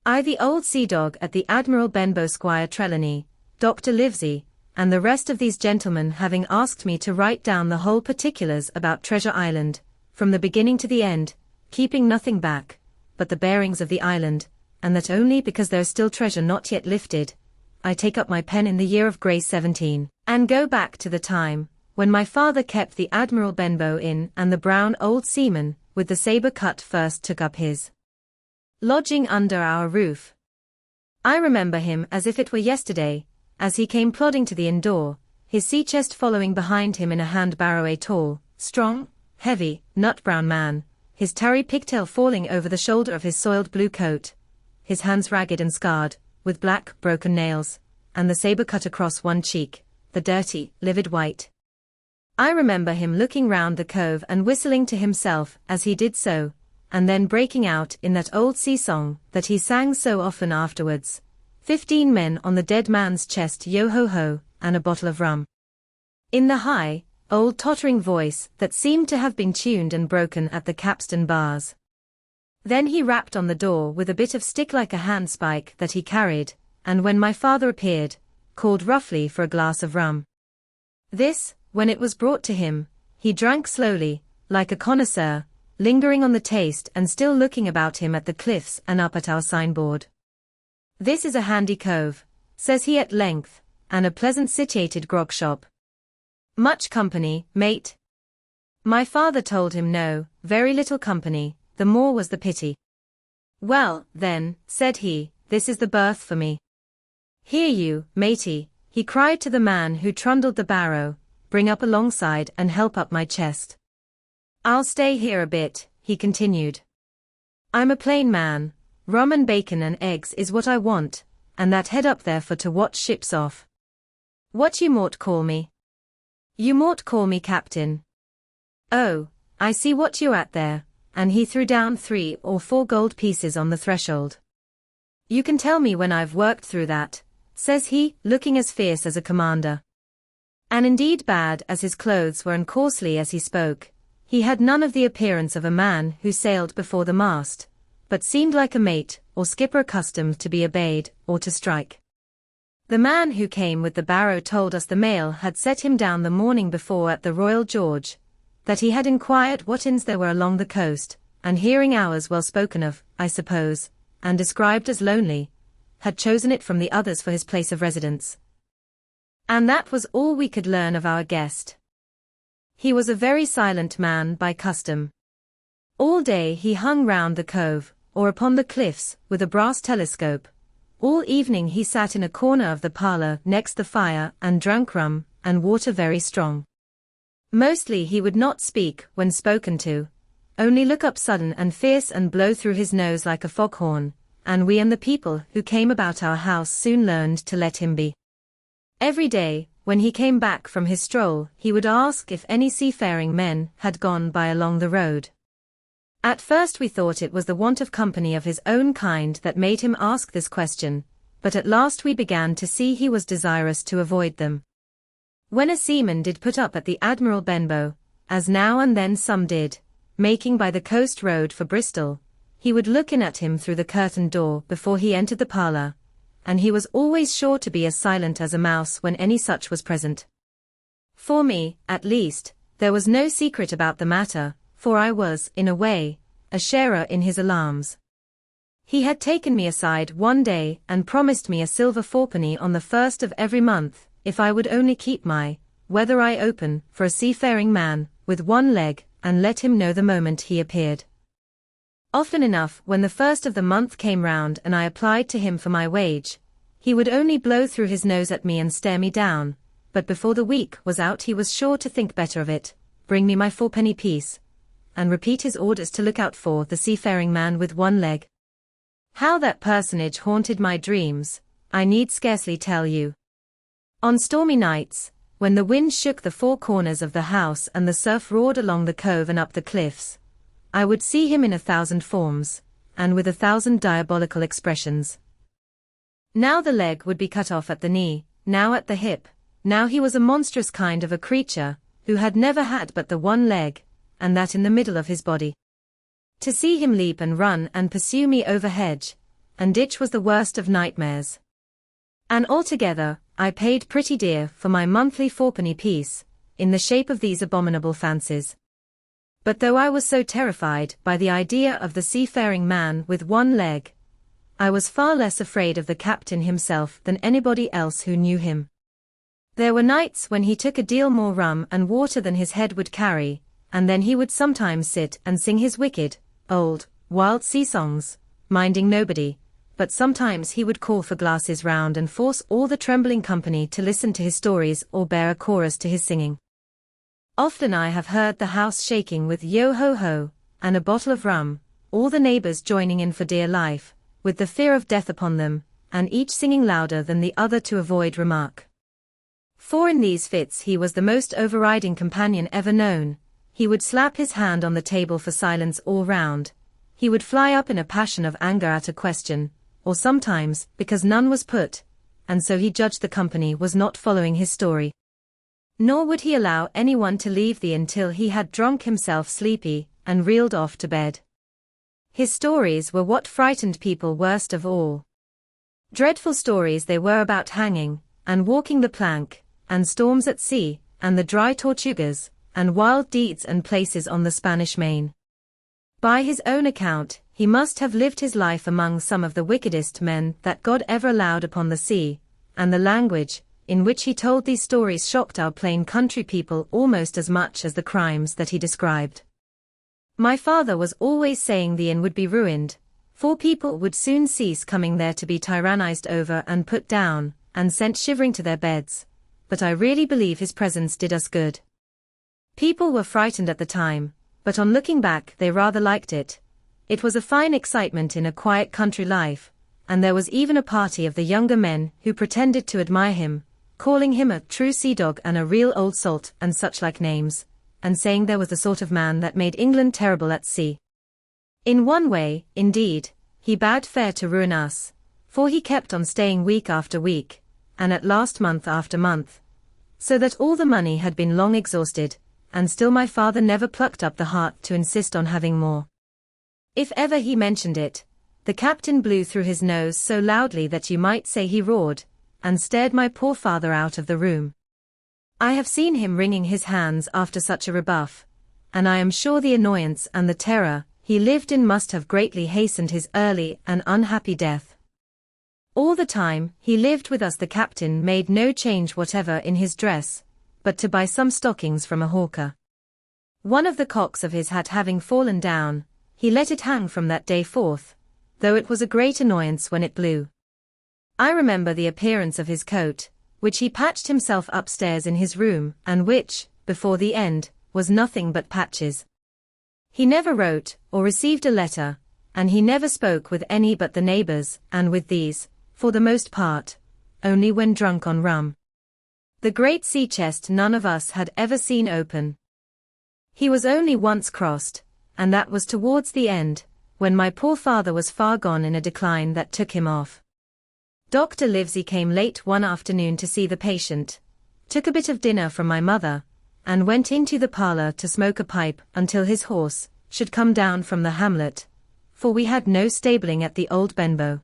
I the old sea dog at the Admiral Benbow, Squire Trelawney, Dr. Livesey, and the rest of these gentlemen having asked me to write down the whole particulars about Treasure Island, from the beginning to the end, keeping nothing back, but the bearings of the island, and that only because there's still treasure not yet lifted, I take up my pen in the year of grace 17, and go back to the time, when my father kept the Admiral Benbow in, and the brown old seaman, with the sabre cut first took up his lodging under our roof. I remember him as if it were yesterday, as he came plodding to the inn door, his sea-chest following behind him in a hand-barrow, a tall, strong, heavy, nut-brown man, his tarry pigtail falling over the shoulder of his soiled blue coat, his hands ragged and scarred, with black, broken nails, and the sabre cut across one cheek, the dirty, livid white. I remember him looking round the cove and whistling to himself as he did so, and then breaking out in that old sea song that he sang so often afterwards, 15 men on the dead man's chest, yo-ho-ho, and a bottle of rum. In the high, old tottering voice that seemed to have been tuned and broken at the capstan bars. Then he rapped on the door with a bit of stick like a handspike that he carried, and when my father appeared, called roughly for a glass of rum. This, when it was brought to him, he drank slowly, like a connoisseur, lingering on the taste and still looking about him at the cliffs and up at our signboard. "This is a handy cove," says he at length, "and a pleasant situated grog shop. Much company, mate?" My father told him no, very little company, the more was the pity. "Well, then," said he, "this is the berth for me. Here you, matey," he cried to the man who trundled the barrow, "bring up alongside and help up my chest. I'll stay here a bit," he continued. "I'm a plain man, rum and bacon and eggs is what I want, and that head up there for to watch ships off. What you mought call me?" "You mought call me captain." "Oh, I see what you're at there," and he threw down 3 or 4 gold pieces on the threshold. "You can tell me when I've worked through that," says he, looking as fierce as a commander. And indeed, bad as his clothes were and coarsely as he spoke, he had none of the appearance of a man who sailed before the mast, but seemed like a mate or skipper accustomed to be obeyed or to strike. The man who came with the barrow told us the mail had set him down the morning before at the Royal George, that he had inquired what inns there were along the coast, and hearing ours well spoken of, I suppose, and described as lonely, had chosen it from the others for his place of residence. And that was all we could learn of our guest. He was a very silent man by custom. All day he hung round the cove, or upon the cliffs, with a brass telescope. All evening he sat in a corner of the parlour next the fire and drank rum, and water very strong. Mostly he would not speak when spoken to, only look up sudden and fierce and blow through his nose like a foghorn, and we and the people who came about our house soon learned to let him be. Every day, when he came back from his stroll, he would ask if any seafaring men had gone by along the road. At first we thought it was the want of company of his own kind that made him ask this question, but at last we began to see he was desirous to avoid them. When a seaman did put up at the Admiral Benbow, as now and then some did, making by the coast road for Bristol, he would look in at him through the curtained door before he entered the parlour, and he was always sure to be as silent as a mouse when any such was present. For me, at least, there was no secret about the matter, for I was, in a way, a sharer in his alarms. He had taken me aside one day and promised me a silver 4penny on the 1st of every month, if I would only keep my weather eye open for a seafaring man, with one leg, and let him know the moment he appeared. Often enough, when the 1st of the month came round and I applied to him for my wage, he would only blow through his nose at me and stare me down, but before the week was out he was sure to think better of it, bring me my 4penny piece, and repeat his orders to look out for the seafaring man with one leg. How that personage haunted my dreams, I need scarcely tell you. On stormy nights, when the wind shook the 4 corners of the house and the surf roared along the cove and up the cliffs, I would see him in 1,000 forms, and with 1,000 diabolical expressions. Now the leg would be cut off at the knee, now at the hip, now he was a monstrous kind of a creature, who had never had but the one leg, and that in the middle of his body. To see him leap and run and pursue me over hedge, and ditch was the worst of nightmares. And altogether, I paid pretty dear for my monthly fourpenny piece, in the shape of these abominable fancies. But though I was so terrified by the idea of the seafaring man with one leg, I was far less afraid of the captain himself than anybody else who knew him. There were nights when he took a deal more rum and water than his head would carry, and then he would sometimes sit and sing his wicked, old, wild sea songs, minding nobody, but sometimes he would call for glasses round and force all the trembling company to listen to his stories or bear a chorus to his singing. Often I have heard the house shaking with yo-ho-ho, and a bottle of rum, all the neighbors joining in for dear life, with the fear of death upon them, and each singing louder than the other to avoid remark. For in these fits he was the most overriding companion ever known. He would slap his hand on the table for silence all round. He would fly up in a passion of anger at a question, or sometimes because none was put, and so he judged the company was not following his story. Nor would he allow anyone to leave the inn till he had drunk himself sleepy, and reeled off to bed. His stories were what frightened people worst of all. Dreadful stories they were about hanging, and walking the plank, and storms at sea, and the dry Tortugas, and wild deeds and places on the Spanish Main. By his own account, he must have lived his life among some of the wickedest men that God ever allowed upon the sea, and the language in which he told these stories shocked our plain country people almost as much as the crimes that he described. My father was always saying the inn would be ruined, for people would soon cease coming there to be tyrannized over and put down, and sent shivering to their beds, but I really believe his presence did us good. People were frightened at the time, but on looking back they rather liked it. It was a fine excitement in a quiet country life, and there was even a party of the younger men who pretended to admire him, calling him a true sea dog and a real old salt and such like names, and saying there was the sort of man that made England terrible at sea. In one way, indeed, he bade fair to ruin us, for he kept on staying week after week, and at last month after month, so that all the money had been long exhausted, and still my father never plucked up the heart to insist on having more. If ever he mentioned it, the captain blew through his nose so loudly that you might say he roared, and stared my poor father out of the room. I have seen him wringing his hands after such a rebuff, and I am sure the annoyance and the terror he lived in must have greatly hastened his early and unhappy death. All the time he lived with us the captain made no change whatever in his dress, but to buy some stockings from a hawker. One of the cocks of his hat having fallen down, he let it hang from that day forth, though it was a great annoyance when it blew. I remember the appearance of his coat, which he patched himself upstairs in his room, and which, before the end, was nothing but patches. He never wrote, or received a letter, and he never spoke with any but the neighbors, and with these, for the most part, only when drunk on rum. The great sea chest none of us had ever seen open. He was only once crossed, and that was towards the end, when my poor father was far gone in a decline that took him off. Dr. Livesey came late one afternoon to see the patient, took a bit of dinner from my mother, and went into the parlor to smoke a pipe until his horse should come down from the hamlet, for we had no stabling at the old Benbow.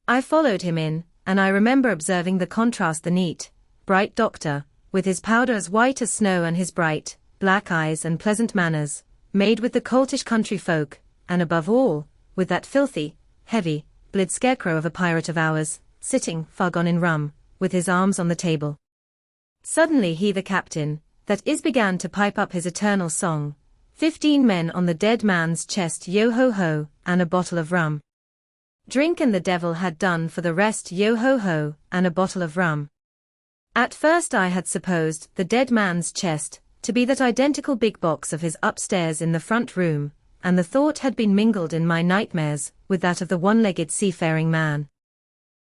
I followed him in, and I remember observing the contrast the neat, bright doctor, with his powder as white as snow and his bright, black eyes and pleasant manners, made with the coltish country folk, and above all, with that filthy, heavy, blid scarecrow of a pirate of ours, sitting, far gone in rum, with his arms on the table. Suddenly he the captain, that is began to pipe up his eternal song, 15 men on the dead man's chest yo-ho-ho, and a bottle of rum. Drink and the devil had done for the rest yo-ho-ho, and a bottle of rum. At first I had supposed the dead man's chest to be that identical big box of his upstairs in the front room, and the thought had been mingled in my nightmares with that of the one-legged seafaring man.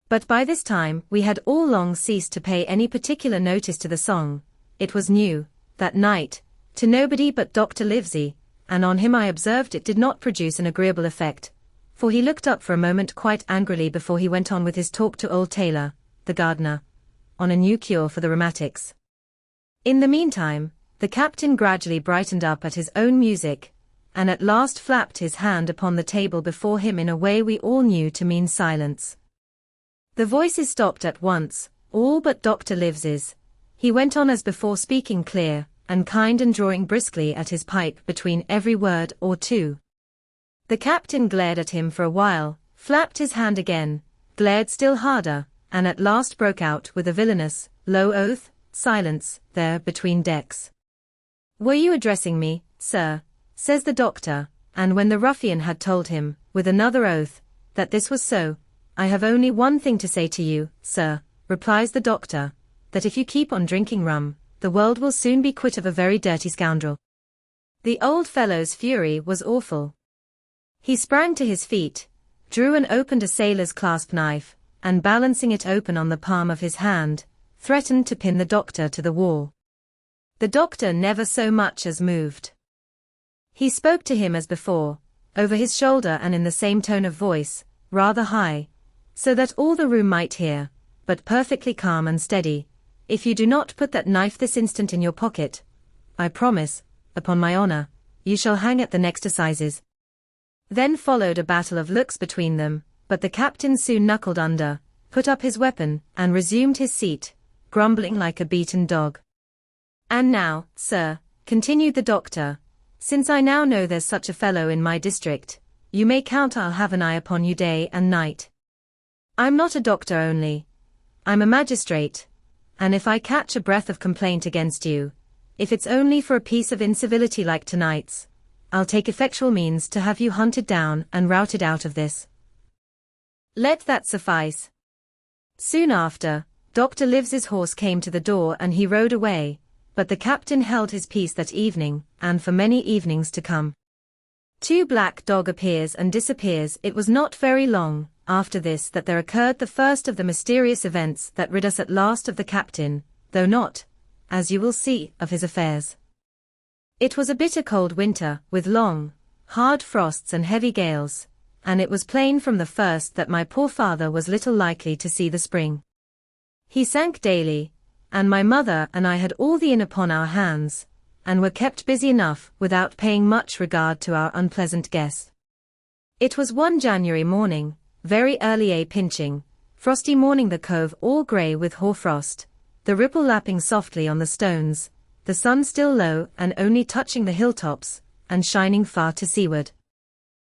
But by this time we had all long ceased to pay any particular notice to the song. It was new, that night, to nobody but Dr. Livesey, and on him I observed it did not produce an agreeable effect, for he looked up for a moment quite angrily before he went on with his talk to old Taylor, the gardener, on a new cure for the rheumatics. In the meantime, the captain gradually brightened up at his own music, and at last flapped his hand upon the table before him in a way we all knew to mean silence. The voices stopped at once, all but Dr. Livesey's. He went on as before, speaking clear and kind and drawing briskly at his pipe between every word or two. The captain glared at him for a while, flapped his hand again, glared still harder, and at last broke out with a villainous, low oath. Silence, there between decks. "Were you addressing me, sir?" says the doctor, and when the ruffian had told him, with another oath, that this was so, "I have only one thing to say to you, sir," replies the doctor, "that if you keep on drinking rum, the world will soon be quit of a very dirty scoundrel." The old fellow's fury was awful. He sprang to his feet, drew and opened a sailor's clasp knife, and balancing it open on the palm of his hand, threatened to pin the doctor to the wall. The doctor never so much as moved. He spoke to him as before, over his shoulder and in the same tone of voice, rather high, so that all the room might hear, but perfectly calm and steady. "If you do not put that knife this instant in your pocket, I promise, upon my honor, you shall hang at the next assizes." Then followed a battle of looks between them, but the captain soon knuckled under, put up his weapon, and resumed his seat, grumbling like a beaten dog. "And now, sir," continued the doctor, "since I now know there's such a fellow in my district, you may count I'll have an eye upon you day and night. I'm not a doctor only, I'm a magistrate, and if I catch a breath of complaint against you, if it's only for a piece of incivility like tonight's, I'll take effectual means to have you hunted down and routed out of this. Let that suffice." Soon after, Dr. Livesey's horse came to the door and he rode away, but the captain held his peace that evening, and for many evenings to come. Two Black Dog appears and disappears. It was not very long after this that there occurred the first of the mysterious events that rid us at last of the captain, though not, as you will see, of his affairs. It was a bitter cold winter, with long, hard frosts and heavy gales, and it was plain from the first that my poor father was little likely to see the spring. He sank daily, and my mother and I had all the inn upon our hands, and were kept busy enough without paying much regard to our unpleasant guests. It was one January morning, very early, a pinching, frosty morning, the cove all grey with hoarfrost, the ripple lapping softly on the stones, the sun still low and only touching the hilltops, and shining far to seaward.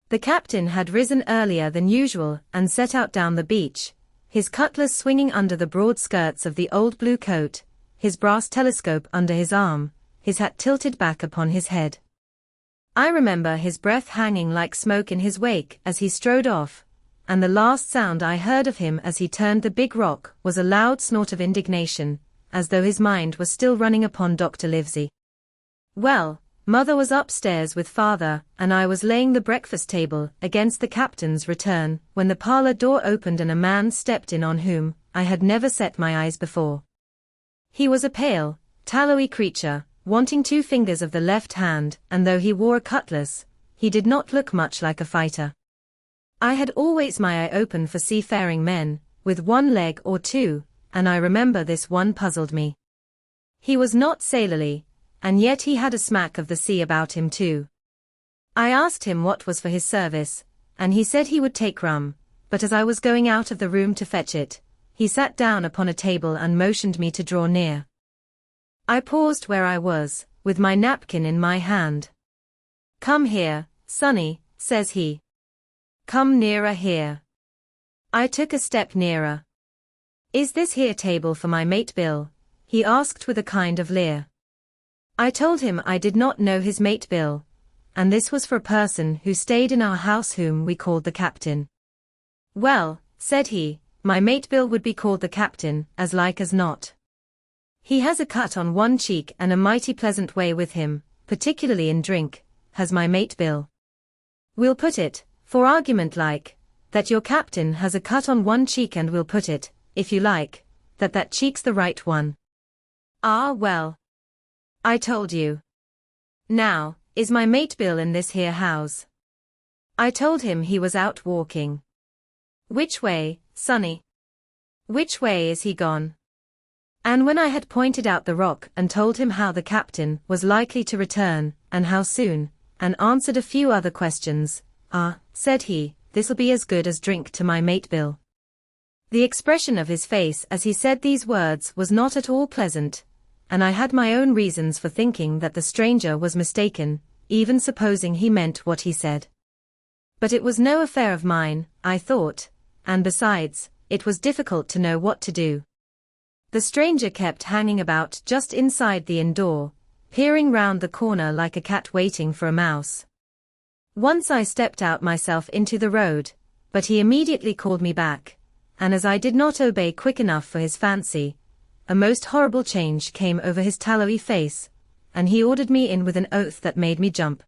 The captain had risen earlier than usual and set out down the beach, his cutlass swinging under the broad skirts of the old blue coat, his brass telescope under his arm, his hat tilted back upon his head. I remember his breath hanging like smoke in his wake as he strode off, and the last sound I heard of him as he turned the big rock was a loud snort of indignation, as though his mind was still running upon Dr. Livesey. Well, mother was upstairs with father, and I was laying the breakfast table against the captain's return, when the parlor door opened and a man stepped in on whom I had never set my eyes before. He was a pale, tallowy creature, wanting 2 fingers of the left hand, and though he wore a cutlass, he did not look much like a fighter. I had always my eye open for seafaring men, with 1 leg or 2, and I remember this one puzzled me. He was not sailorly, and yet he had a smack of the sea about him too. I asked him what was for his service, and he said he would take rum, but as I was going out of the room to fetch it, he sat down upon a table and motioned me to draw near. I paused where I was, with my napkin in my hand. "Come here, sonny," says he. "Come nearer here." I took a step nearer. "Is this here table for my mate Bill?" he asked with a kind of leer. I told him I did not know his mate Bill, and this was for a person who stayed in our house whom we called the captain. "Well," said he, "my mate Bill would be called the captain, as like as not. He has a cut on one cheek and a mighty pleasant way with him, particularly in drink, has my mate Bill. We'll put it, for argument like, that your captain has a cut on one cheek, and we'll put it, if you like, that that cheek's the right one. Ah well. I told you. Now, is my mate Bill in this here house?" I told him he was out walking. "Which way, sonny? Which way is he gone?" And when I had pointed out the rock and told him how the captain was likely to return, and how soon, and answered a few other questions. "Ah," said he, "this'll be as good as drink to my mate Bill." The expression of his face as he said these words was not at all pleasant, and I had my own reasons for thinking that the stranger was mistaken, even supposing he meant what he said. But it was no affair of mine, I thought, and besides, it was difficult to know what to do. The stranger kept hanging about just inside the inn door, peering round the corner like a cat waiting for a mouse. Once I stepped out myself into the road, but he immediately called me back, and as I did not obey quick enough for his fancy, a most horrible change came over his tallowy face, and he ordered me in with an oath that made me jump.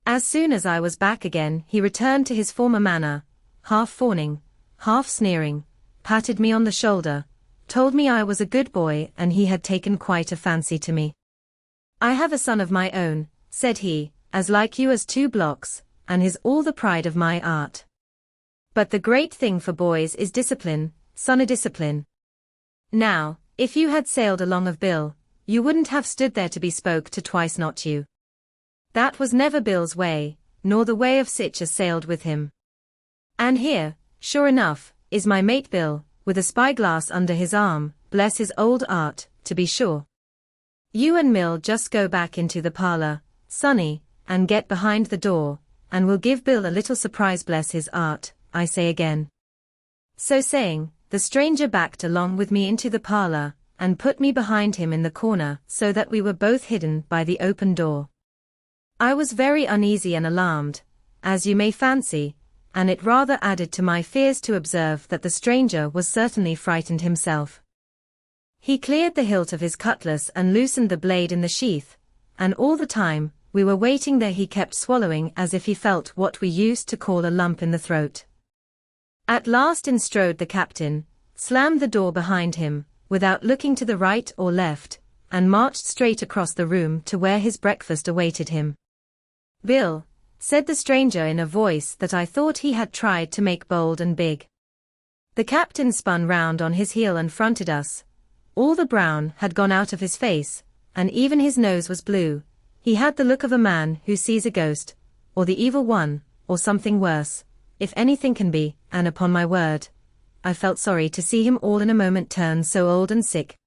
As soon as I was back again, he returned to his former manner, half fawning, half sneering, patted me on the shoulder, told me I was a good boy and he had taken quite a fancy to me. "I have a son of my own," said he, "as like you as 2 blocks, and is all the pride of my art. But the great thing for boys is discipline, son o' discipline. Now, if you had sailed along of Bill, you wouldn't have stood there to be spoke to twice, not you. That was never Bill's way, nor the way of sich as sailed with him. And here, sure enough, is my mate Bill, with a spyglass under his arm, bless his old art, to be sure. You and Mill just go back into the parlour, Sonny, and get behind the door, and we'll give Bill a little surprise, bless his art, I say again." So saying, the stranger backed along with me into the parlour, and put me behind him in the corner so that we were both hidden by the open door. I was very uneasy and alarmed, as you may fancy, and it rather added to my fears to observe that the stranger was certainly frightened himself. He cleared the hilt of his cutlass and loosened the blade in the sheath, and all the time we were waiting there he kept swallowing as if he felt what we used to call a lump in the throat. At last in strode the captain, slammed the door behind him, without looking to the right or left, and marched straight across the room to where his breakfast awaited him. "Bill," said the stranger in a voice that I thought he had tried to make bold and big. The captain spun round on his heel and fronted us. All the brown had gone out of his face, and even his nose was blue. He had the look of a man who sees a ghost, or the evil one, or something worse, if anything can be, and upon my word, I felt sorry to see him all in a moment turn so old and sick.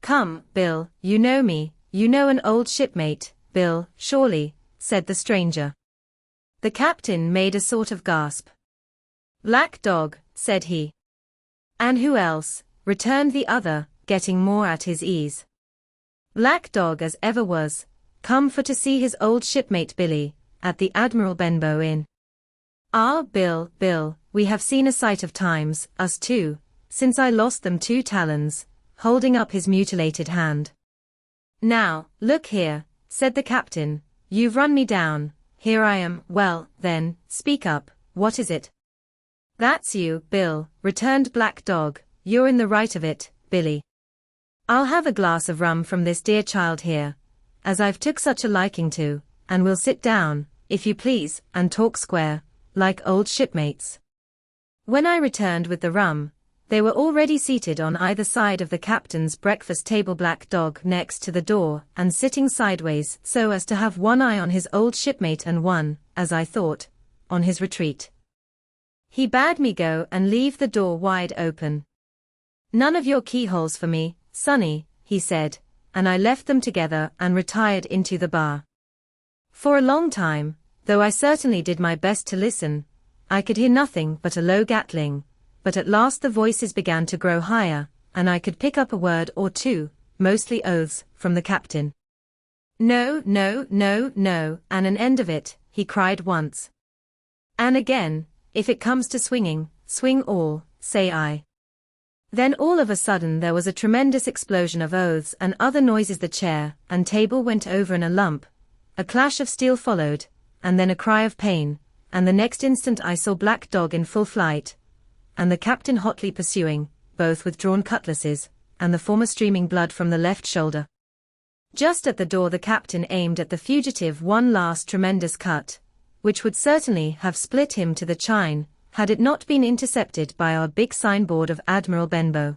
"Come, Bill, you know me, you know an old shipmate, Bill, surely," said the stranger. The captain made a sort of gasp. "Black dog," said he. "And who else?" returned the other, getting more at his ease. "Black dog as ever was, come for to see his old shipmate Billy, at the Admiral Benbow Inn." "Ah, Bill, Bill, we have seen a sight of times, us two, since I lost them 2 talons, holding up his mutilated hand. "Now, look here," said the captain, "you've run me down, here I am, well, then, speak up, what is it?" "That's you, Bill," returned Black Dog, "you're in the right of it, Billy. I'll have a glass of rum from this dear child here, as I've took such a liking to, and we'll sit down, if you please, and talk square, like old shipmates." When I returned with the rum, they were already seated on either side of the captain's breakfast table, Black Dog next to the door and sitting sideways so as to have one eye on his old shipmate and one, as I thought, on his retreat. He bade me go and leave the door wide open. "None of your keyholes for me, Sonny," he said, and I left them together and retired into the bar. For a long time, though I certainly did my best to listen, I could hear nothing but a low gattling, but at last the voices began to grow higher, and I could pick up a word or two, mostly oaths, from the captain. "No, no, no, no, and an end of it," he cried once. "And again, if it comes to swinging, swing all," say I. Then all of a sudden there was a tremendous explosion of oaths and other noises. The chair and table went over in a lump, a clash of steel followed, and then a cry of pain, and the next instant I saw Black Dog in full flight, and the captain hotly pursuing, both with drawn cutlasses, and the former streaming blood from the left shoulder. Just at the door the captain aimed at the fugitive one last tremendous cut, which would certainly have split him to the chine, had it not been intercepted by our big signboard of Admiral Benbow.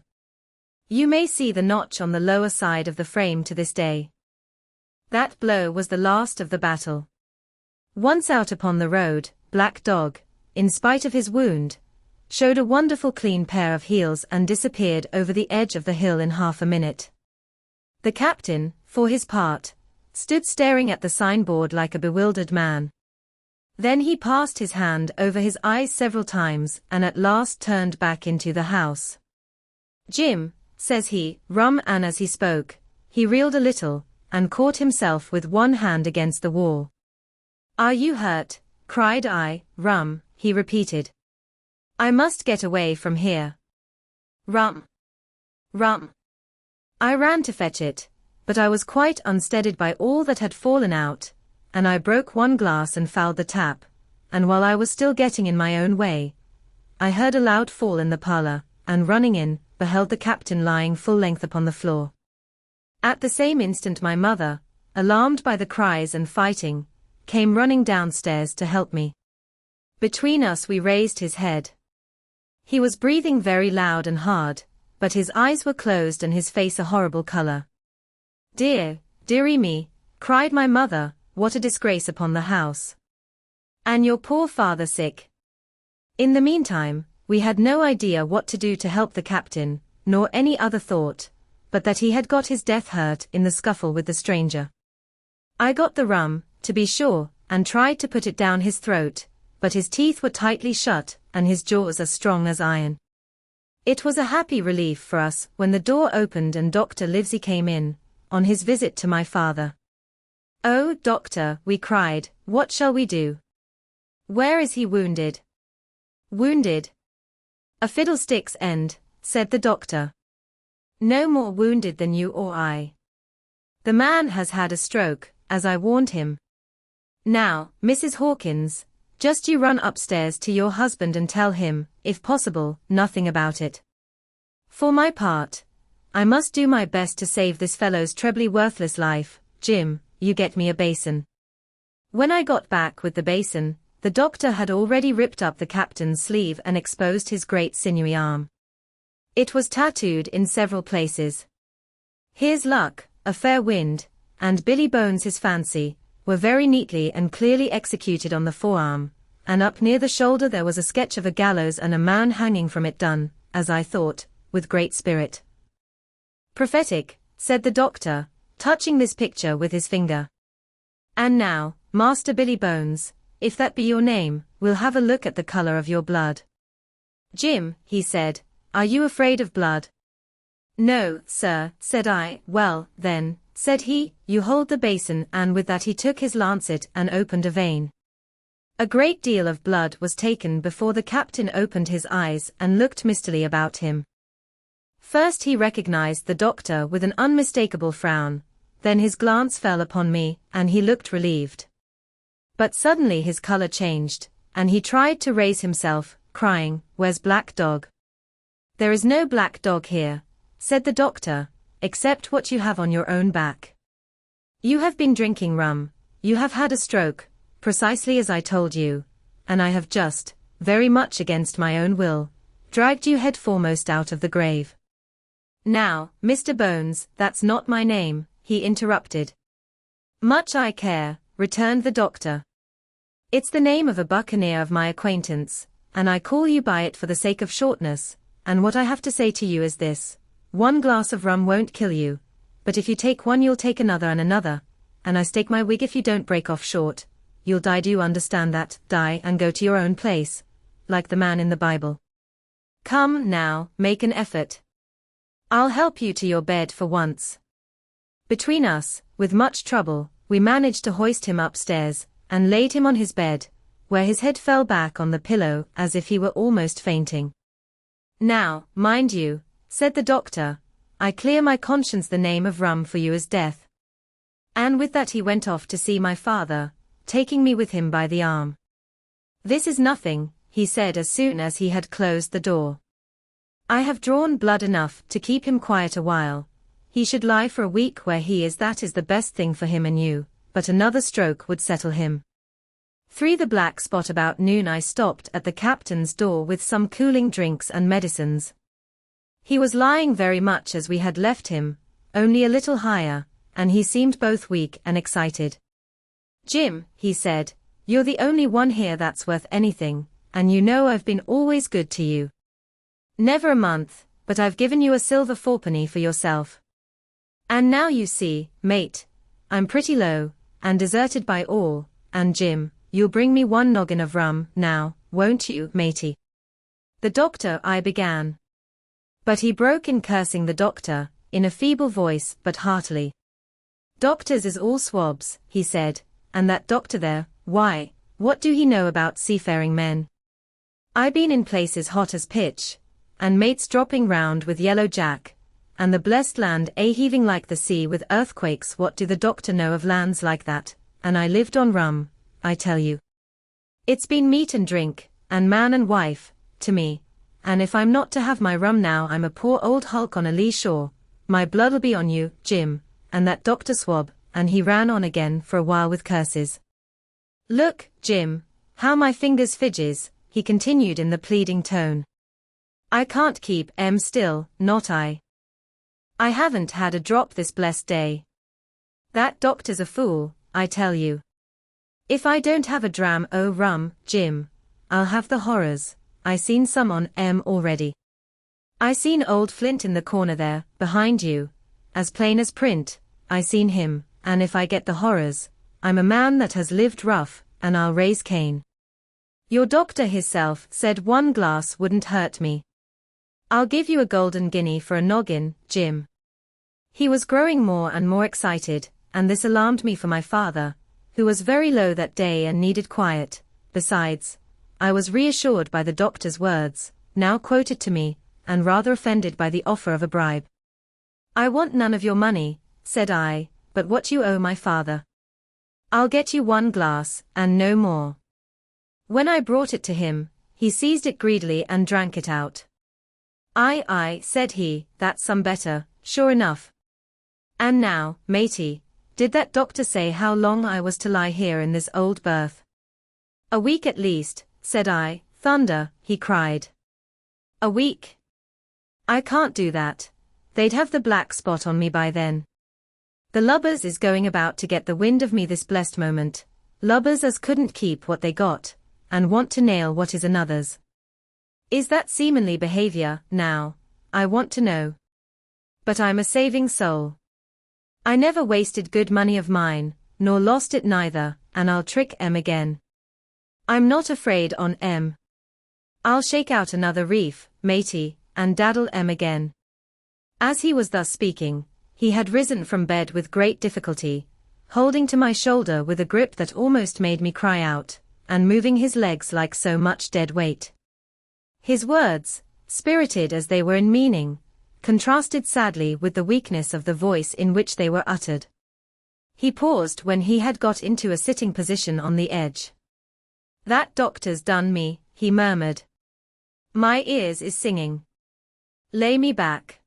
You may see the notch on the lower side of the frame to this day. That blow was the last of the battle. Once out upon the road, Black Dog, in spite of his wound, showed a wonderful clean pair of heels and disappeared over the edge of the hill in half a minute. The captain, for his part, stood staring at the signboard like a bewildered man. Then he passed his hand over his eyes several times and at last turned back into the house. "Jim," says he, "rum," and as he spoke, he reeled a little, and caught himself with one hand against the wall. "Are you hurt?" cried I. "Rum," he repeated. "I must get away from here." "Rum. Rum." I ran to fetch it, but I was quite unsteadied by all that had fallen out, and I broke one glass and fouled the tap, and while I was still getting in my own way, I heard a loud fall in the parlor, and running in, beheld the captain lying full length upon the floor. At the same instant my mother, alarmed by the cries and fighting, came running downstairs to help me. Between us we raised his head. He was breathing very loud and hard, but his eyes were closed and his face a horrible color. "Dear, dearie me," cried my mother, "what a disgrace upon the house. And your poor father sick." In the meantime, we had no idea what to do to help the captain, nor any other thought, but that he had got his death hurt in the scuffle with the stranger. I got the rum, to be sure, and tried to put it down his throat, but his teeth were tightly shut, and his jaws as strong as iron. It was a happy relief for us when the door opened and Dr. Livesey came in, on his visit to my father. "Oh, doctor," we cried, "what shall we do? Where is he wounded?" "Wounded? A fiddlestick's end," said the doctor. "No more wounded than you or I. The man has had a stroke, as I warned him. Now, Mrs. Hawkins, just you run upstairs to your husband and tell him, if possible, nothing about it. For my part, I must do my best to save this fellow's trebly worthless life. Jim, you get me a basin." When I got back with the basin, the doctor had already ripped up the captain's sleeve and exposed his great sinewy arm. It was tattooed in several places. "Here's luck, a fair wind," and Billy Bones his fancy, were very neatly and clearly executed on the forearm, and up near the shoulder there was a sketch of a gallows and a man hanging from it done, as I thought, with great spirit. "Prophetic," said the doctor, touching this picture with his finger. "And now, Master Billy Bones, if that be your name, we'll have a look at the color of your blood." "Jim," he said, "are you afraid of blood?" "No, sir," said I. "Well, then," said he, "you hold the basin," and with that he took his lancet and opened a vein. A great deal of blood was taken before the captain opened his eyes and looked mistily about him. First he recognized the doctor with an unmistakable frown, then his glance fell upon me, and he looked relieved. But suddenly his color changed, and he tried to raise himself, crying, "Where's Black Dog?" "There is no black dog here," said the doctor, "except what you have on your own back. You have been drinking rum, you have had a stroke, precisely as I told you, and I have just, very much against my own will, dragged you head foremost out of the grave." "Now, Mr. Bones, that's not my name," he interrupted. "Much I care," returned the doctor. "It's the name of a buccaneer of my acquaintance, and I call you by it for the sake of shortness, and what I have to say to you is this: one glass of rum won't kill you, but if you take one you'll take another, and I stake my wig if you don't break off short, you'll die. Do you understand that? Die and go to your own place, like the man in the Bible. Come, now, make an effort. I'll help you to your bed for once." Between us, with much trouble, we managed to hoist him upstairs, and laid him on his bed, where his head fell back on the pillow as if he were almost fainting. "Now, mind you," said the doctor, "I clear my conscience, the name of rum for you is death." And with that he went off to see my father, taking me with him by the arm. "This is nothing," he said as soon as he had closed the door. "I have drawn blood enough to keep him quiet a while. He should lie for a week where he is, that is the best thing for him and you, but another stroke would settle him." The black spot about noon I stopped at the captain's door with some cooling drinks and medicines. He was lying very much as we had left him, only a little higher, and he seemed both weak and excited. "Jim," he said, You're the only one here that's worth anything, and you know I've been always good to you. Never a month, but I've given you a silver fourpenny for yourself. And now you see, mate, I'm pretty low, and deserted by all, and Jim, you'll bring me one noggin of rum, now, won't you, matey? The doctor, I began. But he broke in, cursing the doctor, in a feeble voice but heartily. Doctors is all swabs, he said, and that doctor there, why, what do he know about seafaring men? I been in places hot as pitch, and mates dropping round with yellow jack, and the blessed land a-heaving like the sea with earthquakes. What do the doctor know of lands like that? And I lived on rum, I tell you. It's been meat and drink, and man and wife, to me, and if I'm not to have my rum now I'm a poor old hulk on a lee shore. My blood'll be on you, Jim, and that doctor swab, and he ran on again for a while with curses. Look, Jim, how my fingers fidges, he continued in the pleading tone. I can't keep still, not I. I haven't had a drop this blessed day. That doctor's a fool, I tell you. If I don't have a dram o' rum, Jim, I'll have the horrors. I seen some on already. I seen old Flint in the corner there, behind you, as plain as print. I seen him, and if I get the horrors, I'm a man that has lived rough, and I'll raise Cain. Your doctor hisself said one glass wouldn't hurt me. I'll give you a golden guinea for a noggin, Jim. He was growing more and more excited, and this alarmed me for my father, who was very low that day and needed quiet. Besides, I was reassured by the doctor's words, now quoted to me, and rather offended by the offer of a bribe. I want none of your money, said I, but what you owe my father. I'll get you one glass, and no more. When I brought it to him, he seized it greedily and drank it out. Aye, said he, that's some better, sure enough. And now, matey, did that doctor say how long I was to lie here in this old berth? A week at least, said I. Thunder, he cried. A week? I can't do that. They'd have the black spot on me by then. The lubbers is going about to get the wind of me this blessed moment, lubbers as couldn't keep what they got, and want to nail what is another's. Is that seamanly behavior, now, I want to know? But I'm a saving soul. I never wasted good money of mine, nor lost it neither, and I'll trick again. I'm not afraid on I'll shake out another reef, matey, and daddle again. As he was thus speaking, he had risen from bed with great difficulty, holding to my shoulder with a grip that almost made me cry out, and moving his legs like so much dead weight. His words, spirited as they were in meaning, contrasted sadly with the weakness of the voice in which they were uttered. He paused when he had got into a sitting position on the edge. That doctor's done me, he murmured. My ears is singing. Lay me back.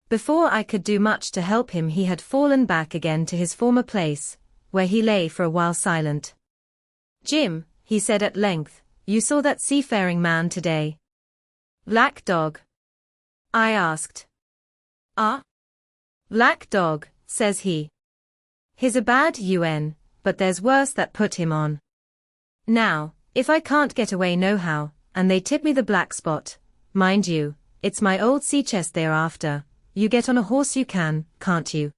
Before I could do much to help him he had fallen back again to his former place, where he lay for a while silent. Jim, he said at length, you saw that seafaring man today? Black dog? I asked. Ah? Black dog, says he. He's a bad but there's worse that put him on. Now, if I can't get away nohow, and they tip me the black spot, mind you, it's my old sea chest they're after. You get on a horse you can't you?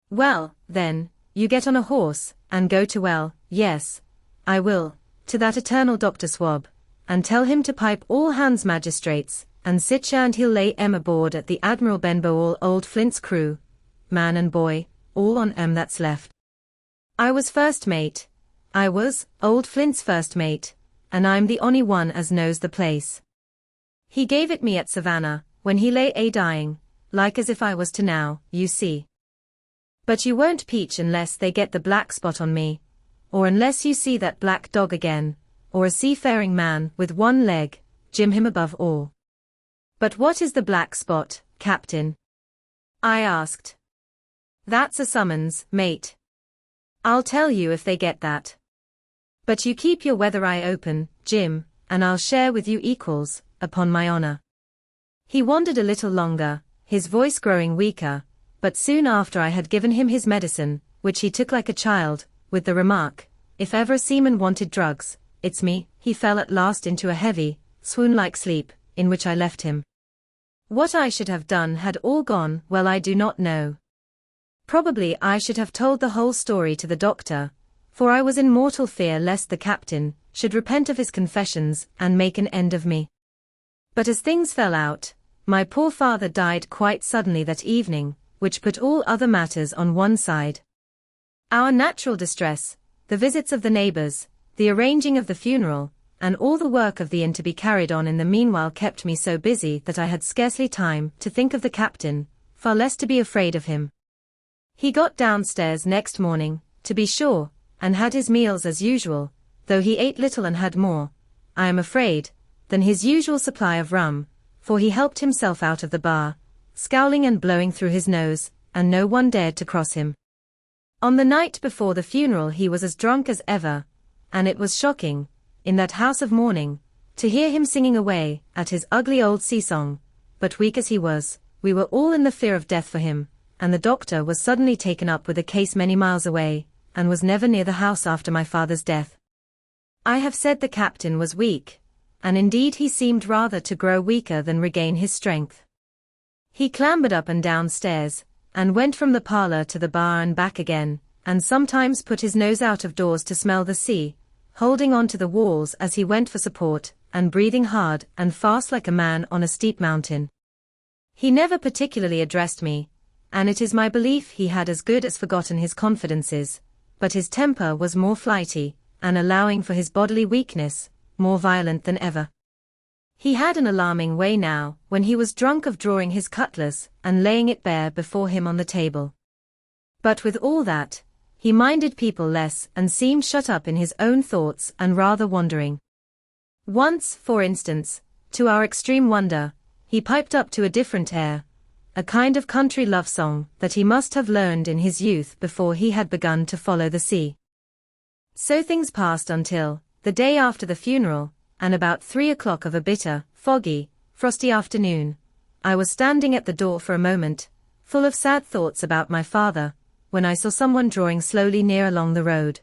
Well, then, you get on a horse, and go to yes, I will, to that eternal Dr. Swab, and tell him to pipe all hands magistrates, and sit and he'll lay aboard at the Admiral Benbow all old Flint's crew, man and boy, all on that's left. I was first mate. I was, old Flint's first mate, and I'm the only one as knows the place. He gave it me at Savannah, when he lay dying, like as if I was to now, you see. But you won't peach unless they get the black spot on me, or unless you see that black dog again, or a seafaring man with one leg, Jim him above all. But what is the black spot, Captain? I asked. That's a summons, mate. I'll tell you if they get that. But you keep your weather eye open, Jim, and I'll share with you equals, upon my honor. He wandered a little longer, his voice growing weaker, but soon after I had given him his medicine, which he took like a child, with the remark, if ever a seaman wanted drugs, it's me. He fell at last into a heavy, swoon-like sleep, in which I left him. What I should have done had all gone well I do not know. Probably I should have told the whole story to the doctor, for I was in mortal fear lest the captain should repent of his confessions and make an end of me. But as things fell out, my poor father died quite suddenly that evening, which put all other matters on one side. Our natural distress, the visits of the neighbors, the arranging of the funeral, and all the work of the inn to be carried on in the meanwhile kept me so busy that I had scarcely time to think of the captain, far less to be afraid of him. He got downstairs next morning, to be sure, and had his meals as usual, though he ate little and had more, I am afraid, than his usual supply of rum, for he helped himself out of the bar, scowling and blowing through his nose, and no one dared to cross him. On the night before the funeral he was as drunk as ever, and it was shocking, in that house of mourning, to hear him singing away at his ugly old sea-song, but weak as he was, we were all in the fear of death for him, and the doctor was suddenly taken up with a case many miles away, and was never near the house after my father's death. I have said the captain was weak, and indeed he seemed rather to grow weaker than regain his strength. He clambered up and down stairs, and went from the parlor to the bar and back again, and sometimes put his nose out of doors to smell the sea, holding on to the walls as he went for support, and breathing hard and fast like a man on a steep mountain. He never particularly addressed me, and it is my belief he had as good as forgotten his confidences, but his temper was more flighty, and allowing for his bodily weakness, more violent than ever. He had an alarming way now, when he was drunk, of drawing his cutlass and laying it bare before him on the table. But with all that, he minded people less and seemed shut up in his own thoughts and rather wandering. Once, for instance, to our extreme wonder, he piped up to a different air, a kind of country love song that he must have learned in his youth before he had begun to follow the sea. So things passed until, the day after the funeral, and about 3 o'clock of a bitter, foggy, frosty afternoon, I was standing at the door for a moment, full of sad thoughts about my father, when I saw someone drawing slowly near along the road.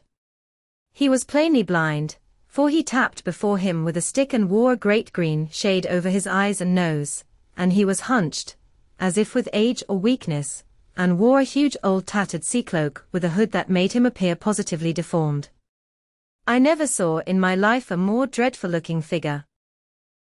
He was plainly blind, for he tapped before him with a stick and wore a great green shade over his eyes and nose, and he was hunched, as if with age or weakness, and wore a huge old tattered sea cloak with a hood that made him appear positively deformed. I never saw in my life a more dreadful-looking figure.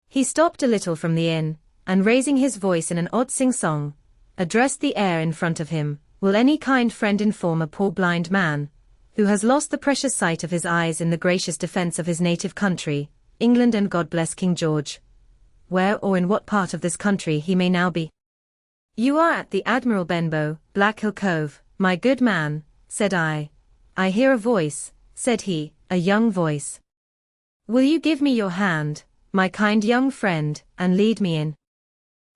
He stopped a little from the inn, and raising his voice in an odd sing-song, addressed the air in front of him, "Will any kind friend inform a poor blind man, who has lost the precious sight of his eyes in the gracious defense of his native country, England, and God bless King George, where or in what part of this country he may now be?" "You are at the Admiral, Benbow, Black Hill Cove, my good man," said I. "I hear a voice," said he, "a young voice. Will you give me your hand, my kind young friend, and lead me in?"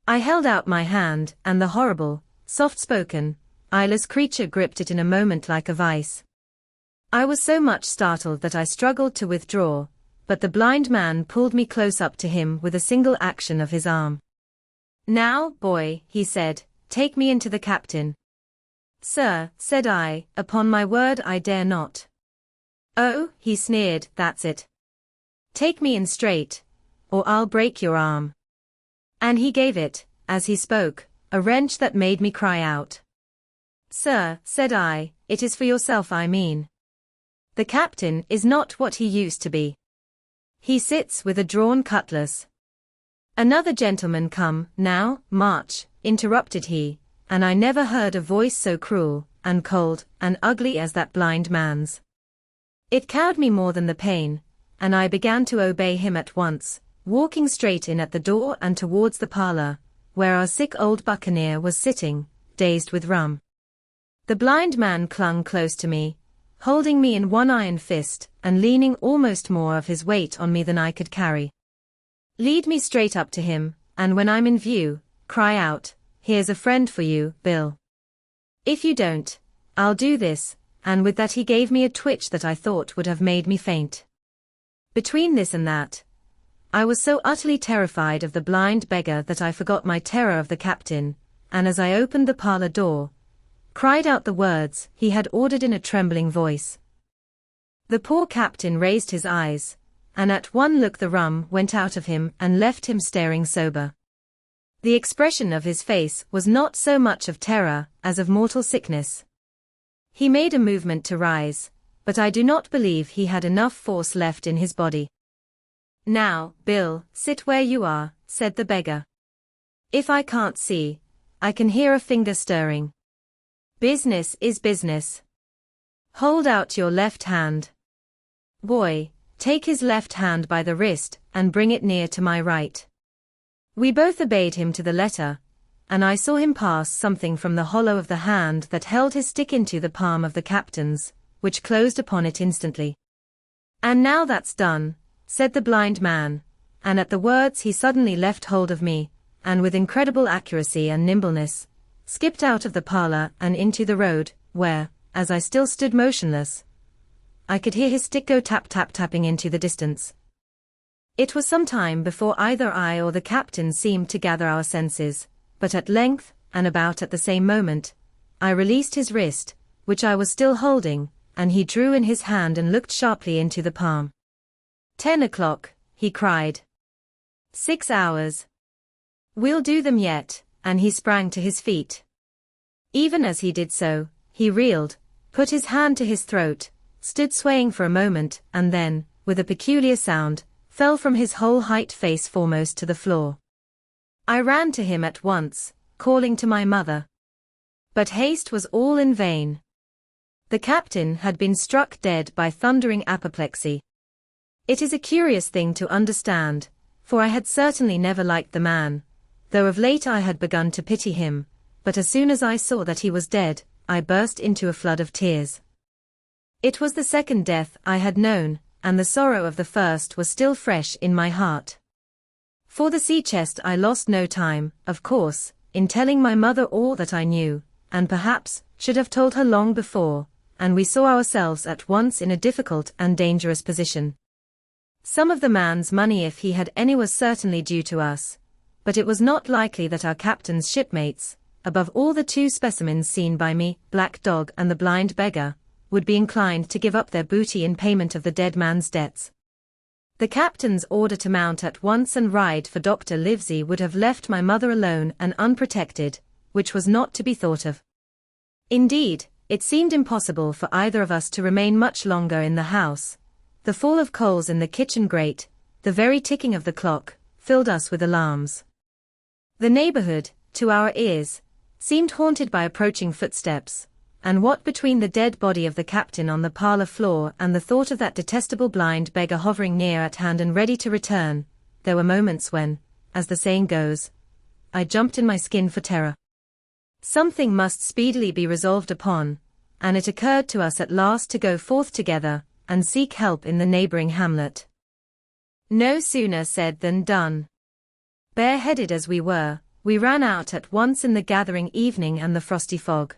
I held out my hand, and the horrible, soft-spoken, eyeless creature gripped it in a moment like a vice. I was so much startled that I struggled to withdraw, but the blind man pulled me close up to him with a single action of his arm. "Now, boy," he said, "take me into the captain." "Sir," said I, "upon my word I dare not." "Oh," he sneered, "that's it. Take me in straight, or I'll break your arm." And he gave it, as he spoke, a wrench that made me cry out. "Sir," said I, "it is for yourself I mean. The captain is not what he used to be. He sits with a drawn cutlass." "Another gentleman come, now, march," interrupted he, and I never heard a voice so cruel, and cold, and ugly as that blind man's. It cowed me more than the pain, and I began to obey him at once, walking straight in at the door and towards the parlor, where our sick old buccaneer was sitting, dazed with rum. The blind man clung close to me, holding me in one iron fist, and leaning almost more of his weight on me than I could carry. "Lead me straight up to him, and when I'm in view, cry out, 'Here's a friend for you, Bill.' If you don't, I'll do this," and with that he gave me a twitch that I thought would have made me faint. Between this and that, I was so utterly terrified of the blind beggar that I forgot my terror of the captain, and as I opened the parlor door, cried out the words he had ordered in a trembling voice. The poor captain raised his eyes, and at one look the rum went out of him and left him staring sober. The expression of his face was not so much of terror as of mortal sickness. He made a movement to rise, but I do not believe he had enough force left in his body. "Now, Bill, sit where you are," said the beggar. "If I can't see, I can hear a finger stirring. Business is business. Hold out your left hand. Boy, take his left hand by the wrist and bring it near to my right." We both obeyed him to the letter, and I saw him pass something from the hollow of the hand that held his stick into the palm of the captain's, which closed upon it instantly. "And now that's done," said the blind man, and at the words he suddenly left hold of me, and with incredible accuracy and nimbleness, skipped out of the parlor and into the road, where, as I still stood motionless, I could hear his stick go tap-tap-tapping into the distance. It was some time before either I or the captain seemed to gather our senses, but at length, and about at the same moment, I released his wrist, which I was still holding, and he drew in his hand and looked sharply into the palm. 10 o'clock, he cried. 6 hours. We'll do them yet, and he sprang to his feet. Even as he did so, he reeled, put his hand to his throat, stood swaying for a moment, and then, with a peculiar sound, fell from his whole height face foremost to the floor. I ran to him at once, calling to my mother. But haste was all in vain. The captain had been struck dead by thundering apoplexy. It is a curious thing to understand, for I had certainly never liked the man, though of late I had begun to pity him, but as soon as I saw that he was dead, I burst into a flood of tears. It was the second death I had known, and the sorrow of the first was still fresh in my heart. For the sea chest I lost no time, of course, in telling my mother all that I knew, and perhaps should have told her long before, and we saw ourselves at once in a difficult and dangerous position. Some of the man's money, if he had any, was certainly due to us, but it was not likely that our captain's shipmates, above all the 2 specimens seen by me, Black Dog and the blind beggar, would be inclined to give up their booty in payment of the dead man's debts. The captain's order to mount at once and ride for Dr. Livesey would have left my mother alone and unprotected, which was not to be thought of. Indeed, it seemed impossible for either of us to remain much longer in the house. The fall of coals in the kitchen grate, the very ticking of the clock, filled us with alarms. The neighborhood, to our ears, seemed haunted by approaching footsteps, and what between the dead body of the captain on the parlor floor and the thought of that detestable blind beggar hovering near at hand and ready to return, there were moments when, as the saying goes, I jumped in my skin for terror. Something must speedily be resolved upon, and it occurred to us at last to go forth together, and seek help in the neighboring hamlet. No sooner said than done. Bareheaded as we were, we ran out at once in the gathering evening and the frosty fog.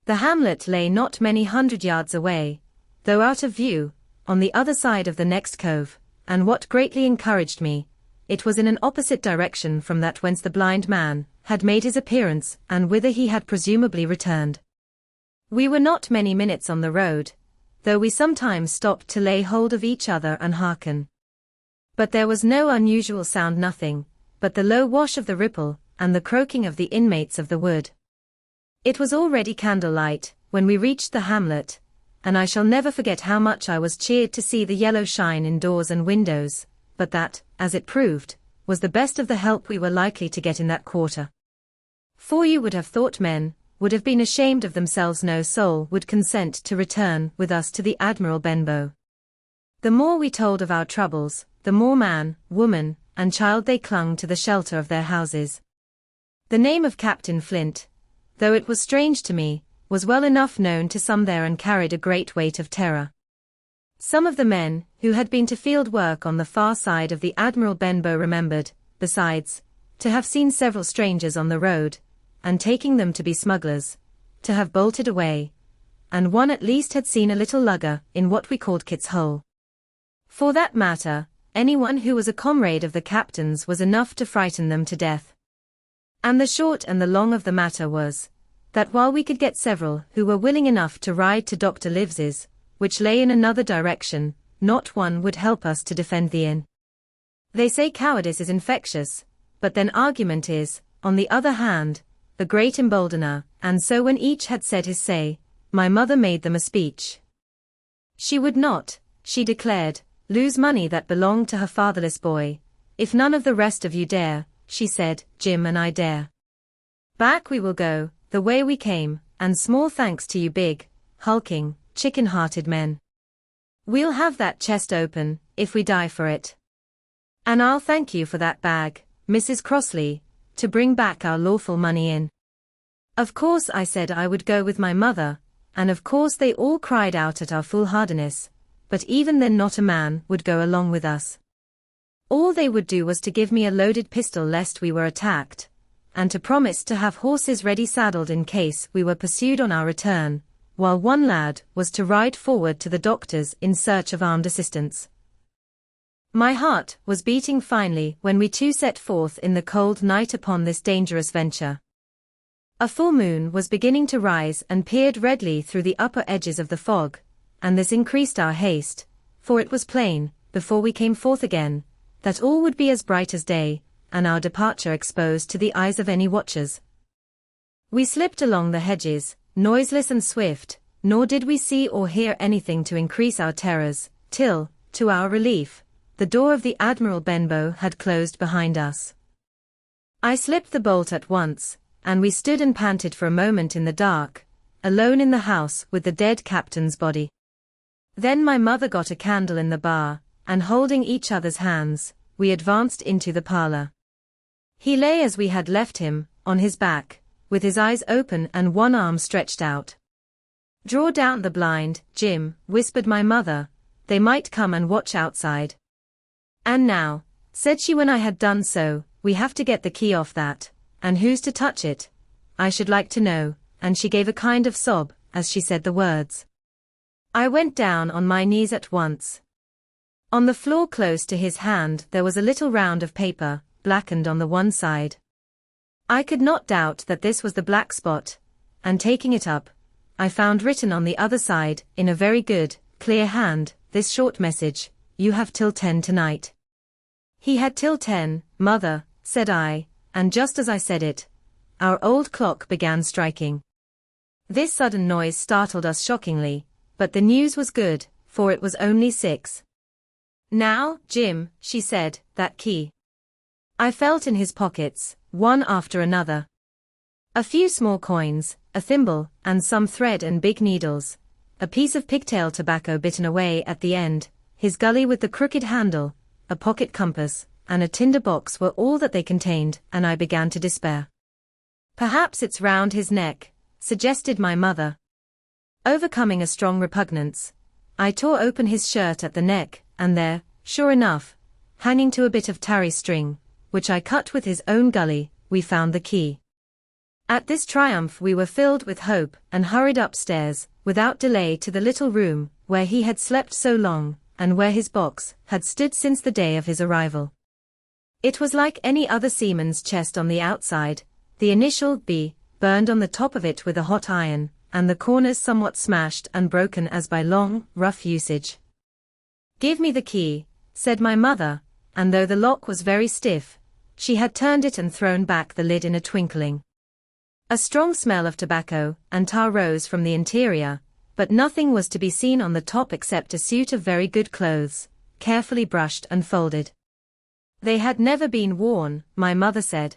The hamlet lay not many 100 yards away, though out of view, on the other side of the next cove, and what greatly encouraged me, it was in an opposite direction from that whence the blind man had made his appearance and whither he had presumably returned. We were not many minutes on the road, though we sometimes stopped to lay hold of each other and hearken. But there was no unusual sound, nothing but the low wash of the ripple and the croaking of the inmates of the wood. It was already candlelight when we reached the hamlet, and I shall never forget how much I was cheered to see the yellow shine in doors and windows, but that, as it proved, was the best of the help we were likely to get in that quarter. For you would have thought men would have been ashamed of themselves, no soul would consent to return with us to the Admiral Benbow. The more we told of our troubles, the more man, woman, and child they clung to the shelter of their houses. The name of Captain Flint, though it was strange to me, was well enough known to some there and carried a great weight of terror. Some of the men, who had been to field work on the far side of the Admiral Benbow, remembered, besides, to have seen several strangers on the road, and taking them to be smugglers, to have bolted away, and one at least had seen a little lugger in what we called Kit's Hole. For that matter, anyone who was a comrade of the captain's was enough to frighten them to death. And the short and the long of the matter was, that while we could get several who were willing enough to ride to Dr. Livesey's, which lay in another direction, not one would help us to defend the inn. They say cowardice is infectious, but then argument is, on the other hand, a great emboldener, and so when each had said his say, my mother made them a speech. She would not, she declared, lose money that belonged to her fatherless boy. If none of the rest of you dare, she said, Jim and I dare. Back we will go, the way we came, and small thanks to you big, hulking, chicken-hearted men. We'll have that chest open, if we die for it. And I'll thank you for that bag, Mrs. Crossley, to bring back our lawful money in. Of course I said I would go with my mother, and of course they all cried out at our foolhardiness, but even then not a man would go along with us. All they would do was to give me a loaded pistol lest we were attacked, and to promise to have horses ready saddled in case we were pursued on our return, while one lad was to ride forward to the doctors in search of armed assistance. My heart was beating finely when we two set forth in the cold night upon this dangerous venture. A full moon was beginning to rise and peered redly through the upper edges of the fog, and this increased our haste, for it was plain, before we came forth again, that all would be as bright as day, and our departure exposed to the eyes of any watchers. We slipped along the hedges, noiseless and swift, nor did we see or hear anything to increase our terrors, till, to our relief, the door of the Admiral Benbow had closed behind us. I slipped the bolt at once, and we stood and panted for a moment in the dark, alone in the house with the dead captain's body. Then my mother got a candle in the bar, and holding each other's hands, we advanced into the parlor. He lay as we had left him, on his back, with his eyes open and one arm stretched out. Draw down the blind, Jim, whispered my mother, they might come and watch outside. And now, said she when I had done so, we have to get the key off that, and who's to touch it? I should like to know, and she gave a kind of sob, as she said the words. I went down on my knees at once. On the floor close to his hand there was a little round of paper, blackened on the one side. I could not doubt that this was the black spot, and taking it up, I found written on the other side, in a very good, clear hand, this short message, you have till 10 tonight. He had till 10, mother, said I, and just as I said it, our old clock began striking. This sudden noise startled us shockingly, but the news was good, for it was only 6. Now, Jim, she said, that key. I felt in his pockets, one after another. A few small coins, a thimble, and some thread and big needles, a piece of pigtail tobacco bitten away at the end, his gully with the crooked handle, a pocket compass, and a tinder box were all that they contained, and I began to despair. Perhaps it's round his neck, suggested my mother. Overcoming a strong repugnance, I tore open his shirt at the neck, and there, sure enough, hanging to a bit of tarry string, which I cut with his own gully, we found the key. At this triumph we were filled with hope, and hurried upstairs, without delay to the little room, where he had slept so long, and where his box had stood since the day of his arrival. It was like any other seaman's chest on the outside, the initial B burned on the top of it with a hot iron, and the corners somewhat smashed and broken as by long, rough usage. Give me the key, said my mother, and though the lock was very stiff, she had turned it and thrown back the lid in a twinkling. A strong smell of tobacco and tar rose from the interior, but nothing was to be seen on the top except a suit of very good clothes, carefully brushed and folded. They had never been worn, my mother said.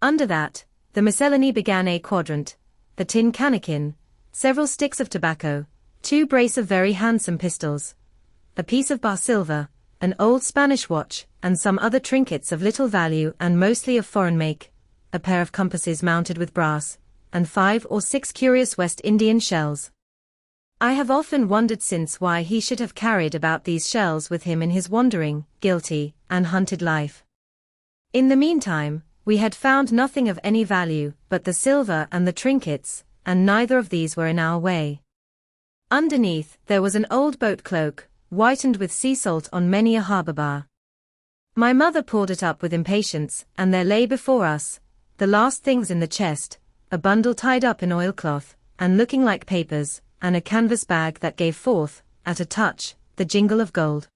Under that, the miscellany began a quadrant, the tin cannikin, several sticks of tobacco, 2 brace of very handsome pistols, a piece of bar silver, an old Spanish watch, and some other trinkets of little value and mostly of foreign make, a pair of compasses mounted with brass, and 5 or 6 curious West Indian shells. I have often wondered since why he should have carried about these shells with him in his wandering, guilty, and hunted life. In the meantime, we had found nothing of any value but the silver and the trinkets, and neither of these were in our way. Underneath there was an old boat cloak, whitened with sea salt on many a harbour bar. My mother pulled it up with impatience, and there lay before us, the last things in the chest, a bundle tied up in oilcloth, and looking like papers, and a canvas bag that gave forth, at a touch, the jingle of gold.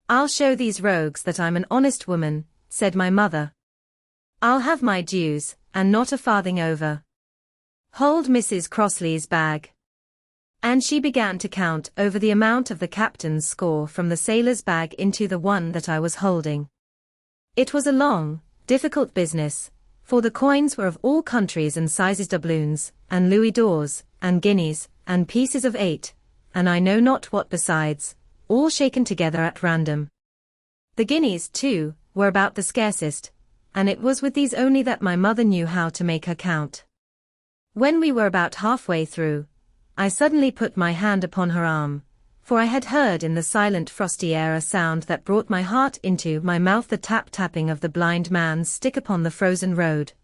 "I'll show these rogues that I'm an honest woman," said my mother. "I'll have my dues, and not a farthing over. Hold Mrs. Crossley's bag." And she began to count over the amount of the captain's score from the sailor's bag into the one that I was holding. It was a long, difficult business, for the coins were of all countries and sizes, doubloons, and louis d'ors, and guineas, and pieces of 8, and I know not what besides, all shaken together at random. The guineas, too, were about the scarcest, and it was with these only that my mother knew how to make her count. When we were about halfway through, I suddenly put my hand upon her arm, for I had heard in the silent frosty air a sound that brought my heart into my mouth, the tap-tapping of the blind man's stick upon the frozen road.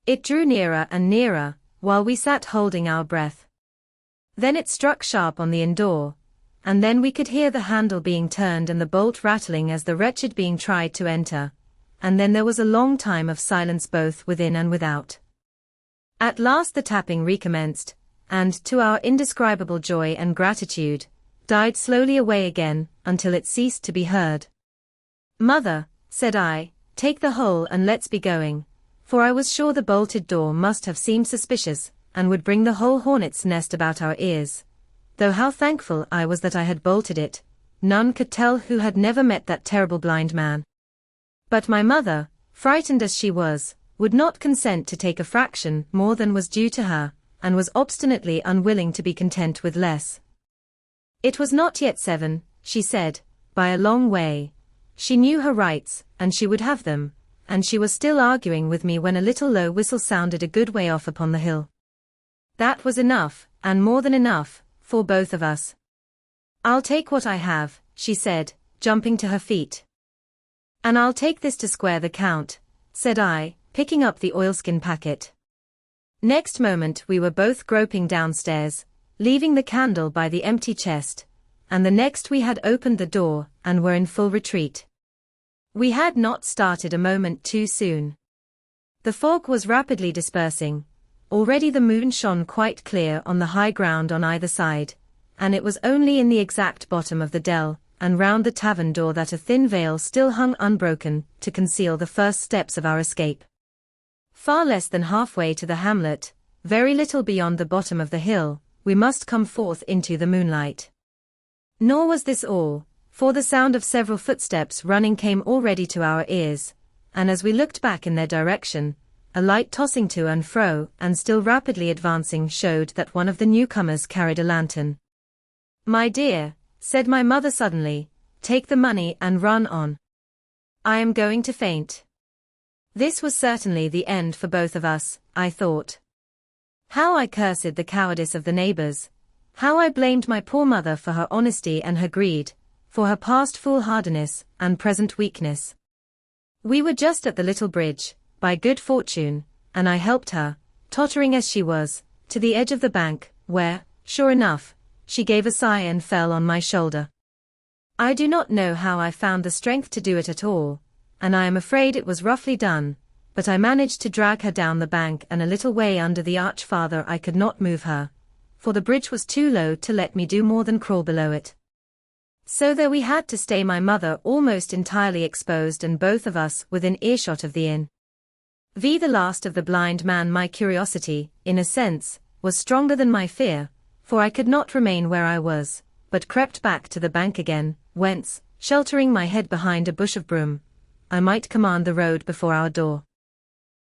It drew nearer and nearer, while we sat holding our breath. Then it struck sharp on the inn door, and then we could hear the handle being turned and the bolt rattling as the wretched being tried to enter, and then there was a long time of silence both within and without. At last the tapping recommenced, and, to our indescribable joy and gratitude, died slowly away again, until it ceased to be heard. "Mother," said I, "take the whole and let's be going," for I was sure the bolted door must have seemed suspicious, and would bring the whole hornet's nest about our ears. Though how thankful I was that I had bolted it, none could tell who had never met that terrible blind man. But my mother, frightened as she was, would not consent to take a fraction more than was due to her, and was obstinately unwilling to be content with less. It was not yet 7, she said, by a long way. She knew her rights, and she would have them, and she was still arguing with me when a little low whistle sounded a good way off upon the hill. That was enough, and more than enough, for both of us. "I'll take what I have," she said, jumping to her feet. "And I'll take this to square the count," said I, picking up the oilskin packet. Next moment we were both groping downstairs, leaving the candle by the empty chest, and the next we had opened the door, and were in full retreat. We had not started a moment too soon. The fog was rapidly dispersing. Already the moon shone quite clear on the high ground on either side, and it was only in the exact bottom of the dell, and round the tavern door that a thin veil still hung unbroken, to conceal the first steps of our escape. Far less than halfway to the hamlet, very little beyond the bottom of the hill, we must come forth into the moonlight. Nor was this all, for the sound of several footsteps running came already to our ears, and as we looked back in their direction, a light tossing to and fro and still rapidly advancing showed that one of the newcomers carried a lantern. "My dear," said my mother suddenly, "take the money and run on. I am going to faint." This was certainly the end for both of us, I thought. How I cursed the cowardice of the neighbors, how I blamed my poor mother for her honesty and her greed, for her past foolhardiness and present weakness. We were just at the little bridge, by good fortune, and I helped her, tottering as she was, to the edge of the bank, where, sure enough, she gave a sigh and fell on my shoulder. I do not know how I found the strength to do it at all, and I am afraid it was roughly done, but I managed to drag her down the bank and a little way under the arch. Farther I could not move her, for the bridge was too low to let me do more than crawl below it. So there we had to stay, my mother almost entirely exposed and both of us within earshot of the inn. The last of the blind man. My curiosity, in a sense, was stronger than my fear, for I could not remain where I was, but crept back to the bank again, whence, sheltering my head behind a bush of broom, I might command the road before our door.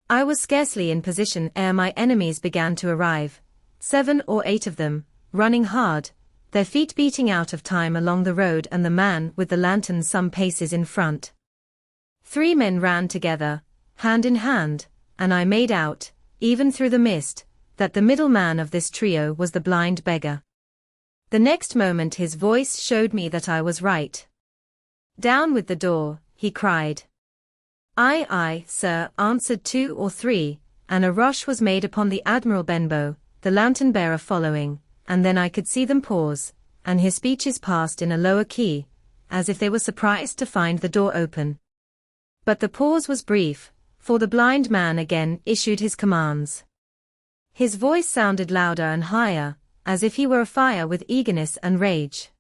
I was scarcely in position ere my enemies began to arrive, 7 or 8 of them, running hard, their feet beating out of time along the road, and the man with the lantern some paces in front. 3 men ran together, hand in hand, and I made out, even through the mist, that the middle man of this trio was the blind beggar. The next moment his voice showed me that I was right. "Down with the door," he cried. "Aye, aye, sir," answered 2 or 3, and a rush was made upon the Admiral Benbow, the lantern-bearer following, and then I could see them pause, and his speeches passed in a lower key, as if they were surprised to find the door open. But the pause was brief, for the blind man again issued his commands. His voice sounded louder and higher, as if he were afire with eagerness and rage.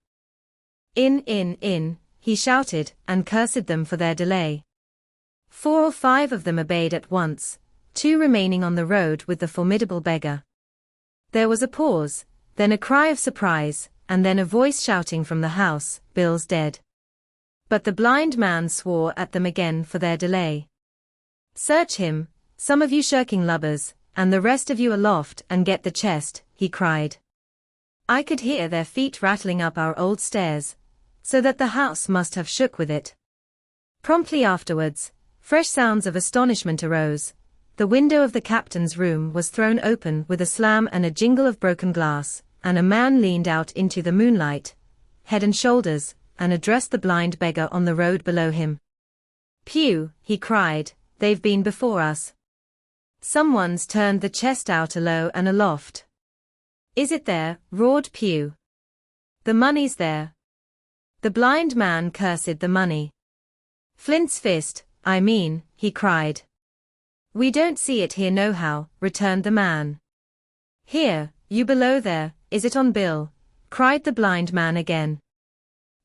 In, he shouted, and cursed them for their delay. 4 or 5 of them obeyed at once, 2 remaining on the road with the formidable beggar. There was a pause, then a cry of surprise, and then a voice shouting from the house, "Bill's dead." But the blind man swore at them again for their delay. "Search him, some of you shirking lubbers, and the rest of you aloft and get the chest," he cried. I could hear their feet rattling up our old stairs, so that the house must have shook with it. Promptly afterwards, fresh sounds of astonishment arose. The window of the captain's room was thrown open with a slam and a jingle of broken glass, and a man leaned out into the moonlight, head and shoulders, and addressed the blind beggar on the road below him. "Pew," he cried, "they've been before us. Someone's turned the chest out alow and aloft." "Is it there?" roared Pew. "The money's there." The blind man cursed the money. "Flint's fist, I mean," he cried. "We don't see it here nohow," returned the man. "Here, you below there, is it on Bill?" cried the blind man again.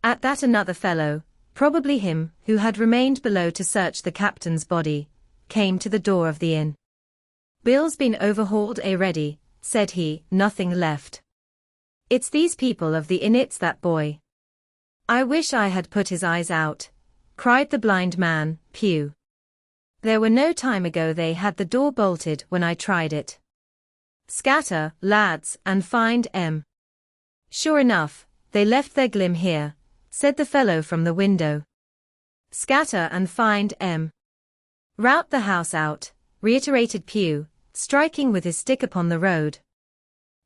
At that another fellow, probably him who had remained below to search the captain's body, came to the door of the inn. "Bill's been overhauled already," said he, "nothing left. It's these people of the inn, it's that boy." "I wish I had put his eyes out," cried the blind man, Pew. "There were no time ago they had the door bolted when I tried it. Scatter, lads, and find 'em." "Sure enough, they left their glim here," said the fellow from the window. "Scatter and find 'em." "Rout the house out," reiterated Pew, striking with his stick upon the road.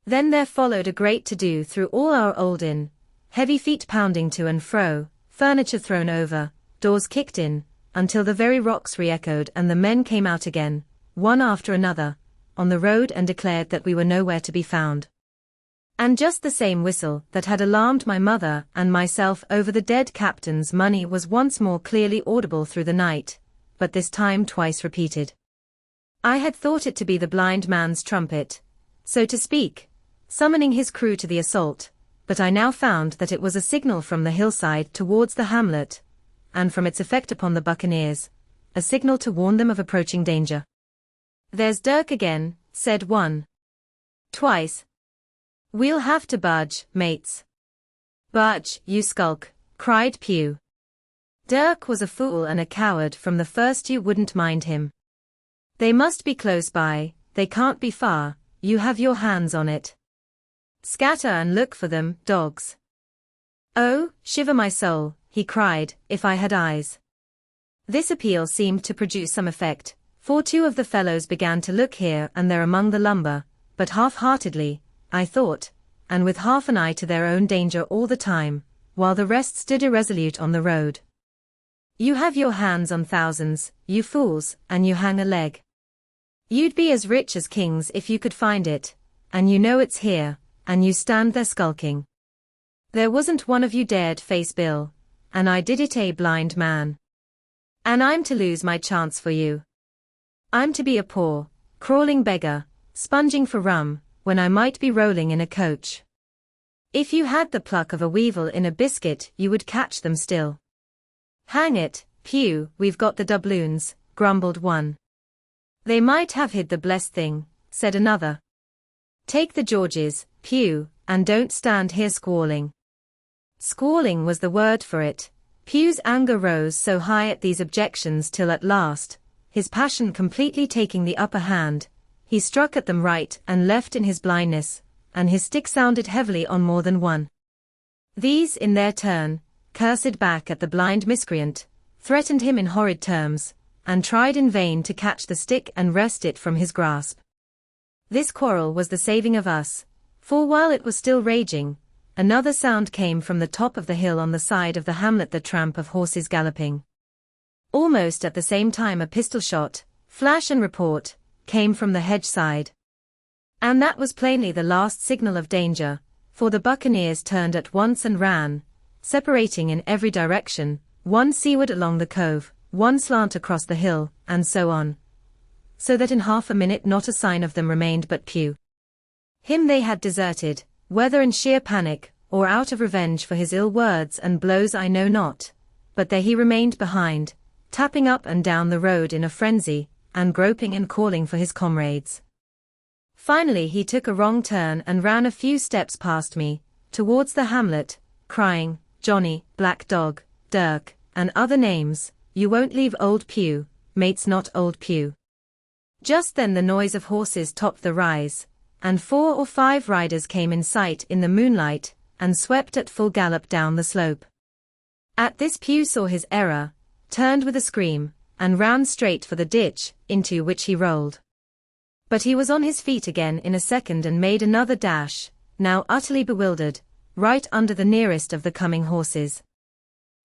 Then there followed a great to-do through all our old inn, heavy feet pounding to and fro, furniture thrown over, doors kicked in, until the very rocks re-echoed and the men came out again, one after another, on the road and declared that we were nowhere to be found. And just the same whistle that had alarmed my mother and myself over the dead captain's money was once more clearly audible through the night, but this time twice repeated. I had thought it to be the blind man's trumpet, so to speak, summoning his crew to the assault, but I now found that it was a signal from the hillside towards the hamlet, and from its effect upon the buccaneers, a signal to warn them of approaching danger. "There's Dirk again," said one. "Twice. We'll have to budge, mates." "Budge, you skulk," cried Pew. "Dirk was a fool and a coward from the first, you wouldn't mind him. They must be close by, they can't be far, you have your hands on it. Scatter and look for them, dogs." "Oh, shiver my soul," he cried, "if I had eyes." This appeal seemed to produce some effect, for 2 of the fellows began to look here and there among the lumber, but half-heartedly, I thought, and with half an eye to their own danger all the time, while the rest stood irresolute on the road. "You have your hands on thousands, you fools, and you hang a leg. You'd be as rich as kings if you could find it, and you know it's here, and you stand there skulking. There wasn't one of you dared face Bill, and I did it, a blind man. And I'm to lose my chance for you. I'm to be a poor, crawling beggar, sponging for rum, when I might be rolling in a coach. If you had the pluck of a weevil in a biscuit you would catch them still." "Hang it, Pew, we've got the doubloons," grumbled one. "They might have hid the blessed thing," said another. "Take the Georges, Pew, and don't stand here squalling." Squalling was the word for it. Pew's anger rose so high at these objections till at last, his passion completely taking the upper hand, he struck at them right and left in his blindness, and his stick sounded heavily on more than one. These, in their turn, cursed back at the blind miscreant, threatened him in horrid terms, and tried in vain to catch the stick and wrest it from his grasp. This quarrel was the saving of us, for while it was still raging, another sound came from the top of the hill on the side of the hamlet, the tramp of horses galloping. Almost at the same time a pistol shot, flash and report, came from the hedge side. And that was plainly the last signal of danger, for the buccaneers turned at once and ran, separating in every direction, one seaward along the cove, one slant across the hill, and so on, so that in half a minute not a sign of them remained but Pew. Him they had deserted, whether in sheer panic, or out of revenge for his ill words and blows I know not, but there he remained behind, tapping up and down the road in a frenzy, and groping and calling for his comrades. Finally he took a wrong turn and ran a few steps past me, towards the hamlet, crying, "Johnny, Black Dog, Dirk," and other names, "you won't leave Old Pew, mate's not Old Pew." Just then the noise of horses topped the rise, and 4 or 5 riders came in sight in the moonlight, and swept at full gallop down the slope. At this Pew saw his error, turned with a scream, and ran straight for the ditch, into which he rolled. But he was on his feet again in a second and made another dash, now utterly bewildered, right under the nearest of the coming horses.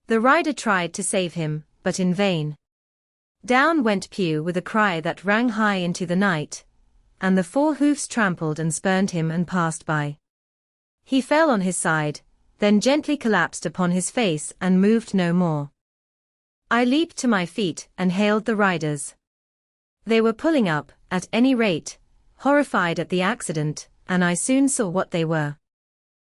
The rider tried to save him, but in vain. Down went Pew with a cry that rang high into the night, and the 4 hoofs trampled and spurned him and passed by. He fell on his side, then gently collapsed upon his face and moved no more. I leaped to my feet and hailed the riders. They were pulling up, at any rate, horrified at the accident, and I soon saw what they were.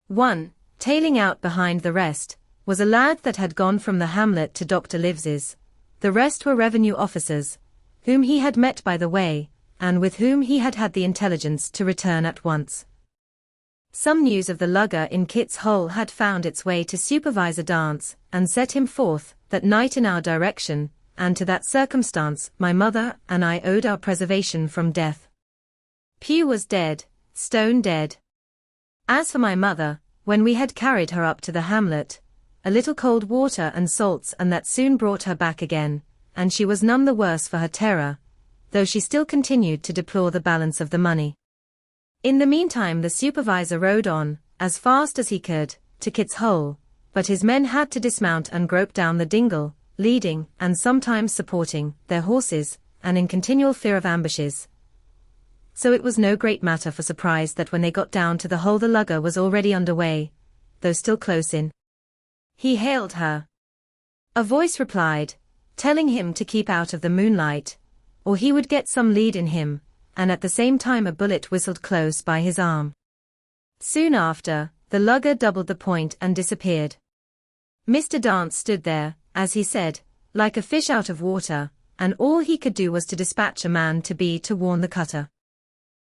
One, tailing out behind the rest, was a lad that had gone from the hamlet to Dr. Lives's. The rest were revenue officers, whom he had met by the way, and with whom he had had the intelligence to return at once. Some news of the lugger in Kit's Hole had found its way to Supervisor Dance, and set him forth that night in our direction, and to that circumstance my mother and I owed our preservation from death. Pew was dead, stone dead. As for my mother, when we had carried her up to the hamlet, a little cold water and salts and that soon brought her back again, and she was none the worse for her terror, though she still continued to deplore the balance of the money. In the meantime the supervisor rode on, as fast as he could, to Kit's Hole, but his men had to dismount and grope down the dingle, leading, and sometimes supporting, their horses, and in continual fear of ambushes. So it was no great matter for surprise that when they got down to the hole the lugger was already under way, though still close in. He hailed her. A voice replied, telling him to keep out of the moonlight, or he would get some lead in him, and at the same time a bullet whistled close by his arm. Soon after, the lugger doubled the point and disappeared. Mr. Dance stood there, as he said, like a fish out of water, and all he could do was to dispatch a man to warn the cutter.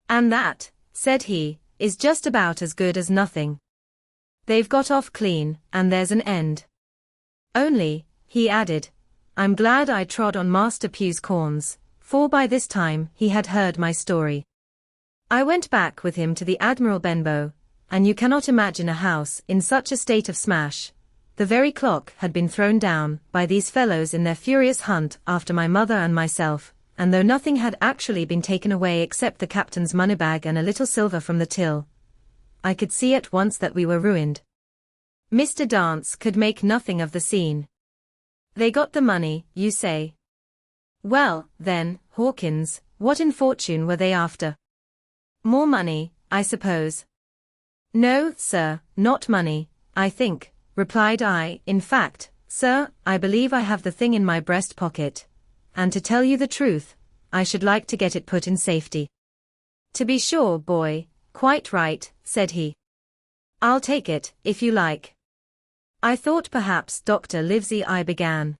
"And that," said he, "is just about as good as nothing. They've got off clean, and there's an end. Only," he added, "I'm glad I trod on Master Pew's corns, for by this time he had heard my story. I went back with him to the Admiral Benbow, and you cannot imagine a house in such a state of smash. The very clock had been thrown down by these fellows in their furious hunt after my mother and myself, and though nothing had actually been taken away except the captain's moneybag and a little silver from the till, I could see at once that we were ruined." Mr. Dance could make nothing of the scene. "They got the money, you say? Well, then, Hawkins, what in fortune were they after? More money, I suppose?" "No, sir, not money, I think," replied I. "In fact, sir, I believe I have the thing in my breast pocket, and to tell you the truth, I should like to get it put in safety." "To be sure, boy, quite right," said he. "I'll take it, if you like." "I thought perhaps Dr. Livesey," I began.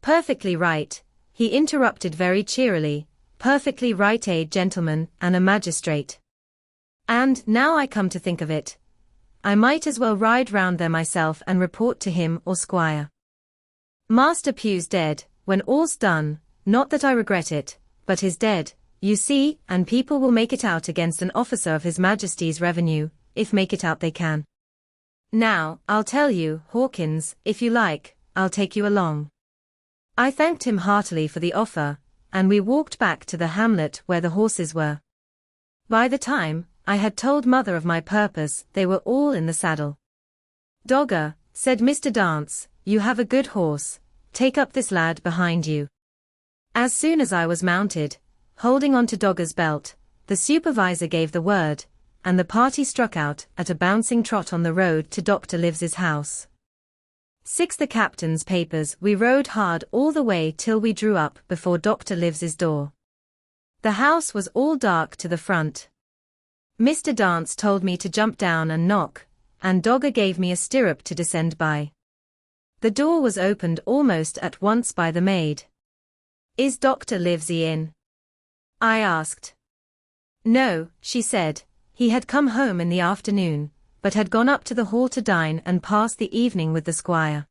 "Perfectly right," he interrupted very cheerily, "perfectly right, gentleman and a magistrate. And, now I come to think of it, I might as well ride round there myself and report to him or squire. Master Pew's dead, when all's done, not that I regret it, but he's dead, you see, and people will make it out against an officer of His Majesty's revenue, if make it out they can. Now, I'll tell you, Hawkins, if you like, I'll take you along." I thanked him heartily for the offer, and we walked back to the hamlet where the horses were. By the time I had told mother of my purpose, they were all in the saddle. "Dogger," said Mr. Dance, "you have a good horse, take up this lad behind you." As soon as I was mounted, holding on to Dogger's belt, the supervisor gave the word, and the party struck out at a bouncing trot on the road to Dr. Lives's house. 6 The captain's papers. We rode hard all the way till we drew up before Dr. Lives's door. The house was all dark to the front. Mr. Dance told me to jump down and knock, and Dogger gave me a stirrup to descend by. The door was opened almost at once by the maid. "Is Dr. Livesey in?" I asked. "No," she said, "he had come home in the afternoon, but had gone up to the hall to dine and pass the evening with the squire."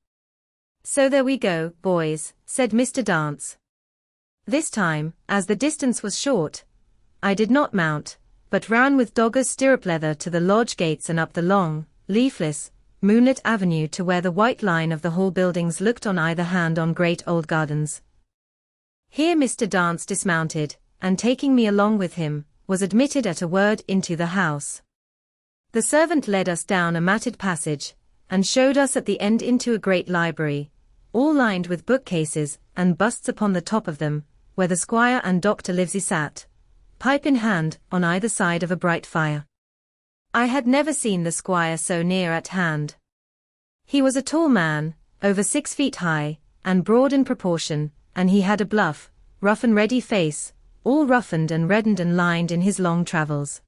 "So there we go, boys," said Mr. Dance. This time, as the distance was short, I did not mount, but ran with Dogger's stirrup leather to the lodge gates and up the long, leafless, moonlit avenue to where the white line of the hall buildings looked on either hand on great old gardens. Here Mr. Dance dismounted, and taking me along with him, was admitted at a word into the house. The servant led us down a matted passage, and showed us at the end into a great library, all lined with bookcases and busts upon the top of them, where the squire and Dr. Livesey sat, pipe in hand, on either side of a bright fire. I had never seen the squire so near at hand. He was a tall man, over 6 feet high, and broad in proportion, and he had a bluff, rough and ready face, all roughened and reddened and lined in his long travels.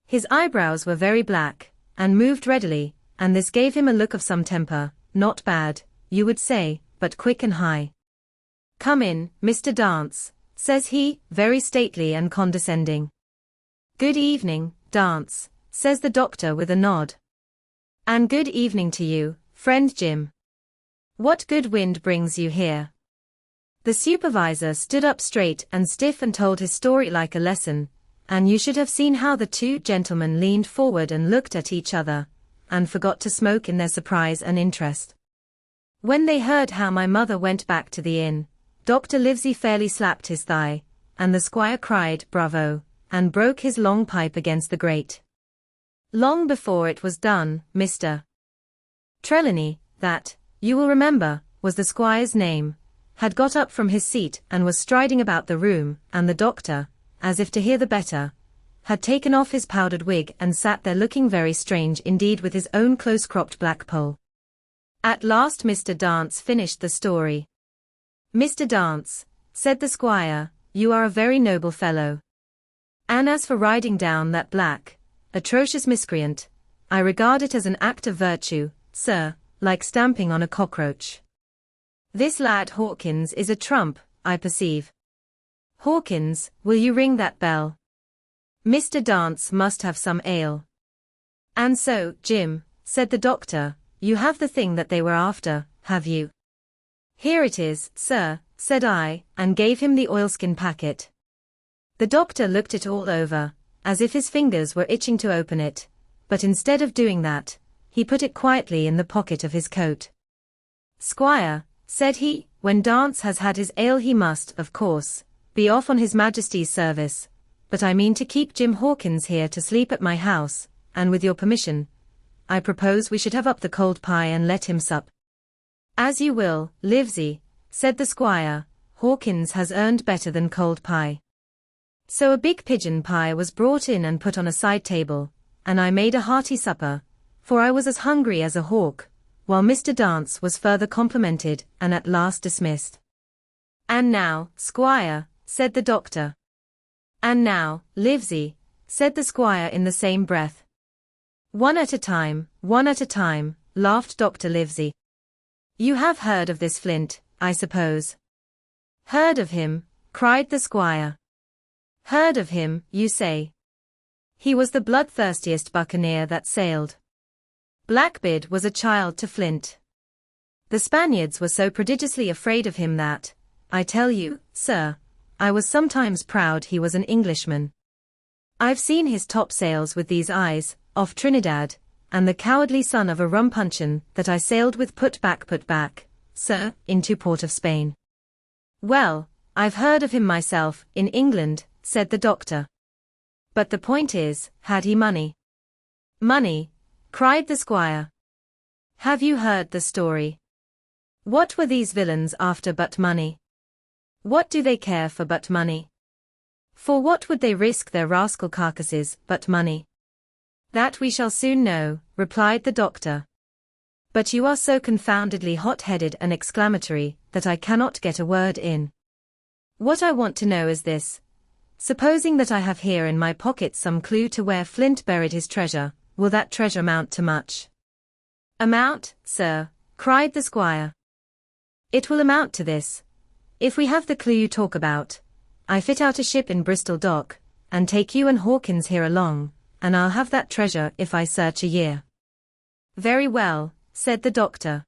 His eyebrows were very black, and moved readily, and this gave him a look of some temper, not bad, you would say, but quick and high. "Come in, Mr. Dance," says he, very stately and condescending. "Good evening, Dance," says the doctor with a nod. "And good evening to you, friend Jim. What good wind brings you here?" The supervisor stood up straight and stiff and told his story like a lesson, and you should have seen how the two gentlemen leaned forward and looked at each other, and forgot to smoke in their surprise and interest. When they heard how my mother went back to the inn, Dr. Livesey fairly slapped his thigh, and the squire cried, "Bravo," and broke his long pipe against the grate. Long before it was done, Mr. Trelawney, that, you will remember, was the squire's name, had got up from his seat and was striding about the room, and the doctor, as if to hear the better, had taken off his powdered wig and sat there looking very strange indeed with his own close-cropped black poll. At last Mr. Dance finished the story. "Mr. Dance," said the squire, "you are a very noble fellow. And as for riding down that black, atrocious miscreant, I regard it as an act of virtue, sir, like stamping on a cockroach. This lad Hawkins is a trump, I perceive. Hawkins, will you ring that bell? Mr. Dance must have some ale." "And so, Jim," said the doctor, "you have the thing that they were after, have you?" "Here it is, sir," said I, and gave him the oilskin packet. The doctor looked it all over, as if his fingers were itching to open it, but instead of doing that, he put it quietly in the pocket of his coat. "Squire," said he, "when Dance has had his ale he must, of course, be off on his Majesty's service, but I mean to keep Jim Hawkins here to sleep at my house, and with your permission, I propose we should have up the cold pie and let him sup." "As you will, Livesey," said the squire, "Hawkins has earned better than cold pie." So a big pigeon pie was brought in and put on a side table, and I made a hearty supper, for I was as hungry as a hawk, while Mr. Dance was further complimented and at last dismissed. "And now, squire," said the doctor. "And now, Livesey," said the squire in the same breath. One at a time," laughed Dr. Livesey. "You have heard of this Flint, I suppose?" "Heard of him?" cried the squire. "Heard of him, you say? He was the bloodthirstiest buccaneer that sailed. Blackbeard was a child to Flint. The Spaniards were so prodigiously afraid of him that, I tell you, sir, I was sometimes proud he was an Englishman. I've seen his topsails with these eyes, off Trinidad, and the cowardly son of a rum puncheon that I sailed with put back, sir, into Port of Spain." "Well, I've heard of him myself, in England," said the doctor. "But the point is, had he money?" "Money?" cried the squire. "Have you heard the story? What were these villains after but money? What do they care for but money? For what would they risk their rascal carcasses but money?" "That we shall soon know," replied the doctor. "But you are so confoundedly hot-headed and exclamatory, that I cannot get a word in. What I want to know is this. supposing that I have here in my pocket some clue to where Flint buried his treasure, will that treasure amount to much? Amount, sir, cried the squire. It will amount to this. If we have the clue you talk about, I fit out a ship in Bristol dock, and take you and Hawkins here along, and I'll have that treasure if I search a year. Very well, said the doctor.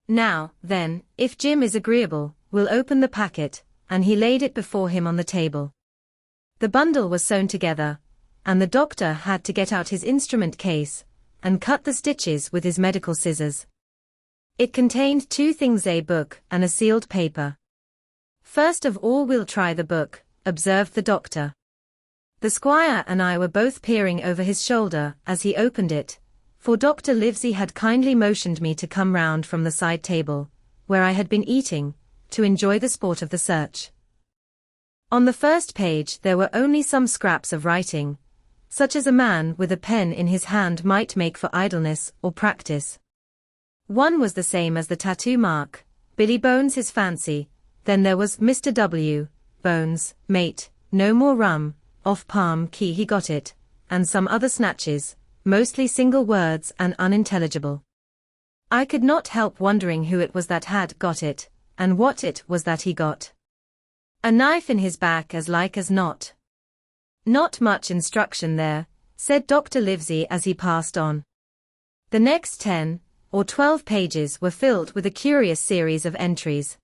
Now, then, if Jim is agreeable, we'll open the packet, and he laid it before him on the table. The bundle was sewn together, and the doctor had to get out his instrument case, and cut the stitches with his medical scissors. It contained two things, a book and a sealed paper. First of all we'll try the book, observed the doctor. The squire and I were both peering over his shoulder as he opened it, for Dr. Livesey had kindly motioned me to come round from the side table, where I had been eating, to enjoy the sport of the search. On the first page there were only some scraps of writing, such as a man with a pen in his hand might make for idleness or practice. One was the same as the tattoo mark, Billy Bones his fancy, then there was Mr. W. Bones, mate, no more rum, off Palm Key he got it, and some other snatches, mostly single words and unintelligible. I could not help wondering who it was that had got it, and what it was that he got. A knife in his back as like as not. Not much instruction there, said Dr. Livesey as he passed on. The next 10 or 12 pages were filled with a curious series of entries.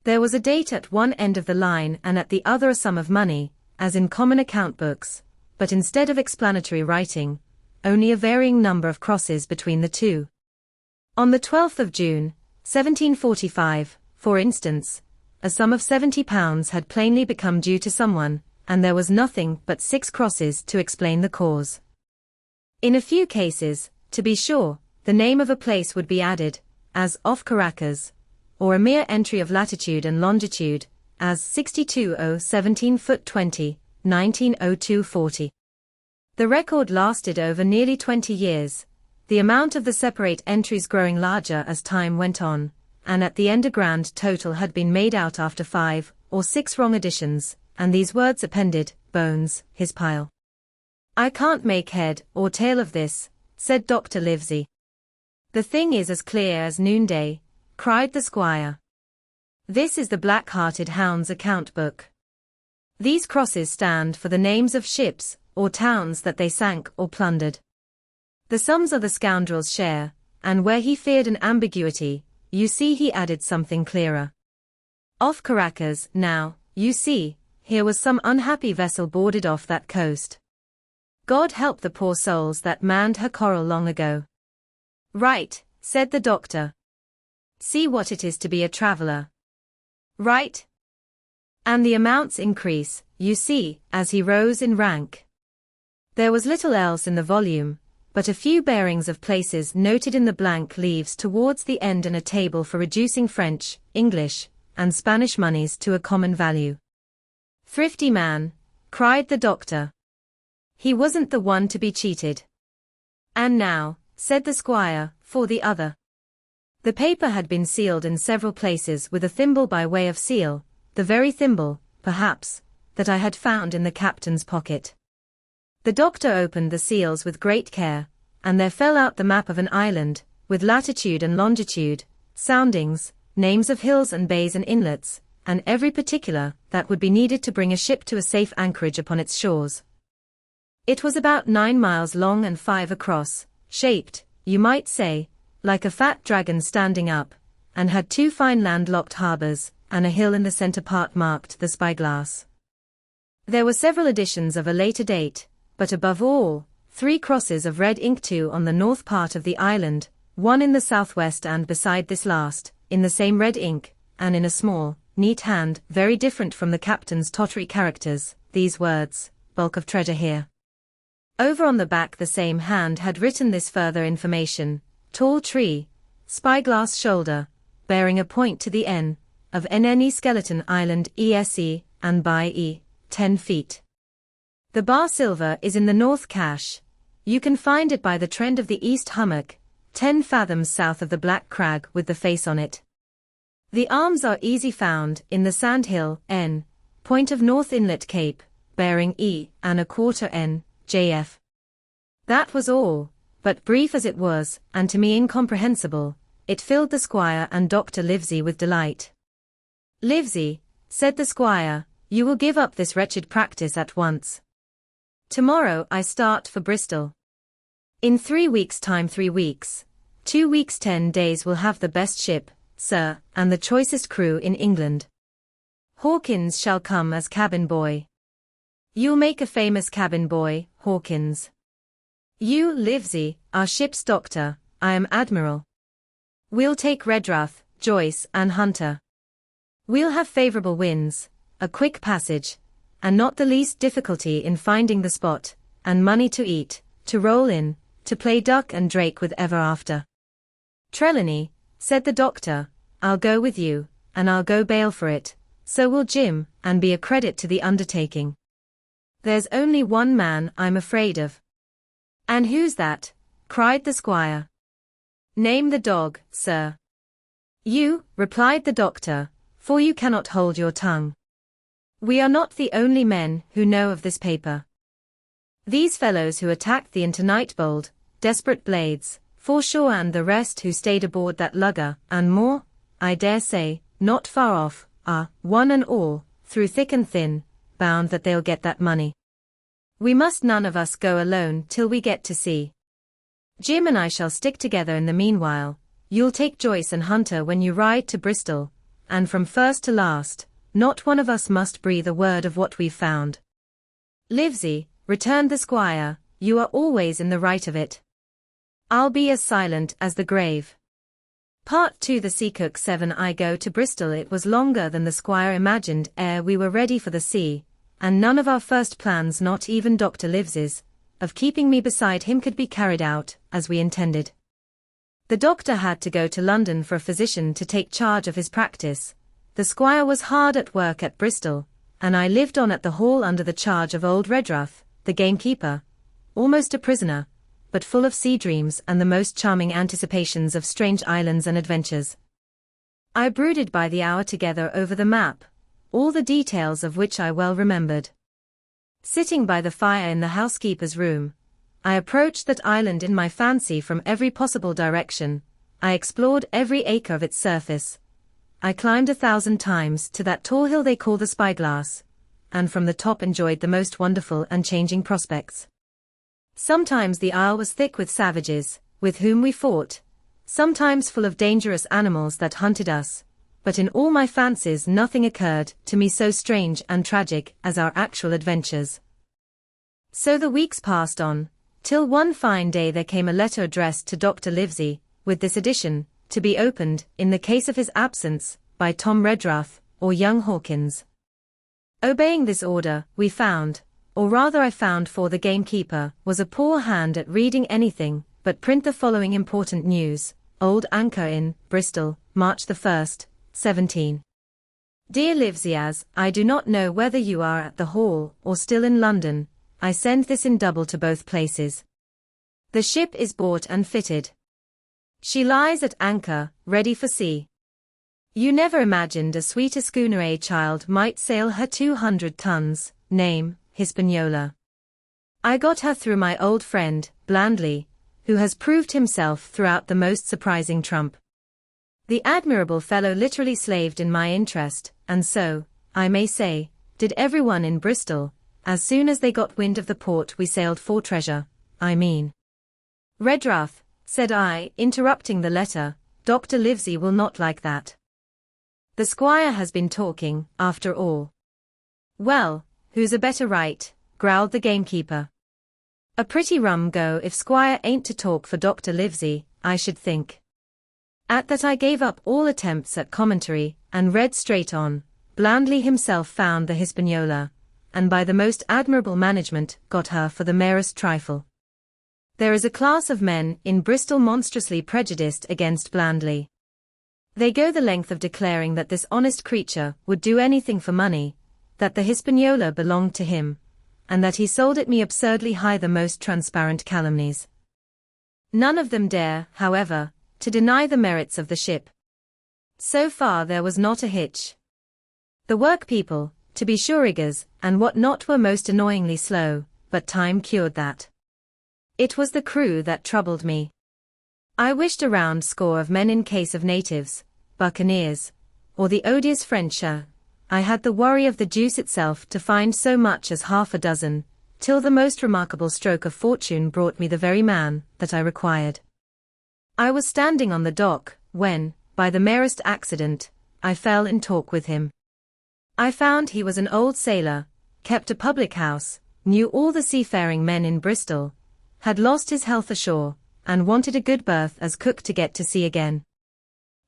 There was a date at one end of the line and at the other a sum of money, as in common account books, but instead of explanatory writing, only a varying number of crosses between the two. On the 12th of June, 1745, for instance, a sum of £70 had plainly become due to someone, and there was nothing but 6 crosses to explain the cause. In a few cases, to be sure, the name of a place would be added, as off Caracas, or a mere entry of latitude and longitude, as 62:17 foot 20, 1902:40. The record lasted over nearly 20 years, the amount of the separate entries growing larger as time went on, and at the end a grand total had been made out after 5 or 6 wrong additions, and these words appended, Bones, his pile. I can't make head or tail of this, said Dr. Livesey. The thing is as clear as noonday, cried the squire. This is the black-hearted hound's account book. These crosses stand for the names of ships, or towns that they sank or plundered. The sums are the scoundrel's share, and where he feared an ambiguity, you see he added something clearer. Off Caracas, now, you see, here was some unhappy vessel boarded off that coast. God help the poor souls that manned her coral long ago. Right, said the doctor. See what it is to be a traveller. Right? And the amounts increase, you see, as he rose in rank. There was little else in the volume, but a few bearings of places noted in the blank leaves towards the end and a table for reducing French, English, and Spanish moneys to a common value. Thrifty man, cried the doctor. He wasn't the one to be cheated. And now, said the squire, for the other. The paper had been sealed in several places with a thimble by way of seal, the very thimble, perhaps, that I had found in the captain's pocket. The doctor opened the seals with great care, and there fell out the map of an island, with latitude and longitude, soundings, names of hills and bays and inlets, and every particular that would be needed to bring a ship to a safe anchorage upon its shores. It was about 9 miles long and 5 across, shaped, you might say, like a fat dragon standing up, and had 2 fine land-locked harbours, and a hill in the centre part marked the Spyglass. There were several editions of a later date, but above all, 3 crosses of red ink, 2 on the north part of the island, 1 in the southwest, and beside this last, in the same red ink, and in a small, neat hand, very different from the captain's tottery characters, these words, bulk of treasure here. Over on the back the same hand had written this further information, tall tree, spyglass shoulder, bearing a point to the N, of NNE skeleton island ESE, and by E, 10 feet. The bar silver is in the north cache. You can find it by the trend of the east hummock, 10 fathoms south of the black crag with the face on it. The arms are easy found in the sandhill, N, point of North Inlet Cape, bearing E.25 N, JF. That was all, but brief as it was, and to me incomprehensible, it filled the squire and Dr. Livesey with delight. "Livesey," said the squire, "you will give up this wretched practice at once. Tomorrow I start for Bristol. In 3 weeks' time, 3 weeks, 2 weeks 10 days will have the best ship, sir, and the choicest crew in England. Hawkins shall come as cabin boy. You'll make a famous cabin boy, Hawkins. You, Livesey, are ship's doctor, I am Admiral. We'll take Redruth, Joyce and Hunter. We'll have favourable winds, a quick passage, and not the least difficulty in finding the spot, and money to eat, to roll in, to play duck and drake with ever after." "Trelawney," said the doctor, "I'll go with you, and I'll go bail for it, so will Jim, and be a credit to the undertaking. There's only one man I'm afraid of." "And who's that?" cried the squire. "Name the dog, sir." "You," replied the doctor, "for you cannot hold your tongue. We are not the only men who know of this paper. These fellows who attacked the Internight bold, desperate blades, Forshaw and the rest who stayed aboard that lugger, and more, I dare say, not far off, are, one and all, through thick and thin, bound that they'll get that money. We must none of us go alone till we get to sea. Jim and I shall stick together in the meanwhile. You'll take Joyce and Hunter when you ride to Bristol, and from first to last, not one of us must breathe a word of what we've found." "Livesey," returned the squire, "you are always in the right of it. I'll be as silent as the grave." Part 2. The Seacook 7. I go to Bristol. It was longer than the squire imagined ere we were ready for the sea, and none of our first plans, not even Dr. Livesey's, of keeping me beside him could be carried out, as we intended. The doctor had to go to London for a physician to take charge of his practice. The squire was hard at work at Bristol, and I lived on at the Hall under the charge of old Redruth, the gamekeeper, almost a prisoner, but full of sea dreams and the most charming anticipations of strange islands and adventures. I brooded by the hour together over the map, all the details of which I well remembered. Sitting by the fire in the housekeeper's room, I approached that island in my fancy from every possible direction. I explored every acre of its surface. I climbed 1,000 times to that tall hill they call the Spyglass, and from the top enjoyed the most wonderful and changing prospects. Sometimes the isle was thick with savages, with whom we fought, sometimes full of dangerous animals that hunted us, but in all my fancies nothing occurred to me so strange and tragic as our actual adventures. So the weeks passed on, till one fine day there came a letter addressed to Dr. Livesey, with this addition, to be opened, in the case of his absence, by Tom Redruth, or young Hawkins. Obeying this order, we found, or rather I found, for the gamekeeper was a poor hand at reading anything, but print the following important news: Old Anchor Inn, Bristol, March the 1st, 17. Dear Livesey, as I do not know whether you are at the Hall or still in London, I send this in double to both places. The ship is bought and fitted. She lies at anchor, ready for sea. You never imagined a sweeter schooner a child might sail her 200 tons, name, Hispaniola. I got her through my old friend, Blandley, who has proved himself throughout the most surprising trump. The admirable fellow literally slaved in my interest, and so, I may say, did everyone in Bristol. As soon as they got wind of the port we sailed for treasure, I mean. Redruth, said I, interrupting the letter, Dr. Livesey will not like that. The squire has been talking, after all. Well, who's a better right, growled the gamekeeper. A pretty rum go if squire ain't to talk for Dr. Livesey, I should think. At that I gave up all attempts at commentary, and read straight on. Blandley himself found the Hispaniola, and by the most admirable management got her for the merest trifle. There is a class of men in Bristol monstrously prejudiced against Blandley. They go the length of declaring that this honest creature would do anything for money, that the Hispaniola belonged to him, and that he sold it me absurdly high, the most transparent calumnies. None of them dare, however, to deny the merits of the ship. So far there was not a hitch. The work people, to be sure, and what not were most annoyingly slow, but time cured that. It was the crew that troubled me. I wished a round score of men in case of natives, buccaneers, or the odious French. I had the worry of the deuce itself to find so much as half a dozen, till the most remarkable stroke of fortune brought me the very man that I required. I was standing on the dock, when, by the merest accident, I fell in talk with him. I found he was an old sailor, kept a public house, knew all the seafaring men in Bristol, had lost his health ashore, and wanted a good berth as cook to get to sea again.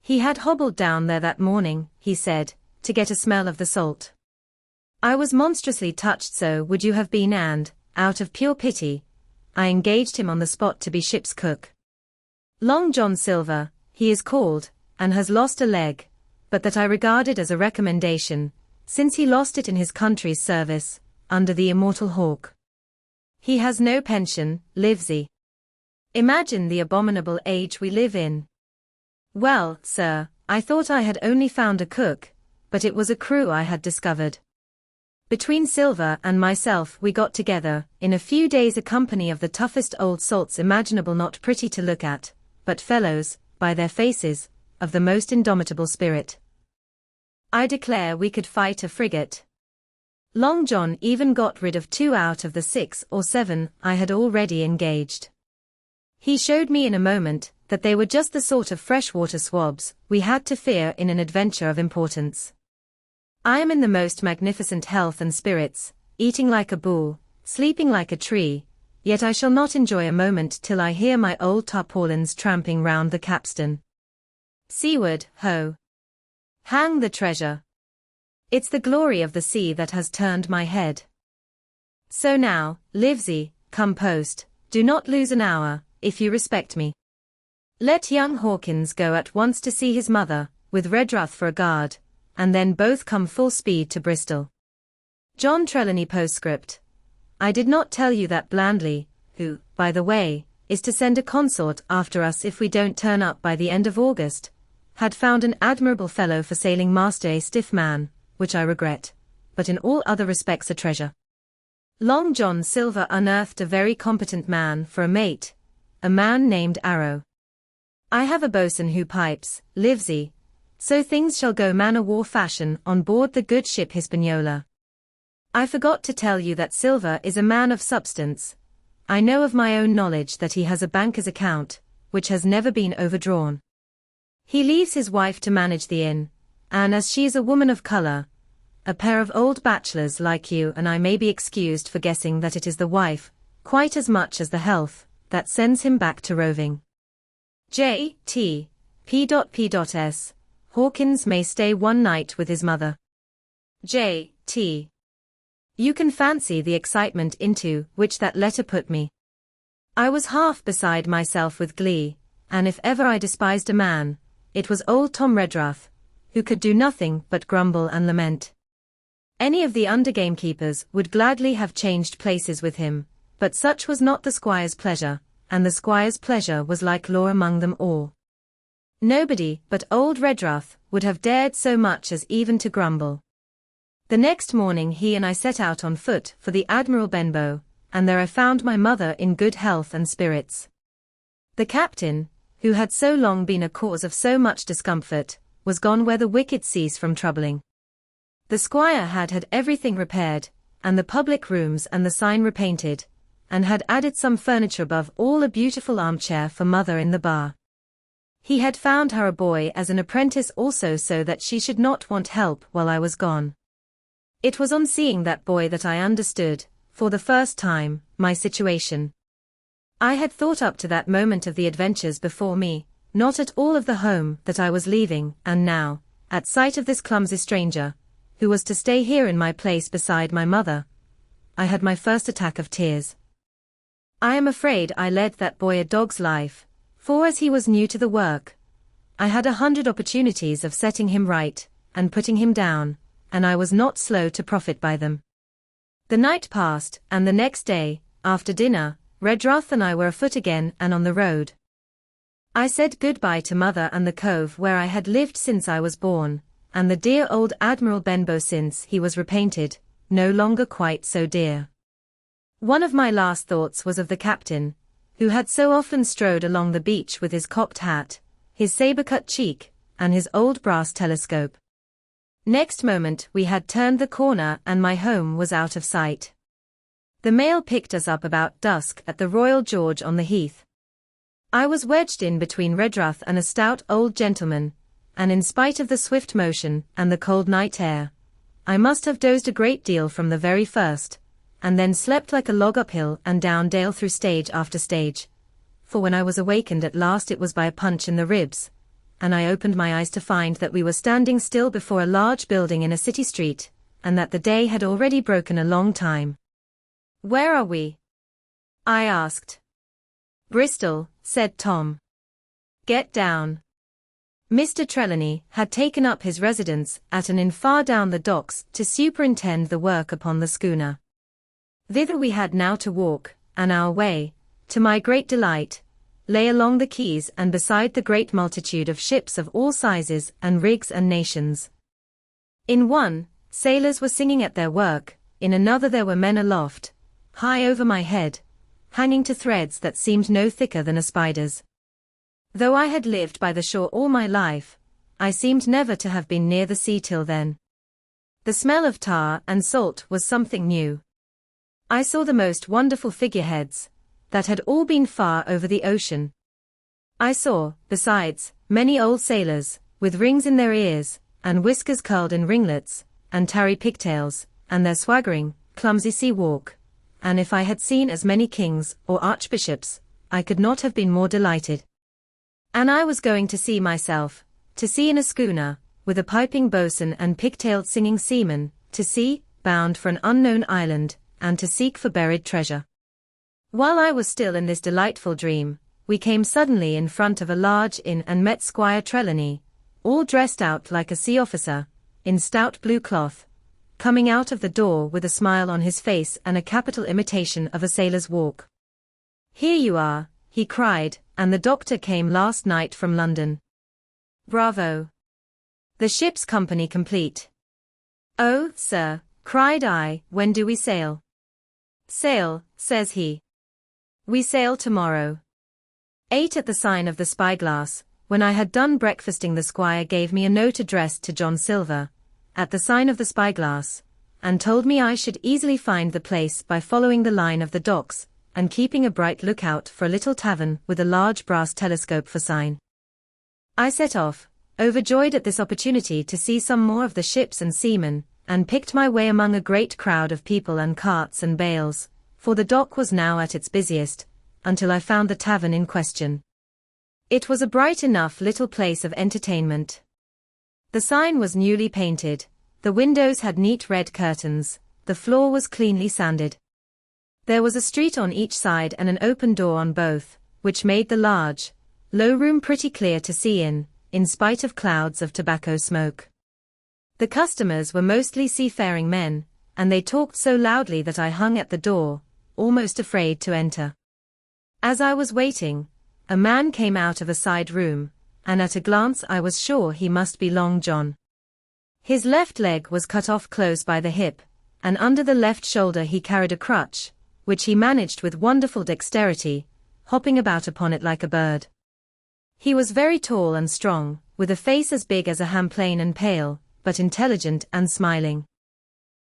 He had hobbled down there that morning, he said, to get a smell of the salt. I was monstrously touched, so would you have been, and, out of pure pity, I engaged him on the spot to be ship's cook. Long John Silver, he is called, and has lost a leg, but that I regarded as a recommendation, since he lost it in his country's service, under the immortal Hawk. He has no pension, lives he. Imagine the abominable age we live in. Well, sir, I thought I had only found a cook, but it was a crew I had discovered. Between Silver and myself we got together, in a few days, a company of the toughest old salts imaginable, not pretty to look at, but fellows, by their faces, of the most indomitable spirit. I declare we could fight a frigate. Long John even got rid of 2 out of the 6 or 7 I had already engaged. He showed me in a moment that they were just the sort of freshwater swabs we had to fear in an adventure of importance. I am in the most magnificent health and spirits, eating like a bull, sleeping like a tree, yet I shall not enjoy a moment till I hear my old tarpaulins tramping round the capstan. Seaward, ho! Hang the treasure! It's the glory of the sea that has turned my head. So now, Livesey, come post, do not lose an hour, if you respect me. Let young Hawkins go at once to see his mother, with Redruth for a guard, and then both come full speed to Bristol. John Trelawney postscript. I did not tell you that Blandley, who, by the way, is to send a consort after us if we don't turn up by the end of August, had found an admirable fellow for sailing master, a stiff man, which I regret, but in all other respects a treasure. Long John Silver unearthed a very competent man for a mate, a man named Arrow. I have a boatswain who pipes, Livesey, so things shall go man-o'-war fashion on board the good ship Hispaniola. I forgot to tell you that Silver is a man of substance. I know of my own knowledge that he has a banker's account, which has never been overdrawn. He leaves his wife to manage the inn, and as she is a woman of color, a pair of old bachelors like you and I may be excused for guessing that it is the wife, quite as much as the health, that sends him back to roving. J.T. P.P.S. Hawkins may stay one night with his mother. J.T. You can fancy the excitement into which that letter put me. I was half beside myself with glee, and if ever I despised a man, it was old Tom Redruth, who could do nothing but grumble and lament. Any of the under gamekeepers would gladly have changed places with him, but such was not the squire's pleasure, and the squire's pleasure was like law among them all. Nobody but old Redruth would have dared so much as even to grumble. The next morning he and I set out on foot for the Admiral Benbow, and there I found my mother in good health and spirits. The captain, who had so long been a cause of so much discomfort, was gone where the wicked cease from troubling. The squire had everything repaired, and the public rooms and the sign repainted, and had added some furniture, above all a beautiful armchair for mother in the bar. He had found her a boy as an apprentice also, so that she should not want help while I was gone. It was on seeing that boy that I understood, for the first time, my situation. I had thought up to that moment of the adventures before me, not at all of the home that I was leaving, and now, at sight of this clumsy stranger, who was to stay here in my place beside my mother, I had my first attack of tears. I am afraid I led that boy a dog's life, for as he was new to the work, I had 100 opportunities of setting him right, and putting him down, and I was not slow to profit by them. The night passed, and the next day, after dinner, Redruth and I were afoot again and on the road. I said good-bye to mother and the cove where I had lived since I was born, and the dear old Admiral Benbow, since he was repainted, no longer quite so dear. One of my last thoughts was of the captain, who had so often strode along the beach with his cocked hat, his saber-cut cheek, and his old brass telescope. Next moment we had turned the corner and my home was out of sight. The mail picked us up about dusk at the Royal George on the Heath. I was wedged in between Redruth and a stout old gentleman, and in spite of the swift motion and the cold night air, I must have dozed a great deal from the very first, and then slept like a log uphill and down dale through stage after stage, for when I was awakened at last it was by a punch in the ribs, and I opened my eyes to find that we were standing still before a large building in a city street, and that the day had already broken a long time. "Where are we?" I asked. "Bristol," said Tom. "Get down." Mr. Trelawney had taken up his residence at an inn far down the docks to superintend the work upon the schooner. Thither we had now to walk, and our way, to my great delight, lay along the quays and beside the great multitude of ships of all sizes and rigs and nations. In one, sailors were singing at their work, in another there were men aloft, high over my head, hanging to threads that seemed no thicker than a spider's. Though I had lived by the shore all my life, I seemed never to have been near the sea till then. The smell of tar and salt was something new. I saw the most wonderful figureheads, that had all been far over the ocean. I saw, besides, many old sailors, with rings in their ears, and whiskers curled in ringlets, and tarry pigtails, and their swaggering, clumsy sea walk, and if I had seen as many kings or archbishops, I could not have been more delighted. And I was going to sea myself, to sea in a schooner, with a piping boatswain and pigtailed singing seamen, to sea, bound for an unknown island, and to seek for buried treasure. While I was still in this delightful dream, we came suddenly in front of a large inn and met Squire Trelawney, all dressed out like a sea officer, in stout blue cloth, coming out of the door with a smile on his face and a capital imitation of a sailor's walk. "Here you are," he cried, "and the doctor came last night from London." Bravo! The ship's company complete. "Oh, sir," cried I, "when do we sail?" "Sail," says he. "We sail tomorrow." 8 at the sign of the Spyglass. When I had done breakfasting, the squire gave me a note addressed to John Silver, at the sign of the Spyglass, and told me I should easily find the place by following the line of the docks, and keeping a bright lookout for a little tavern with a large brass telescope for sign. I set off, overjoyed at this opportunity to see some more of the ships and seamen, and picked my way among a great crowd of people and carts and bales, for the dock was now at its busiest, until I found the tavern in question. It was a bright enough little place of entertainment. The sign was newly painted, the windows had neat red curtains, the floor was cleanly sanded. There was a street on each side and an open door on both, which made the large, low room pretty clear to see in spite of clouds of tobacco smoke. The customers were mostly seafaring men, and they talked so loudly that I hung at the door, almost afraid to enter. As I was waiting, a man came out of a side room, and at a glance I was sure he must be Long John. His left leg was cut off close by the hip, and under the left shoulder he carried a crutch, which he managed with wonderful dexterity, hopping about upon it like a bird. He was very tall and strong, with a face as big as a ham, plain and pale, but intelligent and smiling.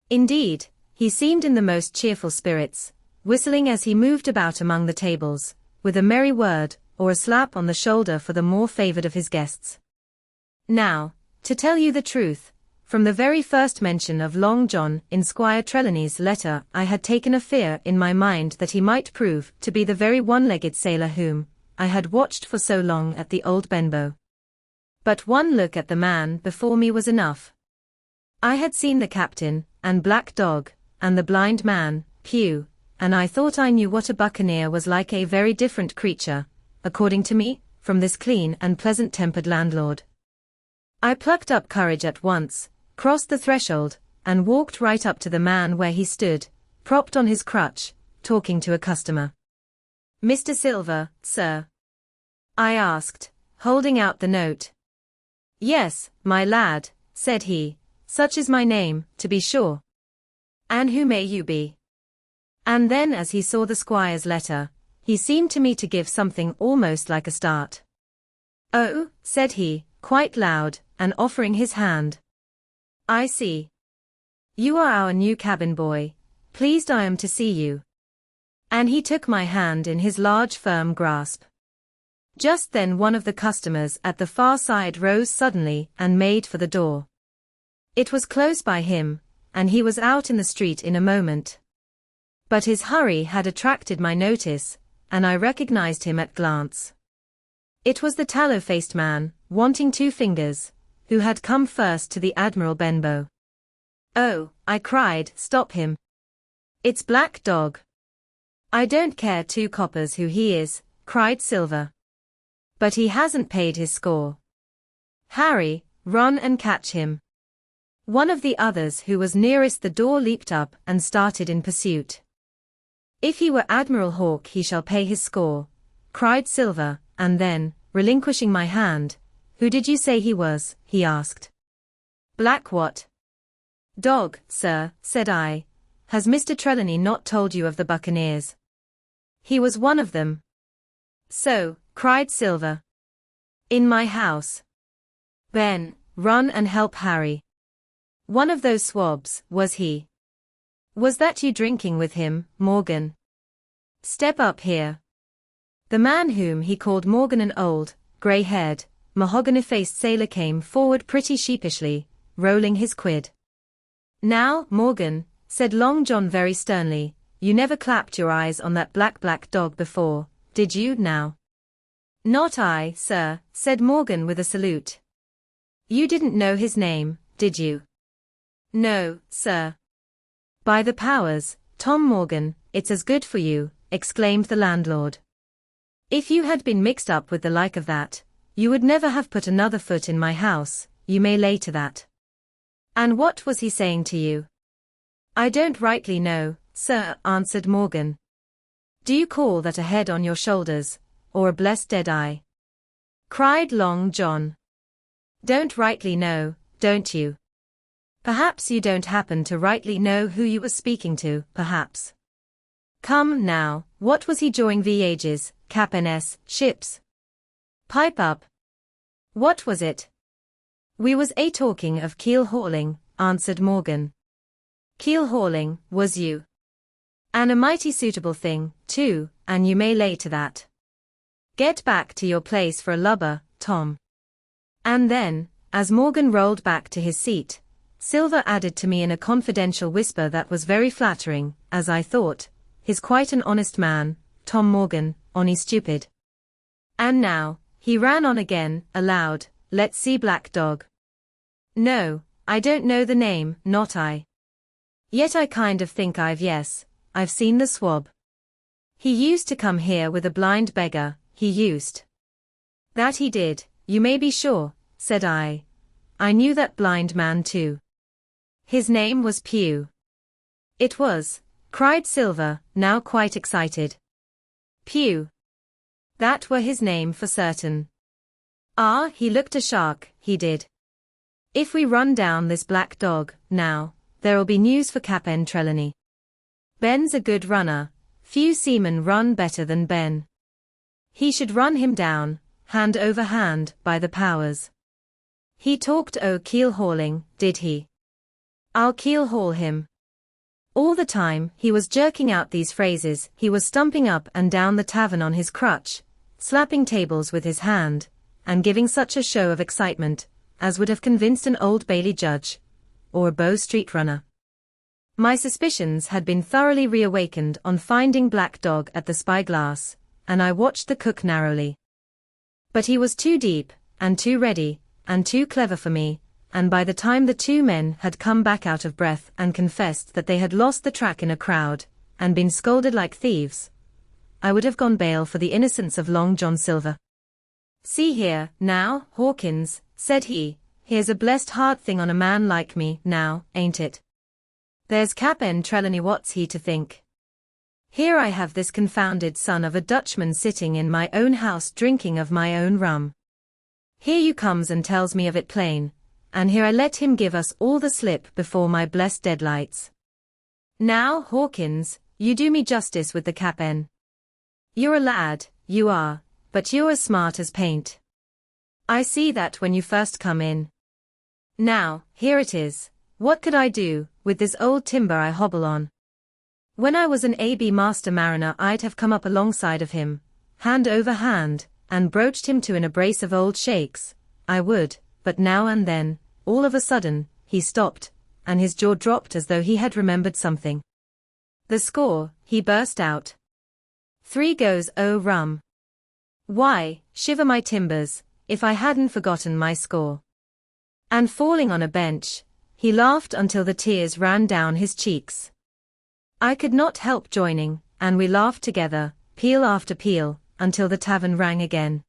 Indeed, he seemed in the most cheerful spirits, whistling as he moved about among the tables, with a merry word, or a slap on the shoulder for the more favored of his guests. Now, to tell you the truth, from the very first mention of Long John in Squire Trelawney's letter I had taken a fear in my mind that he might prove to be the very one-legged sailor whom I had watched for so long at the old Benbow. But one look at the man before me was enough. I had seen the captain, and Black Dog, and the blind man, Pew, and I thought I knew what a buccaneer was like, a very different creature, according to me, from this clean and pleasant-tempered landlord. I plucked up courage at once, crossed the threshold, and walked right up to the man where he stood, propped on his crutch, talking to a customer. "Mr. Silver, sir?" I asked, holding out the note. "Yes, my lad," said he, such is my name, to be sure. And who may you be? And then as he saw the squire's letter, he seemed to me to give something almost like a start. Oh, said he, quite loud, and offering his hand. I see. You are our new cabin boy, pleased I am to see you. And he took my hand in his large firm grasp. Just then one of the customers at the far side rose suddenly and made for the door. It was close by him, and he was out in the street in a moment. But his hurry had attracted my notice, and I recognized him at glance. It was the tallow-faced man, wanting 2 fingers, who had come first to the Admiral Benbow. Oh, I cried, stop him. It's Black Dog. I don't care 2 coppers who he is, cried Silver. But he hasn't paid his score. Harry, run and catch him. One of the others who was nearest the door leaped up and started in pursuit. If he were Admiral Hawke he shall pay his score, cried Silver, and then, relinquishing my hand, who did you say he was, he asked. Black what? Dog, sir, said I. Has Mr. Trelawney not told you of the buccaneers? He was one of them. So, cried Silver. In my house. Ben, run and help Harry. One of those swabs, was he? Was that you drinking with him, Morgan? Step up here. The man whom he called Morgan, an old, grey-haired, mahogany-faced sailor, came forward pretty sheepishly, rolling his quid. Now, Morgan, said Long John very sternly, you never clapped your eyes on that black dog before, did you, now? Not I, sir, said Morgan with a salute. You didn't know his name, did you? No, sir. By the powers, Tom Morgan, it's as good for you, exclaimed the landlord. If you had been mixed up with the like of that, you would never have put another foot in my house, you may lay to that. And what was he saying to you? I don't rightly know, sir, answered Morgan. Do you call that a head on your shoulders, or a blessed dead eye? Cried Long John. Don't rightly know, don't you? Perhaps you don't happen to rightly know who you were speaking to, perhaps. Come now, what was he during Voyages, Captain's ships? Pipe up. What was it? We was talking of keel hauling, answered Morgan. Keel hauling, was you? And a mighty suitable thing, too, and you may lay to that. Get back to your place for a lubber, Tom. And then, as Morgan rolled back to his seat, Silver added to me in a confidential whisper that was very flattering, as I thought, he's quite an honest man, Tom Morgan, only stupid. And now, he ran on again, aloud, let's see Black Dog. No, I don't know the name, not I. Yet I kind of think I've seen the swab. He used to come here with a blind beggar, he used. That he did, you may be sure, said I. I knew that blind man too. His name was Pew. It was, cried Silver, now quite excited. Pew. That were his name for certain. Ah, he looked a shark, he did. If we run down this Black Dog, now, there'll be news for Captain Trelawney. Ben's a good runner, few seamen run better than Ben. He should run him down, hand over hand, by the powers. He talked keel hauling, did he? I'll keel haul him. All the time he was jerking out these phrases, he was stumping up and down the tavern on his crutch, slapping tables with his hand, and giving such a show of excitement, as would have convinced an Old Bailey judge, or a Bow Street runner. My suspicions had been thoroughly reawakened on finding Black Dog at the spyglass, and I watched the cook narrowly. But he was too deep, and too ready, and too clever for me, and by the time the 2 men had come back out of breath and confessed that they had lost the track in a crowd, and been scolded like thieves, I would have gone bail for the innocence of Long John Silver. See here, now, Hawkins, said he, here's a blessed hard thing on a man like me, now, ain't it? There's Captain Trelawney, what's he to think? Here I have this confounded son of a Dutchman sitting in my own house drinking of my own rum. Here you comes and tells me of it plain, and here I let him give us all the slip before my blessed deadlights. Now, Hawkins, you do me justice with the cap'n. You're a lad, you are, but you're as smart as paint. I see that when you first come in. Now, here it is. What could I do with this old timber I hobble on? When I was an A.B. master mariner I'd have come up alongside of him, hand over hand, and broached him to in a brace of old shakes, I would, but now and then, all of a sudden, he stopped, and his jaw dropped as though he had remembered something. The score, he burst out. 3 goes, oh rum. Why, shiver my timbers, if I hadn't forgotten my score. And falling on a bench, he laughed until the tears ran down his cheeks. I could not help joining, and we laughed together, peal after peal, until the tavern rang again.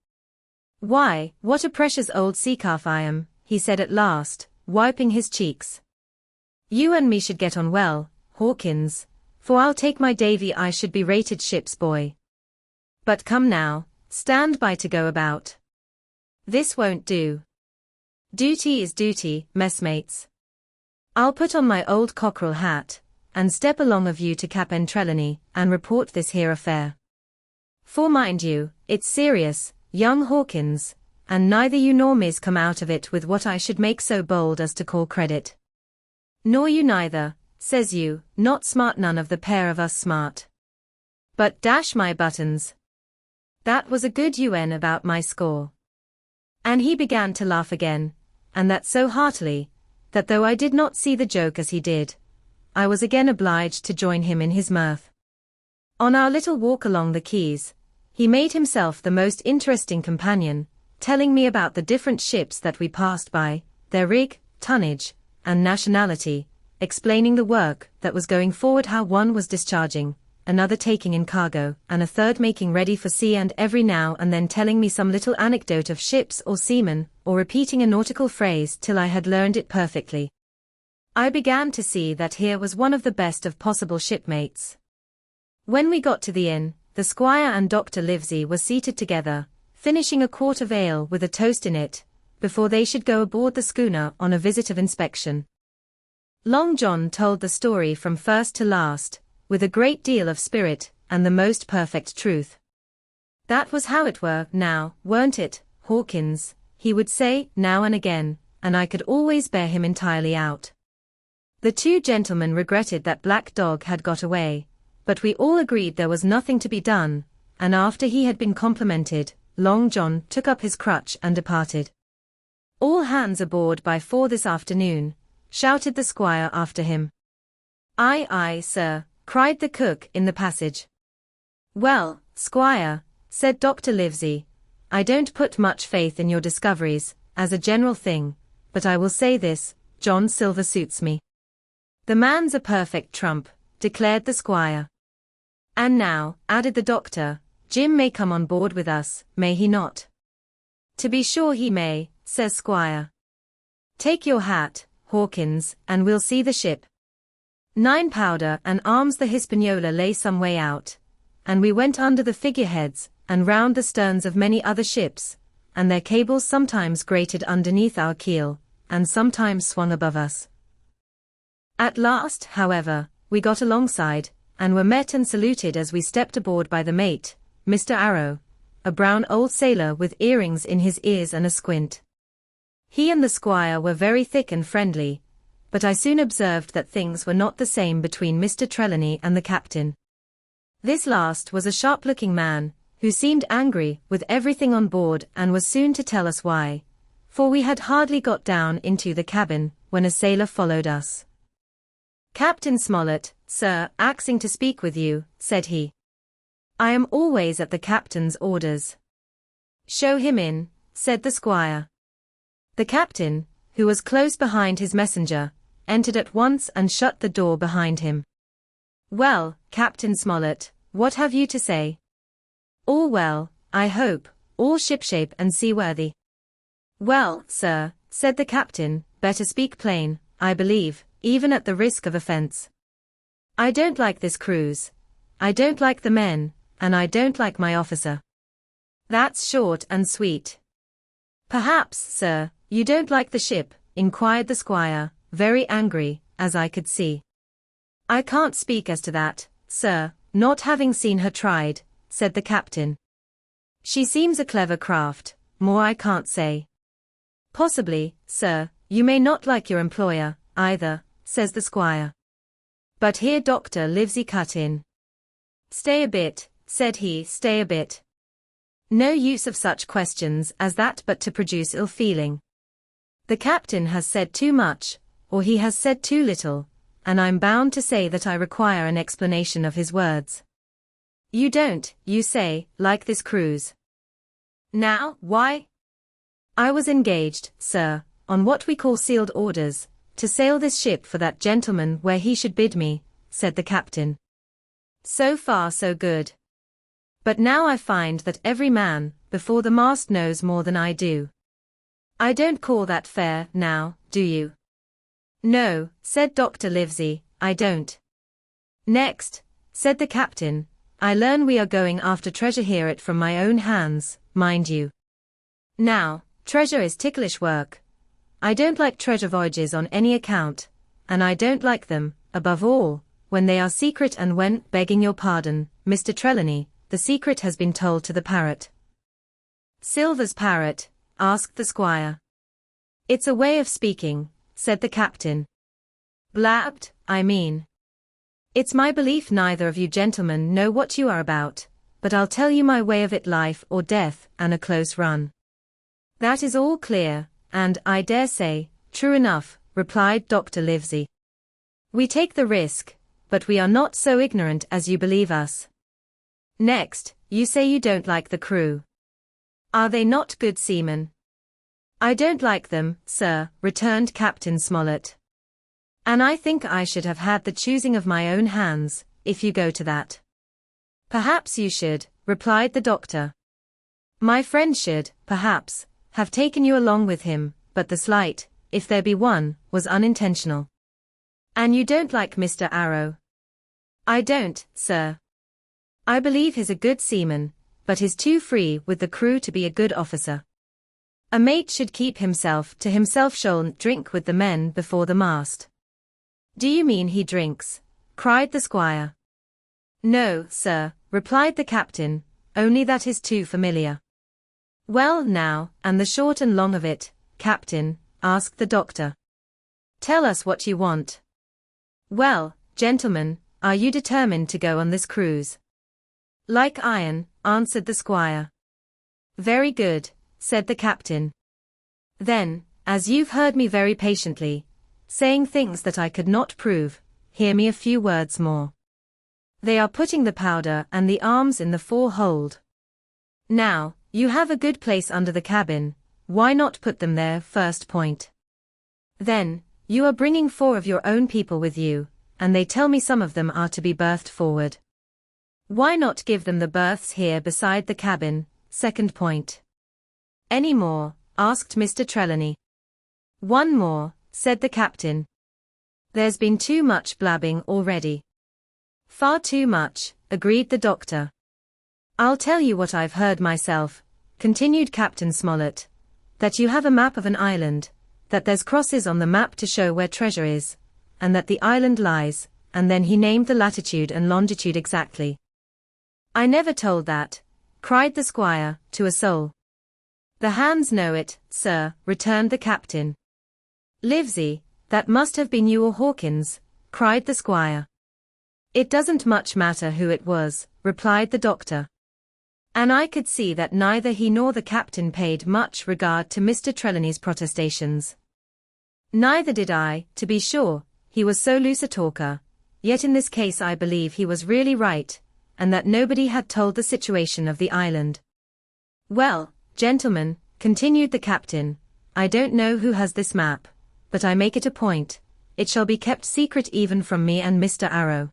Why, what a precious old sea calf I am, he said at last, wiping his cheeks. You and me should get on well, Hawkins, for I'll take my davy I should be rated ship's boy. But come now, stand by to go about. This won't do. Duty is duty, messmates. I'll put on my old cockerel hat, and step along of you to Cap'n Trelawney, and report this here affair. For mind you, it's serious, young Hawkins, and neither you nor me's come out of it with what I should make so bold as to call credit. Nor you neither, says you, not smart, none of the pair of us smart. But dash my buttons. That was a good UN about my score. And he began to laugh again, and that so heartily, that though I did not see the joke as he did, I was again obliged to join him in his mirth. On our little walk along the quays, he made himself the most interesting companion, telling me about the different ships that we passed by, their rig, tonnage, and nationality, explaining the work that was going forward, how one was discharging, another taking in cargo, and a third making ready for sea, and every now and then telling me some little anecdote of ships or seamen, or repeating a nautical phrase till I had learned it perfectly. I began to see that here was one of the best of possible shipmates. When we got to the inn, the squire and Dr. Livesey were seated together, finishing a quart of ale with a toast in it, before they should go aboard the schooner on a visit of inspection. Long John told the story from first to last, with a great deal of spirit, and the most perfect truth. That was how it were, now, weren't it, Hawkins, he would say, now and again, and I could always bear him entirely out. The 2 gentlemen regretted that Black Dog had got away, but we all agreed there was nothing to be done, and after he had been complimented, Long John took up his crutch and departed. All hands aboard by 4 this afternoon, shouted the squire after him. Aye, aye, sir, cried the cook in the passage. Well, squire, said Dr. Livesey, I don't put much faith in your discoveries, as a general thing, but I will say this, John Silver suits me. The man's a perfect trump, declared the squire. And now, added the doctor, Jim may come on board with us, may he not? To be sure he may, says squire. Take your hat, Hawkins, and we'll see the ship. 9 powder and arms. The Hispaniola lay some way out, and we went under the figureheads, and round the sterns of many other ships, and their cables sometimes grated underneath our keel, and sometimes swung above us. At last, however, we got alongside, and were met and saluted as we stepped aboard by the mate, Mr. Arrow, a brown old sailor with earrings in his ears and a squint. He and the squire were very thick and friendly, but I soon observed that things were not the same between Mr. Trelawney and the captain. This last was a sharp-looking man, who seemed angry with everything on board and was soon to tell us why, for we had hardly got down into the cabin, when a sailor followed us. Captain Smollett, sir, axing to speak with you, said he. I am always at the captain's orders. Show him in, said the squire. The captain, who was close behind his messenger, entered at once and shut the door behind him. Well, Captain Smollett, what have you to say? All well, I hope, all shipshape and seaworthy. Well, sir, said the captain, better speak plain, I believe, even at the risk of offence. I don't like this cruise. I don't like the men, and I don't like my officer. That's short and sweet. Perhaps, sir, you don't like the ship, inquired the squire, very angry, as I could see. I can't speak as to that, sir, not having seen her tried, said the captain. She seems a clever craft, more I can't say. Possibly, sir, you may not like your employer, either, says the squire. But here Dr. Livesey cut in. Stay a bit, said he, stay a bit. No use of such questions as that but to produce ill feeling. The captain has said too much, or he has said too little, and I'm bound to say that I require an explanation of his words. You don't, you say, like this cruise. Now, why? I was engaged, sir, on what we call sealed orders, to sail this ship for that gentleman where he should bid me, said the captain. So far so good. But now I find that every man, before the mast knows more than I do. I don't call that fair, now, do you? No, said Dr. Livesey, I don't. Next, said the captain, I learn we are going after treasure, hear it from my own hands, mind you. Now, treasure is ticklish work. I don't like treasure voyages on any account, and I don't like them, above all, when they are secret and when, begging your pardon, Mr. Trelawney, the secret has been told to the parrot. Silver's parrot? Asked the squire. It's a way of speaking, said the captain. Blabbed, I mean. It's my belief neither of you gentlemen know what you are about, but I'll tell you my way of it, life or death, and a close run. That is all clear, and, I dare say, true enough, replied Dr. Livesey. We take the risk, but we are not so ignorant as you believe us. Next, you say you don't like the crew. Are they not good seamen? I don't like them, sir, returned Captain Smollett. And I think I should have had the choosing of my own hands, if you go to that. Perhaps you should, replied the doctor. My friend should, perhaps, have taken you along with him, but the slight, if there be one, was unintentional. And you don't like Mr. Arrow? I don't, sir. I believe he's a good seaman, but he's too free with the crew to be a good officer. A mate should keep himself to himself, shouldn't drink with the men before the mast. Do you mean he drinks? Cried the squire. No, sir, replied the captain, only that is too familiar. Well now, and the short and long of it, captain, asked the doctor. Tell us what you want. Well, gentlemen, are you determined to go on this cruise? Like iron, answered the squire. Very good, said the captain. Then, as you've heard me very patiently, saying things that I could not prove, hear me a few words more. They are putting the powder and the arms in the fore-hold. Now, you have a good place under the cabin, why not put them there, first point? Then, you are bringing 4 of your own people with you, and they tell me some of them are to be berthed forward. Why not give them the berths here beside the cabin, second point? Any more? Asked Mr. Trelawney. One more, said the captain. There's been too much blabbing already. Far too much, agreed the doctor. I'll tell you what I've heard myself, continued Captain Smollett, that you have a map of an island, that there's crosses on the map to show where treasure is, and that the island lies, and then he named the latitude and longitude exactly. I never told that, cried the squire, to a soul. The hands know it, sir, returned the captain. Livesey, that must have been you or Hawkins, cried the squire. It doesn't much matter who it was, replied the doctor. And I could see that neither he nor the captain paid much regard to Mr. Trelawney's protestations. Neither did I, to be sure, he was so loose a talker, yet in this case I believe he was really right, and that nobody had told the situation of the island. Well, gentlemen, continued the captain, I don't know who has this map, but I make it a point, it shall be kept secret even from me and Mr. Arrow.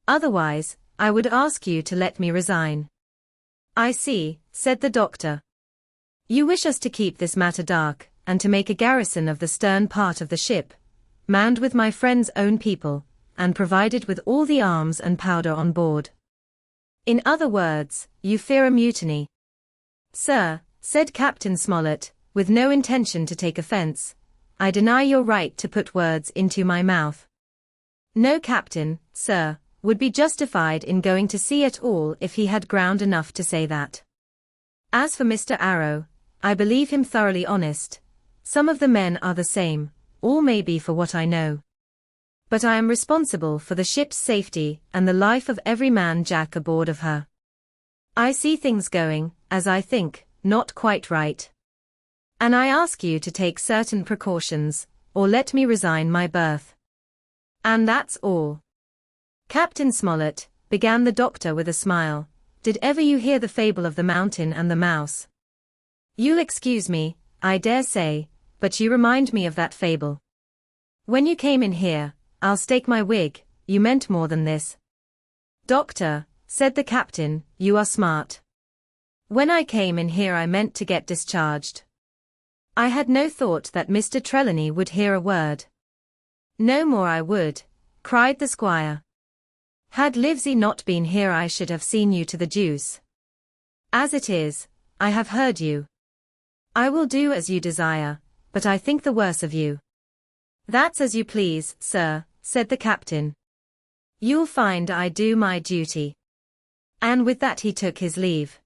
Otherwise, I would ask you to let me resign. I see, said the doctor. You wish us to keep this matter dark, and to make a garrison of the stern part of the ship, manned with my friend's own people, and provided with all the arms and powder on board. In other words, you fear a mutiny. Sir, said Captain Smollett, with no intention to take offense, I deny your right to put words into my mouth. No captain, sir, would be justified in going to sea at all if he had ground enough to say that. As for Mr. Arrow, I believe him thoroughly honest. Some of the men are the same, all may be for what I know. But I am responsible for the ship's safety and the life of every man jack aboard of her. I see things going, as I think, not quite right. And I ask you to take certain precautions, or let me resign my berth. And that's all. Captain Smollett, began the doctor with a smile, did ever you hear the fable of the mountain and the mouse? You'll excuse me, I dare say, but you remind me of that fable. When you came in here, I'll stake my wig, you meant more than this. Doctor, said the captain, you are smart. When I came in here I meant to get discharged. I had no thought that Mr. Trelawney would hear a word. No more I would, cried the squire. Had Livesey not been here I should have seen you to the deuce. As it is, I have heard you. I will do as you desire, but I think the worse of you. That's as you please, sir, said the captain. You'll find I do my duty. And with that he took his leave.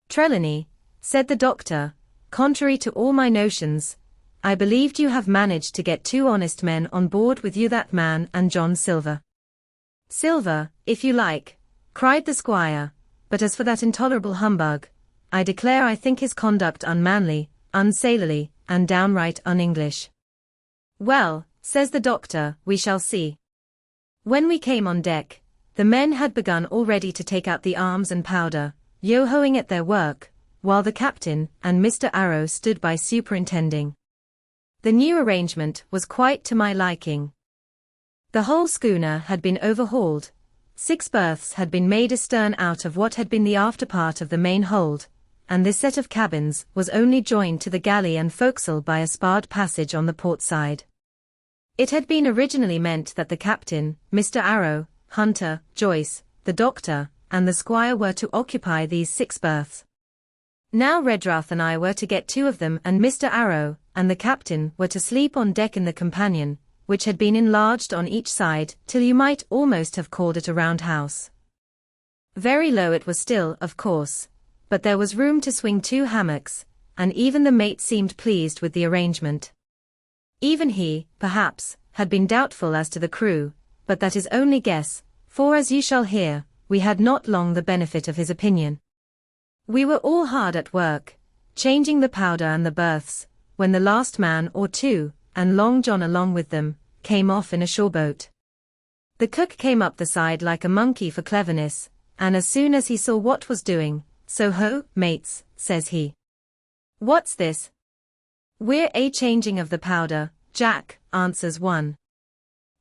Trelawney, said the doctor, contrary to all my notions, I believed you have managed to get 2 honest men on board with you, that man and John Silver. Silver, if you like, cried the squire, but as for that intolerable humbug, I declare I think his conduct unmanly, unsailorly, and downright un-English. Well, says the doctor, we shall see. When we came on deck, the men had begun already to take out the arms and powder, yo-hoing at their work, while the captain and Mr. Arrow stood by superintending. The new arrangement was quite to my liking. The whole schooner had been overhauled, 6 berths had been made astern out of what had been the after part of the main hold, and this set of cabins was only joined to the galley and forecastle by a sparred passage on the port side. It had been originally meant that the captain, Mr. Arrow, Hunter, Joyce, the doctor, and the squire were to occupy these 6 berths. Now Redruth and I were to get 2 of them, and Mr. Arrow and the captain were to sleep on deck in the companion, which had been enlarged on each side till you might almost have called it a roundhouse. Very low it was still, of course, but there was room to swing 2 hammocks, and even the mate seemed pleased with the arrangement. Even he, perhaps, had been doubtful as to the crew, but that is only guess, for as you shall hear, we had not long the benefit of his opinion. We were all hard at work, changing the powder and the berths, when the last man or 2, and Long John along with them, came off in a shore boat. The cook came up the side like a monkey for cleverness, and as soon as he saw what was doing, so ho, mates, says he. What's this? We're a-changing of the powder, Jack, answers one.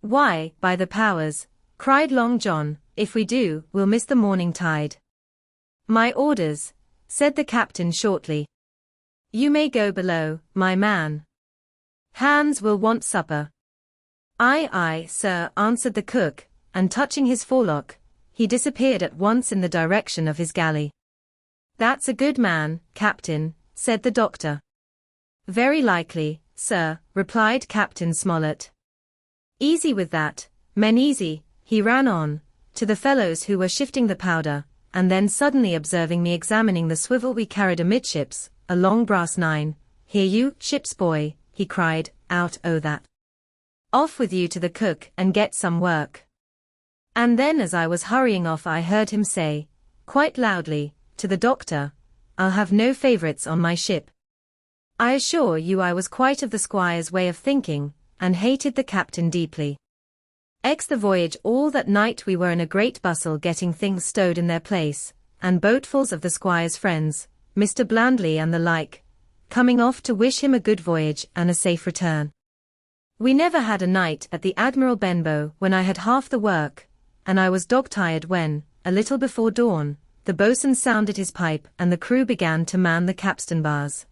Why, by the powers, cried Long John, if we do, we'll miss the morning tide. My orders, said the captain shortly. You may go below, my man. Hans will want supper. Aye, aye, sir, answered the cook, and touching his forelock, he disappeared at once in the direction of his galley. That's a good man, captain, said the doctor. Very likely, sir, replied Captain Smollett. Easy with that, men, easy, he ran on, to the fellows who were shifting the powder, and then suddenly observing me examining the swivel we carried amidships, a long brass 9, here you, ship's boy, he cried, out o' that. Off with you to the cook and get some work. And then as I was hurrying off I heard him say, quite loudly, to the doctor, I'll have no favourites on my ship. I assure you I was quite of the squire's way of thinking, and hated the captain deeply. The voyage all that night we were in a great bustle getting things stowed in their place, and boatfuls of the squire's friends, Mr. Blandley and the like, coming off to wish him a good voyage and a safe return. We never had a night at the Admiral Benbow when I had half the work, and I was dog-tired when, a little before dawn, the boatswain sounded his pipe and the crew began to man the capstan bars.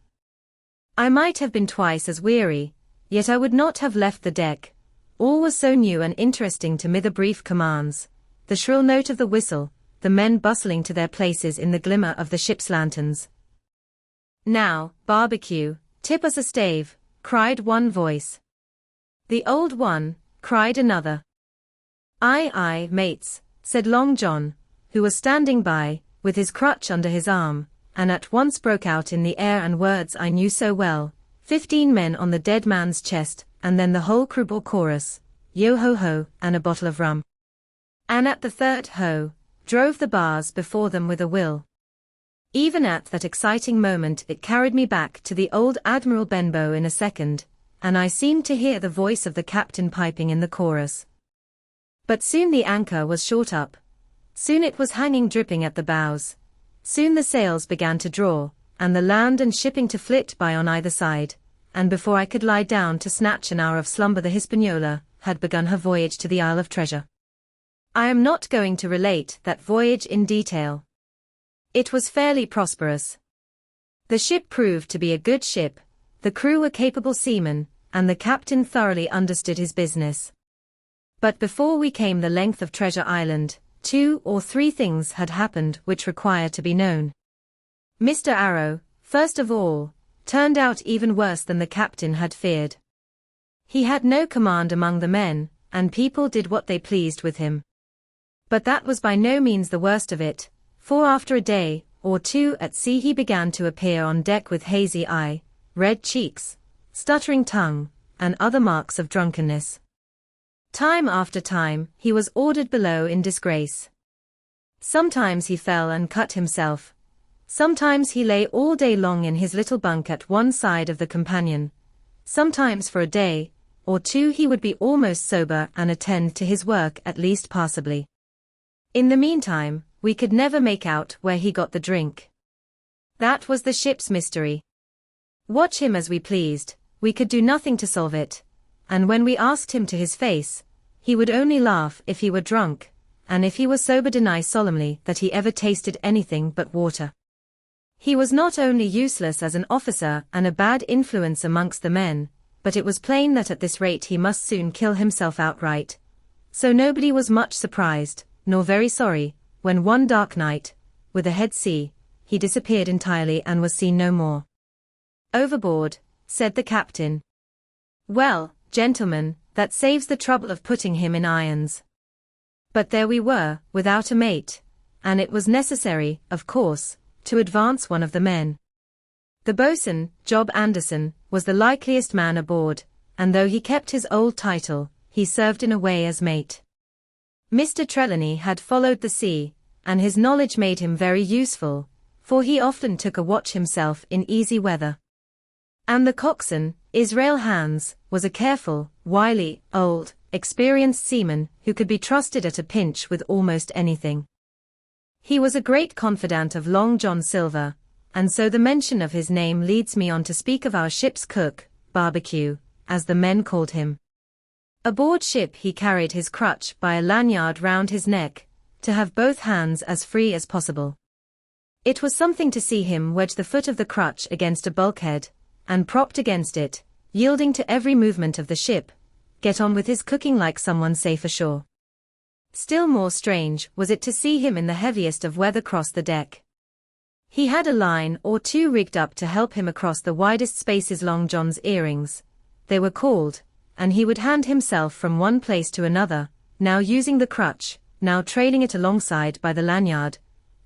I might have been twice as weary, yet I would not have left the deck. All was so new and interesting to me, the brief commands, the shrill note of the whistle, the men bustling to their places in the glimmer of the ship's lanterns. Now, barbecue, tip us a stave, cried one voice. The old one, cried another. Aye, aye, mates, said Long John, who was standing by, with his crutch under his arm, and at once broke out in the air and words I knew so well, 15 men on the dead man's chest, and then the whole crew bore chorus, yo-ho-ho, and a bottle of rum. And at the third ho, drove the bars before them with a will. Even at that exciting moment it carried me back to the old Admiral Benbow in a second, and I seemed to hear the voice of the captain piping in the chorus. But soon the anchor was short up. Soon it was hanging dripping at the bows. Soon the sails began to draw, and the land and shipping to flit by on either side, and before I could lie down to snatch an hour of slumber the Hispaniola had begun her voyage to the Isle of Treasure. I am not going to relate that voyage in detail. It was fairly prosperous. The ship proved to be a good ship, the crew were capable seamen, and the captain thoroughly understood his business. But before we came the length of Treasure Island, 2 or 3 things had happened which require to be known. Mr. Arrow, first of all, turned out even worse than the captain had feared. He had no command among the men, and people did what they pleased with him. But that was by no means the worst of it, for after a day or 2 at sea he began to appear on deck with hazy eye, red cheeks, stuttering tongue, and other marks of drunkenness. Time after time he was ordered below in disgrace. Sometimes he fell and cut himself. Sometimes he lay all day long in his little bunk at one side of the companion. Sometimes for a day or 2 he would be almost sober and attend to his work at least passably. In the meantime, we could never make out where he got the drink. That was the ship's mystery. Watch him as we pleased, we could do nothing to solve it, and when we asked him to his face, he would only laugh if he were drunk, and if he was sober deny solemnly that he ever tasted anything but water. He was not only useless as an officer and a bad influence amongst the men, but it was plain that at this rate he must soon kill himself outright. So nobody was much surprised, nor very sorry, when one dark night, with a head sea, he disappeared entirely and was seen no more. Overboard, said the captain. Well, gentlemen, that saves the trouble of putting him in irons. But there we were, without a mate, and it was necessary, of course, to advance one of the men. The boatswain, Job Anderson, was the likeliest man aboard, and though he kept his old title, he served in a way as mate. Mr. Trelawney had followed the sea, and his knowledge made him very useful, for he often took a watch himself in easy weather. And the coxswain, Israel Hands, was a careful, wily, old, experienced seaman who could be trusted at a pinch with almost anything. He was a great confidant of Long John Silver, and so the mention of his name leads me on to speak of our ship's cook, Barbecue, as the men called him. Aboard ship he carried his crutch by a lanyard round his neck, to have both hands as free as possible. It was something to see him wedge the foot of the crutch against a bulkhead, and propped against it, yielding to every movement of the ship, get on with his cooking like someone safe ashore. Still more strange was it to see him in the heaviest of weather cross the deck. He had a line or 2 rigged up to help him across the widest spaces. Long John's earrings, they were called, and he would hand himself from one place to another, now using the crutch, now trailing it alongside by the lanyard,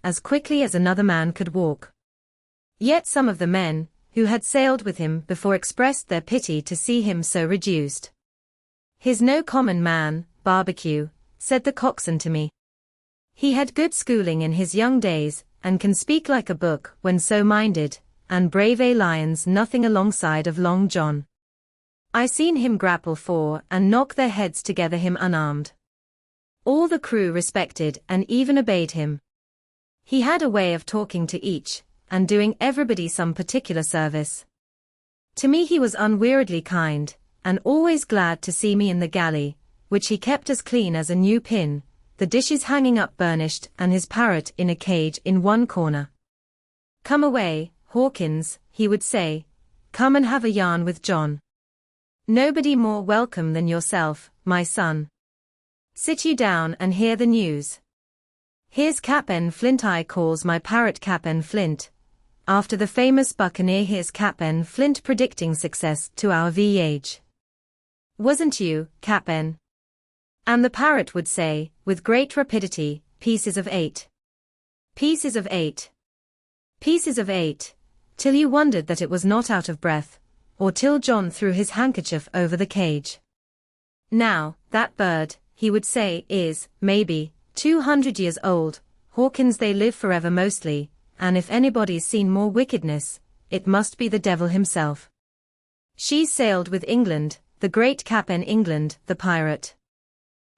as quickly as another man could walk. Yet some of the men, who had sailed with him before, expressed their pity to see him so reduced. "He's no common man, Barbecue," said the coxswain to me. "He had good schooling in his young days, and can speak like a book when so minded, and brave a lions nothing alongside of Long John. I seen him grapple for and knock their heads together him unarmed. All the crew respected and even obeyed him. He had a way of talking to each, and doing everybody some particular service. To me he was unweariedly kind, and always glad to see me in the galley, which he kept as clean as a new pin, the dishes hanging up burnished and his parrot in a cage in one corner. "Come away, Hawkins," he would say, "come and have a yarn with John. Nobody more welcome than yourself, my son. Sit you down and hear the news. Here's Cap'n Flint, I calls my parrot Cap'n Flint. after the famous buccaneer hears Cap'n Flint predicting success to our voyage. Wasn't you, Cap'n? And the parrot would say, with great rapidity, pieces of 8. Pieces of 8. Pieces of 8, till you wondered that it was not out of breath, or till John threw his handkerchief over the cage. Now, that bird, he would say, is, maybe, 200 years old. Hawkins, they live forever mostly, and if anybody's seen more wickedness, it must be the devil himself. She's sailed with England, the great Cap'n England, the pirate.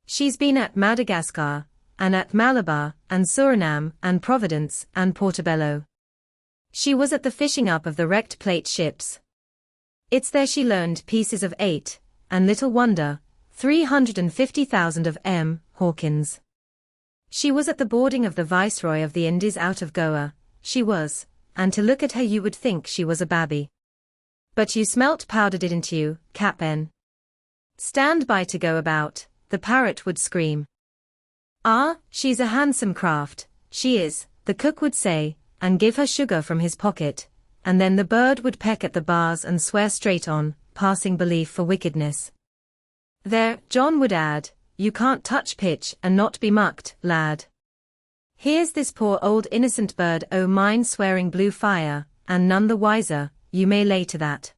She's been at Madagascar, and at Malabar, and Suriname, and Providence, and Portobello. She was at the fishing up of the wrecked plate ships. It's there she learned pieces of 8, and little wonder, 350,000 of M. Hawkins. She was at the boarding of the Viceroy of the Indies out of Goa, she was, and to look at her you would think she was a babby. But you smelt powder, didn't you, Cap'n? Stand by to go about, the parrot would scream. Ah, she's a handsome craft, she is, the cook would say, and give her sugar from his pocket, and then the bird would peck at the bars and swear straight on, passing belief for wickedness. There, John would add, you can't touch pitch and not be mucked, lad. Here's this poor old innocent bird o' mine swearing blue fire, and none the wiser, you may lay to that.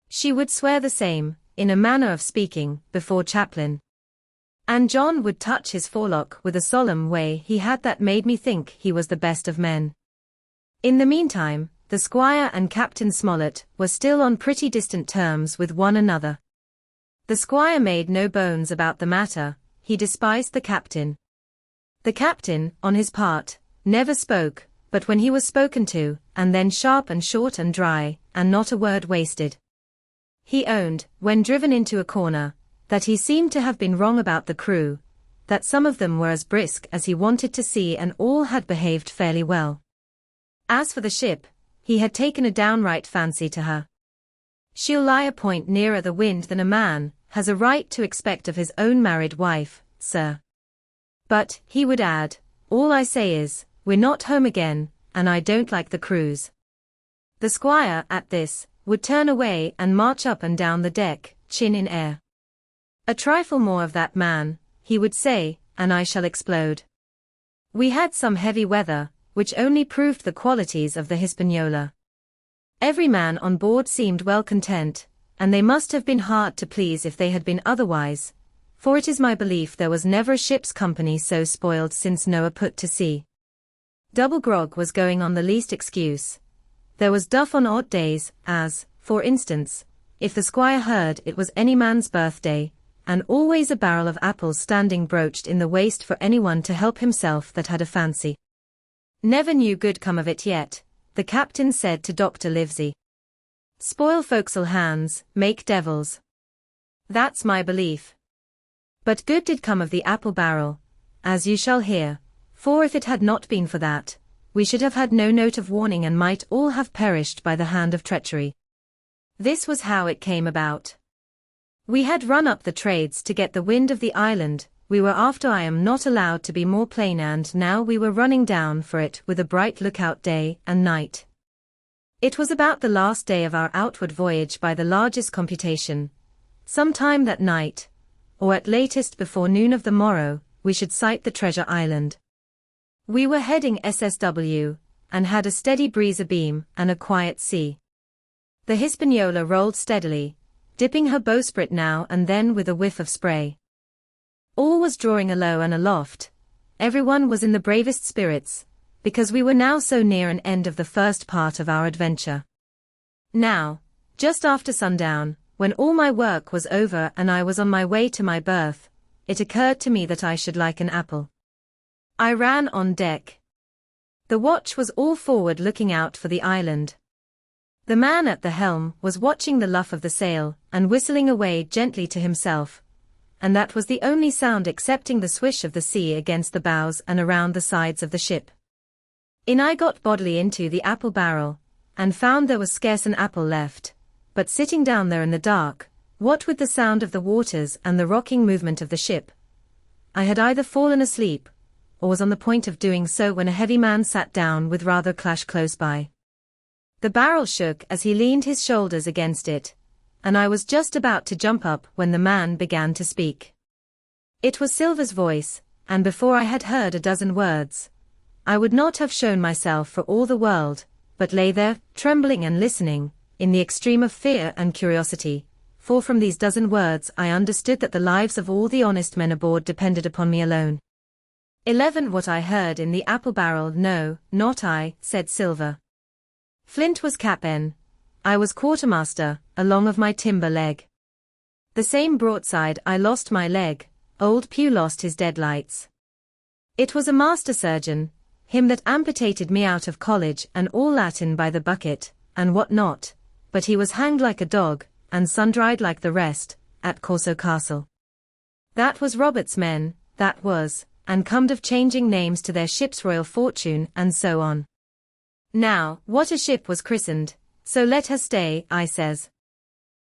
She would swear the same, in a manner of speaking, before Chaplain. And John would touch his forelock with a solemn way he had that made me think he was the best of men. In the meantime, the Squire and Captain Smollett were still on pretty distant terms with one another. The Squire made no bones about the matter, he despised the Captain. The Captain, on his part, never spoke, but when he was spoken to, and then sharp and short and dry, and not a word wasted. He owned, when driven into a corner, that he seemed to have been wrong about the crew, that some of them were as brisk as he wanted to see and all had behaved fairly well. As for the ship, he had taken a downright fancy to her. She'll lie a point nearer the wind than a man has a right to expect of his own married wife, sir. But, he would add, all I say is, we're not home again, and I don't like the cruise. The Squire, at this, would turn away and march up and down the deck, chin in air. A trifle more of that, man, he would say, and I shall explode. We had some heavy weather, which only proved the qualities of the Hispaniola. Every man on board seemed well content, and they must have been hard to please if they had been otherwise, for it is my belief there was never a ship's company so spoiled since Noah put to sea. Double grog was going on the least excuse. There was duff on odd days, as, for instance, if the Squire heard it was any man's birthday, and always a barrel of apples standing broached in the waist for anyone to help himself that had a fancy. Never knew good come of it yet, the Captain said to Dr. Livesey. Spoil forecastle hands, make devils. That's my belief. But good did come of the apple barrel, as you shall hear, for if it had not been for that, we should have had no note of warning and might all have perished by the hand of treachery. This was how it came about. We had run up the trades to get the wind of the island, we were after I am not allowed to be more plain, and now we were running down for it with a bright lookout day and night. It was about the last day of our outward voyage by the largest computation. Sometime that night, or at latest before noon of the morrow, we should sight the treasure island. We were heading SSW, and had a steady breeze abeam and a quiet sea. The Hispaniola rolled steadily, dipping her bowsprit now and then with a whiff of spray. All was drawing alow and aloft. Everyone was in the bravest spirits, because we were now so near an end of the first part of our adventure. Now, just after sundown, when all my work was over and I was on my way to my berth, it occurred to me that I should like an apple. I ran on deck. The watch was all forward looking out for the island. The man at the helm was watching the luff of the sail, and whistling away gently to himself, and that was the only sound excepting the swish of the sea against the bows and around the sides of the ship. In I got bodily into the apple barrel, and found there was scarce an apple left, but sitting down there in the dark, what with the sound of the waters and the rocking movement of the ship, I had either fallen asleep, or was on the point of doing so when a heavy man sat down with rather clash close by. The barrel shook as he leaned his shoulders against it, and I was just about to jump up when the man began to speak. It was Silver's voice, and before I had heard a dozen words, I would not have shown myself for all the world, but lay there, trembling and listening, in the extreme of fear and curiosity, for from these dozen words I understood that the lives of all the honest men aboard depended upon me alone. 11 What I heard in the apple barrel, no, not I, said Silver. Flint was cap'n. I was quartermaster, along of my timber leg. The same broadside I lost my leg, old Pew lost his deadlights. It was a master surgeon, him that amputated me out of college and all Latin by the bucket, and what not, but he was hanged like a dog, and sun-dried like the rest, at Corso Castle. That was Robert's men, that was, and comed of changing names to their ship's royal fortune and so on. Now, what a ship was christened, so let her stay, I says.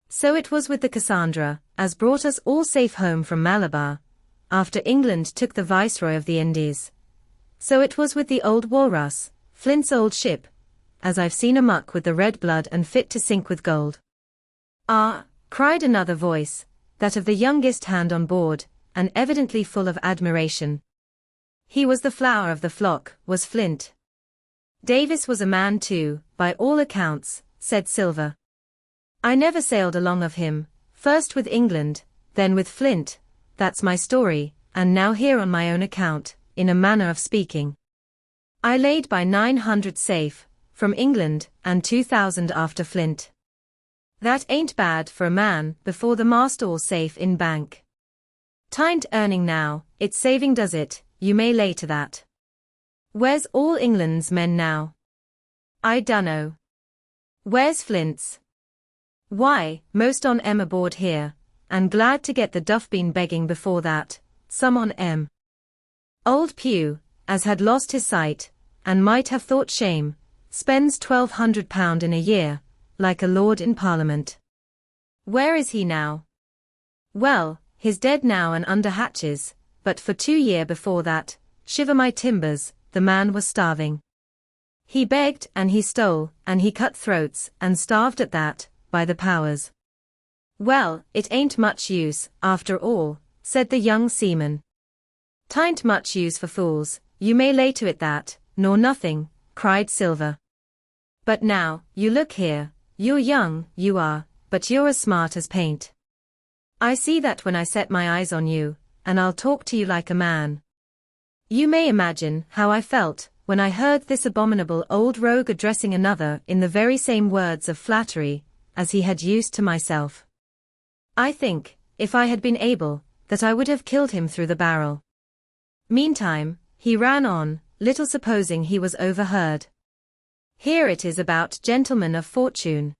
So it was with the Cassandra, as brought us all safe home from Malabar, after England took the Viceroy of the Indies. So it was with the old Walrus, Flint's old ship, as I've seen amuck with the red blood and fit to sink with gold. Ah, cried another voice, that of the youngest hand on board, and evidently full of admiration. He was the flower of the flock, was Flint. Davis was a man too, by all accounts, said Silver. I never sailed along of him, first with England, then with Flint, that's my story, and now here on my own account, in a manner of speaking. I laid by 900 safe, from England, and 2,000 after Flint. That ain't bad for a man, before the mast all safe in bank. T'ain't earning now, it's saving does it, you may lay to that. Where's all England's men now? I dunno. Where's Flint's? Why, most on M aboard here, and glad to get the duff been begging before that, some on M. Old Pew, as had lost his sight, and might have thought shame, spends £1,200 in a year, like a lord in Parliament. Where is he now? Well, he's dead now and under hatches, but for 2 years before that, shiver my timbers, the man was starving. He begged and he stole, and he cut throats, and starved at that, by the powers. Well, it ain't much use, after all, said the young seaman. T'ain't much use for fools, you may lay to it that, nor nothing, cried Silver. But now, you look here, you're young, you are, but you're as smart as paint. I see that when I set my eyes on you, and I'll talk to you like a man. You may imagine how I felt, when I heard this abominable old rogue addressing another in the very same words of flattery, as he had used to myself. I think, if I had been able, that I would have killed him through the barrel. Meantime, he ran on, little supposing he was overheard. Here it is about gentlemen of fortune.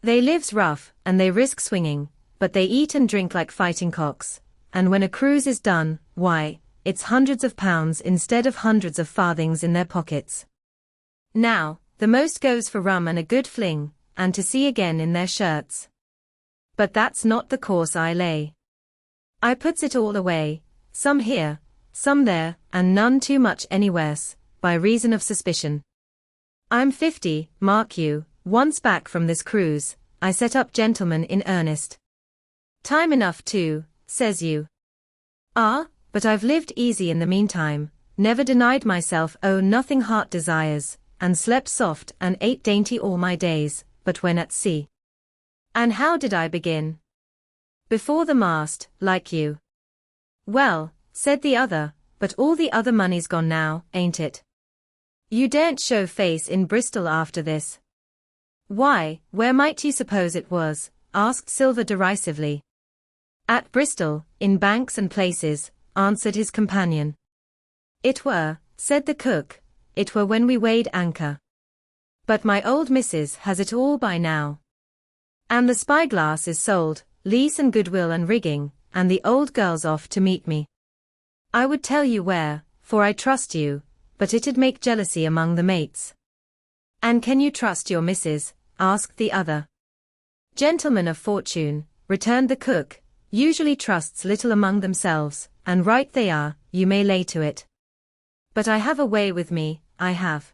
They lives rough, and they risk swinging, but they eat and drink like fighting cocks, and when a cruise is done, why, it's hundreds of pounds instead of hundreds of farthings in their pockets. Now, the most goes for rum and a good fling, and to sea again in their shirts. But that's not the course I lay. I puts it all away, some here, some there, and none too much anywheres, by reason of suspicion. I'm 50, mark you, once back from this cruise, I set up gentlemen in earnest. Time enough too, says you. Ah, but I've lived easy in the meantime, never denied myself nothing heart desires, and slept soft and ate dainty all my days, but when at sea. And how did I begin? Before the mast, like you. Well, said the other, but all the other money's gone now, ain't it? You daren't show face in Bristol after this. Why, where might you suppose it was? Asked Silver derisively. At Bristol, in banks and places, answered his companion. It were, said the cook, it were when we weighed anchor. But my old missus has it all by now. And the spyglass is sold, lease and goodwill and rigging, and the old girl's off to meet me. I would tell you where, for I trust you, but it'd make jealousy among the mates. And can you trust your missus? Asked the other. Gentlemen of fortune, returned the cook, usually trusts little among themselves, and right they are, you may lay to it. But I have a way with me, I have.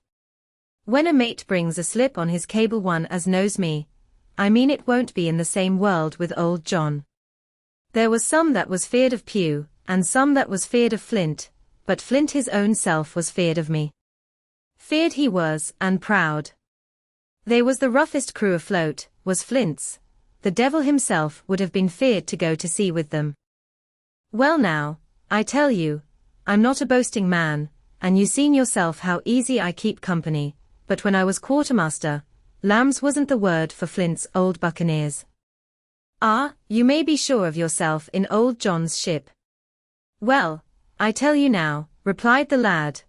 When a mate brings a slip on his cable one as knows me, I mean it won't be in the same world with old John. There was some that was feared of Pew, and some that was feared of Flint, but Flint his own self was feared of me. Feared he was, and proud. They was the roughest crew afloat, was Flint's. The devil himself would have been feared to go to sea with them. Well now, I tell you, I'm not a boasting man, and you seen yourself how easy I keep company, but when I was quartermaster, lambs wasn't the word for Flint's old buccaneers. Ah, you may be sure of yourself in old John's ship. Well, I tell you now, replied the lad,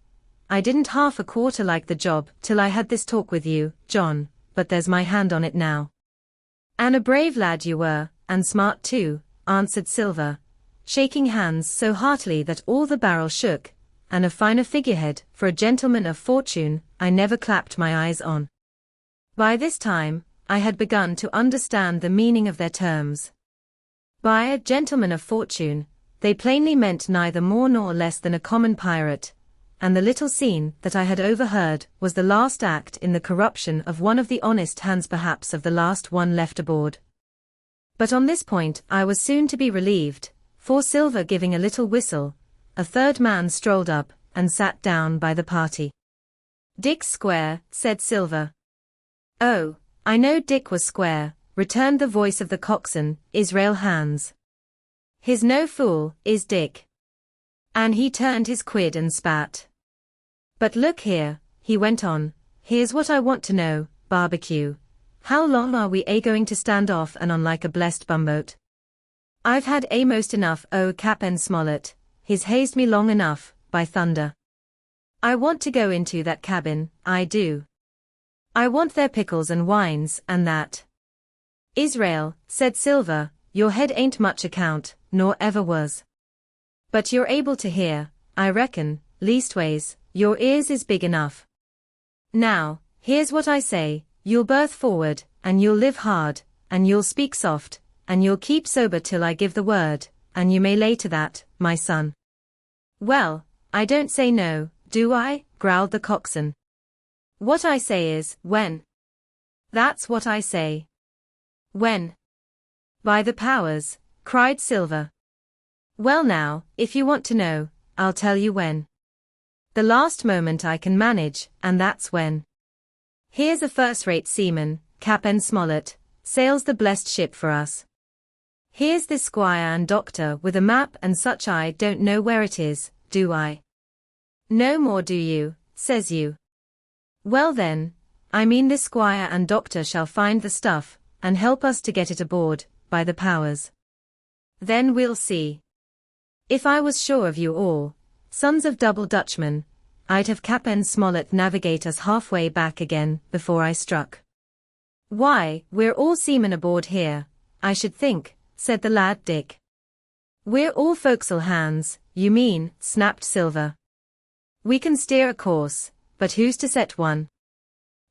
I didn't half a quarter like the job till I had this talk with you, John, but there's my hand on it now. And a brave lad you were, and smart too, answered Silver, shaking hands so heartily that all the barrel shook, and a finer figurehead for a gentleman of fortune I never clapped my eyes on. By this time, I had begun to understand the meaning of their terms. By a gentleman of fortune, they plainly meant neither more nor less than a common pirate, and the little scene that I had overheard was the last act in the corruption of one of the honest hands, perhaps of the last one left aboard. But on this point I was soon to be relieved, for Silver giving a little whistle, a third man strolled up, and sat down by the party. Dick's square, said Silver. Oh, I know Dick was square, returned the voice of the coxswain, Israel Hands. He's no fool, is Dick. And he turned his quid and spat. But look here, he went on, here's what I want to know, Barbecue. How long are we going to stand off and on like a blessed bumboat? I've had most enough Cap'n Smollett, he's hazed me long enough, by thunder. I want to go into that cabin, I do. I want their pickles and wines and that. Israel, said Silver, your head ain't much account, nor ever was. But you're able to hear, I reckon, leastways, your ears is big enough. Now, here's what I say, you'll berth forward, and you'll live hard, and you'll speak soft, and you'll keep sober till I give the word, and you may lay to that, my son. Well, I don't say no, do I? Growled the coxswain. What I say is, when? That's what I say. When? By the powers, cried Silver. Well now, if you want to know, I'll tell you when. The last moment I can manage, and that's when. Here's a first-rate seaman, Cap'n Smollett, sails the blessed ship for us. Here's this squire and doctor with a map and such. I don't know where it is, do I? No more do you, says you. Well then, I mean this squire and doctor shall find the stuff, and help us to get it aboard, by the powers. Then we'll see. If I was sure of you all, sons of double Dutchmen, I'd have Cap'n Smollett navigate us halfway back again, before I struck. Why, we're all seamen aboard here, I should think, said the lad Dick. We're all forecastle hands, you mean, snapped Silver. We can steer a course, but who's to set one?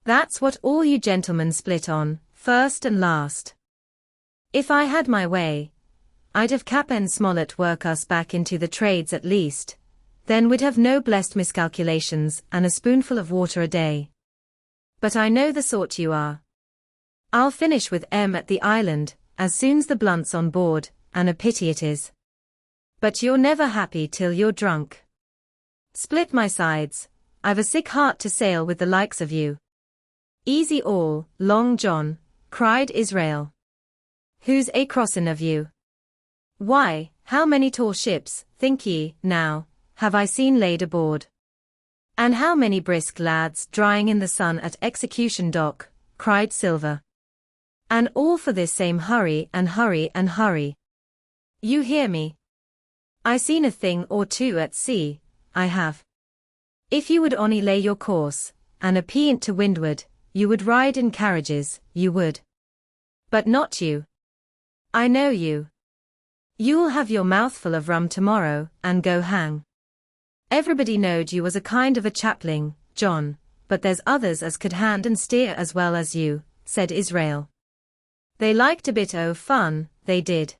That's what all you gentlemen split on, first and last. If I had my way, I'd have Cap'n Smollett work us back into the trades at least, then we'd have no blessed miscalculations and a spoonful of water a day. But I know the sort you are. I'll finish with at the island, as soon's the blunt's on board, and a pity it is. But you're never happy till you're drunk. Split my sides, I've a sick heart to sail with the likes of you. Easy all, Long John, cried Israel. Who's a crossin' of you? Why, how many tall ships, think ye, now, have I seen laid aboard? And how many brisk lads drying in the sun at Execution Dock, cried Silver. And all for this same hurry and hurry and hurry. You hear me? I seen a thing or two at sea, I have. If you would only lay your course, and a peant to windward, you would ride in carriages, you would. But not you. I know you. You'll have your mouthful of rum tomorrow, and go hang. Everybody knowed you was a kind of a chapling, John, but there's others as could hand and steer as well as you, said Israel. They liked a bit o' fun, they did.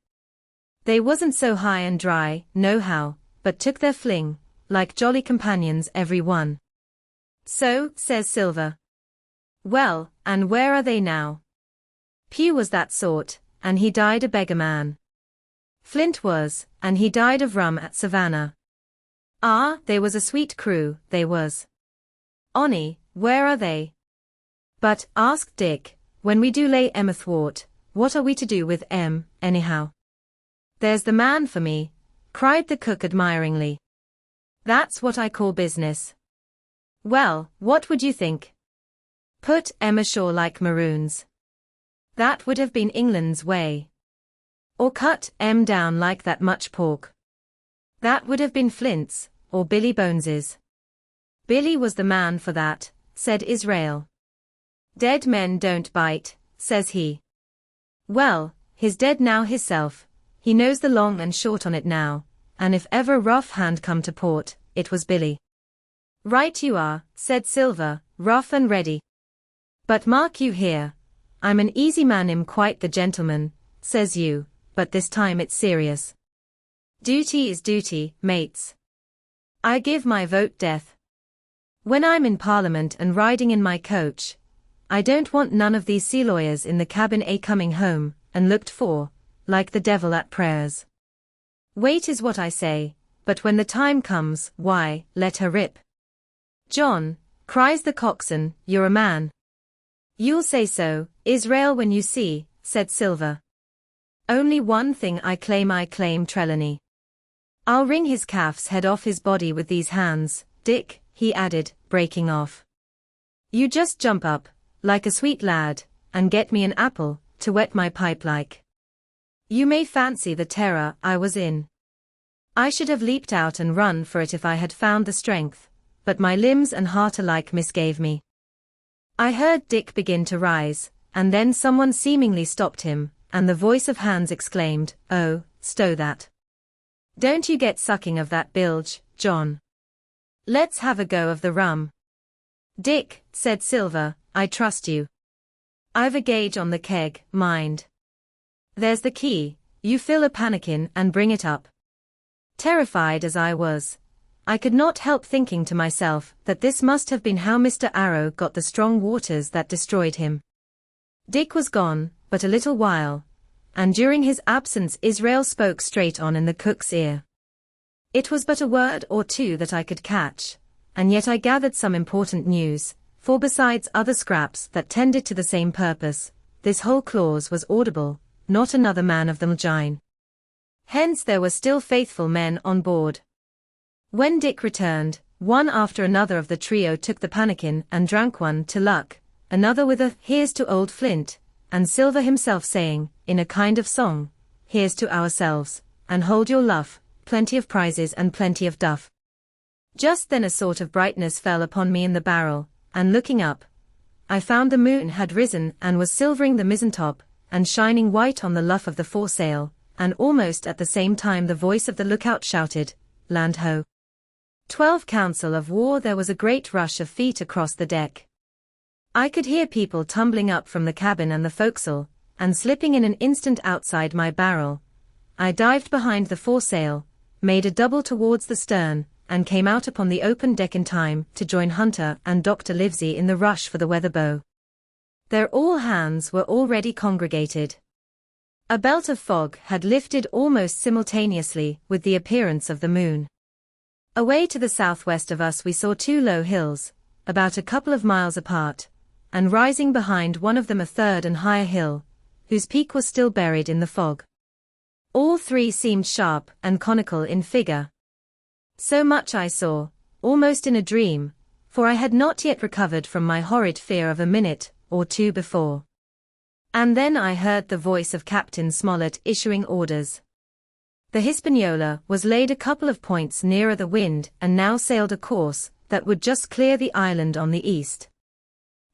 They wasn't so high and dry, nohow, but took their fling, like jolly companions every one. So, says Silver. Well, and where are they now? Pew was that sort, and he died a beggar man. Flint was, and he died of rum at Savannah. Ah, they was a sweet crew, they was. Onny, where are they? But, asked Dick, when we do lay 'em athwart, what are we to do with 'em, anyhow? There's the man for me, cried the cook admiringly. That's what I call business. Well, what would you think? Put 'em ashore like maroons. That would have been England's way. Or cut 'em down like that much pork. That would have been Flint's, or Billy Bones's. Billy was the man for that, said Israel. Dead men don't bite, says he. Well, he's dead now hisself, he knows the long and short on it now, and if ever a rough hand come to port, it was Billy. Right you are, said Silver, rough and ready. But mark you here, I'm an easy man, I'm quite the gentleman, says you, but this time it's serious. Duty is duty, mates. I give my vote death. When I'm in Parliament and riding in my coach, I don't want none of these sea lawyers in the cabin coming home, and looked for, like the devil at prayers. Wait is what I say, but when the time comes, why, let her rip. John, cries the coxswain, you're a man. You'll say so, Israel, when you see, said Silver. Only one thing I claim Trelawney. I'll wring his calf's head off his body with these hands, Dick, he added, breaking off. You just jump up, like a sweet lad, and get me an apple, to wet my pipe like. You may fancy the terror I was in. I should have leaped out and run for it if I had found the strength, but my limbs and heart alike misgave me. I heard Dick begin to rise, and then someone seemingly stopped him, and the voice of Hans exclaimed, "Oh, stow that. Don't you get sucking of that bilge, John. Let's have a go of the rum." "Dick," said Silver, "I trust you. I've a gauge on the keg, mind. There's the key, you fill a pannikin and bring it up." Terrified as I was, I could not help thinking to myself that this must have been how Mr. Arrow got the strong waters that destroyed him. Dick was gone but a little while, and during his absence Israel spoke straight on in the cook's ear. It was but a word or two that I could catch, and yet I gathered some important news, for besides other scraps that tended to the same purpose, this whole clause was audible, not another man of the Mutiny. Hence there were still faithful men on board. When Dick returned, one after another of the trio took the pannikin and drank, one to Luck, another with a "Here's to old Flint," and Silver himself saying, in a kind of song, "Here's to ourselves, and hold your luff, plenty of prizes and plenty of duff." Just then a sort of brightness fell upon me in the barrel, and looking up, I found the moon had risen and was silvering the mizentop, and shining white on the luff of the foresail, and almost at the same time the voice of the lookout shouted, "Land ho!" 12 council of war. There was a great rush of feet across the deck. I could hear people tumbling up from the cabin and the forecastle, and slipping in an instant outside my barrel. I dived behind the foresail, made a double towards the stern, and came out upon the open deck in time to join Hunter and Dr. Livesey in the rush for the weather bow. There all hands were already congregated. A belt of fog had lifted almost simultaneously with the appearance of the moon. Away to the southwest of us we saw 2 low hills, about a couple of miles apart, and rising behind one of them a third and higher hill, whose peak was still buried in the fog. All 3 seemed sharp and conical in figure. So much I saw, almost in a dream, for I had not yet recovered from my horrid fear of a minute or 2 before. And then I heard the voice of Captain Smollett issuing orders. The Hispaniola was laid a couple of points nearer the wind and now sailed a course that would just clear the island on the east.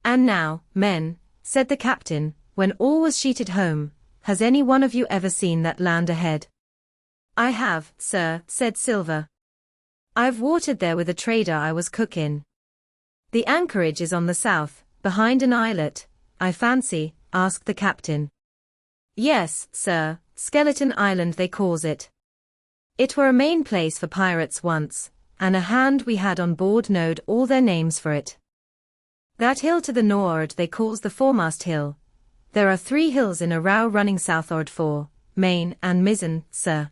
"And now, men," said the captain, when all was sheeted home, "has any one of you ever seen that land ahead?" "I have, sir," said Silver. "I've watered there with a trader I was cook in." "The anchorage is on the south, behind an islet, I fancy?" asked the captain. "Yes, sir, Skeleton Island they calls it. It were a main place for pirates once, and a hand we had on board knowed all their names for it." That hill to the nor'ard they calls the foremast hill. There are 3 hills in a row running south'ard fore, main and mizzen, sir.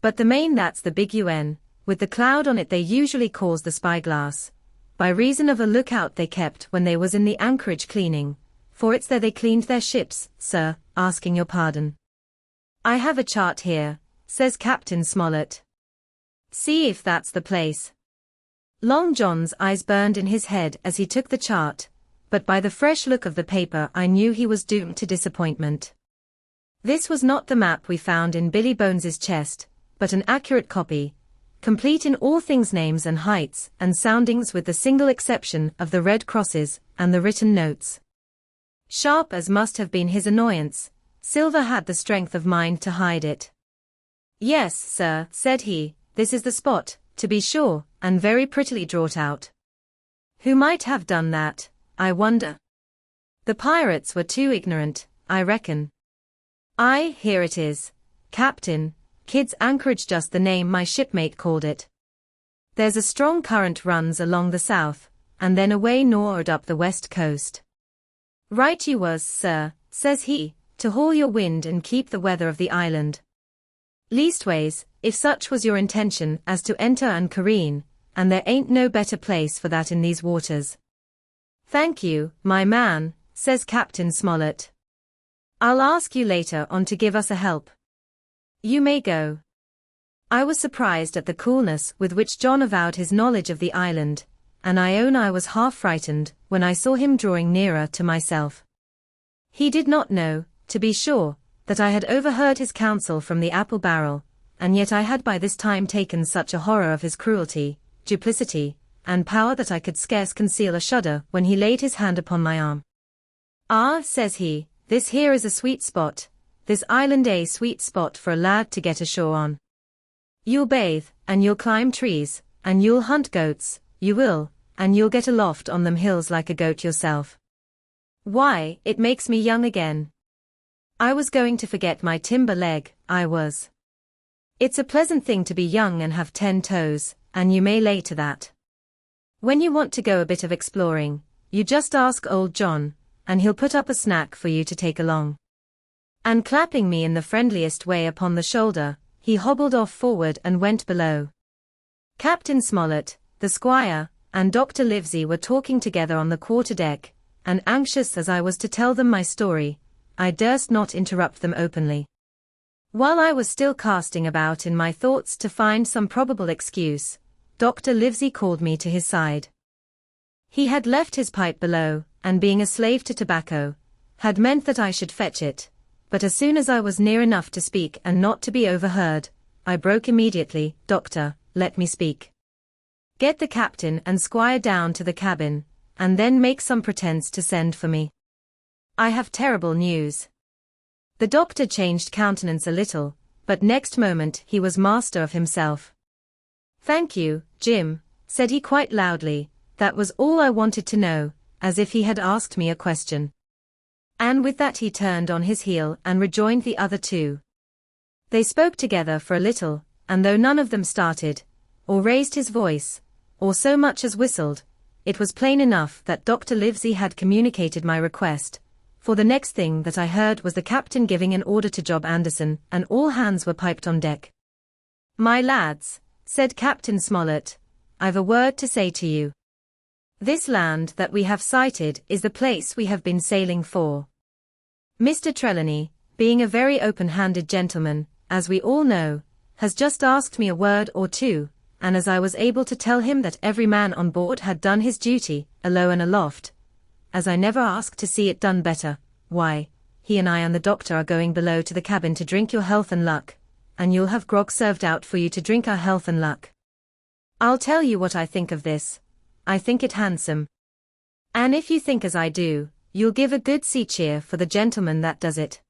But the main that's the big UN, with the cloud on it they usually calls the spyglass, by reason of a lookout they kept when they was in the anchorage cleaning, for it's there they cleaned their ships, sir, asking your pardon. I have a chart here, says Captain Smollett. See if that's the place. Long John's eyes burned in his head as he took the chart, but by the fresh look of the paper I knew he was doomed to disappointment. This was not the map we found in Billy Bones's chest, but an accurate copy, complete in all things names and heights and soundings with the single exception of the red crosses and the written notes. Sharp as must have been his annoyance, Silver had the strength of mind to hide it. Yes, sir, said he, this is the spot, to be sure, and very prettily draught out. Who might have done that, I wonder? The pirates were too ignorant, I reckon. Aye, here it is, Captain, Kidd's Anchorage, just the name my shipmate called it. There's a strong current runs along the south, and then away nor'ard up the west coast. Right you was, sir, says he, to haul your wind and keep the weather of the island. Leastways, if such was your intention as to enter and careen, and there ain't no better place for that in these waters. Thank you, my man, says Captain Smollett. I'll ask you later on to give us a help. You may go. I was surprised at the coolness with which John avowed his knowledge of the island, and I own I was half frightened when I saw him drawing nearer to myself. He did not know, to be sure, that I had overheard his counsel from the apple barrel, and yet I had by this time taken such a horror of his cruelty, duplicity, and power that I could scarce conceal a shudder when he laid his hand upon my arm. Ah, says he, this here is a sweet spot, this island a sweet spot for a lad to get ashore on. You'll bathe, and you'll climb trees, and you'll hunt goats, you will, and you'll get aloft on them hills like a goat yourself. Why, it makes me young again. I was going to forget my timber leg, I was. It's a pleasant thing to be young and have 10 toes, and you may lay to that. When you want to go a bit of exploring, you just ask old John, and he'll put up a snack for you to take along. And clapping me in the friendliest way upon the shoulder, he hobbled off forward and went below. Captain Smollett, the squire, and Dr. Livesey were talking together on the quarter-deck, and anxious as I was to tell them my story, I durst not interrupt them openly. While I was still casting about in my thoughts to find some probable excuse, Dr. Livesey called me to his side. He had left his pipe below, and being a slave to tobacco, had meant that I should fetch it, but as soon as I was near enough to speak and not to be overheard, I broke immediately, Doctor, let me speak. Get the captain and squire down to the cabin, and then make some pretence to send for me. I have terrible news. The doctor changed countenance a little, but next moment he was master of himself. Thank you, Jim, said he quite loudly, that was all I wanted to know, as if he had asked me a question. And with that he turned on his heel and rejoined the other 2. They spoke together for a little, and though none of them started, or raised his voice, or so much as whistled, it was plain enough that Dr. Livesey had communicated my request, for the next thing that I heard was the captain giving an order to Job Anderson, and all hands were piped on deck. My lads, said Captain Smollett, I've a word to say to you. This land that we have sighted is the place we have been sailing for. Mr. Trelawney, being a very open-handed gentleman, as we all know, has just asked me a word or two, and as I was able to tell him that every man on board had done his duty, alow and aloft, as I never asked to see it done better, why, he and I and the doctor are going below to the cabin to drink your health and luck, and you'll have grog served out for you to drink our health and luck. I'll tell you what I think of this. I think it handsome. And if you think as I do, you'll give a good sea cheer for the gentleman that does it.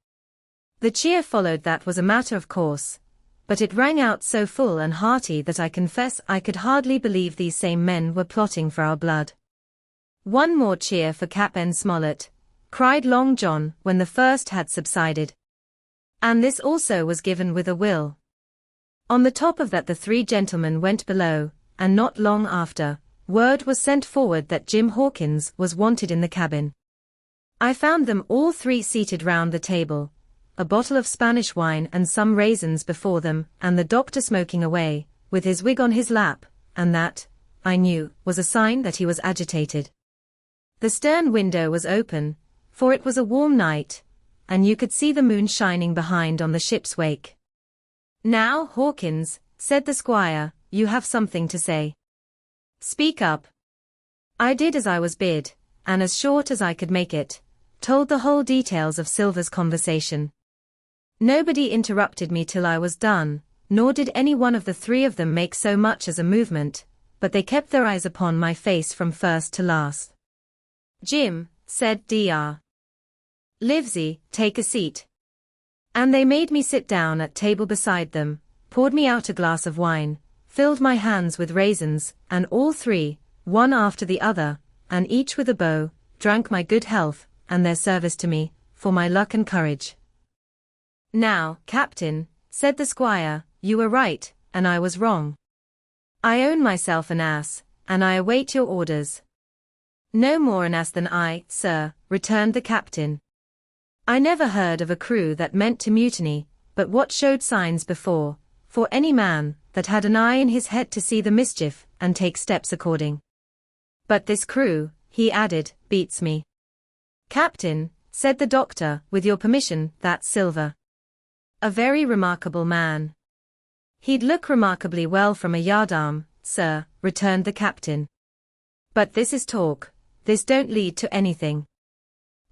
The cheer followed that was a matter of course, but it rang out so full and hearty that I confess I could hardly believe these same men were plotting for our blood. One more cheer for Captain Smollett, cried Long John when the first had subsided. And this also was given with a will. On the top of that the 3 gentlemen went below, and not long after, word was sent forward that Jim Hawkins was wanted in the cabin. I found them all three seated round the table, a bottle of Spanish wine and some raisins before them, and the doctor smoking away, with his wig on his lap, and that, I knew, was a sign that he was agitated. The stern window was open, for it was a warm night, and you could see the moon shining behind on the ship's wake. "Now, Hawkins," said the squire, "you have something to say. Speak up." I did as I was bid, and as short as I could make it, told the whole details of Silver's conversation. Nobody interrupted me till I was done, nor did any one of the three of them make so much as a movement, but they kept their eyes upon my face from first to last. "Jim," said Dr. Livesey, "take a seat." And they made me sit down at table beside them, poured me out a glass of wine, filled my hands with raisins, and all three, one after the other, and each with a bow, drank my good health, and their service to me, for my luck and courage. "Now, Captain," said the squire, "you were right, and I was wrong. I own myself an ass, and I await your orders." "No more an ass than I, sir," returned the captain. "I never heard of a crew that meant to mutiny, but what showed signs before, for any man that had an eye in his head to see the mischief, and take steps according. But this crew," he added, "beats me." "Captain," said the doctor, "with your permission, that's Silver. A very remarkable man." "He'd look remarkably well from a yardarm, sir," returned the captain. "But this is talk, this don't lead to anything.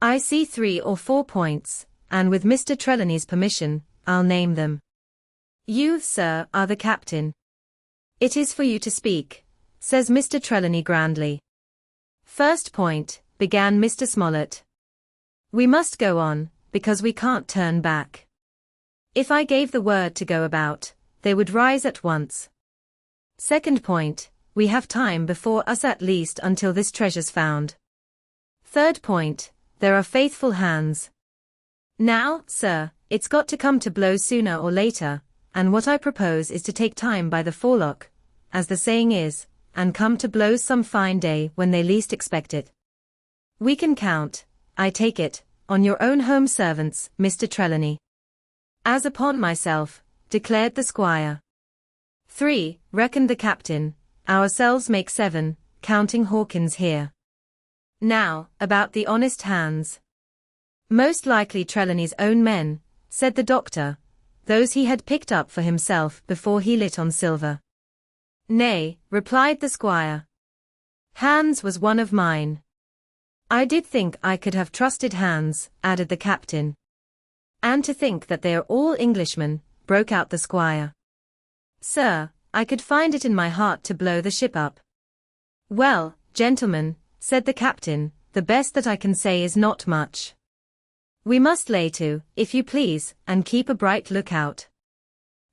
I see 3 or 4 points, and with Mr. Trelawney's permission, I'll name them." "You, sir, are the captain. It is for you to speak," says Mr. Trelawney grandly. "First point," began Mr. Smollett. "We must go on, because we can't turn back. If I gave the word to go about, they would rise at once. Second point, we have time before us at least until this treasure's found. Third point, there are faithful hands. Now, sir, it's got to come to blows sooner or later, and what I propose is to take time by the forelock, as the saying is, and come to blows some fine day when they least expect it. We can count, I take it, on your own home servants, Mr. Trelawney." "As upon myself," declared the squire. "3, reckoned the captain, ourselves make 7, counting Hawkins here. Now, about the honest hands." "Most likely Trelawney's own men," said the doctor, "those he had picked up for himself before he lit on Silver." "Nay," replied the squire. "Hans was one of mine." "I did think I could have trusted Hans," added the captain. "And to think that they are all Englishmen," broke out the squire. "Sir, I could find it in my heart to blow the ship up." "Well, gentlemen," said the captain, "the best that I can say is not much. We must lay to, if you please, and keep a bright lookout.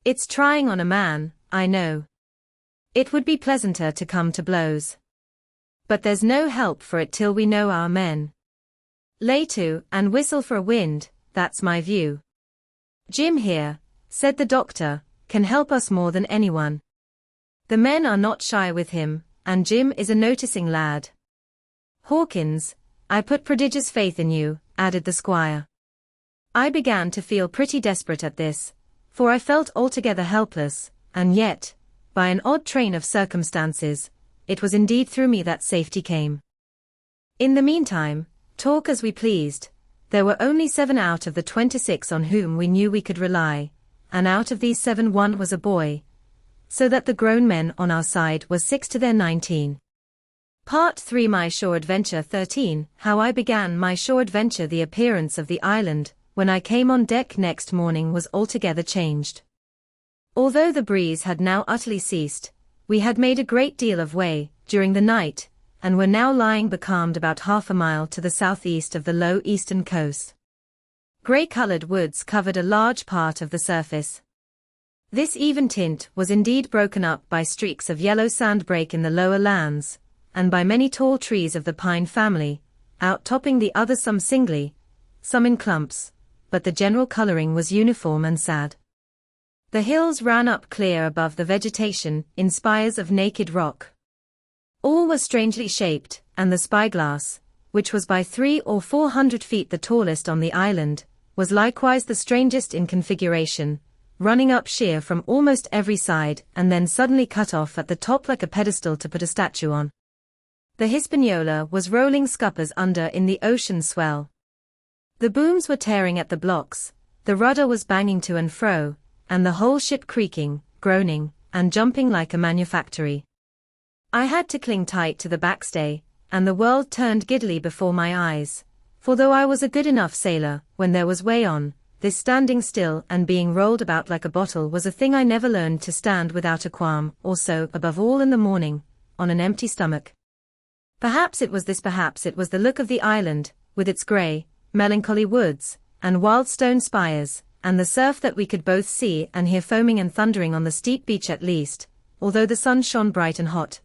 It's trying on a man, I know. It would be pleasanter to come to blows. But there's no help for it till we know our men. Lay to, and whistle for a wind, that's my view. Jim here," said the doctor, "can help us more than anyone. The men are not shy with him, and Jim is a noticing lad. Hawkins, I put prodigious faith in you," added the squire. I began to feel pretty desperate at this, for I felt altogether helpless, and yet, by an odd train of circumstances, it was indeed through me that safety came. In the meantime, talk as we pleased, there were only 7 out of the 26 on whom we knew we could rely, and out of these 7 1 was a boy, so that the grown men on our side were 6 to their 19. Part 3 My Shore Adventure 13 How I began my shore adventure. The appearance of the island, when I came on deck next morning, was altogether changed. Although the breeze had now utterly ceased, we had made a great deal of way during the night, and were now lying becalmed about half a mile to the southeast of the low eastern coast. Grey-coloured woods covered a large part of the surface. This even tint was indeed broken up by streaks of yellow sandbreak in the lower lands, and by many tall trees of the pine family, outtopping the others some singly, some in clumps, but the general colouring was uniform and sad. The hills ran up clear above the vegetation in spires of naked rock. All were strangely shaped, and the spyglass, which was by 300 or 400 feet the tallest on the island, was likewise the strangest in configuration, running up sheer from almost every side and then suddenly cut off at the top like a pedestal to put a statue on. The Hispaniola was rolling scuppers under in the ocean swell. The booms were tearing at the blocks, the rudder was banging to and fro, and the whole ship creaking, groaning, and jumping like a manufactory. I had to cling tight to the backstay, and the world turned giddily before my eyes, for though I was a good enough sailor, when there was way on, this standing still and being rolled about like a bottle was a thing I never learned to stand without a qualm, or so, above all in the morning, on an empty stomach. Perhaps it was the look of the island, with its grey, melancholy woods, and wild stone spires, and the surf that we could both see and hear foaming and thundering on the steep beach at least, although the sun shone bright and hot,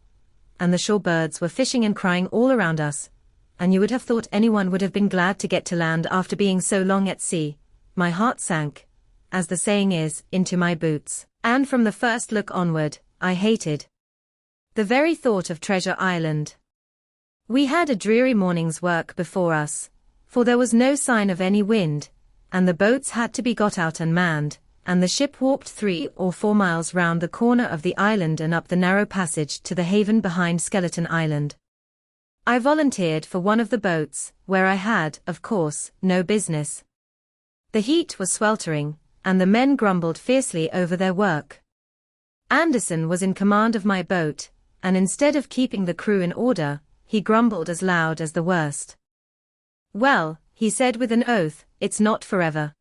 and the shore birds were fishing and crying all around us, and you would have thought anyone would have been glad to get to land after being so long at sea. My heart sank, as the saying is, into my boots, and from the first look onward, I hated the very thought of Treasure Island. We had a dreary morning's work before us, for there was no sign of any wind, and the boats had to be got out and manned, and the ship warped 3 or 4 miles round the corner of the island and up the narrow passage to the haven behind Skeleton Island. I volunteered for one of the boats, where I had, of course, no business. The heat was sweltering, and the men grumbled fiercely over their work. Anderson was in command of my boat, and instead of keeping the crew in order, he grumbled as loud as the worst. "Well," he said with an oath, "it's not forever."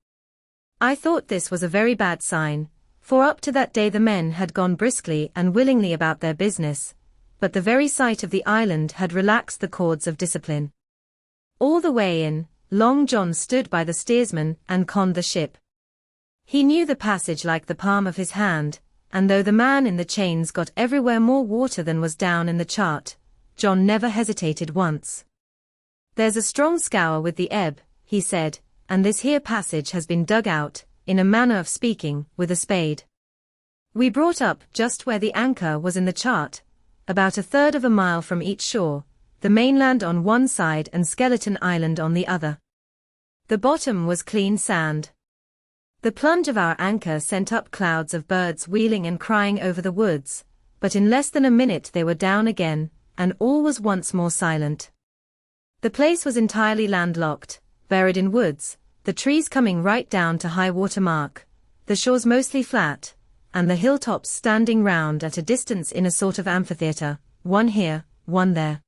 I thought this was a very bad sign, for up to that day the men had gone briskly and willingly about their business, but the very sight of the island had relaxed the cords of discipline. All the way in, Long John stood by the steersman and conned the ship. He knew the passage like the palm of his hand, and though the man in the chains got everywhere more water than was down in the chart, John never hesitated once. "There's a strong scour with the ebb," he said, "and this here passage has been dug out, in a manner of speaking, with a spade. We brought up just where the anchor was in the chart, about 1/3 of a mile from each shore, the mainland on one side and Skeleton Island on the other. The bottom was clean sand. The plunge of our anchor sent up clouds of birds wheeling and crying over the woods, but in less than a minute they were down again, and all was once more silent. The place was entirely landlocked, buried in woods, the trees coming right down to high water mark, the shores mostly flat, and the hilltops standing round at a distance in a sort of amphitheatre, one here, one there.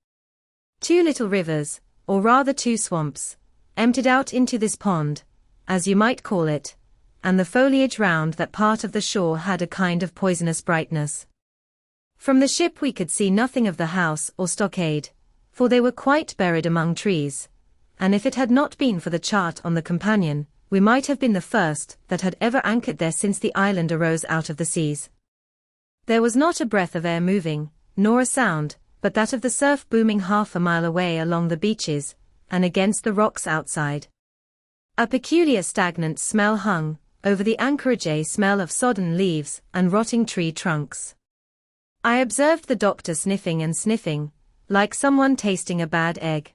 2 little rivers, or rather 2 swamps, emptied out into this pond, as you might call it, and the foliage round that part of the shore had a kind of poisonous brightness. From the ship we could see nothing of the house or stockade, for they were quite buried among trees, and if it had not been for the chart on the companion, we might have been the first that had ever anchored there since the island arose out of the seas. There was not a breath of air moving, nor a sound, but that of the surf booming half a mile away along the beaches, and against the rocks outside. A peculiar stagnant smell hung over the anchorage, a smell of sodden leaves and rotting tree trunks. I observed the doctor sniffing and sniffing, like someone tasting a bad egg.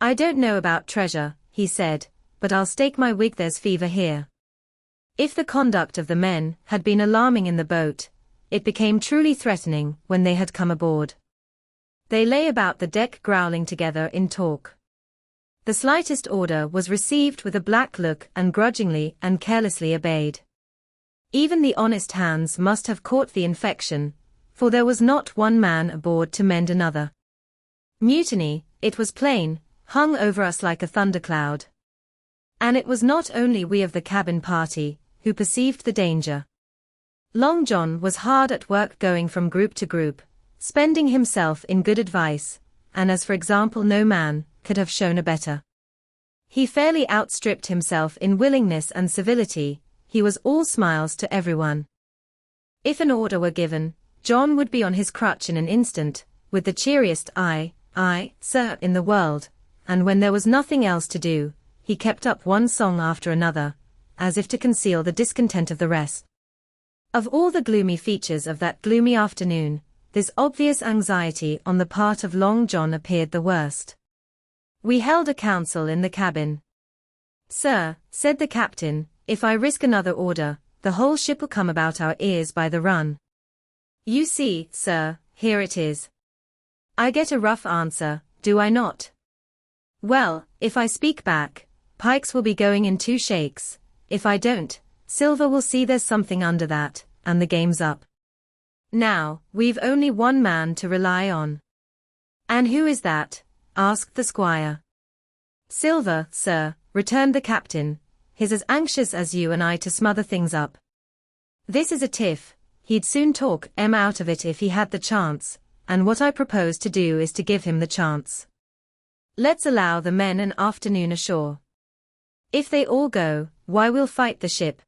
"I don't know about treasure," he said, "but I'll stake my wig there's fever here." If the conduct of the men had been alarming in the boat, it became truly threatening when they had come aboard. They lay about the deck growling together in talk. The slightest order was received with a black look and grudgingly and carelessly obeyed. Even the honest hands must have caught the infection, for there was not one man aboard to mend another. Mutiny, it was plain, hung over us like a thundercloud. And it was not only we of the cabin party who perceived the danger. Long John was hard at work going from group to group, spending himself in good advice, and as for example no man could have shown a better. He fairly outstripped himself in willingness and civility, he was all smiles to everyone. If an order were given, John would be on his crutch in an instant, with the cheeriest "Aye, aye, sir" in the world, and when there was nothing else to do, he kept up one song after another, as if to conceal the discontent of the rest. Of all the gloomy features of that gloomy afternoon, this obvious anxiety on the part of Long John appeared the worst. We held a council in the cabin. "Sir," said the captain, "if I risk another order, the whole ship will come about our ears by the run. You see, sir, here it is. I get a rough answer, do I not? Well, if I speak back, Pikes will be going in 2 shakes, if I don't, Silver will see there's something under that, and the game's up. Now, we've only one man to rely on." "And who is that?" asked the squire. "Silver, sir," returned the captain. "He's as anxious as you and I to smother things up. This is a tiff, he'd soon talk Em out of it if he had the chance, and what I propose to do is to give him the chance. Let's allow the men an afternoon ashore. If they all go, why we'll fight the ship.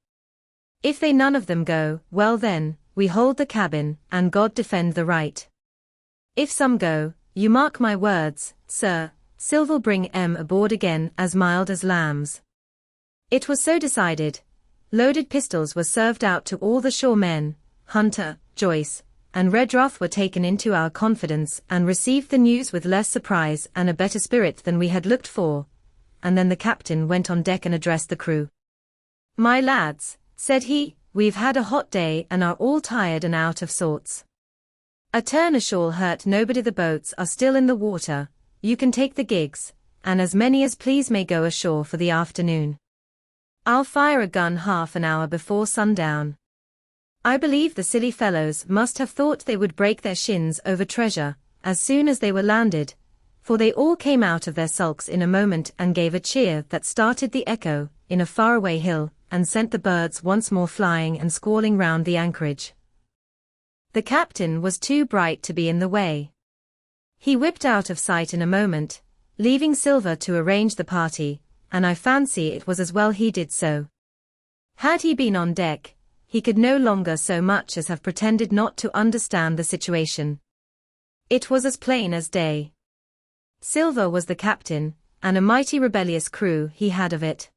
If they none of them go, well then, we hold the cabin, and God defend the right. If some go, you mark my words, sir, Silver'll bring Em aboard again as mild as lambs." It was so decided. Loaded pistols were served out to all the shore men. Hunter, Joyce, and Redruth were taken into our confidence and received the news with less surprise and a better spirit than we had looked for. And then the captain went on deck and addressed the crew. "My lads," said he, "we've had a hot day and are all tired and out of sorts. A turn ashore hurt nobody. The boats are still in the water, you can take the gigs, and as many as please may go ashore for the afternoon. I'll fire a gun half an hour before sundown. I believe the silly fellows must have thought they would break their shins over treasure, as soon as they were landed, for they all came out of their sulks in a moment and gave a cheer that started the echo in a faraway hill, and sent the birds once more flying and squalling round the anchorage. The captain was too bright to be in the way. He whipped out of sight in a moment, leaving Silver to arrange the party, and I fancy it was as well he did so. Had he been on deck, he could no longer so much as have pretended not to understand the situation. It was as plain as day. Silver was the captain, and a mighty rebellious crew he had of it.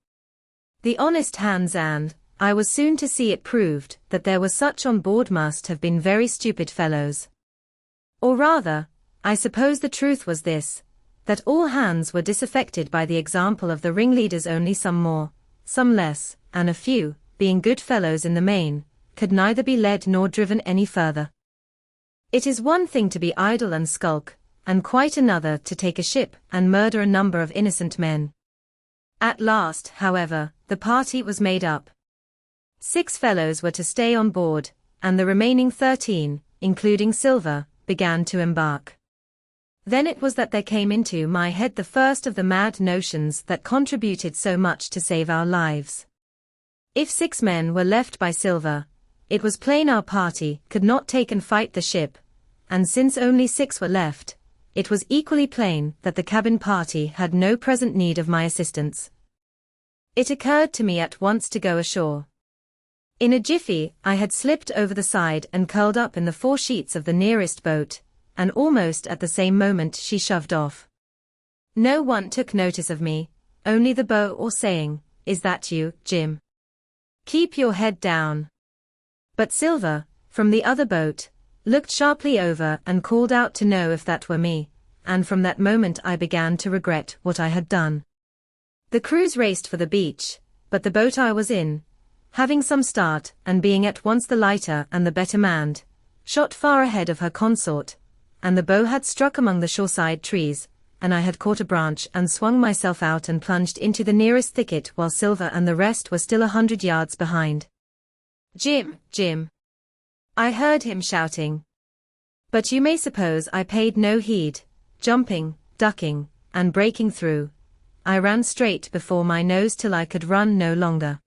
The honest hands, and I was soon to see it proved that there were such on board must have been very stupid fellows. Or rather, I suppose the truth was this, that all hands were disaffected by the example of the ringleaders, only some more, some less, and a few, being good fellows in the main, could neither be led nor driven any further. It is one thing to be idle and skulk, and quite another to take a ship and murder a number of innocent men. At last, however, the party was made up. 6 fellows were to stay on board, and the remaining 13, including Silver, began to embark. Then it was that there came into my head the first of the mad notions that contributed so much to save our lives. If 6 men were left by Silver, it was plain our party could not take and fight the ship, and since only 6 were left, it was equally plain that the cabin party had no present need of my assistance. It occurred to me at once to go ashore. In a jiffy, I had slipped over the side and curled up in the foresheets of the nearest boat, and almost at the same moment she shoved off. No one took notice of me, only the bow oar saying, "Is that you, Jim? Keep your head down." But Silver, from the other boat, looked sharply over and called out to know if that were me, and from that moment I began to regret what I had done. The crews raced for the beach, but the boat I was in, having some start and being at once the lighter and the better manned, shot far ahead of her consort, and the bow had struck among the shoreside trees, and I had caught a branch and swung myself out and plunged into the nearest thicket while Silver and the rest were still 100 yards behind. "Jim, Jim!" I heard him shouting. But you may suppose I paid no heed. Jumping, ducking, and breaking through, I ran straight before my nose till I could run no longer.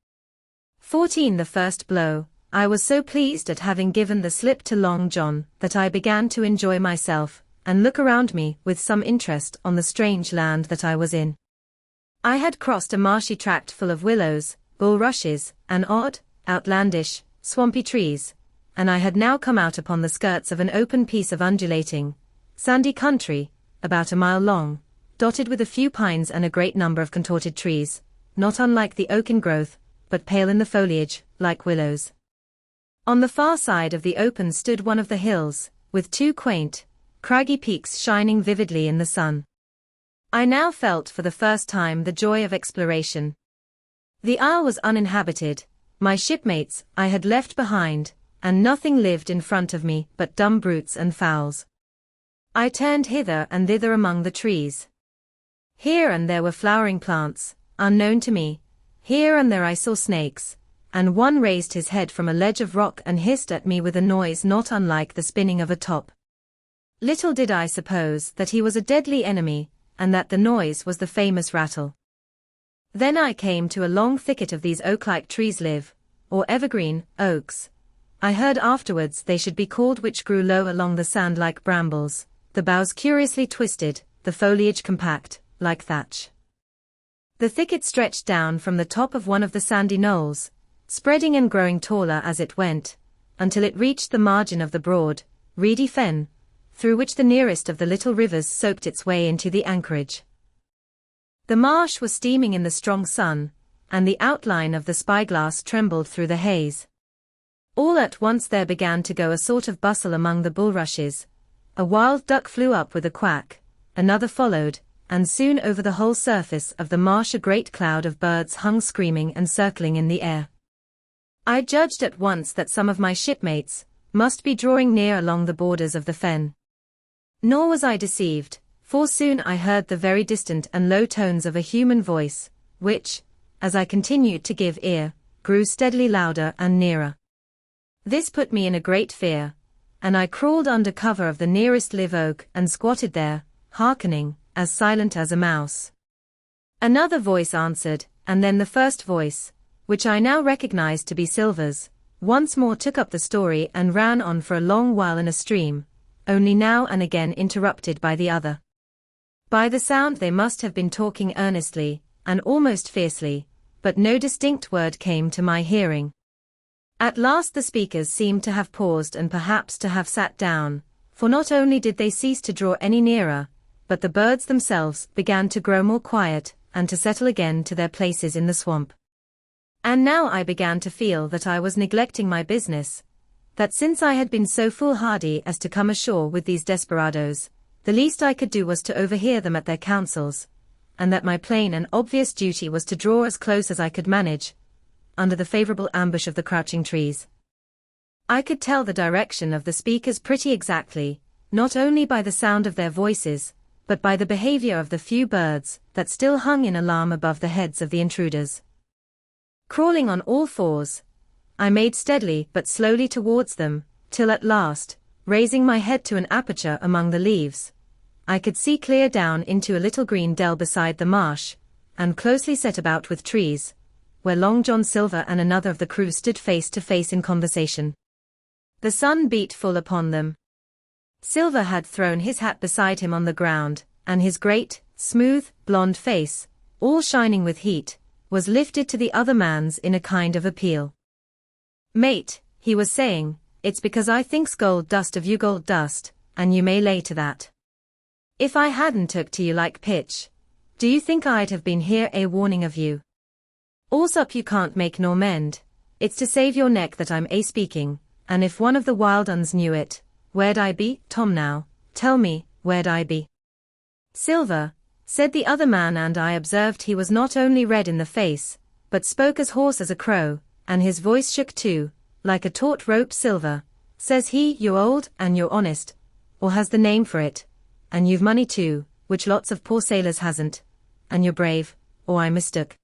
14 the first blow, I was so pleased at having given the slip to Long John that I began to enjoy myself, and look around me with some interest on the strange land that I was in. I had crossed a marshy tract full of willows, bulrushes, and odd, outlandish, swampy trees, and I had now come out upon the skirts of an open piece of undulating, sandy country, about a mile long, dotted with a few pines and a great number of contorted trees, not unlike the oak in growth, but pale in the foliage, like willows. On the far side of the open stood one of the hills, with two quaint, craggy peaks shining vividly in the sun. I now felt for the first time the joy of exploration. The isle was uninhabited, my shipmates I had left behind, and nothing lived in front of me but dumb brutes and fowls. I turned hither and thither among the trees. Here and there were flowering plants, unknown to me. Here and there I saw snakes, and one raised his head from a ledge of rock and hissed at me with a noise not unlike the spinning of a top. Little did I suppose that he was a deadly enemy, and that the noise was the famous rattle. Then I came to a long thicket of these oak-like trees or evergreen, oaks. I heard afterwards they should be called, which grew low along the sand like brambles, the boughs curiously twisted, the foliage compact, like thatch. The thicket stretched down from the top of one of the sandy knolls, spreading and growing taller as it went, until it reached the margin of the broad, reedy fen, through which the nearest of the little rivers soaked its way into the anchorage. The marsh was steaming in the strong sun, and the outline of the spyglass trembled through the haze. All at once there began to go a sort of bustle among the bulrushes. A wild duck flew up with a quack, another followed, and soon over the whole surface of the marsh a great cloud of birds hung screaming and circling in the air. I judged at once that some of my shipmates must be drawing near along the borders of the fen. Nor was I deceived, for soon I heard the very distant and low tones of a human voice, which, as I continued to give ear, grew steadily louder and nearer. This put me in a great fear, and I crawled under cover of the nearest live oak and squatted there, hearkening, as silent as a mouse. Another voice answered, and then the first voice, which I now recognized to be Silver's, once more took up the story and ran on for a long while in a stream, only now and again interrupted by the other. By the sound they must have been talking earnestly, and almost fiercely, but no distinct word came to my hearing. At last the speakers seemed to have paused and perhaps to have sat down, for not only did they cease to draw any nearer, but the birds themselves began to grow more quiet, and to settle again to their places in the swamp. And now I began to feel that I was neglecting my business, that since I had been so foolhardy as to come ashore with these desperadoes, the least I could do was to overhear them at their councils, and that my plain and obvious duty was to draw as close as I could manage, under the favorable ambush of the crouching trees. I could tell the direction of the speakers pretty exactly, not only by the sound of their voices, but by the behavior of the few birds that still hung in alarm above the heads of the intruders. Crawling on all fours, I made steadily but slowly towards them, till at last, raising my head to an aperture among the leaves, I could see clear down into a little green dell beside the marsh, and closely set about with trees, where Long John Silver and another of the crew stood face to face in conversation. The sun beat full upon them. Silver had thrown his hat beside him on the ground, and his great, smooth, blonde face, all shining with heat, was lifted to the other man's in a kind of appeal. "Mate," he was saying, "it's because I thinks gold dust of you gold dust, and you may lay to that. If I hadn't took to you like pitch, do you think I'd have been here a warning of you? All's up you can't make nor mend, it's to save your neck that I'm a speaking, and if one of the wild uns knew it, where'd I be, Tom now, tell me, where'd I be?" "Silver," said the other man, and I observed he was not only red in the face, but spoke as hoarse as a crow, and his voice shook too, like a taut rope. "Silver," says he, "you're old, and you're honest, or has the name for it, and you've money too, which lots of poor sailors hasn't, and you're brave, or I mistook.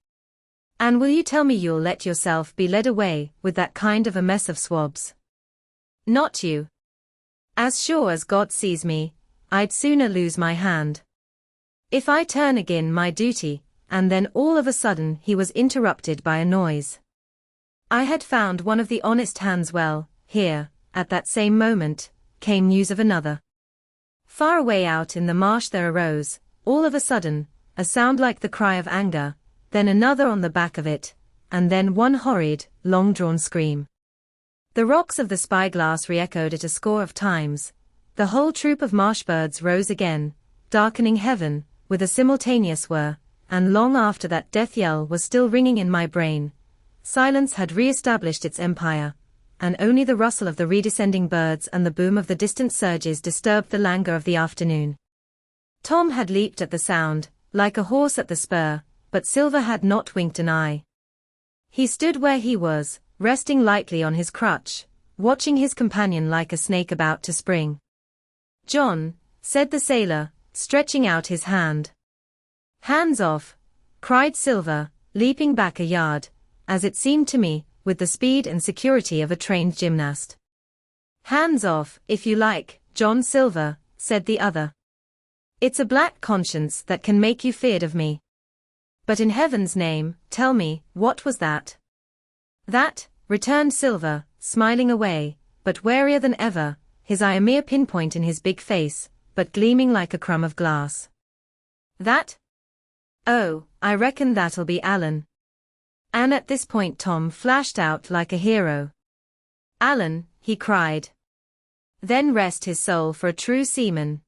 And will you tell me you'll let yourself be led away with that kind of a mess of swabs? Not you. As sure as God sees me, I'd sooner lose my hand. If I turn agin my duty," and then all of a sudden he was interrupted by a noise. I had found one of the honest hands. Well, here, at that same moment, came news of another. Far away out in the marsh there arose, all of a sudden, a sound like the cry of anger, then another on the back of it, and then one horrid, long-drawn scream. The rocks of the spyglass re-echoed it a score of times. The whole troop of marsh birds rose again, darkening heaven, with a simultaneous whir, and long after that death yell was still ringing in my brain. Silence had re-established its empire, and only the rustle of the redescending birds and the boom of the distant surges disturbed the languor of the afternoon. Tom had leaped at the sound, like a horse at the spur, but Silver had not winked an eye. He stood where he was, resting lightly on his crutch, watching his companion like a snake about to spring. "John," said the sailor, stretching out his hand. "Hands off," cried Silver, leaping back a yard, as it seemed to me, with the speed and security of a trained gymnast. "Hands off, if you like, John Silver," said the other. "It's a black conscience that can make you feared of me. But in heaven's name, tell me, what was that?" "That," returned Silver, smiling away, but warier than ever, his eye a mere pinpoint in his big face, but gleaming like a crumb of glass. "That? Oh, I reckon that'll be Alan." And at this point Tom flashed out like a hero. "Alan," he cried. "Then rest his soul for a true seaman.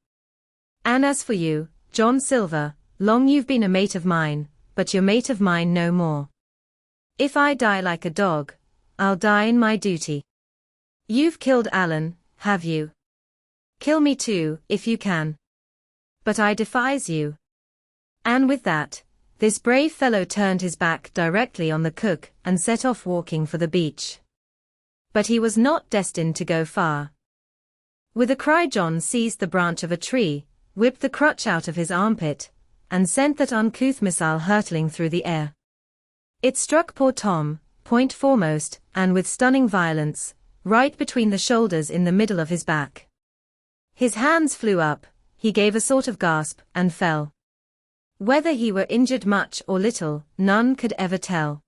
And as for you, John Silver, long you've been a mate of mine, but you're mate of mine no more. If I die like a dog, I'll die in my duty. You've killed Alan, have you? Kill me too, if you can. But I defies you." And with that, this brave fellow turned his back directly on the cook and set off walking for the beach. But he was not destined to go far. With a cry John seized the branch of a tree, whipped the crutch out of his armpit, and sent that uncouth missile hurtling through the air. It struck poor Tom, point foremost, and with stunning violence, right between the shoulders in the middle of his back. His hands flew up, he gave a sort of gasp, and fell. Whether he were injured much or little, none could ever tell.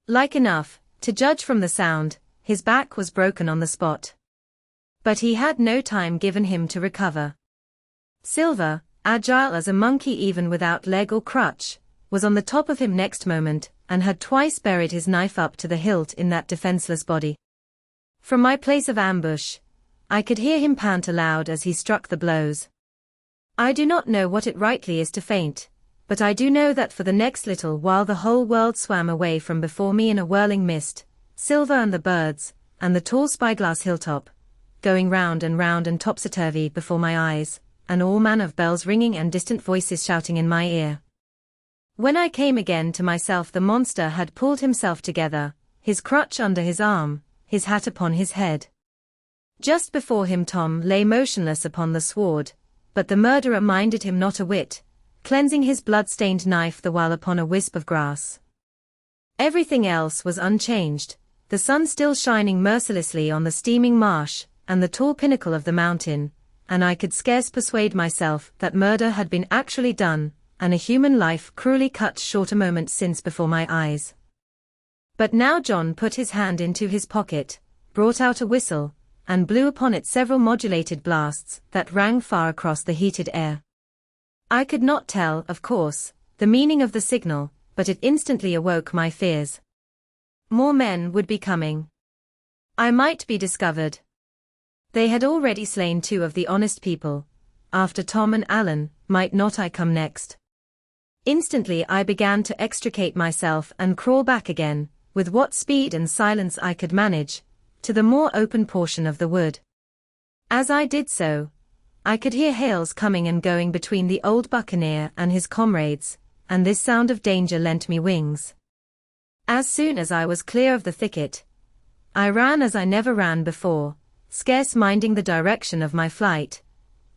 Like enough, to judge from the sound, his back was broken on the spot. But he had no time given him to recover. Silver, agile as a monkey even without leg or crutch, was on the top of him next moment, and had twice buried his knife up to the hilt in that defenseless body. From my place of ambush, I could hear him pant aloud as he struck the blows. I do not know what it rightly is to faint, but I do know that for the next little while the whole world swam away from before me in a whirling mist, Silver and the birds, and the tall spyglass hilltop, going round and topsy-turvy before my eyes, and all manner of bells ringing and distant voices shouting in my ear. When I came again to myself the monster had pulled himself together, his crutch under his arm, his hat upon his head. Just before him Tom lay motionless upon the sward, but the murderer minded him not a whit, cleansing his blood-stained knife the while upon a wisp of grass. Everything else was unchanged, the sun still shining mercilessly on the steaming marsh, and the tall pinnacle of the mountain, and I could scarce persuade myself that murder had been actually done, and a human life cruelly cut short a moment since before my eyes. But now John put his hand into his pocket, brought out a whistle, and blew upon it several modulated blasts that rang far across the heated air. I could not tell, of course, the meaning of the signal, but it instantly awoke my fears. More men would be coming. I might be discovered. They had already slain 2 of the honest people. After Tom and Alan, might not I come next? Instantly I began to extricate myself and crawl back again, with what speed and silence I could manage, to the more open portion of the wood. As I did so, I could hear hails coming and going between the old buccaneer and his comrades, and this sound of danger lent me wings. As soon as I was clear of the thicket, I ran as I never ran before, scarce minding the direction of my flight,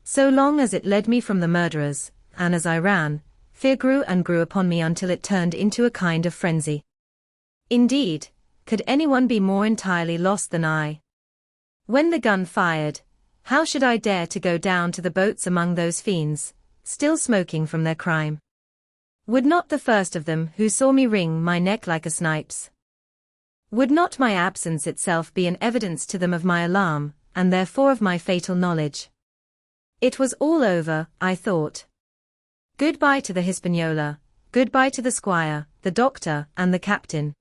so long as it led me from the murderers, and as I ran, fear grew and grew upon me until it turned into a kind of frenzy. Indeed, could anyone be more entirely lost than I? When the gun fired, how should I dare to go down to the boats among those fiends, still smoking from their crime? Would not the first of them who saw me wring my neck like a snipe's? Would not my absence itself be an evidence to them of my alarm, and therefore of my fatal knowledge? It was all over, I thought. Goodbye to the Hispaniola, goodbye to the squire, the doctor, and the captain.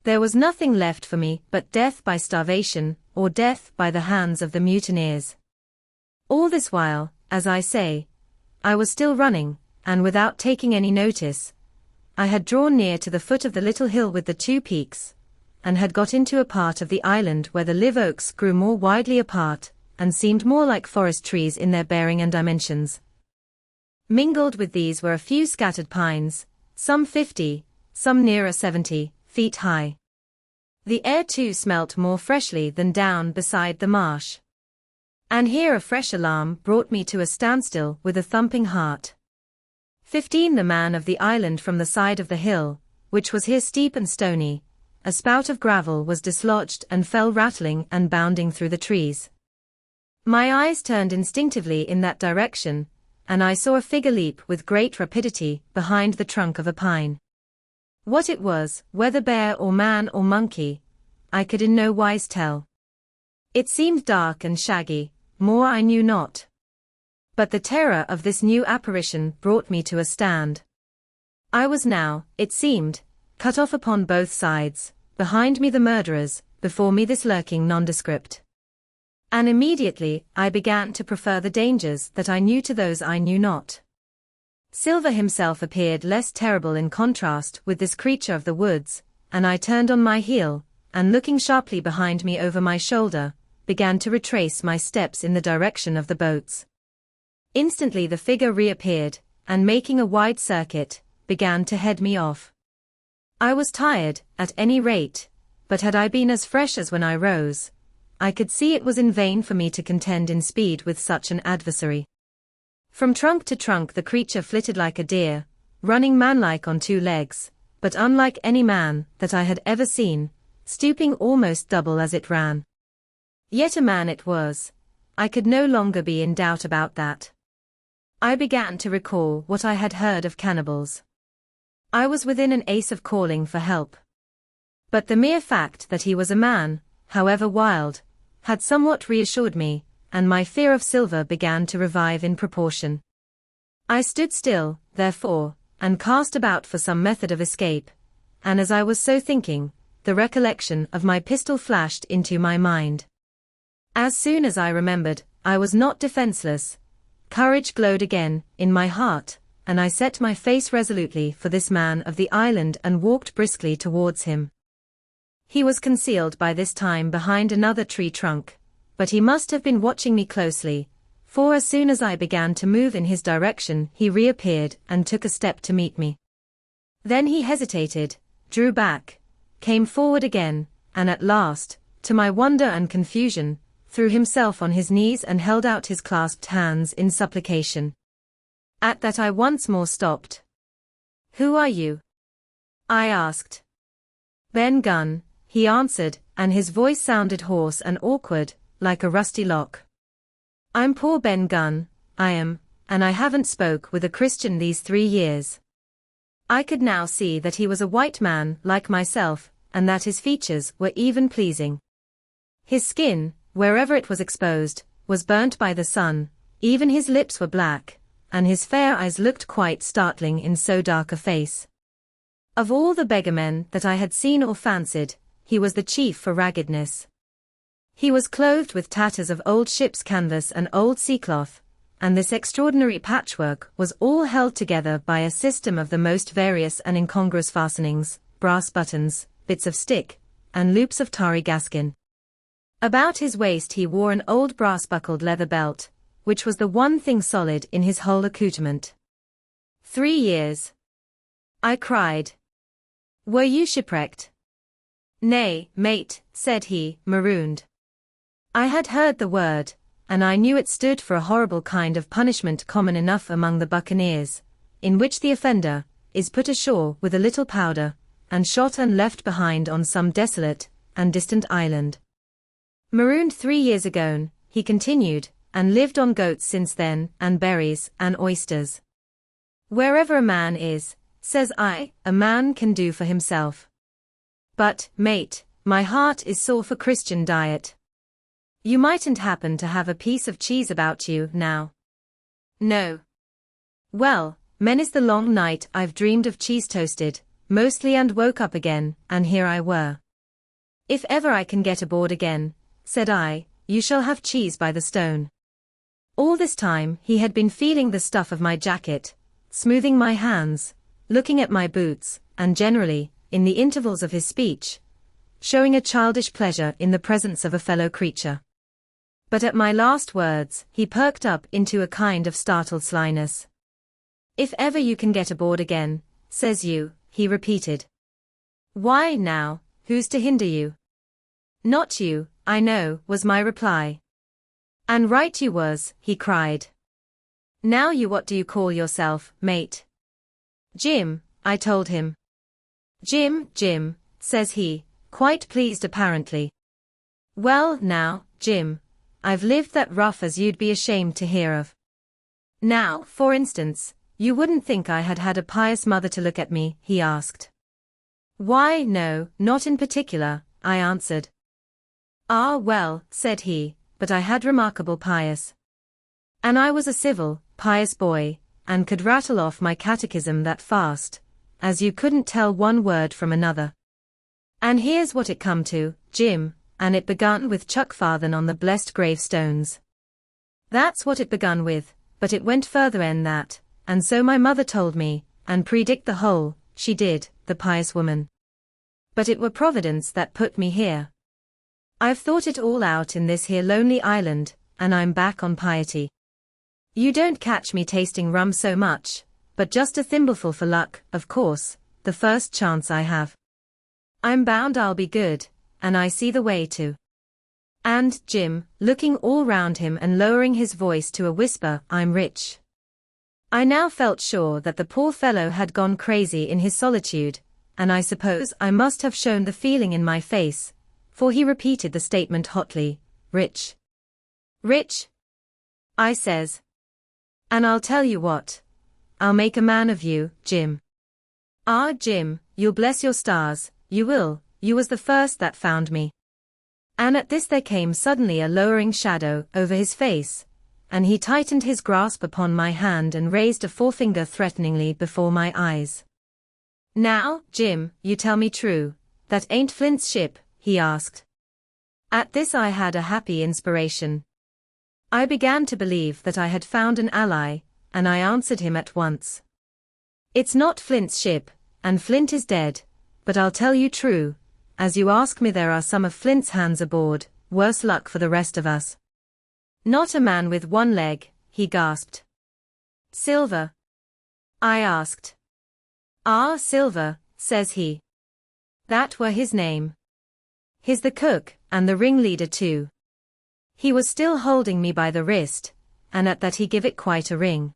There was nothing left for me but death by starvation, or death by the hands of the mutineers. All this while, as I say, I was still running, and without taking any notice, I had drawn near to the foot of the little hill with the 2 peaks, and had got into a part of the island where the live oaks grew more widely apart, and seemed more like forest trees in their bearing and dimensions. Mingled with these were a few scattered pines, some 50, some nearer 70 feet high. The air too smelt more freshly than down beside the marsh. And here a fresh alarm brought me to a standstill with a thumping heart. 15 The man of the island from the side of the hill, which was here steep and stony, a spout of gravel was dislodged and fell rattling and bounding through the trees. My eyes turned instinctively in that direction, and I saw a figure leap with great rapidity behind the trunk of a pine. What it was, whether bear or man or monkey, I could in no wise tell. It seemed dark and shaggy, more I knew not. But the terror of this new apparition brought me to a stand. I was now, it seemed, cut off upon both sides, behind me the murderers, before me this lurking nondescript. And immediately I began to prefer the dangers that I knew to those I knew not. Silver himself appeared less terrible in contrast with this creature of the woods, and I turned on my heel, and looking sharply behind me over my shoulder, began to retrace my steps in the direction of the boats. Instantly the figure reappeared, and making a wide circuit, began to head me off. I was tired, at any rate, but had I been as fresh as when I rose, I could see it was in vain for me to contend in speed with such an adversary. From trunk to trunk the creature flitted like a deer, running manlike on 2 legs, but unlike any man that I had ever seen, stooping almost double as it ran. Yet a man it was. I could no longer be in doubt about that. I began to recall what I had heard of cannibals. I was within an ace of calling for help. But the mere fact that he was a man, however wild, had somewhat reassured me, and my fear of Silver began to revive in proportion. I stood still, therefore, and cast about for some method of escape, and as I was so thinking, the recollection of my pistol flashed into my mind. As soon as I remembered, I was not defenseless. Courage glowed again in my heart, and I set my face resolutely for this man of the island and walked briskly towards him. He was concealed by this time behind another tree trunk, but he must have been watching me closely, for as soon as I began to move in his direction he reappeared and took a step to meet me. Then he hesitated, drew back, came forward again, and at last, to my wonder and confusion, threw himself on his knees and held out his clasped hands in supplication. At that I once more stopped. "Who are you?" I asked. "Ben Gunn," he answered, and his voice sounded hoarse and awkward, like a rusty lock. "I'm poor Ben Gunn, I am, and I haven't spoke with a Christian these 3 years." I could now see that he was a white man like myself, and that his features were even pleasing. His skin, wherever it was exposed, was burnt by the sun, even his lips were black, and his fair eyes looked quite startling in so dark a face. Of all the beggarmen that I had seen or fancied, he was the chief for raggedness. He was clothed with tatters of old ship's canvas and old sea-cloth, and this extraordinary patchwork was all held together by a system of the most various and incongruous fastenings, brass buttons, bits of stick, and loops of tarry gaskin. About his waist he wore an old brass-buckled leather belt, which was the one thing solid in his whole accoutrement. 3 years. I cried. "Were you shipwrecked?" "Nay, mate," said he, marooned. I had heard the word, and I knew it stood for a horrible kind of punishment common enough among the buccaneers, in which the offender is put ashore with a little powder, and shot and left behind on some desolate and distant island. "Marooned 3 years ago," he continued, "and lived on goats since then, and berries, and oysters. Wherever a man is, says I, a man can do for himself. But, mate, my heart is sore for Christian diet. You mightn't happen to have a piece of cheese about you, now?" "No." "Well, many's the long night I've dreamed of cheese toasted, mostly, and woke up again, and here I were. If ever I can get aboard again," said I, "you shall have cheese by the stone." All this time he had been feeling the stuff of my jacket, smoothing my hands, looking at my boots, and generally, in the intervals of his speech, showing a childish pleasure in the presence of a fellow creature. But at my last words, he perked up into a kind of startled slyness. "If ever you can get aboard again, says you," he repeated. "Why now, who's to hinder you?" "Not you, I know," was my reply. "And right you was," he cried. "Now you what do you call yourself, mate?" "Jim," I told him. Jim, says he, quite pleased apparently. "Well now, Jim, I've lived that rough as you'd be ashamed to hear of. Now, for instance, you wouldn't think I had had a pious mother to look at me?" he asked. "Why no, not in particular," I answered. "Ah well," said he, "but I had remarkable pious. And I was a civil, pious boy, and could rattle off my catechism that fast, as you couldn't tell one word from another. And here's what it come to, Jim, and it begun with chuck farthen on the blessed gravestones. That's what it begun with, but it went further 'en that, and so my mother told me, and predict the whole, she did, the pious woman. But it were Providence that put me here. I've thought it all out in this here lonely island, and I'm back on piety. You don't catch me tasting rum so much, but just a thimbleful for luck, of course, the first chance I have. I'm bound I'll be good, and I see the way to." And Jim, looking all round him and lowering his voice to a whisper, "I'm rich." I now felt sure that the poor fellow had gone crazy in his solitude, and I suppose I must have shown the feeling in my face, for he repeated the statement hotly, "Rich. Rich?" I says. "And I'll tell you what. I'll make a man of you, Jim." "Ah, Jim, you'll bless your stars, you will, you was the first that found me." And at this there came suddenly a lowering shadow over his face, and he tightened his grasp upon my hand and raised a forefinger threateningly before my eyes. "Now, Jim, you tell me true, that ain't Flint's ship?" he asked. At this I had a happy inspiration. I began to believe that I had found an ally, and I answered him at once. "It's not Flint's ship, and Flint is dead, but I'll tell you true, as you ask me there are some of Flint's hands aboard, worse luck for the rest of us." "Not a man with one leg," he gasped. "Silver?" I asked. "Ah, Silver," says he. "That were his name. He's the cook, and the ringleader too." He was still holding me by the wrist, and at that he give it quite a ring.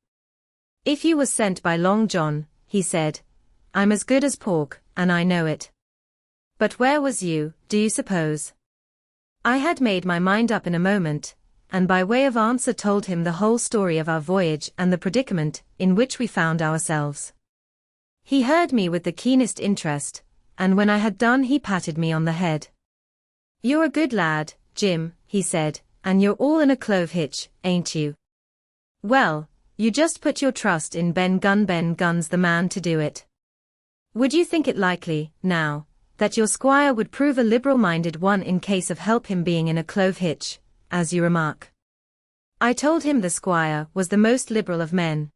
"If you was sent by Long John," he said, "I'm as good as pork, and I know it. But where was you, do you suppose?" I had made my mind up in a moment, and by way of answer told him the whole story of our voyage and the predicament in which we found ourselves. He heard me with the keenest interest, and when I had done he patted me on the head. "You're a good lad, Jim," he said, "and you're all in a clove hitch, ain't you? Well, you just put your trust in Ben Gun's the man to do it. Would you think it likely, now, that your squire would prove a liberal-minded one in case of help him being in a clove hitch, as you remark?" I told him the squire was the most liberal of men.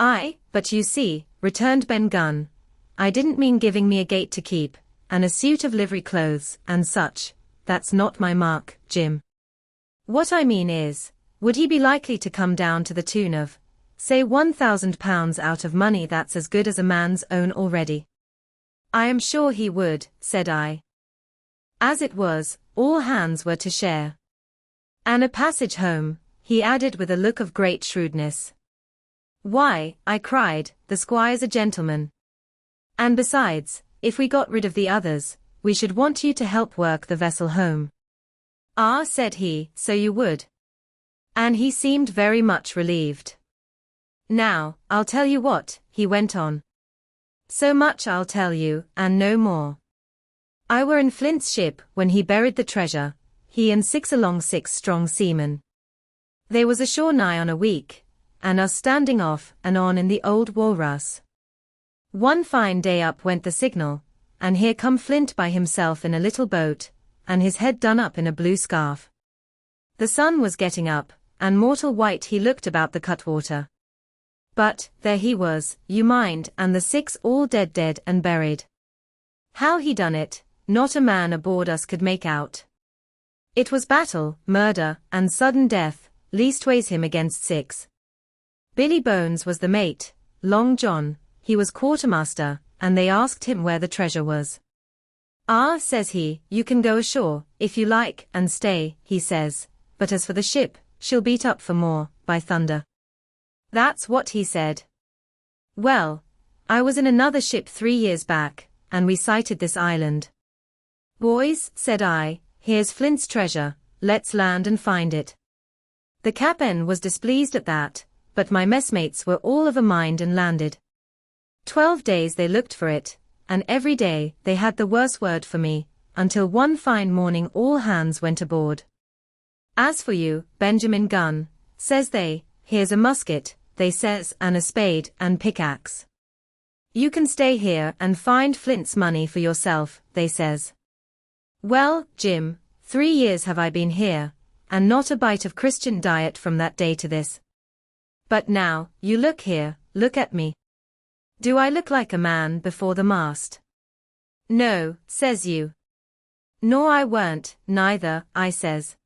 "Aye, but you see," returned Ben Gunn, "I didn't mean giving me a gate to keep, and a suit of livery clothes, and such. That's not my mark, Jim. What I mean is, would he be likely to come down to the tune of, say £1,000 out of money that's as good as a man's own already?" "I am sure he would," said I. As it was, all hands were to share. "And a passage home," he added with a look of great shrewdness. "Why," I cried, "the squire's a gentleman. And besides, if we got rid of the others, we should want you to help work the vessel home." "Ah," said he, "so you would." And he seemed very much relieved. "Now, I'll tell you what," he went on. "So much I'll tell you, and no more. I were in Flint's ship when he buried the treasure, he and 6 strong seamen. They was ashore nigh on a week, and us standing off and on in the old Walrus. One fine day up went the signal, and here come Flint by himself in a little boat, and his head done up in a blue scarf. The sun was getting up, and mortal white he looked about the cutwater. But, there he was, you mind, and the 6 all dead and buried. How he done it, not a man aboard us could make out. It was battle, murder, and sudden death, leastways him against 6. Billy Bones was the mate, Long John, he was quartermaster, and they asked him where the treasure was. Ah, says he, you can go ashore, if you like, and stay, he says, but as for the ship, she'll beat up for more, by thunder. That's what he said. Well, I was in another ship 3 years back, and we sighted this island. Boys, said I, here's Flint's treasure, let's land and find it. The captain was displeased at that, but my messmates were all of a mind and landed. 12 days they looked for it, and every day they had the worse word for me, until one fine morning all hands went aboard. As for you, Benjamin Gunn, says they, here's a musket, they says, and a spade and pickaxe. You can stay here and find Flint's money for yourself, they says. Well, Jim, 3 years have I been here, and not a bite of Christian diet from that day to this. But now, you look here, look at me. Do I look like a man before the mast? No, says you. Nor I weren't, neither, I says.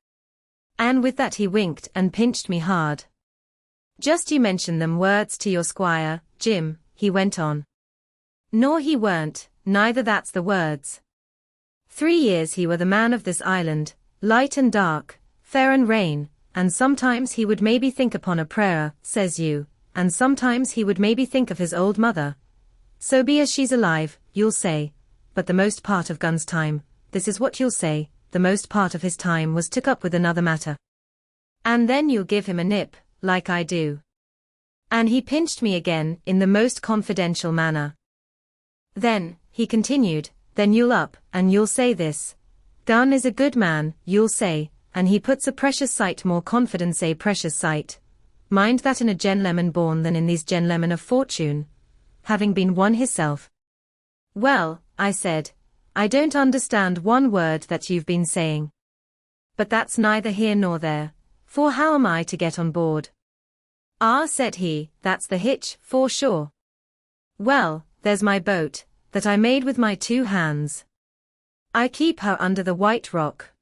And with that he winked and pinched me hard. Just you mention them words to your squire, Jim, he went on. Nor he weren't, neither that's the words. 3 years he were the man of this island, light and dark, fair and rain, and sometimes he would maybe think upon a prayer, says you, and sometimes he would maybe think of his old mother. So be as she's alive, you'll say, but the most part of Gunn's time, this is what you'll say, the most part of his time was took up with another matter. And then you'll give him a nip, like I do. And he pinched me again in the most confidential manner. Then, he continued, then you'll up, and you'll say this. Gunn is a good man, you'll say, and he puts a precious sight more confidence a precious sight. Mind that in a gentleman born than in these gentlemen of fortune, having been one hisself. Well, I said, I don't understand one word that you've been saying. But that's neither here nor there, for how am I to get on board? Ah, said he, that's the hitch, for sure. Well, there's my boat, that I made with my 2 hands. I keep her under the White Rock.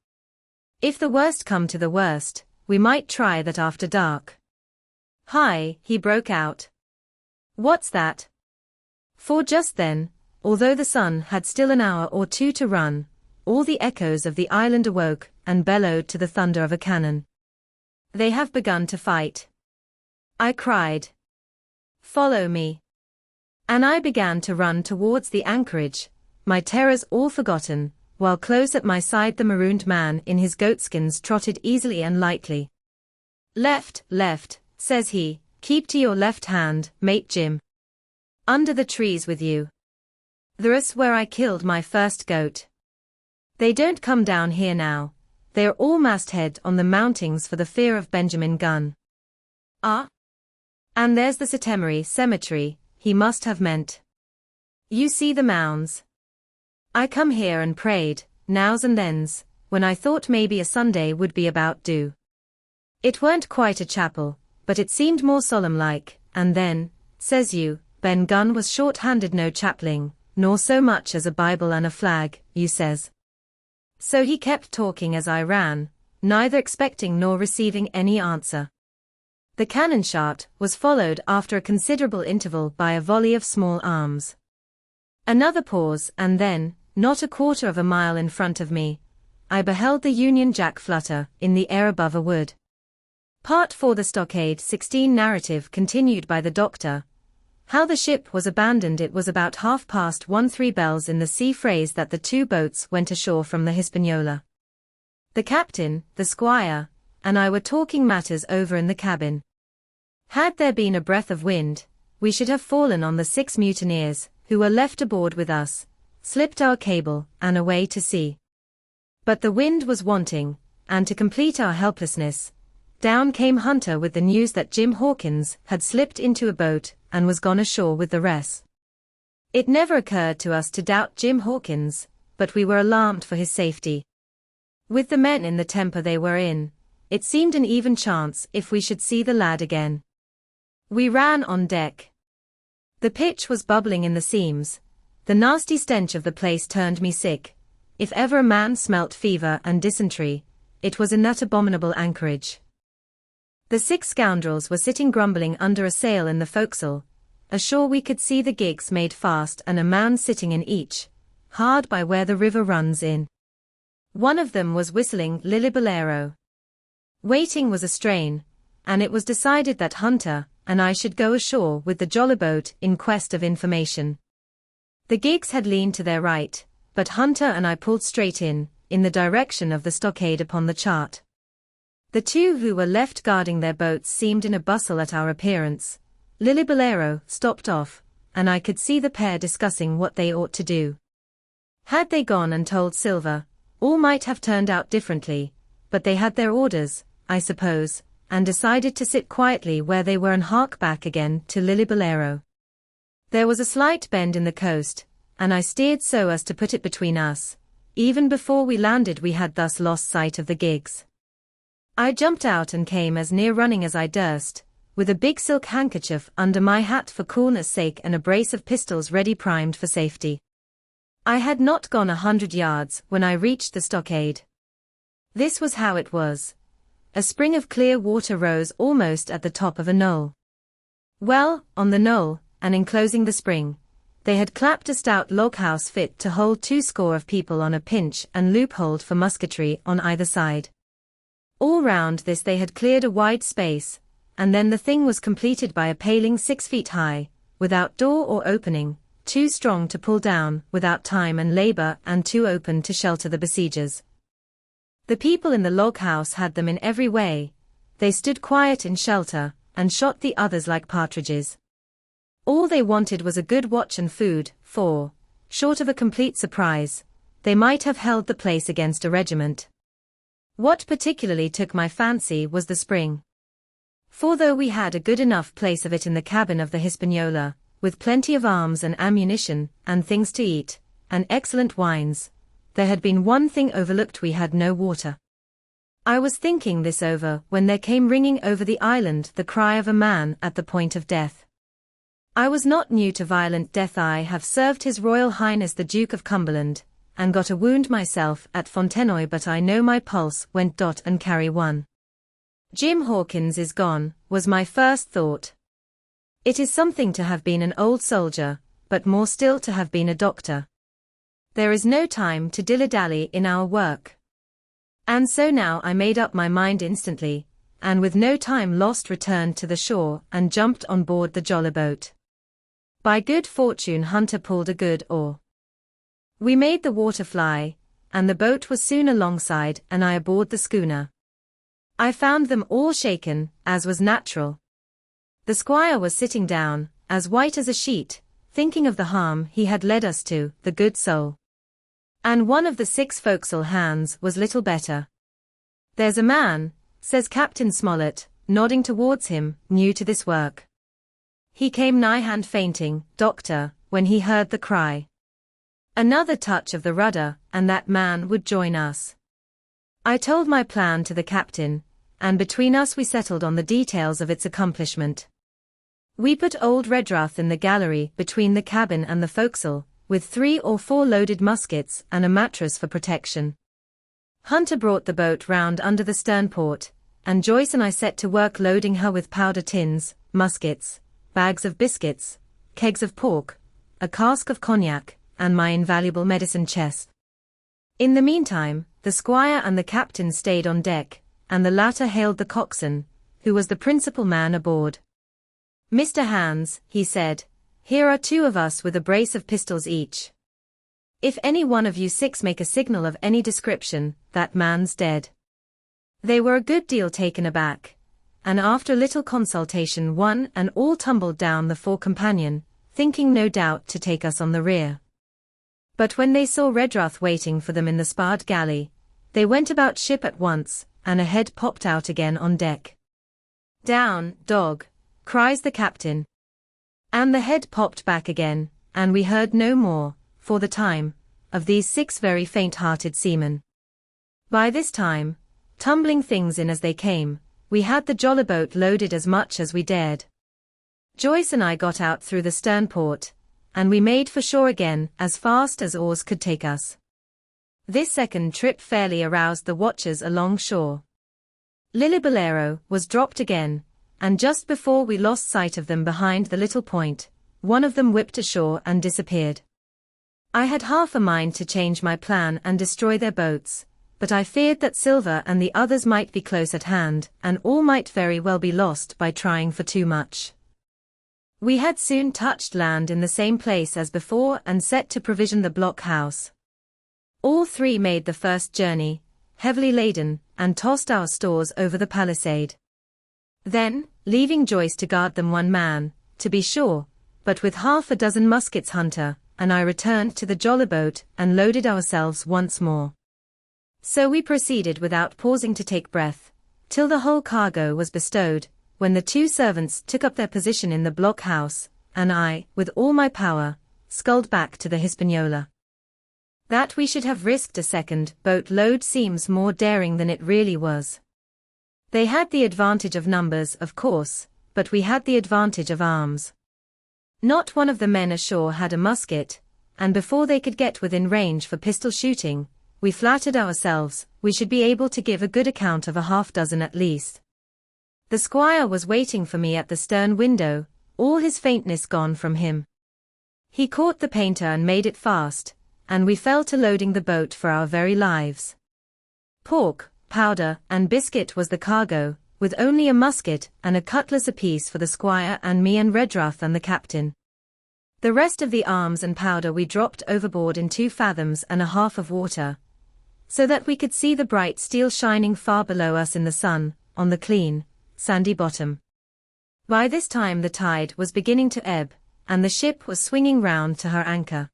If the worst come to the worst, we might try that after dark. Hi, he broke out. What's that? For just then, although the sun had still an hour or 2 to run, all the echoes of the island awoke and bellowed to the thunder of a cannon. They have begun to fight. I cried. Follow me. And I began to run towards the anchorage, my terrors all forgotten, while close at my side the marooned man in his goatskins trotted easily and lightly. Left, left, says he, keep to your left hand, mate Jim. Under the trees with you. There's where I killed my first goat. They don't come down here now, they are all masthead on the mountings for the fear of Benjamin Gunn. Ah? And there's the Setemery cemetery, he must have meant. You see the mounds. I come here and prayed, nows and thens, when I thought maybe a Sunday would be about due. It weren't quite a chapel, but it seemed more solemn-like, and then, says you, Ben Gunn was short-handed no chapling, nor so much as a Bible and a flag, you says. So he kept talking as I ran, neither expecting nor receiving any answer. The cannon shot was followed after a considerable interval by a volley of small arms. Another pause and then, not a quarter of a mile in front of me, I beheld the Union Jack flutter in the air above a wood. Part 4 The Stockade 16 narrative continued by the Doctor. How the ship was abandoned. It was about 1:30 bells in the sea phrase that the 2 boats went ashore from the Hispaniola. The captain, the squire, and I were talking matters over in the cabin. Had there been a breath of wind, we should have fallen on the 6 mutineers, who were left aboard with us, slipped our cable, and away to sea. But the wind was wanting, and to complete our helplessness, down came Hunter with the news that Jim Hawkins had slipped into a boat and was gone ashore with the rest. It never occurred to us to doubt Jim Hawkins, but we were alarmed for his safety. With the men in the temper they were in, it seemed an even chance if we should see the lad again. We ran on deck. The pitch was bubbling in the seams. The nasty stench of the place turned me sick, If ever a man smelt fever and dysentery, it was in that abominable anchorage. The 6 scoundrels were sitting grumbling under a sail in the forecastle. Ashore we could see the gigs made fast and a man sitting in each, hard by where the river runs in. One of them was whistling Lillibolero. Waiting was a strain, and it was decided that Hunter and I should go ashore with the jollyboat in quest of information. The gigs had leaned to their right, but Hunter and I pulled straight in the direction of the stockade upon the chart. The 2 who were left guarding their boats seemed in a bustle at our appearance. Lillibolero stopped off, and I could see the pair discussing what they ought to do. Had they gone and told Silver, all might have turned out differently, but they had their orders, I suppose, and decided to sit quietly where they were and hark back again to Lillibolero. There was a slight bend in the coast, and I steered so as to put it between us. Even before we landed we had thus lost sight of the gigs. I jumped out and came as near running as I durst, with a big silk handkerchief under my hat for coolness' sake and a brace of pistols ready primed for safety. I had not gone 100 yards when I reached the stockade. This was how it was. A spring of clear water rose almost at the top of a knoll. Well, on the knoll, and enclosing the spring, they had clapped a stout log house fit to hold 20 of people on a pinch and loopholed for musketry on either side. All round this they had cleared a wide space, and then the thing was completed by a paling 6 feet high, without door or opening, too strong to pull down, without time and labor, and too open to shelter the besiegers. The people in the log house had them in every way. They stood quiet in shelter, and shot the others like partridges. All they wanted was a good watch and food, for, short of a complete surprise, they might have held the place against a regiment. What particularly took my fancy was the spring. For though we had a good enough place of it in the cabin of the Hispaniola, with plenty of arms and ammunition, and things to eat, and excellent wines, there had been one thing overlooked: we had no water. I was thinking this over when there came ringing over the island the cry of a man at the point of death. I was not new to violent death. I have served His Royal Highness the Duke of Cumberland, and got a wound myself at Fontenoy, but I know my pulse went dot and carry one. Jim Hawkins is gone, was my first thought. It is something to have been an old soldier, but more still to have been a doctor. There is no time to dilly-dally in our work. And so now I made up my mind instantly, and with no time lost returned to the shore and jumped on board the jollyboat. By good fortune Hunter pulled a good oar. We made the water fly, and the boat was soon alongside and I aboard the schooner. I found them all shaken, as was natural. The squire was sitting down, as white as a sheet, thinking of the harm he had led us to, the good soul. And one of the 6 forecastle hands was little better. "There's a man," says Captain Smollett, nodding towards him, "new to this work. He came nigh hand fainting, doctor, when he heard the cry." Another touch of the rudder, and that man would join us. I told my plan to the captain, and between us we settled on the details of its accomplishment. We put old Redruth in the gallery between the cabin and the forecastle, with 3 or 4 loaded muskets and a mattress for protection. Hunter brought the boat round under the stern port, and Joyce and I set to work loading her with powder tins, muskets, bags of biscuits, kegs of pork, a cask of cognac, and my invaluable medicine chest. In the meantime, the squire and the captain stayed on deck, and the latter hailed the coxswain, who was the principal man aboard. "Mr. Hands," he said, "here are 2 of us with a brace of pistols each. If any one of you 6 make a signal of any description, that man's dead." They were a good deal taken aback, and after a little consultation one and all tumbled down the fore companion, thinking no doubt to take us on the rear. But when they saw Redruth waiting for them in the sparred galley, they went about ship at once, and a head popped out again on deck. "Down, dog," cries the captain. And the head popped back again, and we heard no more, for the time, of these 6 very faint-hearted seamen. By this time, tumbling things in as they came, we had the jollyboat loaded as much as we dared. Joyce and I got out through the stern port, and we made for shore again as fast as oars could take us. This second trip fairly aroused the watchers along shore. Lillibolero was dropped again, and just before we lost sight of them behind the little point, one of them whipped ashore and disappeared. I had half a mind to change my plan and destroy their boats, but I feared that Silver and the others might be close at hand, and all might very well be lost by trying for too much. We had soon touched land in the same place as before and set to provision the blockhouse. All three made the first journey, heavily laden, and tossed our stores over the palisade. Then, leaving Joyce to guard them one man, to be sure, but with half a dozen muskets Hunter, and I returned to the jollyboat and loaded ourselves once more. So we proceeded without pausing to take breath, till the whole cargo was bestowed, when the two servants took up their position in the blockhouse, and I, with all my power, sculled back to the Hispaniola. That we should have risked a second boat load seems more daring than it really was. They had the advantage of numbers, of course, but we had the advantage of arms. Not one of the men ashore had a musket, and before they could get within range for pistol shooting, we flattered ourselves we should be able to give a good account of a half-dozen at least. The squire was waiting for me at the stern window, all his faintness gone from him. He caught the painter and made it fast, and we fell to loading the boat for our very lives. Pork, powder, and biscuit was the cargo, with only a musket and a cutlass apiece for the squire and me and Redruth and the captain. The rest of the arms and powder we dropped overboard in 2 fathoms and a half of water, so that we could see the bright steel shining far below us in the sun, on the clean, sandy bottom. By this time the tide was beginning to ebb, and the ship was swinging round to her anchor.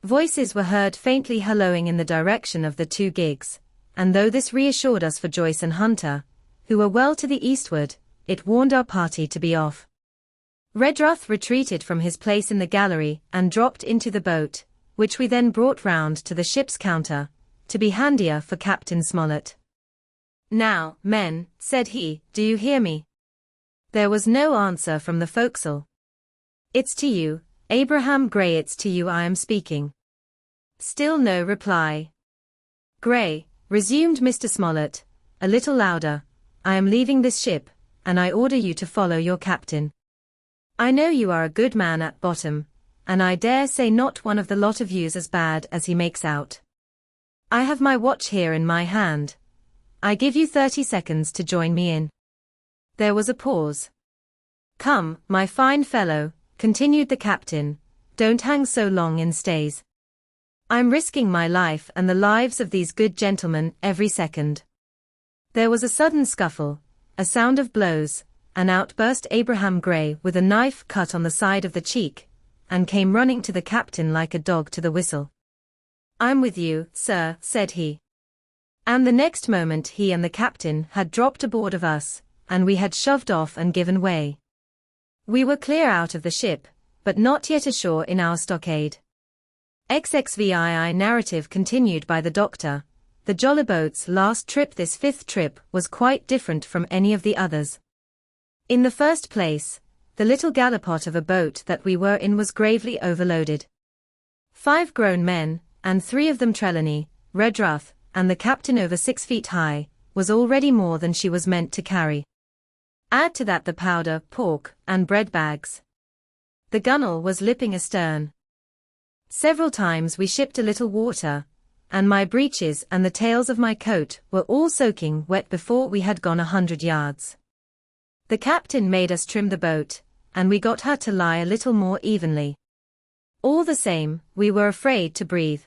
Voices were heard faintly hallooing in the direction of the 2 gigs, and though this reassured us for Joyce and Hunter, who were well to the eastward, it warned our party to be off. Redruth retreated from his place in the gallery and dropped into the boat, which we then brought round to the ship's counter, to be handier for Captain Smollett. "Now, men," said he, "do you hear me?" There was no answer from the forecastle. "It's to you, Abraham Gray, it's to you I am speaking." Still no reply. "Gray," resumed Mr. Smollett, a little louder, "I am leaving this ship, and I order you to follow your captain. I know you are a good man at bottom, and I dare say not one of the lot of you's as bad as he makes out. I have my watch here in my hand. I give you 30 seconds to join me in." There was a pause. "Come, my fine fellow," continued the captain, "don't hang so long in stays. I'm risking my life and the lives of these good gentlemen every second." There was a sudden scuffle, a sound of blows, and out burst Abraham Gray with a knife cut on the side of the cheek, and came running to the captain like a dog to the whistle. "I'm with you, sir," said he. And the next moment he and the captain had dropped aboard of us, and we had shoved off and given way. We were clear out of the ship, but not yet ashore in our stockade. XXVII narrative continued by the doctor. The jollyboat's last trip, this 5th trip, was quite different from any of the others. In the first place, the little gallipot of a boat that we were in was gravely overloaded. 5 grown men, and 3 of them Trelawney, Redruth, and the captain over 6 feet high, was already more than she was meant to carry. Add to that the powder, pork, and bread bags. The gunwale was lipping astern. Several times we shipped a little water, and my breeches and the tails of my coat were all soaking wet before we had gone 100 yards. The captain made us trim the boat, and we got her to lie a little more evenly. All the same, we were afraid to breathe.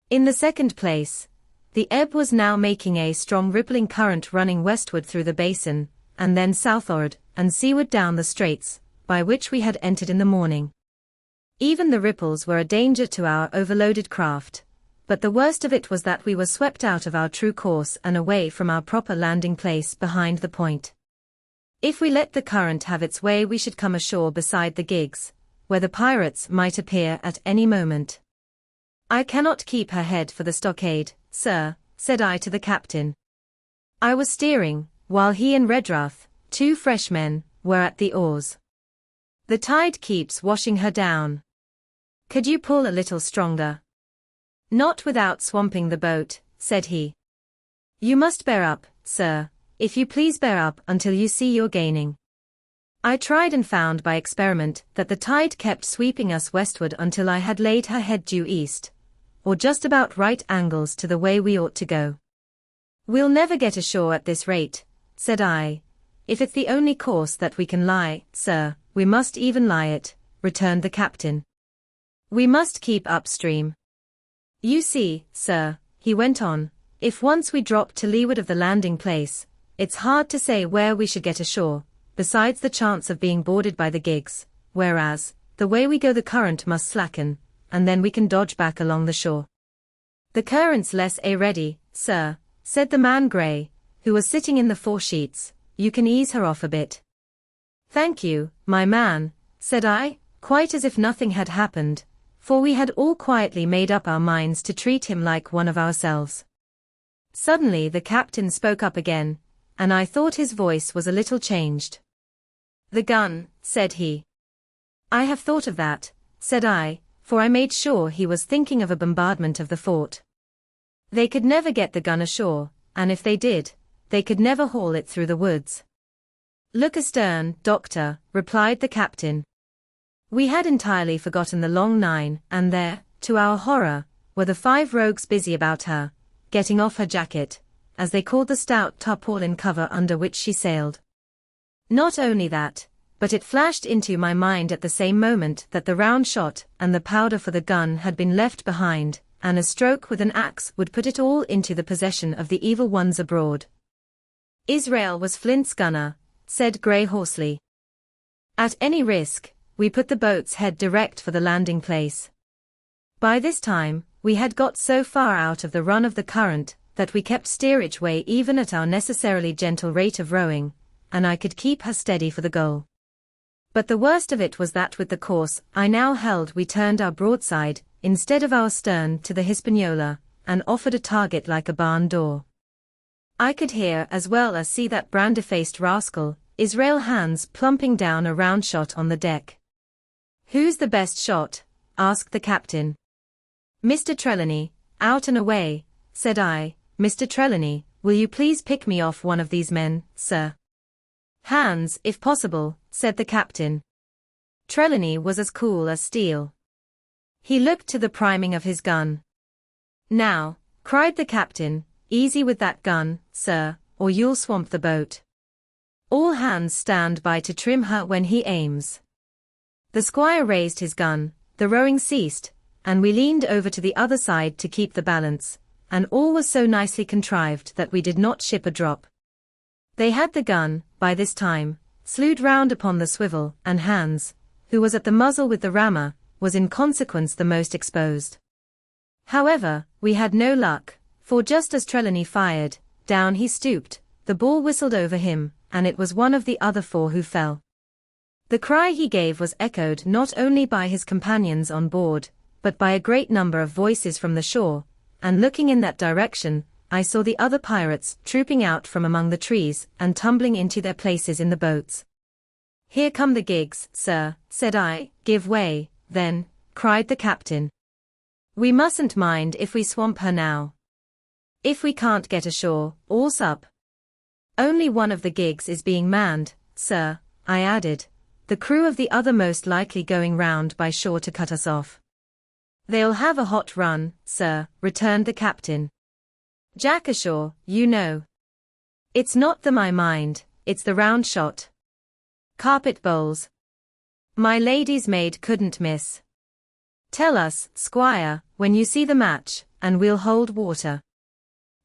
In the second place, the ebb was now making a strong rippling current running westward through the basin, and then southward and seaward down the straits, by which we had entered in the morning. Even the ripples were a danger to our overloaded craft, but the worst of it was that we were swept out of our true course and away from our proper landing place behind the point. If we let the current have its way, we should come ashore beside the gigs, where the pirates might appear at any moment. "I cannot keep her head for the stockade, sir," said I to the captain. I was steering, while he and Redruth, 2 fresh men, were at the oars. "The tide keeps washing her down. Could you pull a little stronger?" Not without swamping the boat, said he. You must bear up, sir, if you please bear up until you see you're gaining. I tried and found by experiment that the tide kept sweeping us westward until I had laid her head due east, or just about right angles to the way we ought to go. We'll never get ashore at this rate, said I. If it's the only course that we can lie, sir, we must even lie it, returned the captain. We must keep upstream. You see, sir, he went on, if once we drop to leeward of the landing place, it's hard to say where we should get ashore, besides the chance of being boarded by the gigs, whereas, the way we go the current must slacken, and then we can dodge back along the shore. The current's less ready, sir, said the man Grey, who was sitting in the foresheets, you can ease her off a bit. Thank you, my man, said I, quite as if nothing had happened, for we had all quietly made up our minds to treat him like one of ourselves. Suddenly the captain spoke up again, and I thought his voice was a little changed. The gun, said he. I have thought of that, said I, for I made sure he was thinking of a bombardment of the fort. They could never get the gun ashore, and if they did, they could never haul it through the woods. Look astern, doctor, replied the captain. We had entirely forgotten the long nine, and there, to our horror, were the 5 rogues busy about her, getting off her jacket, as they called the stout tarpaulin cover under which she sailed. Not only that, but it flashed into my mind at the same moment that the round shot and the powder for the gun had been left behind, and a stroke with an axe would put it all into the possession of the evil ones abroad. Israel was Flint's gunner, said Grey hoarsely. At any risk, we put the boat's head direct for the landing place. By this time, we had got so far out of the run of the current that we kept steerage way even at our necessarily gentle rate of rowing, and I could keep her steady for the goal. But the worst of it was that with the course I now held we turned our broadside, instead of our stern, to the Hispaniola, and offered a target like a barn door. I could hear as well as see that brandy-faced rascal, Israel Hands, plumping down a round shot on the deck. Who's the best shot? Asked the captain. Mr. Trelawney, out and away, said I. Mr. Trelawney, will you please pick me off one of these men, sir? Hands, if possible, said the captain. Trelawney was as cool as steel. He looked to the priming of his gun. Now, cried the captain, easy with that gun, sir, or you'll swamp the boat. All hands stand by to trim her when he aims. The squire raised his gun, the rowing ceased, and we leaned over to the other side to keep the balance, and all was so nicely contrived that we did not ship a drop. They had the gun, by this time, slewed round upon the swivel, and Hans, who was at the muzzle with the rammer, was in consequence the most exposed. However, we had no luck, for just as Trelawney fired, down he stooped, the ball whistled over him, and it was one of the other 4 who fell. The cry he gave was echoed not only by his companions on board, but by a great number of voices from the shore, and looking in that direction, I saw the other pirates trooping out from among the trees and tumbling into their places in the boats. Here come the gigs, sir, said I. Give way, then, cried the captain. We mustn't mind if we swamp her now. If we can't get ashore, all's up. Only one of the gigs is being manned, sir, I added, the crew of the other most likely going round by shore to cut us off. They'll have a hot run, sir, returned the captain. Jack ashore, you know. It's not the my mind, it's the round shot. Carpet bowls. My lady's maid couldn't miss. Tell us, squire, when you see the match, and we'll hold water.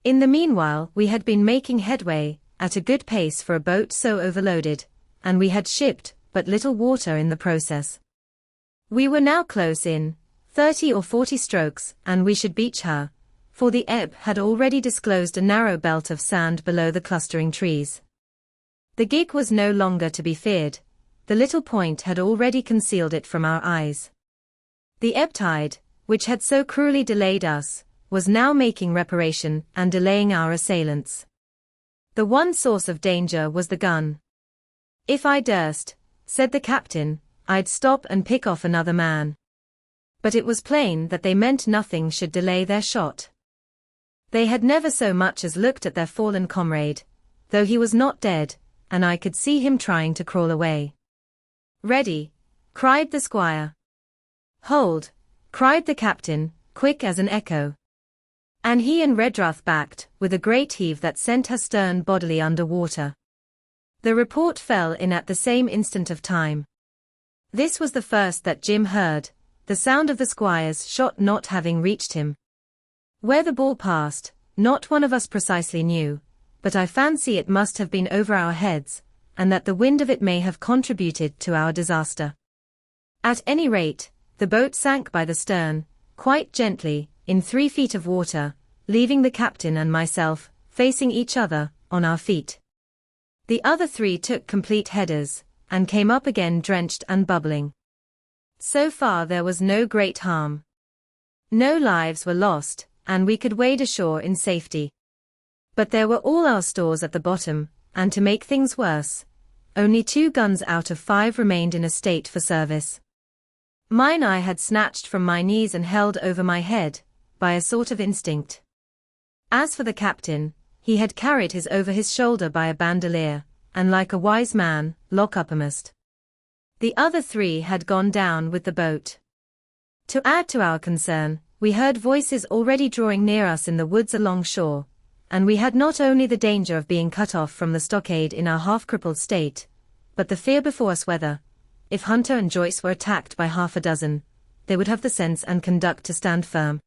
In the meanwhile we had been making headway, at a good pace for a boat so overloaded, and we had shipped but little water in the process. We were now close in, 30 or 40 strokes, and we should beach her, for the ebb had already disclosed a narrow belt of sand below the clustering trees. The gig was no longer to be feared, the little point had already concealed it from our eyes. The ebb-tide, which had so cruelly delayed us, was now making reparation and delaying our assailants. The one source of danger was the gun. If I durst, said the captain, I'd stop and pick off another man. But it was plain that they meant nothing should delay their shot. They had never so much as looked at their fallen comrade, though he was not dead, and I could see him trying to crawl away. "Ready!" cried the squire. "Hold!" cried the captain, quick as an echo. And he and Redruth backed, with a great heave that sent her stern bodily under water. The report fell in at the same instant of time. This was the first that Jim heard, the sound of the squire's shot not having reached him. Where the ball passed, not one of us precisely knew, but I fancy it must have been over our heads, and that the wind of it may have contributed to our disaster. At any rate, the boat sank by the stern, quite gently, in 3 feet of water, leaving the captain and myself, facing each other, on our feet. The other 3 took complete headers, and came up again drenched and bubbling. So far there was no great harm. No lives were lost, and we could wade ashore in safety. But there were all our stores at the bottom, and to make things worse, only 2 guns out of 5 remained in a state for service. Mine I had snatched from my knees and held over my head, by a sort of instinct. As for the captain, he had carried his over his shoulder by a bandolier, and like a wise man, lock uppermost. The other 3 had gone down with the boat. To add to our concern, we heard voices already drawing near us in the woods along shore, and we had not only the danger of being cut off from the stockade in our half-crippled state, but the fear before us whether, if Hunter and Joyce were attacked by half a dozen, they would have the sense and conduct to stand firm.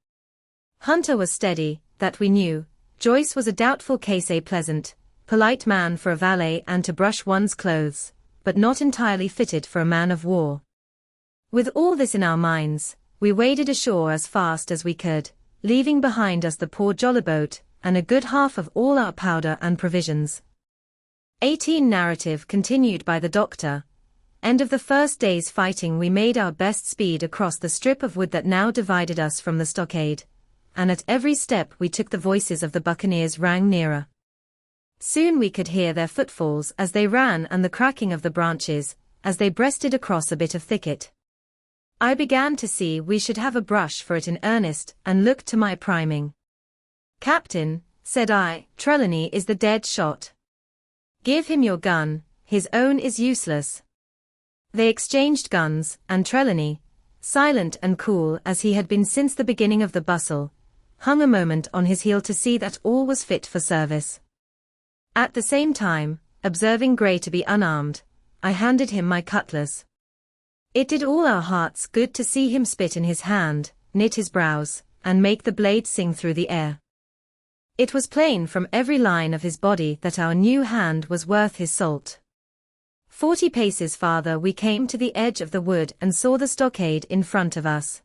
Hunter was steady, that we knew. Joyce was a doubtful case, a pleasant, polite man for a valet and to brush one's clothes, but not entirely fitted for a man of war. With all this in our minds, we waded ashore as fast as we could, leaving behind us the poor jollyboat, and a good half of all our powder and provisions. 18 Narrative continued by the doctor. End of the first day's fighting. We made our best speed across the strip of wood that now divided us from the stockade, and at every step we took the voices of the buccaneers rang nearer. Soon we could hear their footfalls as they ran and the cracking of the branches, as they breasted across a bit of thicket. I began to see we should have a brush for it in earnest, and looked to my priming. "Captain," said I, "Trelawney is the dead shot. Give him your gun, his own is useless." They exchanged guns, and Trelawney, silent and cool as he had been since the beginning of the bustle, hung a moment on his heel to see that all was fit for service. At the same time, observing Grey to be unarmed, I handed him my cutlass. It did all our hearts good to see him spit in his hand, knit his brows, and make the blade sing through the air. It was plain from every line of his body that our new hand was worth his salt. 40 paces farther we came to the edge of the wood and saw the stockade in front of us.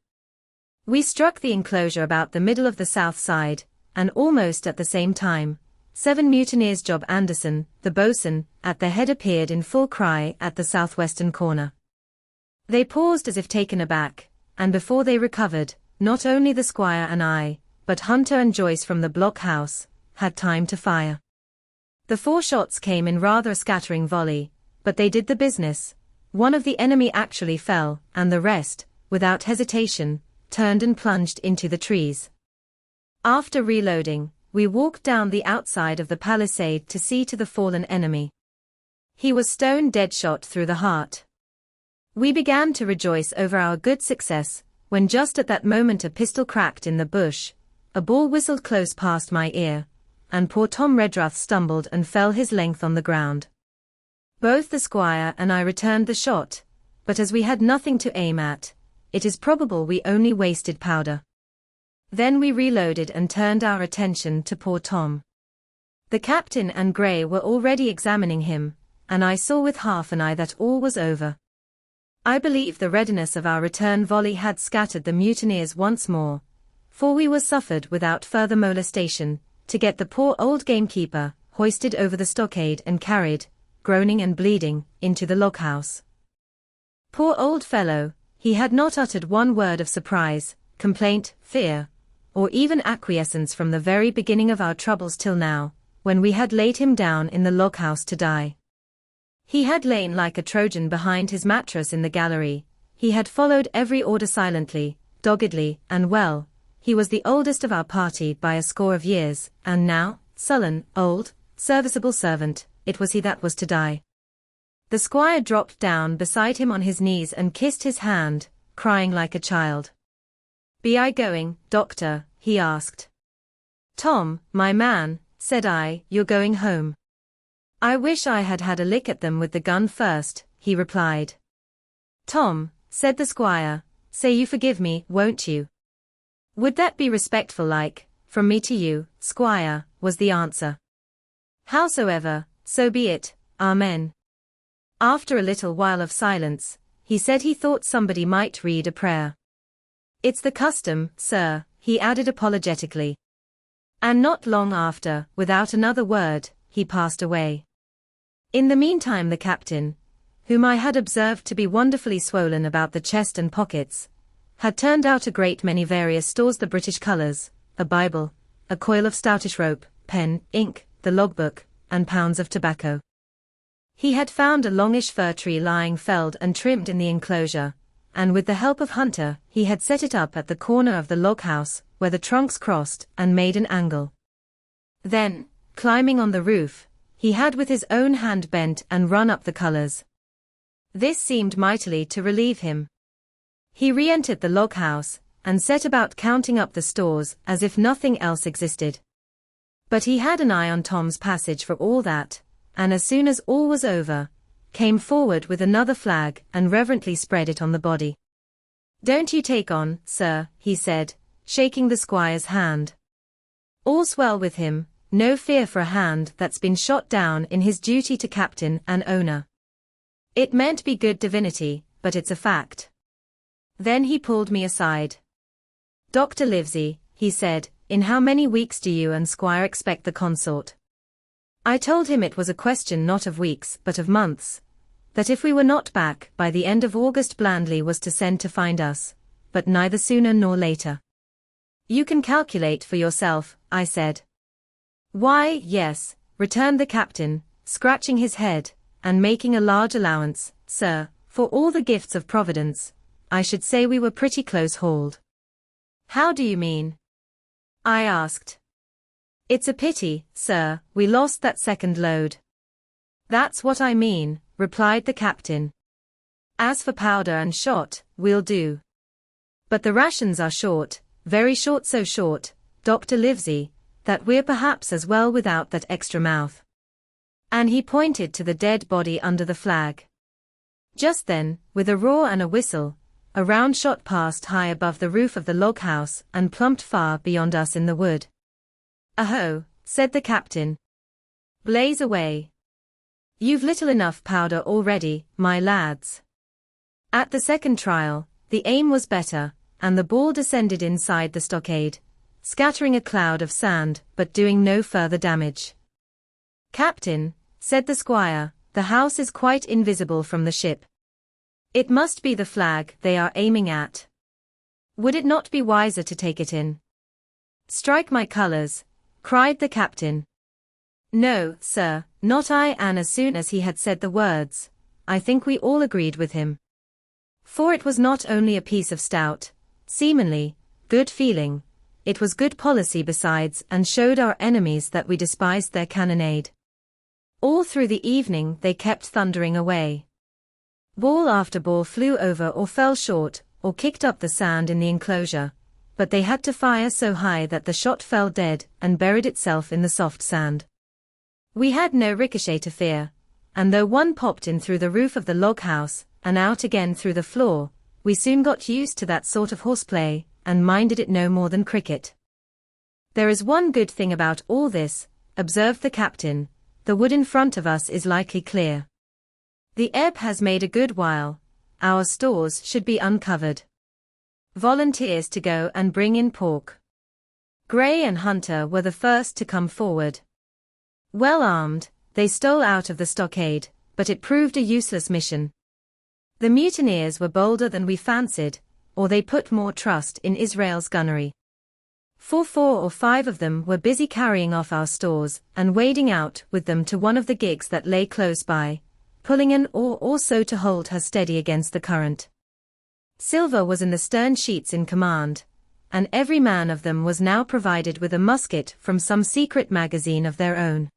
We struck the enclosure about the middle of the south side, and almost at the same time, 7 mutineers Job Anderson, the boatswain, at their head appeared in full cry at the southwestern corner. They paused as if taken aback, and before they recovered, not only the squire and I, but Hunter and Joyce from the blockhouse, had time to fire. The 4 shots came in rather a scattering volley, but they did the business. One of the enemy actually fell, and the rest, without hesitation, turned and plunged into the trees. After reloading, we walked down the outside of the palisade to see to the fallen enemy. He was stone dead shot through the heart. We began to rejoice over our good success, when just at that moment a pistol cracked in the bush, a ball whistled close past my ear, and poor Tom Redruth stumbled and fell his length on the ground. Both the squire and I returned the shot, but as we had nothing to aim at, it is probable we only wasted powder. Then we reloaded and turned our attention to poor Tom. The captain and Grey were already examining him, and I saw with half an eye that all was over. I believe the readiness of our return volley had scattered the mutineers once more, for we were suffered without further molestation, to get the poor old gamekeeper hoisted over the stockade and carried, groaning and bleeding, into the log-house. Poor old fellow, he had not uttered one word of surprise, complaint, fear, or even acquiescence from the very beginning of our troubles till now, when we had laid him down in the log-house to die. He had lain like a Trojan behind his mattress in the gallery, he had followed every order silently, doggedly, and well, he was the oldest of our party by a score of years, and now, sullen, old, serviceable servant, it was he that was to die. The squire dropped down beside him on his knees and kissed his hand, crying like a child. "Be I going, doctor?" he asked. "Tom, my man," said I, "you're going home." "I wish I had had a lick at them with the gun first," he replied. "Tom," said the squire, "say you forgive me, won't you?" "Would that be respectful like, from me to you, squire," was the answer. "Howsoever, so be it, amen." After a little while of silence, he said he thought somebody might read a prayer. "It's the custom, sir," he added apologetically. And not long after, without another word, he passed away. In the meantime the captain, whom I had observed to be wonderfully swollen about the chest and pockets, had turned out a great many various stores, the British colours, a Bible, a coil of stoutish rope, pen, ink, the logbook, and pounds of tobacco. He had found a longish fir tree lying felled and trimmed in the enclosure, and with the help of Hunter, he had set it up at the corner of the log house, where the trunks crossed, and made an angle. Then, climbing on the roof, he had with his own hand bent and run up the colours. This seemed mightily to relieve him. He re-entered the log house, and set about counting up the stores as if nothing else existed. But he had an eye on Tom's passage for all that, and as soon as all was over, came forward with another flag and reverently spread it on the body. "Don't you take on, sir," he said, shaking the squire's hand. "All's well with him, no fear for a hand that's been shot down in his duty to captain and owner. It mayn't be good divinity, but it's a fact." Then he pulled me aside. "Dr. Livesey," he said, "in how many weeks do you and squire expect the consort?" I told him it was a question not of weeks but of months, that if we were not back by the end of August Blandley was to send to find us, but neither sooner nor later. "You can calculate for yourself," I said. "Why, yes," returned the captain, scratching his head, and making a large allowance, "sir, for all the gifts of Providence, I should say we were pretty close hauled." "How do you mean?" I asked. "It's a pity, sir, we lost that second load." "That's what I mean," replied the captain. "As for powder and shot, we'll do. But the rations are short, very short, so short, Dr. Livesey, that we're perhaps as well without that extra mouth." And he pointed to the dead body under the flag. Just then, with a roar and a whistle, a round shot passed high above the roof of the log house and plumped far beyond us in the wood. "Aho," said the captain. "Blaze away. You've little enough powder already, my lads." At the second trial, the aim was better, and the ball descended inside the stockade, scattering a cloud of sand, but doing no further damage. "Captain," said the squire, "the house is quite invisible from the ship. It must be the flag they are aiming at. Would it not be wiser to take it in?" "Strike my colours," cried the captain. "No, sir, not I," and as soon as he had said the words, I think we all agreed with him. For it was not only a piece of stout, seamanly, good feeling, it was good policy besides, and showed our enemies that we despised their cannonade. All through the evening they kept thundering away. Ball after ball flew over or fell short, or kicked up the sand in the enclosure, but they had to fire so high that the shot fell dead and buried itself in the soft sand. We had no ricochet to fear, and though one popped in through the roof of the log house, and out again through the floor, we soon got used to that sort of horseplay, and minded it no more than cricket. "There is one good thing about all this," observed the captain, "the wood in front of us is likely clear. The ebb has made a good while, our stores should be uncovered. Volunteers to go and bring in pork." Gray and Hunter were the first to come forward. Well armed, they stole out of the stockade, but it proved a useless mission. The mutineers were bolder than we fancied, or they put more trust in Israel's gunnery. For 4 or 5 of them were busy carrying off our stores, and wading out with them to one of the gigs that lay close by, pulling an oar or so to hold her steady against the current. Silver was in the stern sheets in command, and every man of them was now provided with a musket from some secret magazine of their own.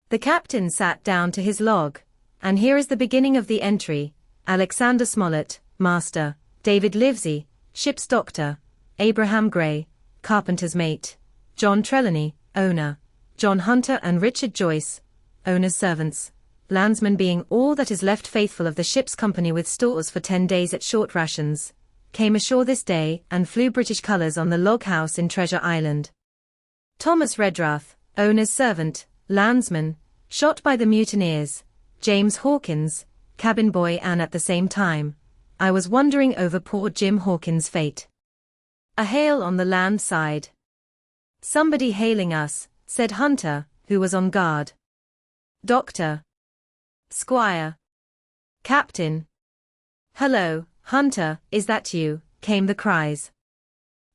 The captain sat down to his log, and here is the beginning of the entry: Alexander Smollett, master; David Livesey, ship's doctor; Abraham Gray, carpenter's mate; John Trelawney, owner; John Hunter and Richard Joyce, owner's servants, landsmen being all that is left faithful of the ship's company with stores for 10 days at short rations, came ashore this day and flew British colours on the log house in Treasure Island. Thomas Redruth, owner's servant, landsman, shot by the mutineers; James Hawkins, cabin boy, and at the same time, I was wondering over poor Jim Hawkins' fate. A hail on the land side. Somebody hailing us, said Hunter, who was on guard. Doctor. Squire. Captain. Hello, Hunter, is that you? Came the cries.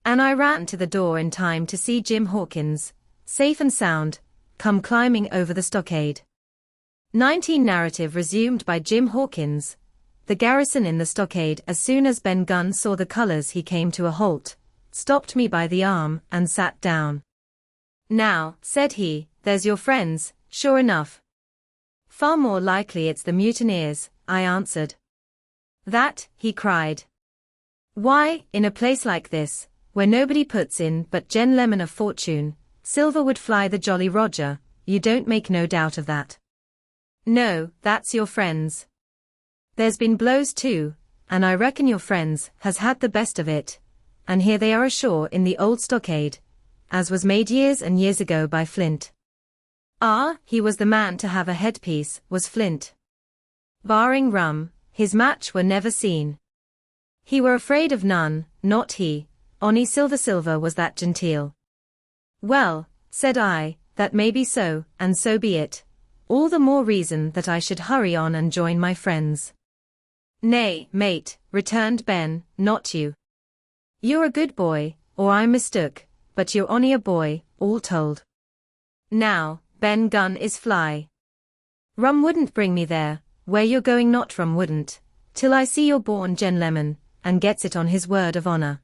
And I ran to the door in time to see Jim Hawkins, safe and sound, come climbing over the stockade. 19 narrative resumed by Jim Hawkins. The garrison in the stockade, as soon as Ben Gunn saw the colours, he came to a halt, stopped me by the arm, and sat down. Now, said he, there's your friends, sure enough. Far more likely it's the mutineers, I answered. That, he cried. Why, in a place like this, where nobody puts in but gentlemen of fortune, Silver would fly the Jolly Roger, you don't make no doubt of that. No, that's your friends. There's been blows too, and I reckon your friends has had the best of it, and here they are ashore in the old stockade, as was made years and years ago by Flint. Ah, he was the man to have a headpiece, was Flint. Barring rum, his match were never seen. He were afraid of none, not he, ony Silver was that genteel. Well, said I, that may be so, and so be it. All the more reason that I should hurry on and join my friends. Nay, mate, returned Ben, not you. You're a good boy, or I mistook, but you're ony a boy, all told. Now, Ben Gunn is fly. Rum wouldn't bring me there, where you're going not rum wouldn't, till I see your born gentleman, and gets it on his word of honour.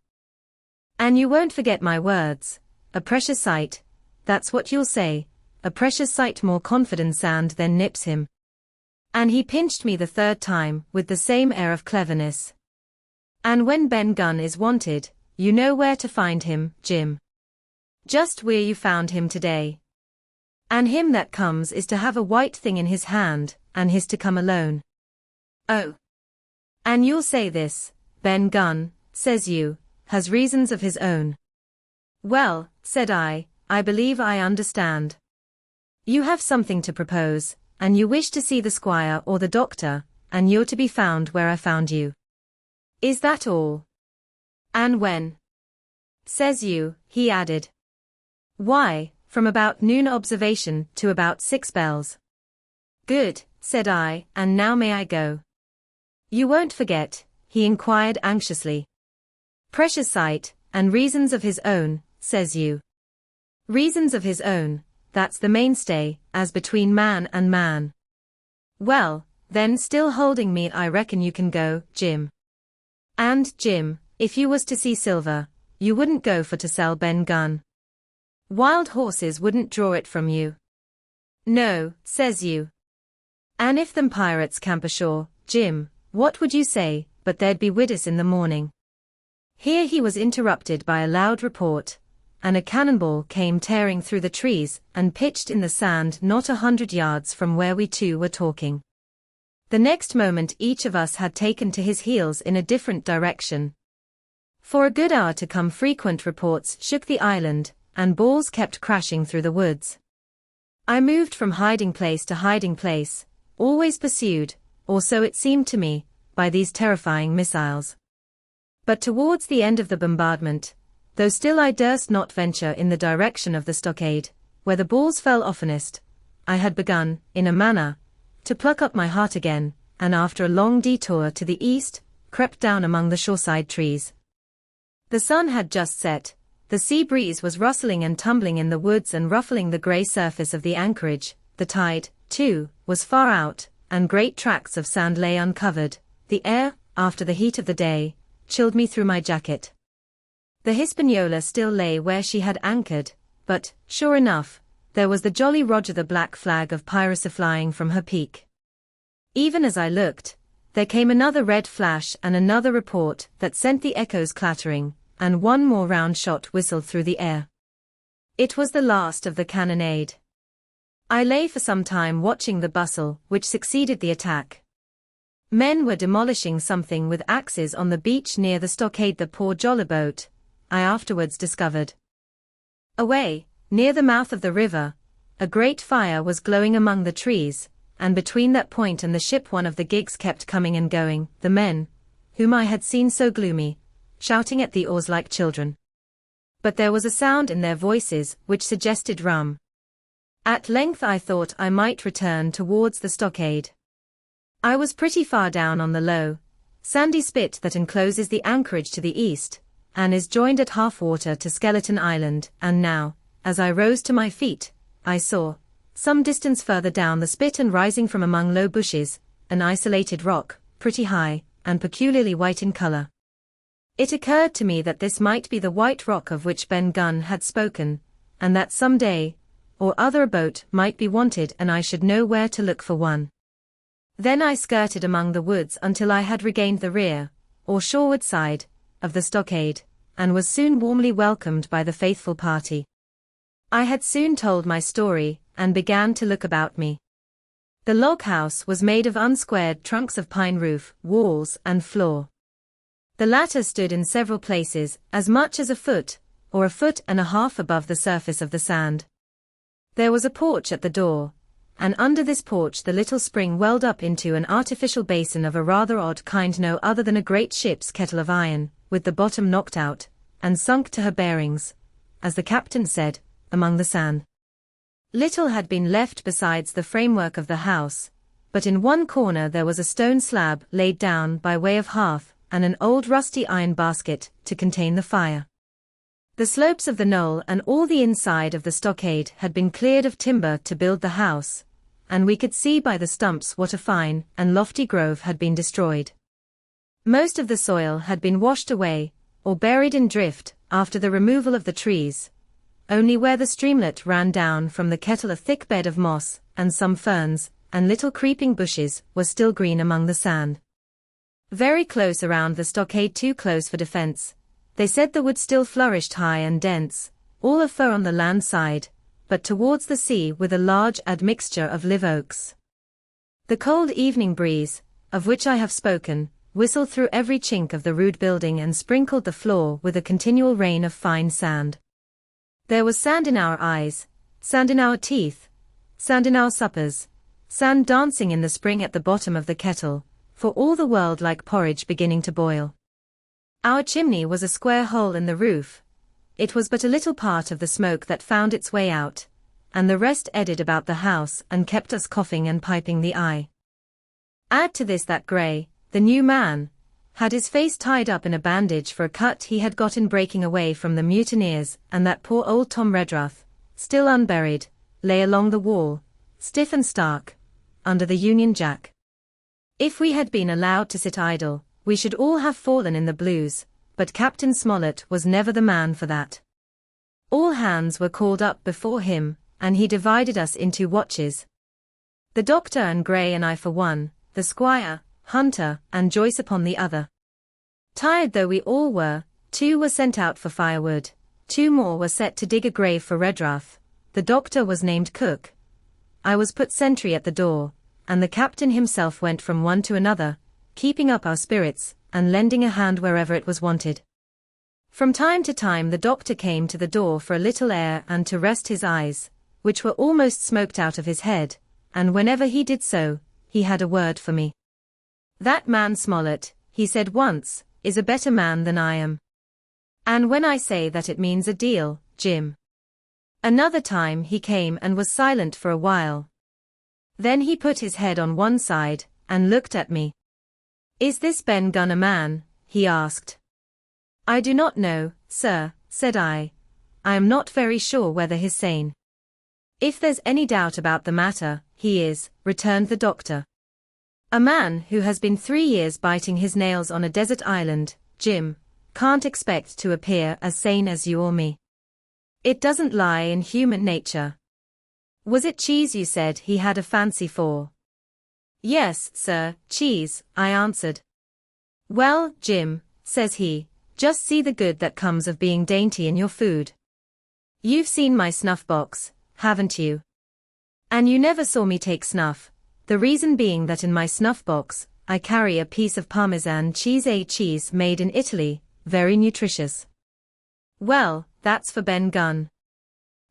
And you won't forget my words, a precious sight, that's what you'll say, a precious sight more confident sand than nips him. And he pinched me the third time, with the same air of cleverness. And when Ben Gunn is wanted, you know where to find him, Jim. Just where you found him today. And him that comes is to have a white thing in his hand, and his to come alone. Oh. And you'll say this, Ben Gunn, says you, has reasons of his own. Well, said I believe I understand. You have something to propose, and you wish to see the squire or the doctor, and you're to be found where I found you. Is that all? And when? Says you, he added. Why, from about noon observation to about 6 bells. Good, said I, and now may I go? You won't forget, he inquired anxiously. Precious sight, and reasons of his own, says you. Reasons of his own, that's the mainstay, as between man and man. Well, then still holding me, I reckon you can go, Jim. And, Jim, if you was to see Silver, you wouldn't go for to sell Ben Gunn. Wild horses wouldn't draw it from you. No, says you. And if them pirates camp ashore, Jim, what would you say, but there'd be widders in the morning. Here he was interrupted by a loud report, and a cannonball came tearing through the trees and pitched in the sand not 100 yards from where we two were talking. The next moment each of us had taken to his heels in a different direction. For a good hour to come frequent reports shook the island, and balls kept crashing through the woods. I moved from hiding place to hiding place, always pursued, or so it seemed to me, by these terrifying missiles. But towards the end of the bombardment, though still I durst not venture in the direction of the stockade, where the balls fell oftenest, I had begun, in a manner, to pluck up my heart again, and after a long detour to the east, crept down among the shoreside trees. The sun had just set, the sea breeze was rustling and tumbling in the woods and ruffling the grey surface of the anchorage, the tide, too, was far out, and great tracts of sand lay uncovered, the air, after the heat of the day, chilled me through my jacket. The Hispaniola still lay where she had anchored, but, sure enough, there was the Jolly Roger, the black flag of piracy flying from her peak. Even as I looked, there came another red flash and another report that sent the echoes clattering, and one more round shot whistled through the air. It was the last of the cannonade. I lay for some time watching the bustle which succeeded the attack. Men were demolishing something with axes on the beach near the Stockade, the poor jolly boat, I afterwards discovered. Away, near the mouth of the river, a great fire was glowing among the trees, and between that point and the ship one of the gigs kept coming and going, the men, whom I had seen so gloomy, shouting at the oars like children. But there was a sound in their voices which suggested rum. At length I thought I might return towards the Stockade. I was pretty far down on the low, sandy spit that encloses the anchorage to the east, and is joined at half water to Skeleton Island, and now, as I rose to my feet, I saw, some distance further down the spit and rising from among low bushes, an isolated rock, pretty high, and peculiarly white in color. It occurred to me that this might be the white rock of which Ben Gunn had spoken, and that some day or other a boat might be wanted and I should know where to look for one. Then I skirted among the woods until I had regained the rear, or shoreward side, of the Stockade, and was soon warmly welcomed by the faithful party. I had soon told my story, and began to look about me. The log house was made of unsquared trunks of pine, roof, walls, and floor. The latter stood in several places, as much as a foot, or a foot and a half above the surface of the sand. There was a porch at the door, and under this porch the little spring welled up into an artificial basin of a rather odd kind, no other than a great ship's kettle of iron, with the bottom knocked out, and sunk to her bearings, as the captain said, among the sand. Little had been left besides the framework of the house, but in one corner there was a stone slab laid down by way of hearth, and an old rusty iron basket to contain the fire. The slopes of the knoll and all the inside of the stockade had been cleared of timber to build the house, and we could see by the stumps what a fine and lofty grove had been destroyed. Most of the soil had been washed away, or buried in drift, after the removal of the trees. Only where the streamlet ran down from the kettle a thick bed of moss, and some ferns, and little creeping bushes, was still green among the sand. Very close around the stockade, too close for defense, they said the wood still flourished high and dense, all of fir on the land side, but towards the sea with a large admixture of live oaks. The cold evening breeze, of which I have spoken, whistled through every chink of the rude building and sprinkled the floor with a continual rain of fine sand. There was sand in our eyes, sand in our teeth, sand in our suppers, sand dancing in the spring at the bottom of the kettle, for all the world like porridge beginning to boil. Our chimney was a square hole in the roof. It was but a little part of the smoke that found its way out, and the rest eddied about the house and kept us coughing and piping the eye. Add to this that Gray, the new man, had his face tied up in a bandage for a cut he had got in breaking away from the mutineers, and that poor old Tom Redruth, still unburied, lay along the wall, stiff and stark, under the Union Jack. If we had been allowed to sit idle, we should all have fallen in the blues, but Captain Smollett was never the man for that. All hands were called up before him, and he divided us into watches. The doctor and Gray and I for one, the squire, Hunter, and Joyce upon the other. Tired though we all were, 2 were sent out for firewood, 2 more were set to dig a grave for Redruth, the doctor was named Cook. I was put sentry at the door, and the captain himself went from one to another, keeping up our spirits, and lending a hand wherever it was wanted. From time to time the doctor came to the door for a little air and to rest his eyes, which were almost smoked out of his head, and whenever he did so, he had a word for me. "That man Smollett," he said once, "is a better man than I am. And when I say that it means a deal, Jim." Another time he came and was silent for a while. Then he put his head on one side, and looked at me. "Is this Ben Gunn a man?" he asked. "I do not know, sir," said I. "I am not very sure whether he's sane." "If there's any doubt about the matter, he is," returned the doctor. "A man who has been 3 years biting his nails on a desert island, Jim, can't expect to appear as sane as you or me. It doesn't lie in human nature. Was it cheese you said he had a fancy for? Yes, sir, cheese, I answered. Well, Jim, says he, just see the good that comes of being dainty in your food. You've seen my snuff box, haven't you? And you never saw me take snuff, the reason being that in my snuff box, I carry a piece of Parmesan cheese, a cheese made in Italy, very nutritious. Well, that's for Ben Gunn.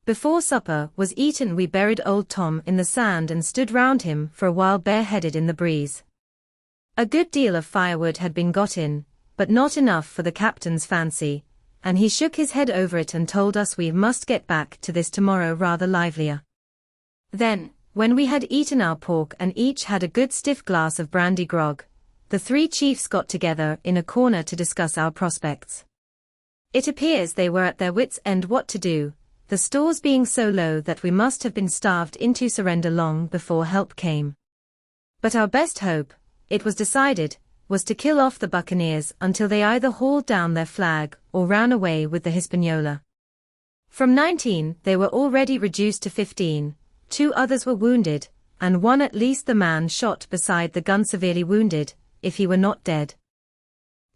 Before supper was eaten we buried old Tom in the sand and stood round him for a while bareheaded in the breeze. A good deal of firewood had been got in, but not enough for the captain's fancy, and he shook his head over it and told us we must get back to this tomorrow rather livelier. Then, when we had eaten our pork and each had a good stiff glass of brandy grog, the three chiefs got together in a corner to discuss our prospects. It appears they were at their wits' end what to do, the stores being so low that we must have been starved into surrender long before help came. But our best hope, it was decided, was to kill off the buccaneers until they either hauled down their flag or ran away with the Hispaniola. From 19 they were already reduced to 15, 2 others were wounded, and one at least the man shot beside the gun severely wounded, if he were not dead.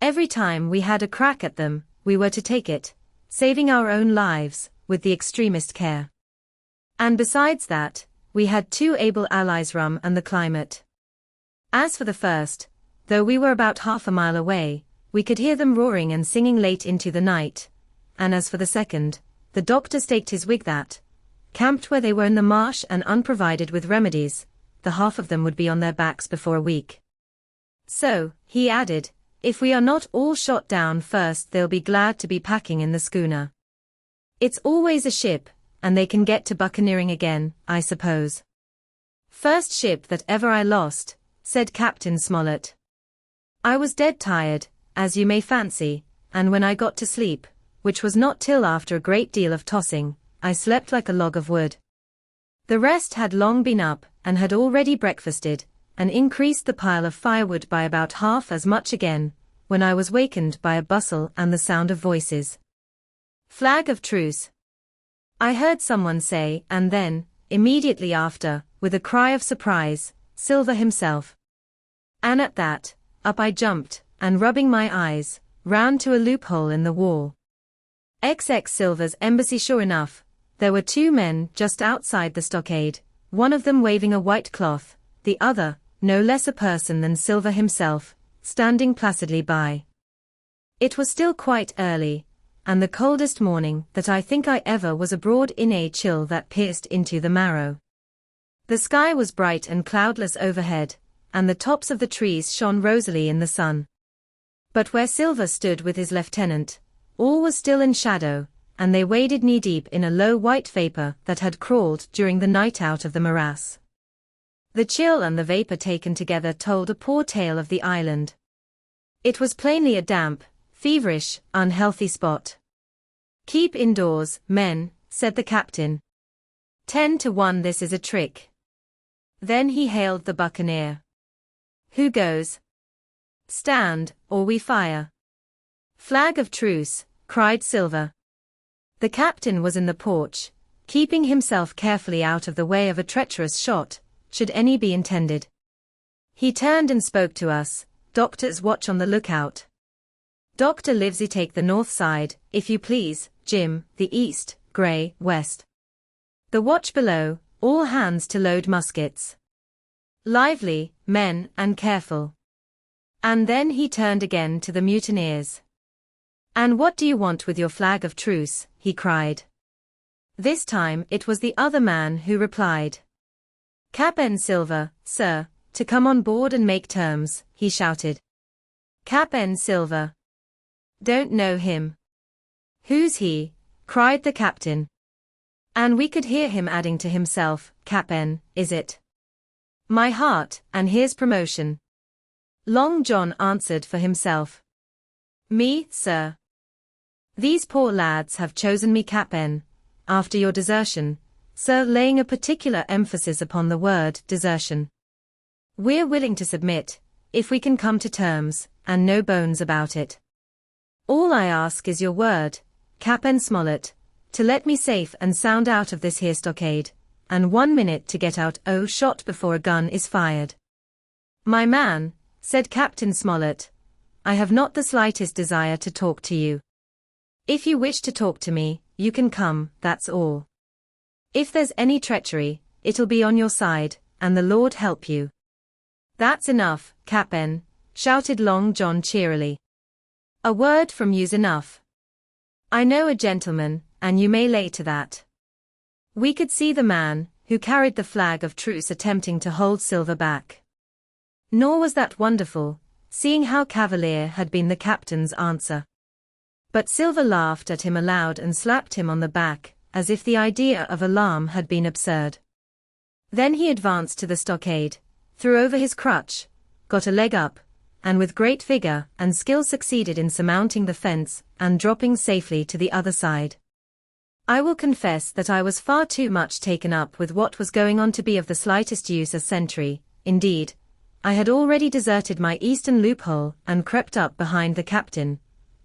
Every time we had a crack at them, we were to take it, saving our own lives, with the extremest care. And besides that, we had 2 able allies, rum and the climate. As for the first, though we were about half a mile away, we could hear them roaring and singing late into the night, and as for the second, the doctor staked his wig that, camped where they were in the marsh and unprovided with remedies, the half of them would be on their backs before a week. So, he added, if we are not all shot down first they'll be glad to be packing in the schooner. It's always a ship, and they can get to buccaneering again, I suppose. First ship that ever I lost, said Captain Smollett. I was dead tired, as you may fancy, and when I got to sleep, which was not till after a great deal of tossing, I slept like a log of wood. The rest had long been up, and had already breakfasted, and increased the pile of firewood by about half as much again, when I was wakened by a bustle and the sound of voices. Flag of truce, I heard someone say, and then, immediately after, with a cry of surprise, Silver himself. And at that, up I jumped, and rubbing my eyes, ran to a loophole in the wall. XX Silver's embassy. Sure enough, there were 2 men just outside the stockade, one of them waving a white cloth, the other, no less a person than Silver himself, standing placidly by. It was still quite early, and the coldest morning that I think I ever was abroad in, a chill that pierced into the marrow. The sky was bright and cloudless overhead, and the tops of the trees shone rosily in the sun. But where Silver stood with his lieutenant, all was still in shadow, and they waded knee-deep in a low white vapor that had crawled during the night out of the morass. The chill and the vapor taken together told a poor tale of the island. It was plainly a damp, feverish, unhealthy spot. Keep indoors, men, said the captain. 10 to 1 this is a trick. Then he hailed the buccaneer. Who goes? Stand, or we fire. Flag of truce, cried Silver. The captain was in the porch, keeping himself carefully out of the way of a treacherous shot, should any be intended. He turned and spoke to us, doctors watch on the lookout. Dr. Livesey take the north side, if you please, Jim, the east, Grey, west. The watch below, all hands to load muskets. Lively, men, and careful. And then he turned again to the mutineers. And what do you want with your flag of truce? He cried. This time it was the other man who replied. Cap'n Silver, sir, to come on board and make terms, he shouted. Cap'n Silver. Don't know him. Who's he? Cried the captain. And we could hear him adding to himself, Cap'n, is it? My heart, and here's promotion. Long John answered for himself. Me, sir. These poor lads have chosen me Cap'n, after your desertion, sir, laying a particular emphasis upon the word desertion. We're willing to submit, if we can come to terms, and no bones about it. All I ask is your word, Cap'n Smollett, to let me safe and sound out of this here stockade, and 1 minute to get out shot before a gun is fired. My man, said Captain Smollett, I have not the slightest desire to talk to you. If you wish to talk to me, you can come, that's all. If there's any treachery, it'll be on your side, and the Lord help you. That's enough, Cap'n, shouted Long John cheerily. A word from you's enough. I know a gentleman, and you may lay to that. We could see the man, who carried the flag of truce attempting to hold Silver back. Nor was that wonderful, seeing how cavalier had been the captain's answer. But Silver laughed at him aloud and slapped him on the back, as if the idea of alarm had been absurd. Then he advanced to the stockade, threw over his crutch, got a leg up, and with great vigor and skill succeeded in surmounting the fence and dropping safely to the other side. I will confess that I was far too much taken up with what was going on to be of the slightest use as sentry. Indeed, I had already deserted my eastern loophole and crept up behind the captain,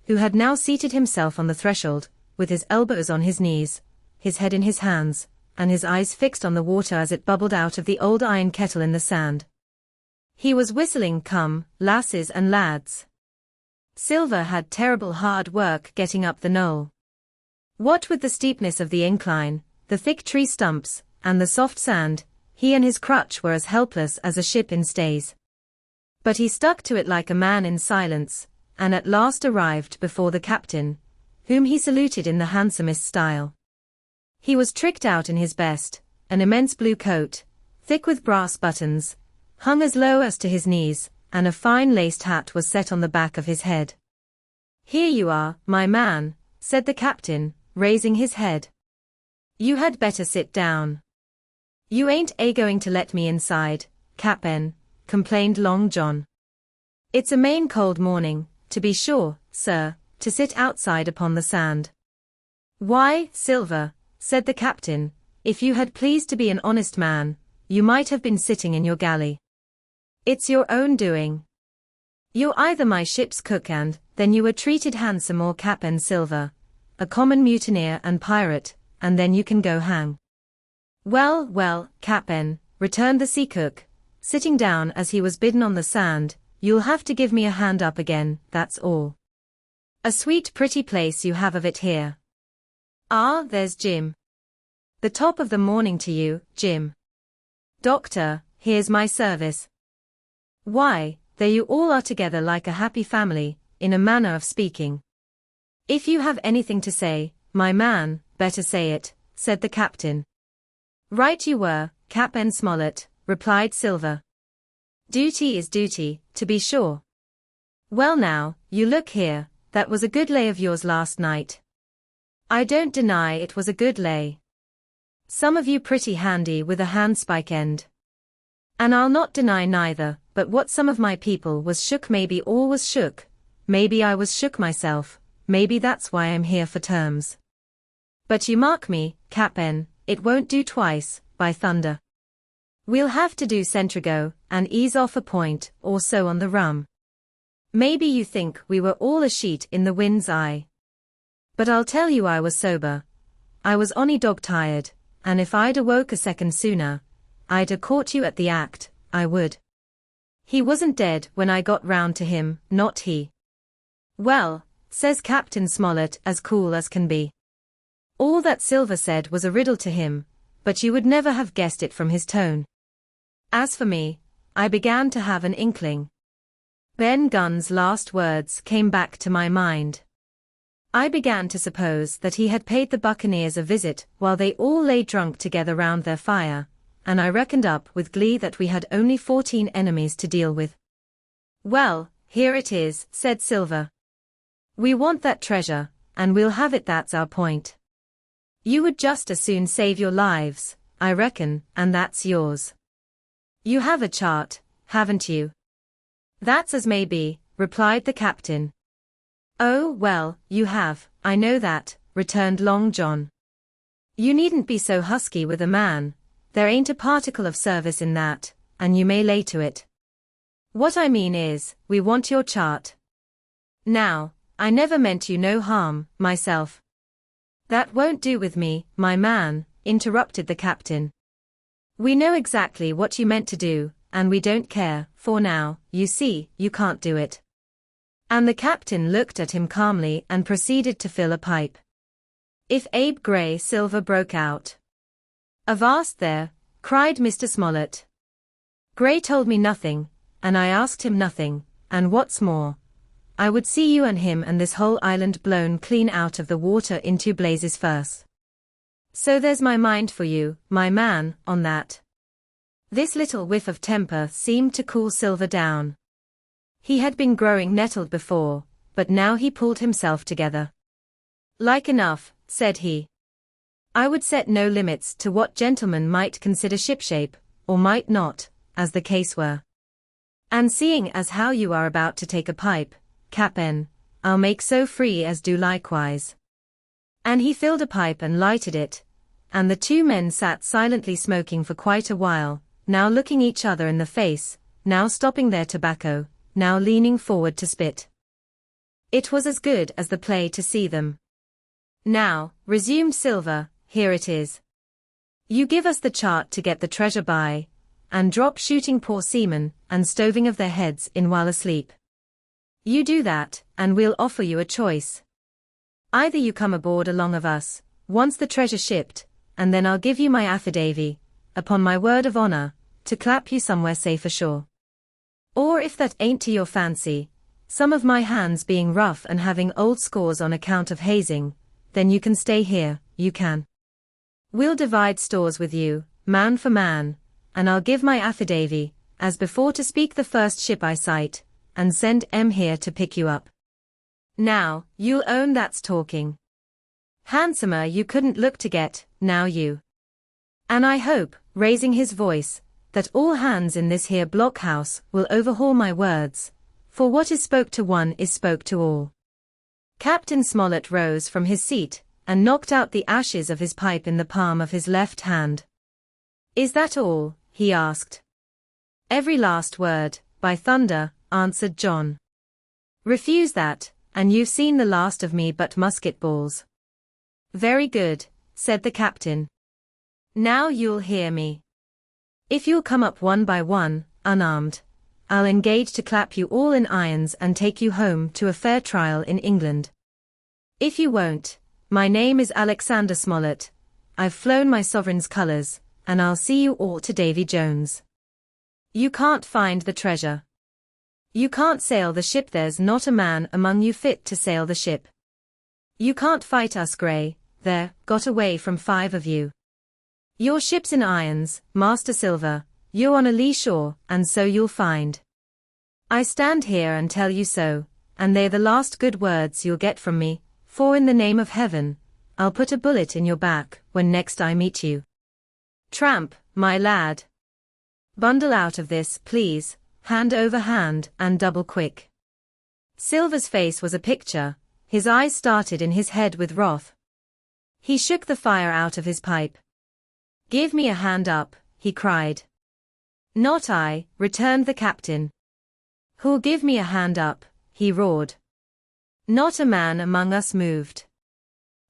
who had now seated himself on the threshold, with his elbows on his knees, his head in his hands, and his eyes fixed on the water as it bubbled out of the old iron kettle in the sand. He was whistling "Come, lasses and lads." Silver had terrible hard work getting up the knoll. What with the steepness of the incline, the thick tree stumps, and the soft sand, he and his crutch were as helpless as a ship in stays. But he stuck to it like a man in silence, and at last arrived before the captain, whom he saluted in the handsomest style. He was tricked out in his best, an immense blue coat, thick with brass buttons, hung as low as to his knees, and a fine laced hat was set on the back of his head. Here you are, my man, said the captain, raising his head. You had better sit down. You ain't going to let me inside, Cap'n, complained Long John. It's a main cold morning, to be sure, sir, to sit outside upon the sand. Why, Silver, said the captain, if you had pleased to be an honest man, you might have been sitting in your galley. It's your own doing. You're either my ship's cook and, then you were treated handsome, or Cap'n Silver, a common mutineer and pirate, and then you can go hang. Well, well, Cap'n, returned the sea cook, sitting down as he was bidden on the sand, you'll have to give me a hand up again, that's all. A sweet pretty place you have of it here. Ah, there's Jim. The top of the morning to you, Jim. Doctor, here's my service. Why, there you all are together like a happy family, in a manner of speaking. If you have anything to say, my man, better say it, said the captain. Right you were, Cap'n Smollett, replied Silver. Duty is duty, to be sure. Well now, you look here, that was a good lay of yours last night. I don't deny it was a good lay. Some of you pretty handy with a handspike end. And I'll not deny neither, but what some of my people was shook, maybe all was shook, maybe I was shook myself, maybe that's why I'm here for terms. But you mark me, Cap'n, it won't do twice, by thunder. We'll have to do centrigo, and ease off a point or so on the rum. Maybe you think we were all a sheet in the wind's eye. But I'll tell you I was sober. I was onny dog tired, and if I'd awoke a second sooner, I'd a caught you at the act, I would. He wasn't dead when I got round to him, not he. Well, says Captain Smollett as cool as can be. All that Silver said was a riddle to him, but you would never have guessed it from his tone. As for me, I began to have an inkling. Ben Gunn's last words came back to my mind. I began to suppose that he had paid the buccaneers a visit while they all lay drunk together round their fire, and I reckoned up with glee that we had only 14 enemies to deal with. Well, here it is, said Silver. We want that treasure, and we'll have it, that's our point. You would just as soon save your lives, I reckon, and that's yours. You have a chart, haven't you? That's as may be, replied the captain. Oh, well, you have, I know that, returned Long John. You needn't be so husky with a man, there ain't a particle of service in that, and you may lay to it. What I mean is, we want your chart. Now, I never meant you no harm, myself. That won't do with me, my man, interrupted the captain. We know exactly what you meant to do, and we don't care, for now, you see, you can't do it. And the captain looked at him calmly and proceeded to fill a pipe. If Abe Gray Silver broke out. Avast there, cried Mr. Smollett. Gray told me nothing, and I asked him nothing, and what's more, I would see you and him and this whole island blown clean out of the water into blazes first. So there's my mind for you, my man, on that. This little whiff of temper seemed to cool Silver down. He had been growing nettled before, but now he pulled himself together. Like enough, said he. I would set no limits to what gentlemen might consider shipshape, or might not, as the case were. And seeing as how you are about to take a pipe, Cap'n, I'll make so free as do likewise. And he filled a pipe and lighted it, and the two men sat silently smoking for quite a while, now looking each other in the face, now stopping their tobacco, now leaning forward to spit. It was as good as the play to see them. Now, resumed Silver, here it is. You give us the chart to get the treasure by, and drop shooting poor seamen, and stoving of their heads in while asleep. You do that, and we'll offer you a choice. Either you come aboard along of us, once the treasure shipped, and then I'll give you my affidavy, upon my word of honor, to clap you somewhere safe ashore. Or if that ain't to your fancy, some of my hands being rough and having old scores on account of hazing, then you can stay here, you can. We'll divide stores with you, man for man, and I'll give my affidavy, as before to speak the first ship I sight, and send M here to pick you up. Now, you'll own that's talking. Handsomer you couldn't look to get, now you. And I hope, raising his voice, that all hands in this here blockhouse will overhaul my words, for what is spoke to one is spoke to all. Captain Smollett rose from his seat, and knocked out the ashes of his pipe in the palm of his left hand. Is that all? He asked. Every last word, by thunder, answered John. Refuse that, and you've seen the last of me but musket balls. Very good, said the captain. Now you'll hear me. If you'll come up one by one, unarmed, I'll engage to clap you all in irons and take you home to a fair trial in England. If you won't, my name is Alexander Smollett, I've flown my sovereign's colours, and I'll see you all to Davy Jones. You can't find the treasure. You can't sail the ship, there's not a man among you fit to sail the ship. You can't fight us, Gray, there, got away from 5 of you. Your ship's in irons, Master Silver, you're on a lee shore, and so you'll find. I stand here and tell you so, and they're the last good words you'll get from me, for in the name of heaven, I'll put a bullet in your back when next I meet you. Tramp, my lad. Bundle out of this, please, hand over hand, and double quick. Silver's face was a picture, his eyes started in his head with wrath. He shook the fire out of his pipe. Give me a hand up, he cried. Not I, returned the captain. Who'll give me a hand up, he roared. Not a man among us moved.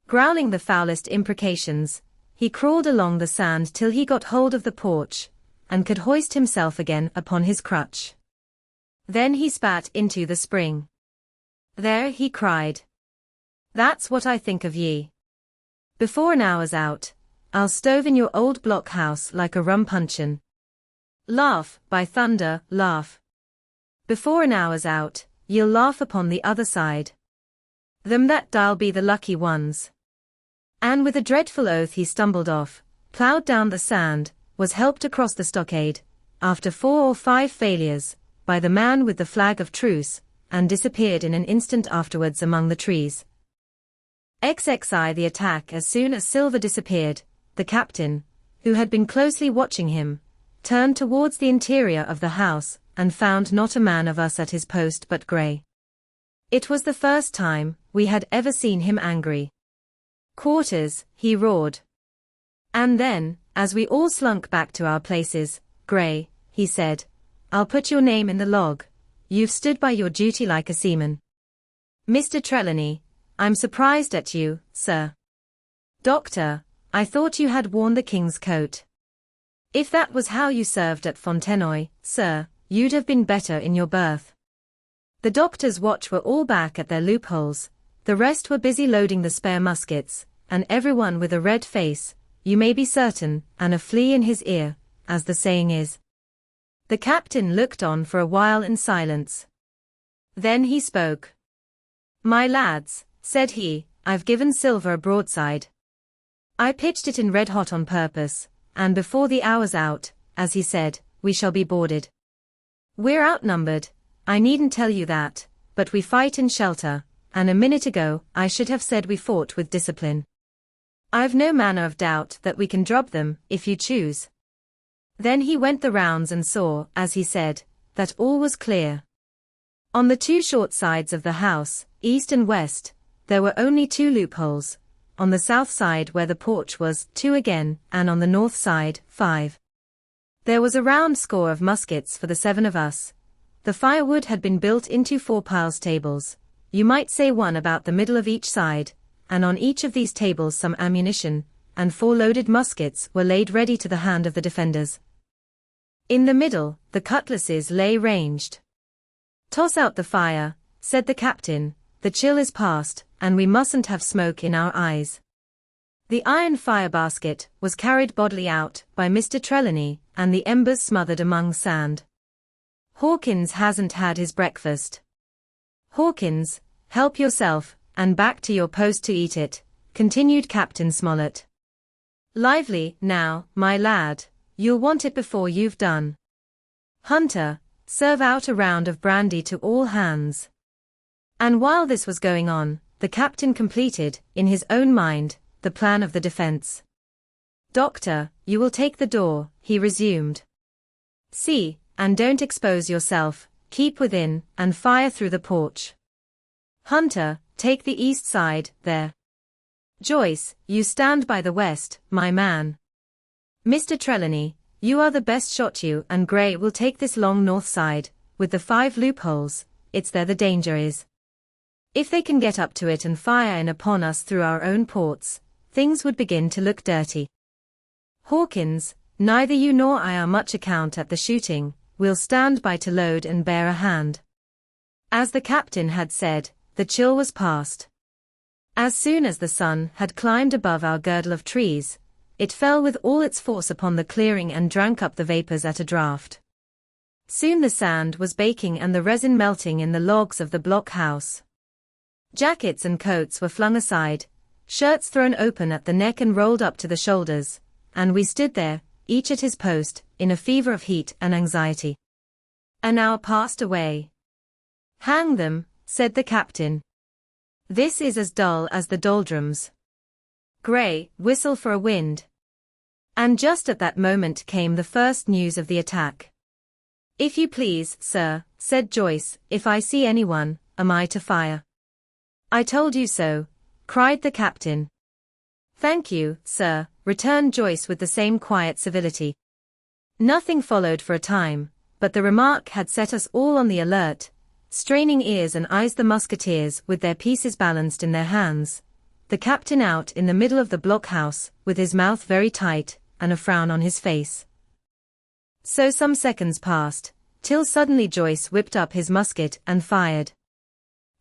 Growling the foulest imprecations, he crawled along the sand till he got hold of the porch, and could hoist himself again upon his crutch. Then he spat into the spring. There, he cried. That's what I think of ye. Before an hour's out, I'll stove in your old blockhouse like a rum puncheon. Laugh, by thunder, laugh. Before an hour's out, ye'll laugh upon the other side. Them that dial be the lucky ones. And with a dreadful oath he stumbled off, ploughed down the sand, was helped across the stockade, after 4 or 5 failures, by the man with the flag of truce, and disappeared in an instant afterwards among the trees. XXI the attack. As soon as Silver disappeared, the captain, who had been closely watching him, turned towards the interior of the house, and found not a man of us at his post but Gray. It was the first time we had ever seen him angry. Quarters, he roared. And then, as we all slunk back to our places, Gray, he said, I'll put your name in the log. You've stood by your duty like a seaman. Mr. Trelawney, I'm surprised at you, sir. Doctor, I thought you had worn the king's coat. If that was how you served at Fontenoy, sir, you'd have been better in your berth. The doctor's watch were all back at their loopholes, the rest were busy loading the spare muskets, and everyone with a red face, you may be certain, and a flea in his ear, as the saying is. The captain looked on for a while in silence. Then he spoke. My lads, said he, I've given Silver a broadside. I pitched it in red hot on purpose, and before the hour's out, as he said, we shall be boarded. We're outnumbered, I needn't tell you that, but we fight in shelter, and a minute ago I should have said we fought with discipline. I've no manner of doubt that we can drub them, if you choose. Then he went the rounds and saw, as he said, that all was clear. On the two short sides of the house, east and west, there were only 2 loopholes, on the south side where the porch was, 2 again, and on the north side, 5. There was a round score of muskets for the 7 of us. The firewood had been built into 4 piles tables, you might say one about the middle of each side, and on each of these tables some ammunition, and 4 loaded muskets were laid ready to the hand of the defenders. In the middle, the cutlasses lay ranged. Toss out the fire, said the captain, the chill is past, and we mustn't have smoke in our eyes. The iron fire basket was carried bodily out by Mr. Trelawney, and the embers smothered among sand. Hawkins hasn't had his breakfast. Hawkins, help yourself, and back to your post to eat it, continued Captain Smollett. Lively, now, my lad, you'll want it before you've done. Hunter, serve out a round of brandy to all hands. And while this was going on, the captain completed, in his own mind, the plan of the defense. Doctor, you will take the door, he resumed. See, and don't expose yourself, keep within, and fire through the porch. Hunter, take the east side, there. Joyce, you stand by the west, my man. Mr. Trelawney, you are the best shot, you and Gray will take this long north side, with the 5 loopholes, it's there the danger is. If they can get up to it and fire in upon us through our own ports, things would begin to look dirty. Hawkins, neither you nor I are much account at the shooting, we'll stand by to load and bear a hand. As the captain had said, the chill was past. As soon as the sun had climbed above our girdle of trees, it fell with all its force upon the clearing and drank up the vapors at a draught. Soon the sand was baking and the resin melting in the logs of the blockhouse. Jackets and coats were flung aside, shirts thrown open at the neck and rolled up to the shoulders, and we stood there, each at his post, in a fever of heat and anxiety. An hour passed away. Hang them, said the captain. This is as dull as the doldrums. Gray, whistle for a wind. And just at that moment came the first news of the attack. If you please, sir, said Joyce, if I see anyone, am I to fire? I told you so, cried the captain. Thank you, sir, returned Joyce with the same quiet civility. Nothing followed for a time, but the remark had set us all on the alert, straining ears and eyes. The musketeers with their pieces balanced in their hands, the captain out in the middle of the blockhouse, with his mouth very tight, and a frown on his face. So some seconds passed, till suddenly Joyce whipped up his musket and fired.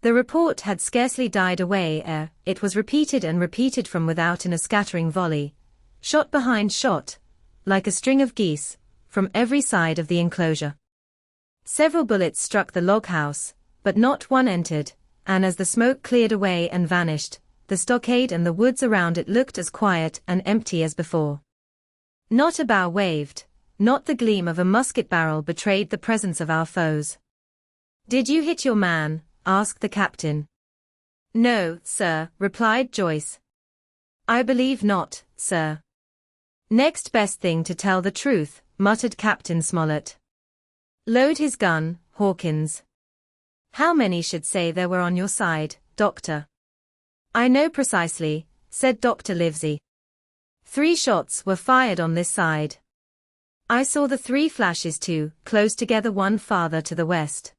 The report had scarcely died away ere it was repeated and repeated from without in a scattering volley, shot behind shot, like a string of geese, from every side of the enclosure. Several bullets struck the log house, but not one entered, and as the smoke cleared away and vanished, the stockade and the woods around it looked as quiet and empty as before. Not a bough waved, not the gleam of a musket barrel betrayed the presence of our foes. Did you hit your man? Asked the captain. No, sir, replied Joyce. I believe not, sir. Next best thing to tell the truth, muttered Captain Smollett. Load his gun, Hawkins. How many should say there were on your side, Doctor? I know precisely, said Dr. Livesey. 3 shots were fired on this side. I saw the 3 flashes too, close together, one farther to the west.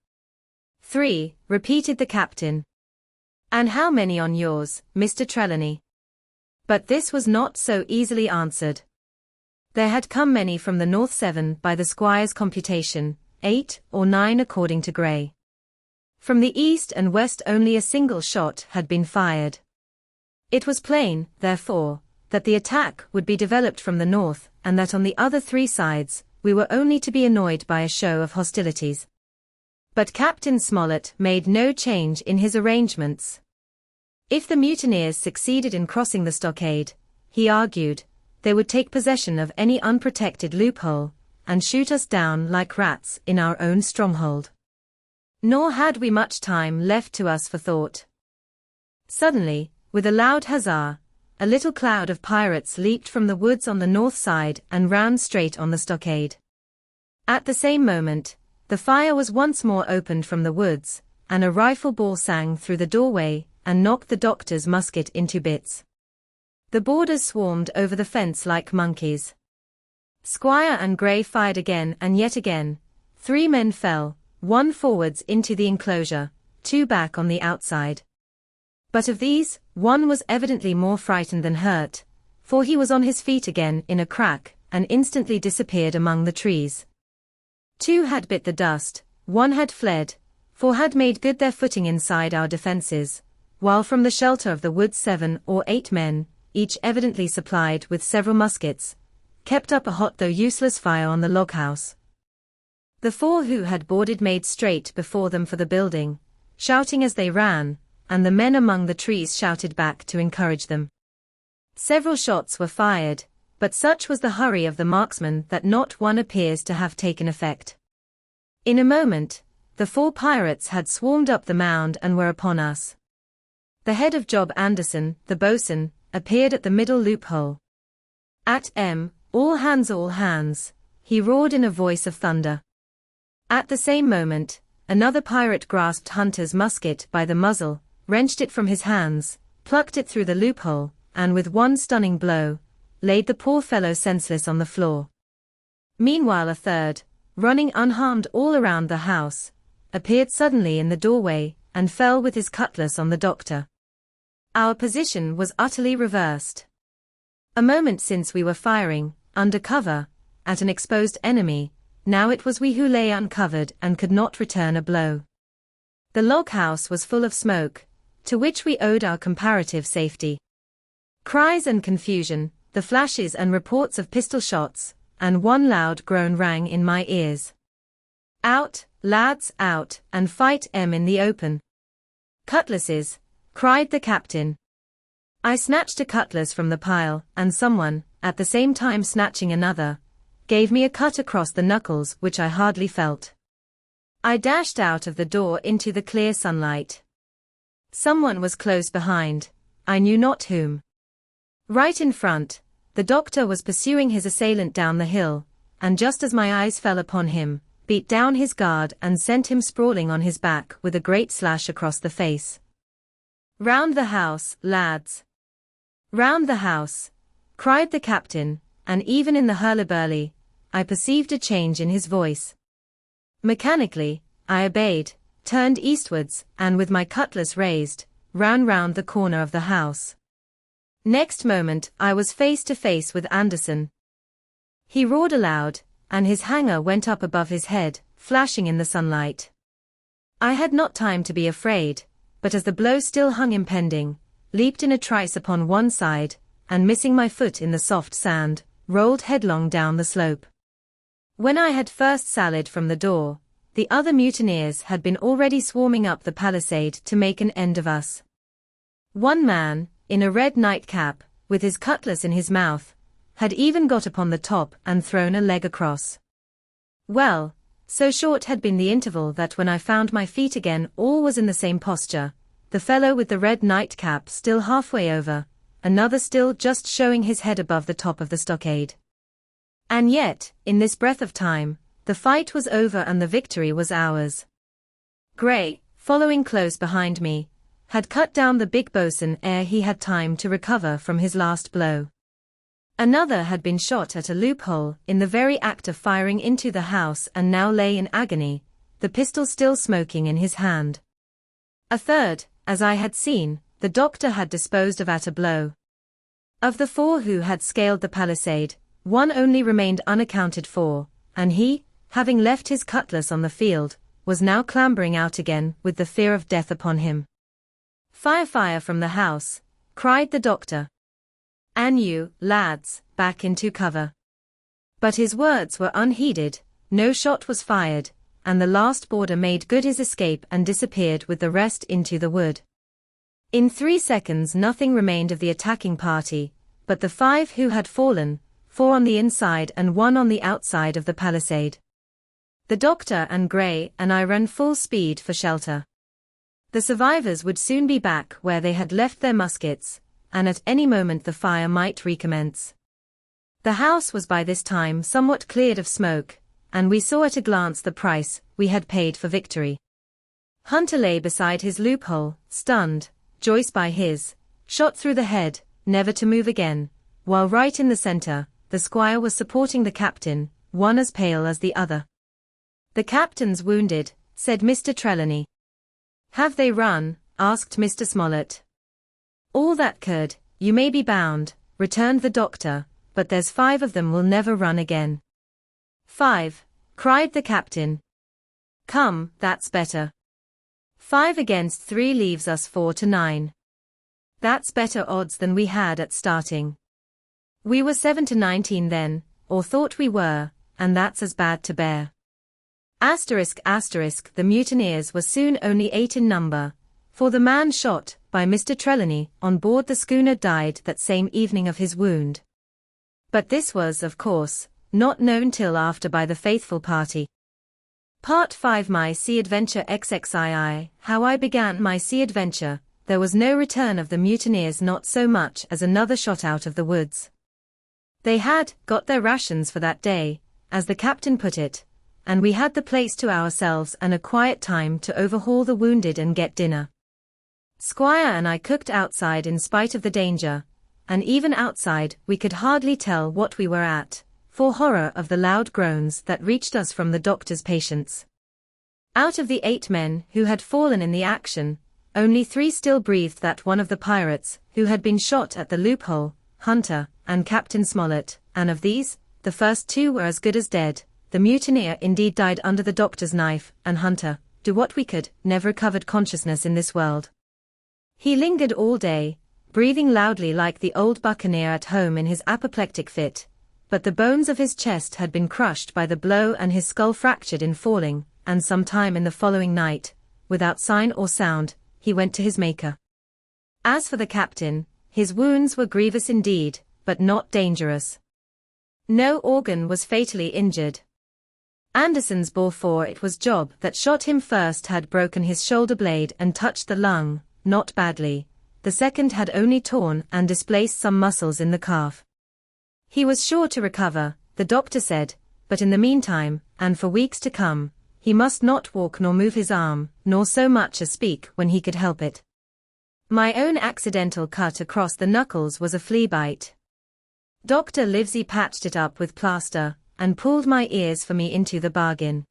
3, repeated the captain. "And how many on yours, Mr. Trelawney?" But this was not so easily answered. There had come many from the north, 7 by the squire's computation, 8 or 9 according to Gray. From the east and west only a single shot had been fired. It was plain, therefore, that the attack would be developed from the north, and that on the other 3 sides, we were only to be annoyed by a show of hostilities. But Captain Smollett made no change in his arrangements. If the mutineers succeeded in crossing the stockade, he argued, they would take possession of any unprotected loophole, and shoot us down like rats in our own stronghold. Nor had we much time left to us for thought. Suddenly, with a loud huzzah, a little cloud of pirates leaped from the woods on the north side and ran straight on the stockade. At the same moment, the fire was once more opened from the woods, and a rifle ball sang through the doorway and knocked the doctor's musket into bits. The boarders swarmed over the fence like monkeys. Squire and Gray fired again and yet again. 3 men fell, 1 forwards into the enclosure, 2 back on the outside. But of these, 1 was evidently more frightened than hurt, for he was on his feet again in a crack, and instantly disappeared among the trees. 2 had bit the dust, 1 had fled, 4 had made good their footing inside our defences, while from the shelter of the woods 7 or 8 men, each evidently supplied with several muskets, kept up a hot though useless fire on the log-house. The 4 who had boarded made straight before them for the building, shouting as they ran, and the men among the trees shouted back to encourage them. Several shots were fired, but such was the hurry of the marksmen that not one appears to have taken effect. In a moment, the 4 pirates had swarmed up the mound and were upon us. The head of Job Anderson, the boatswain, appeared at the middle loophole. At all hands, he roared in a voice of thunder. At the same moment, another pirate grasped Hunter's musket by the muzzle, wrenched it from his hands, plucked it through the loophole, and with one stunning blow, laid the poor fellow senseless on the floor. Meanwhile a third, running unharmed all around the house, appeared suddenly in the doorway, and fell with his cutlass on the doctor. Our position was utterly reversed. A moment since we were firing, under cover, at an exposed enemy, now it was we who lay uncovered and could not return a blow. The log-house was full of smoke, to which we owed our comparative safety. Cries and confusion, the flashes and reports of pistol shots, and one loud groan rang in my ears. "Out, lads, out, and fight in the open." "Cutlasses," cried the captain. I snatched a cutlass from the pile, and someone, at the same time snatching another, gave me a cut across the knuckles which I hardly felt. I dashed out of the door into the clear sunlight. Someone was close behind, I knew not whom. Right in front, the doctor was pursuing his assailant down the hill, and just as my eyes fell upon him, beat down his guard and sent him sprawling on his back with a great slash across the face. "Round the house, lads! Round the house!" cried the captain, and even in the hurly-burly, I perceived a change in his voice. Mechanically, I obeyed, turned eastwards, and with my cutlass raised, ran round the corner of the house. Next moment I was face to face with Anderson. He roared aloud, and his hanger went up above his head, flashing in the sunlight. I had not time to be afraid, but as the blow still hung impending, leaped in a trice upon one side, and missing my foot in the soft sand, rolled headlong down the slope. When I had first sallied from the door, the other mutineers had been already swarming up the palisade to make an end of us. One man, in a red nightcap, with his cutlass in his mouth, had even got upon the top and thrown a leg across. Well, so short had been the interval that when I found my feet again all was in the same posture, the fellow with the red nightcap still halfway over, another still just showing his head above the top of the stockade. And yet, in this breath of time, the fight was over and the victory was ours. Gray, following close behind me, had cut down the big boatswain ere he had time to recover from his last blow. Another had been shot at a loophole in the very act of firing into the house and now lay in agony, the pistol still smoking in his hand. A third, as I had seen, the doctor had disposed of at a blow. Of the 4 who had scaled the palisade, 1 only remained unaccounted for, and he, having left his cutlass on the field, was now clambering out again with the fear of death upon him. "Fire, fire from the house!" cried the doctor. "And you, lads, back into cover." But his words were unheeded, no shot was fired, and the last boarder made good his escape and disappeared with the rest into the wood. In 3 seconds nothing remained of the attacking party, but the 5 who had fallen, 4 on the inside and 1 on the outside of the palisade. The doctor and Gray and I ran full speed for shelter. The survivors would soon be back where they had left their muskets, and at any moment the fire might recommence. The house was by this time somewhat cleared of smoke, and we saw at a glance the price we had paid for victory. Hunter lay beside his loophole, stunned, Joyce by his, shot through the head, never to move again, while right in the center, the squire was supporting the captain, one as pale as the other. "The captain's wounded," said Mr. Trelawney. "Have they run?" asked Mr. Smollett. "All that could, you may be bound," returned the doctor, "but there's 5 of them will never run again." "5," cried the captain. "Come, that's better. 5 against 3 leaves us 4 to 9. That's better odds than we had at starting. We were 7 to 19 then, or thought we were, and that's as bad to bear." The mutineers were soon only 8 in number, for the man shot by Mr. Trelawney on board the schooner died that same evening of his wound. But this was, of course, not known till after by the faithful party. Part 5 My Sea Adventure XXII How I began my sea adventure. There was no return of the mutineers, not so much as another shot out of the woods. They had got their rations for that day, as the captain put it, and we had the place to ourselves and a quiet time to overhaul the wounded and get dinner. Squire and I cooked outside in spite of the danger, and even outside we could hardly tell what we were at, for horror of the loud groans that reached us from the doctor's patients. Out of the 8 men who had fallen in the action, only 3 still breathed, that one of the pirates, who had been shot at the loophole, Hunter, and Captain Smollett, and of these, the first 2 were as good as dead. The mutineer indeed died under the doctor's knife, and Hunter, do what we could, never recovered consciousness in this world. He lingered all day, breathing loudly like the old buccaneer at home in his apoplectic fit, but the bones of his chest had been crushed by the blow and his skull fractured in falling, and some time in the following night, without sign or sound, he went to his Maker. As for the captain, his wounds were grievous indeed, but not dangerous. No organ was fatally injured. Anderson's bore, for it was Job that shot him first, had broken his shoulder blade and touched the lung, not badly. The second had only torn and displaced some muscles in the calf. He was sure to recover, the doctor said, but in the meantime, and for weeks to come, he must not walk nor move his arm, nor so much as speak when he could help it. My own accidental cut across the knuckles was a flea bite. Dr. Livesey patched it up with plaster, and pulled my ears for me into the bargain.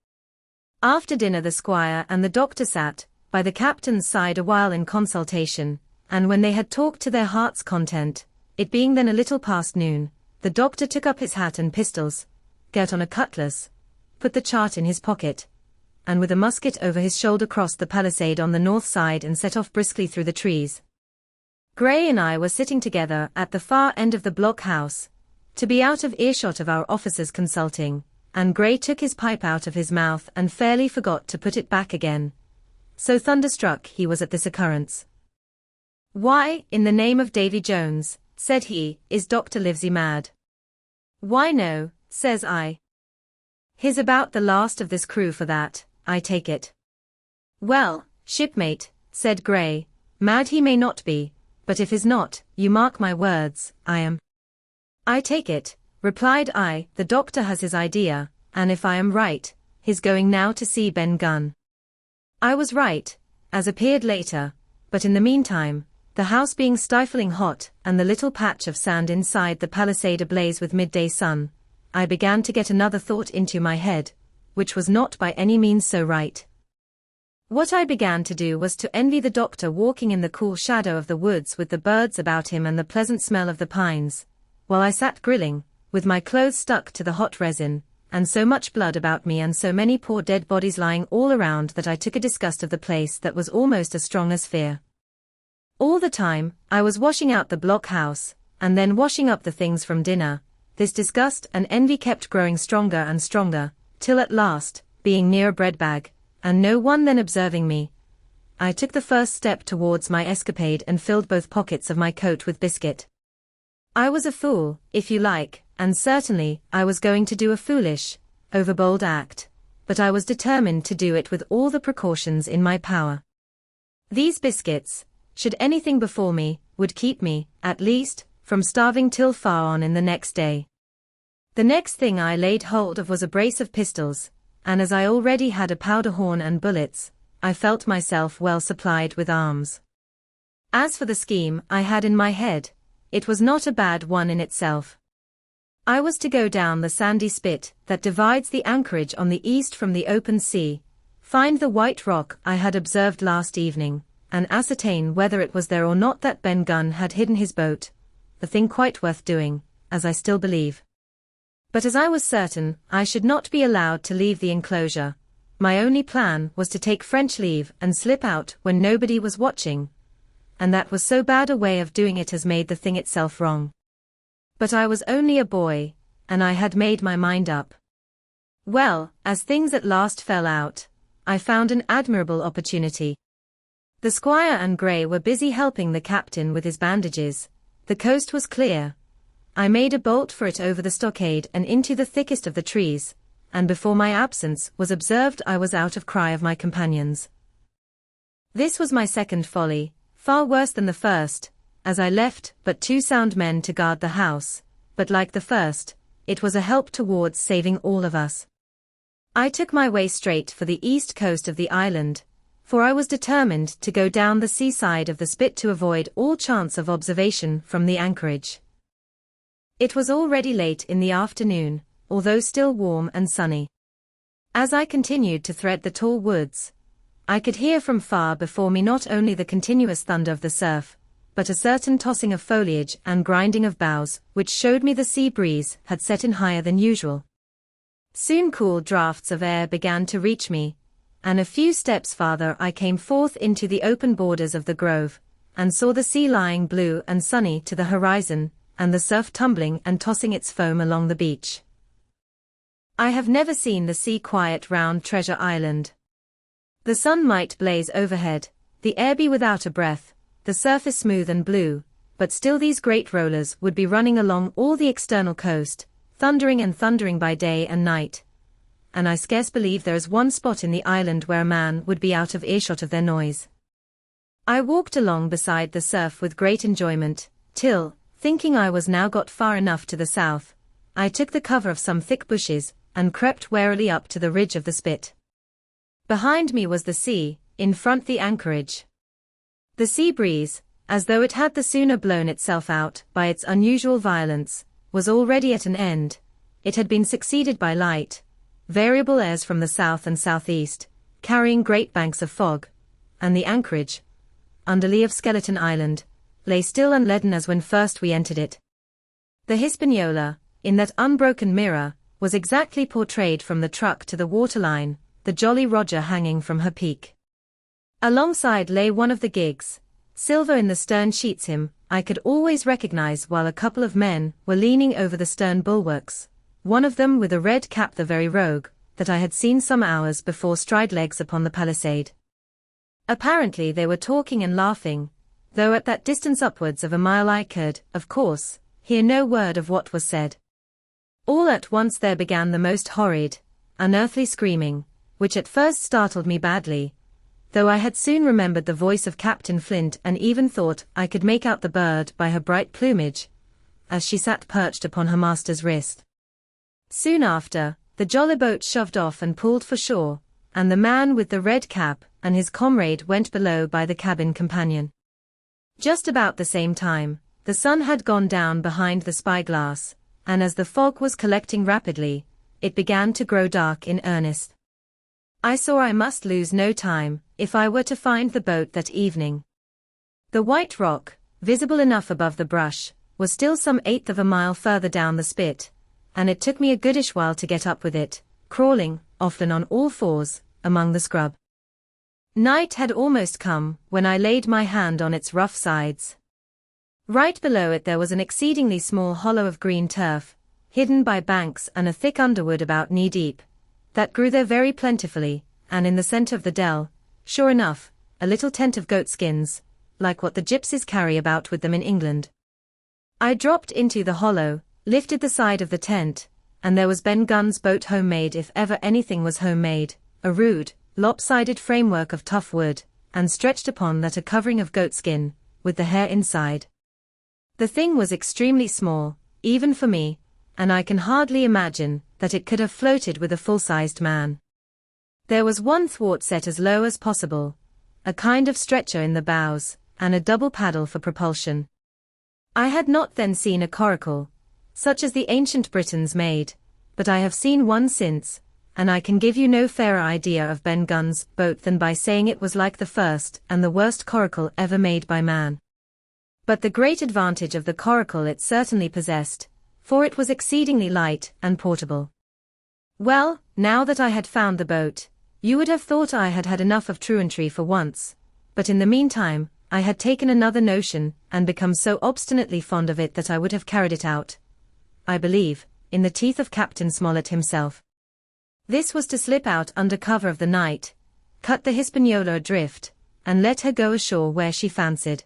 After dinner the squire and the doctor sat by the captain's side a while in consultation, and when they had talked to their heart's content, it being then a little past noon, the doctor took up his hat and pistols, got on a cutlass, put the chart in his pocket, and with a musket over his shoulder crossed the palisade on the north side and set off briskly through the trees. Gray and I were sitting together at the far end of the blockhouse, to be out of earshot of our officers consulting, and Gray took his pipe out of his mouth and fairly forgot to put it back again. So thunderstruck he was at this occurrence. "Why, in the name of Davy Jones," said he, "is Dr. Livesey mad?" "Why no," says I. "He's about the last of this crew for that, I take it." "Well, shipmate," said Gray, "mad he may not be, but if he's not, you mark my words, I am." "I take it," replied I, "the doctor has his idea, and if I am right, he's going now to see Ben Gunn." I was right, as appeared later, but in the meantime, the house being stifling hot and the little patch of sand inside the palisade ablaze with midday sun, I began to get another thought into my head, which was not by any means so right. What I began to do was to envy the doctor walking in the cool shadow of the woods with the birds about him and the pleasant smell of the pines, while I sat grilling, with my clothes stuck to the hot resin, and so much blood about me and so many poor dead bodies lying all around that I took a disgust of the place that was almost as strong as fear. All the time, I was washing out the blockhouse, and then washing up the things from dinner. This disgust and envy kept growing stronger and stronger, till at last, being near a bread bag, and no one then observing me, I took the first step towards my escapade and filled both pockets of my coat with biscuit. I was a fool, if you like, and certainly I was going to do a foolish, overbold act, but I was determined to do it with all the precautions in my power. These biscuits, should anything befall me, would keep me, at least, from starving till far on in the next day. The next thing I laid hold of was a brace of pistols, and as I already had a powder horn and bullets, I felt myself well supplied with arms. As for the scheme I had in my head, it was not a bad one in itself. I was to go down the sandy spit that divides the anchorage on the east from the open sea, find the white rock I had observed last evening, and ascertain whether it was there or not that Ben Gunn had hidden his boat, a thing quite worth doing, as I still believe. But as I was certain I should not be allowed to leave the enclosure, my only plan was to take French leave and slip out when nobody was watching, and that was so bad a way of doing it as made the thing itself wrong. But I was only a boy, and I had made my mind up. Well, as things at last fell out, I found an admirable opportunity. The squire and Gray were busy helping the captain with his bandages. The coast was clear. I made a bolt for it over the stockade and into the thickest of the trees, and before my absence was observed I was out of cry of my companions. This was my second folly, far worse than the first, as I left but 2 sound men to guard the house, but like the first, it was a help towards saving all of us. I took my way straight for the east coast of the island, for I was determined to go down the seaside of the spit to avoid all chance of observation from the anchorage. It was already late in the afternoon, although still warm and sunny. As I continued to thread the tall woods, I could hear from far before me not only the continuous thunder of the surf, but a certain tossing of foliage and grinding of boughs, which showed me the sea breeze had set in higher than usual. Soon cool draughts of air began to reach me, and a few steps farther I came forth into the open borders of the grove, and saw the sea lying blue and sunny to the horizon, and the surf tumbling and tossing its foam along the beach. I have never seen the sea quiet round Treasure Island. The sun might blaze overhead, the air be without a breath, the surface smooth and blue, but still these great rollers would be running along all the external coast, thundering and thundering by day and night, and I scarce believe there is one spot in the island where a man would be out of earshot of their noise. I walked along beside the surf with great enjoyment, till, thinking I was now got far enough to the south, I took the cover of some thick bushes, and crept warily up to the ridge of the spit. Behind me was the sea, in front the anchorage. The sea breeze, as though it had the sooner blown itself out by its unusual violence, was already at an end. It had been succeeded by light, variable airs from the south and southeast, carrying great banks of fog, and the anchorage, under lee of Skeleton Island, lay still and leaden as when first we entered it. The Hispaniola, in that unbroken mirror, was exactly portrayed from the truck to the waterline, the Jolly Roger hanging from her peak. Alongside lay one of the gigs, silver in the stern sheets him, I could always recognize while a couple of men were leaning over the stern bulwarks, one of them with a red cap the very rogue, that I had seen some hours before stride legs upon the palisade. Apparently they were talking and laughing, though at that distance upwards of a mile I could, of course, hear no word of what was said. All at once there began the most horrid, unearthly screaming, which at first startled me badly, though I had soon remembered the voice of Captain Flint and even thought I could make out the bird by her bright plumage, as she sat perched upon her master's wrist. Soon after, the jolly boat shoved off and pulled for shore, and the man with the red cap and his comrade went below by the cabin companion. Just about the same time, the sun had gone down behind the spyglass, and as the fog was collecting rapidly, it began to grow dark in earnest. I saw I must lose no time, if I were to find the boat that evening. The white rock, visible enough above the brush, was still some eighth of a mile further down the spit, and it took me a goodish while to get up with it, crawling, often on all fours, among the scrub. Night had almost come when I laid my hand on its rough sides. Right below it there was an exceedingly small hollow of green turf, hidden by banks and a thick underwood about knee-deep, that grew there very plentifully, and in the centre of the dell, sure enough, a little tent of goatskins, like what the gypsies carry about with them in England. I dropped into the hollow, lifted the side of the tent, and there was Ben Gunn's boat homemade if ever anything was homemade, a rude, lopsided framework of tough wood, and stretched upon that a covering of goatskin, with the hair inside. The thing was extremely small, even for me, and I can hardly imagine that it could have floated with a full-sized man. There was one thwart set as low as possible, a kind of stretcher in the bows, and a double paddle for propulsion. I had not then seen a coracle, such as the ancient Britons made, but I have seen one since, and I can give you no fairer idea of Ben Gunn's boat than by saying it was like the first and the worst coracle ever made by man. But the great advantage of the coracle it certainly possessed, for it was exceedingly light and portable. Well, now that I had found the boat, you would have thought I had had enough of truantry for once, but in the meantime, I had taken another notion and become so obstinately fond of it that I would have carried it out, I believe, in the teeth of Captain Smollett himself. This was to slip out under cover of the night, cut the Hispaniola adrift, and let her go ashore where she fancied.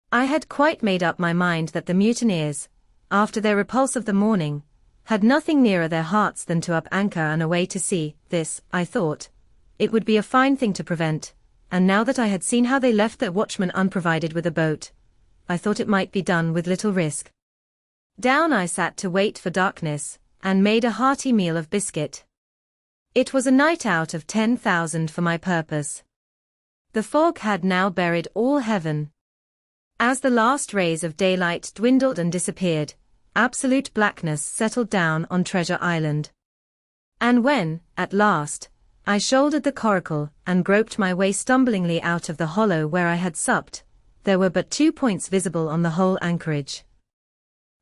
I had quite made up my mind that the mutineers, after their repulse of the morning, had nothing nearer their hearts than to up anchor and away to sea. This, I thought, it would be a fine thing to prevent, and now that I had seen how they left their watchman unprovided with a boat, I thought it might be done with little risk. Down I sat to wait for darkness, and made a hearty meal of biscuit. It was a night out of 10,000 for my purpose. The fog had now buried all heaven. As the last rays of daylight dwindled and disappeared, absolute blackness settled down on Treasure Island. And when, at last, I shouldered the coracle and groped my way stumblingly out of the hollow where I had supped, there were but 2 points visible on the whole anchorage.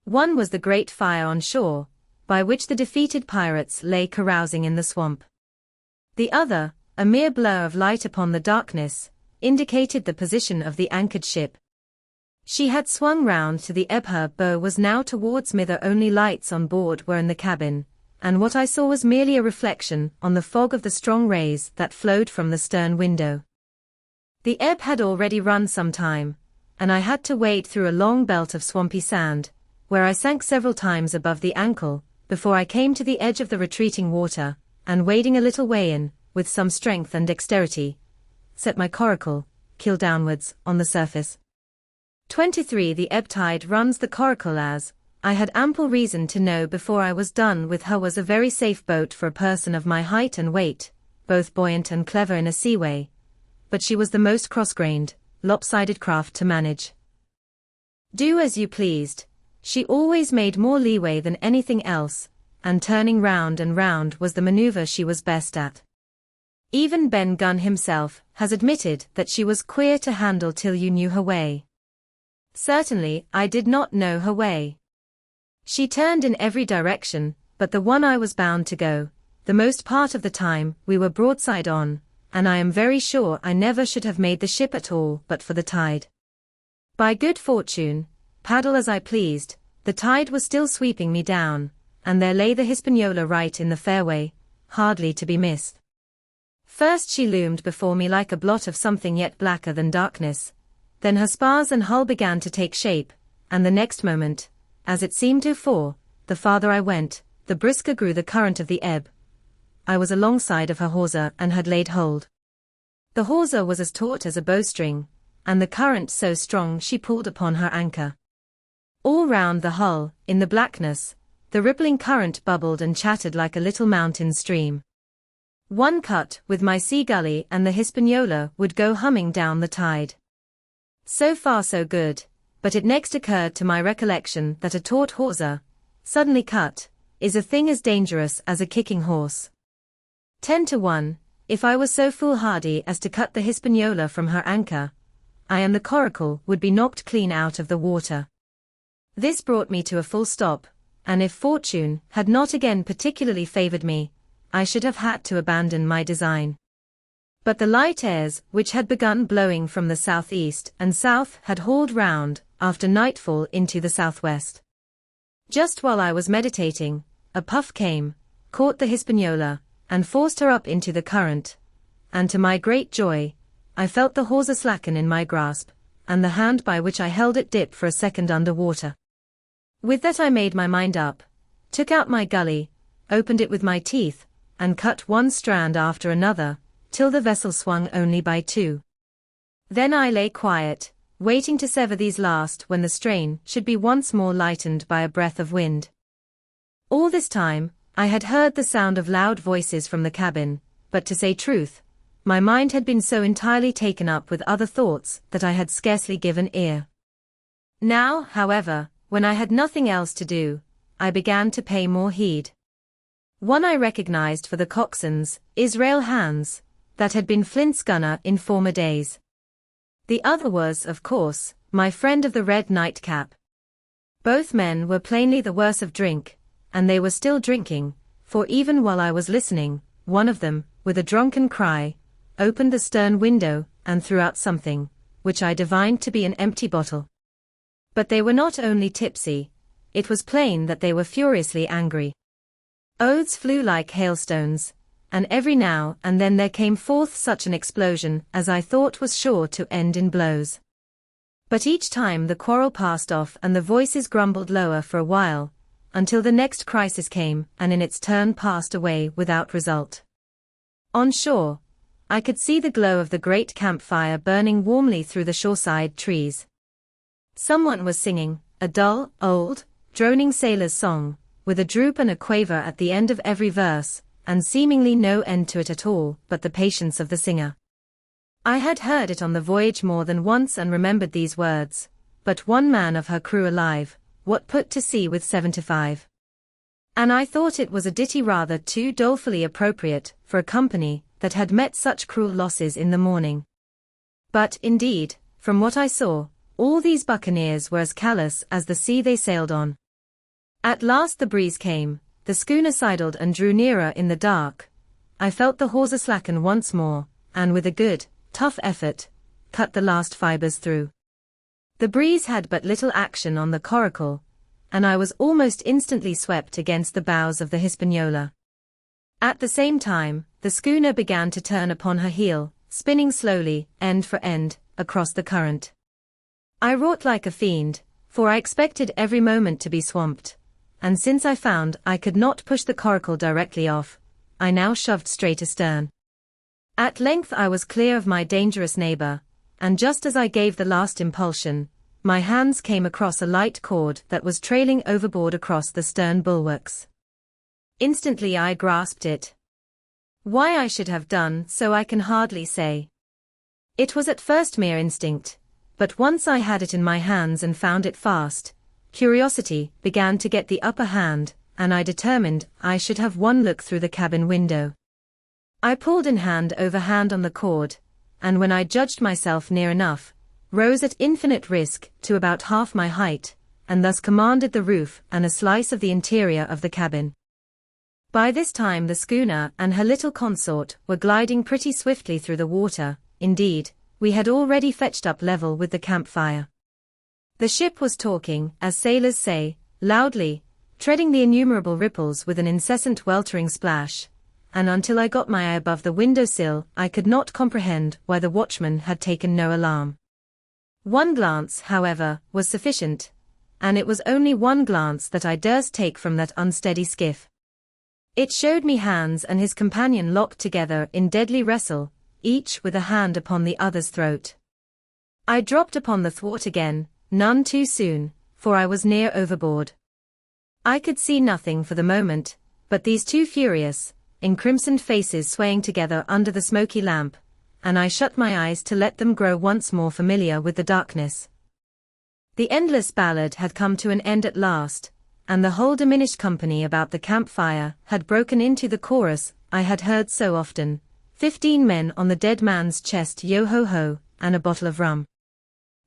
One was the great fire on shore, by which the defeated pirates lay carousing in the swamp. The other, a mere blur of light upon the darkness, indicated the position of the anchored ship. She had swung round to the ebb. Her bow was now towards me. The only lights on board were in the cabin, and what I saw was merely a reflection on the fog of the strong rays that flowed from the stern window. The ebb had already run some time, and I had to wade through a long belt of swampy sand, where I sank several times above the ankle, before I came to the edge of the retreating water, and wading a little way in, with some strength and dexterity, set my coracle, keel downwards, on the surface. 23. The ebb-tide runs the Coracle, as I had ample reason to know before I was done with her, was a very safe boat for a person of my height and weight, both buoyant and clever in a seaway, but she was the most cross-grained, lopsided craft to manage. Do as you pleased, she always made more leeway than anything else, and turning round and round was the manoeuvre she was best at. Even Ben Gunn himself has admitted that she was queer to handle till you knew her way. Certainly, I did not know her way. She turned in every direction, but the one I was bound to go. The most part of the time we were broadside on, and I am very sure I never should have made the ship at all but for the tide. By good fortune, paddle as I pleased, the tide was still sweeping me down, and there lay the Hispaniola right in the fairway, hardly to be missed. First she loomed before me like a blot of something yet blacker than darkness. Then her spars and hull began to take shape, and the next moment, as it seemed to for, the farther I went, the brisker grew the current of the ebb. I was alongside of her hawser and had laid hold. The hawser was as taut as a bowstring, and the current so strong she pulled upon her anchor. All round the hull, in the blackness, the rippling current bubbled and chattered like a little mountain stream. One cut with my sea gully and the Hispaniola would go humming down the tide. So far so good, but it next occurred to my recollection that a taut hawser, suddenly cut, is a thing as dangerous as a kicking horse. 10 to 1, if I was so foolhardy as to cut the Hispaniola from her anchor, I and the Coracle would be knocked clean out of the water. This brought me to a full stop, and if fortune had not again particularly favored me, I should have had to abandon my design. But the light airs, which had begun blowing from the southeast and south, had hauled round, after nightfall, into the southwest. Just while I was meditating, a puff came, caught the Hispaniola, and forced her up into the current, and to my great joy, I felt the hawser slacken in my grasp, and the hand by which I held it dip for a second under water. With that I made my mind up, took out my gully, opened it with my teeth, and cut one strand after another, till the vessel swung only by two. Then I lay quiet, waiting to sever these last when the strain should be once more lightened by a breath of wind. All this time, I had heard the sound of loud voices from the cabin, but to say truth, my mind had been so entirely taken up with other thoughts that I had scarcely given ear. Now, however, when I had nothing else to do, I began to pay more heed. One I recognized for the coxswain's, Israel Hands, that had been Flint's gunner in former days. The other was, of course, my friend of the red nightcap. Both men were plainly the worse of drink, and they were still drinking, for even while I was listening, one of them, with a drunken cry, opened the stern window and threw out something, which I divined to be an empty bottle. But they were not only tipsy, it was plain that they were furiously angry. Oaths flew like hailstones, and every now and then there came forth such an explosion as I thought was sure to end in blows. But each time the quarrel passed off and the voices grumbled lower for a while, until the next crisis came and in its turn passed away without result. On shore, I could see the glow of the great campfire burning warmly through the shoreside trees. Someone was singing, a dull, old, droning sailor's song, with a droop and a quaver at the end of every verse, and seemingly no end to it at all but the patience of the singer. I had heard it on the voyage more than once and remembered these words, but one man of her crew alive, what put to sea with 75? And I thought it was a ditty rather too dolefully appropriate for a company that had met such cruel losses in the morning. But, indeed, from what I saw, all these buccaneers were as callous as the sea they sailed on. At last the breeze came, the schooner sidled and drew nearer in the dark. I felt the hawser slacken once more, and with a good, tough effort, cut the last fibers through. The breeze had but little action on the Coracle, and I was almost instantly swept against the bows of the Hispaniola. At the same time, the schooner began to turn upon her heel, spinning slowly, end for end, across the current. I wrought like a fiend, for I expected every moment to be swamped, and since I found I could not push the Coracle directly off, I now shoved straight astern. At length I was clear of my dangerous neighbor, and just as I gave the last impulsion, my hands came across a light cord that was trailing overboard across the stern bulwarks. Instantly I grasped it. Why I should have done so I can hardly say. It was at first mere instinct, but once I had it in my hands and found it fast, curiosity began to get the upper hand, and I determined I should have one look through the cabin window. I pulled in hand over hand on the cord, and when I judged myself near enough, rose at infinite risk to about half my height, and thus commanded the roof and a slice of the interior of the cabin. By this time the schooner and her little consort were gliding pretty swiftly through the water. Indeed, we had already fetched up level with the campfire. The ship was talking, as sailors say, loudly, treading the innumerable ripples with an incessant weltering splash, and until I got my eye above the window-sill I could not comprehend why the watchman had taken no alarm. One glance, however, was sufficient, and it was only one glance that I durst take from that unsteady skiff. It showed me Hans and his companion locked together in deadly wrestle, each with a hand upon the other's throat. I dropped upon the thwart again, none too soon, for I was near overboard. I could see nothing for the moment, but these two furious, encrimsoned faces swaying together under the smoky lamp, and I shut my eyes to let them grow once more familiar with the darkness. The endless ballad had come to an end at last, and the whole diminished company about the campfire had broken into the chorus I had heard so often, 15 men on the dead man's chest, yo-ho-ho, and a bottle of rum.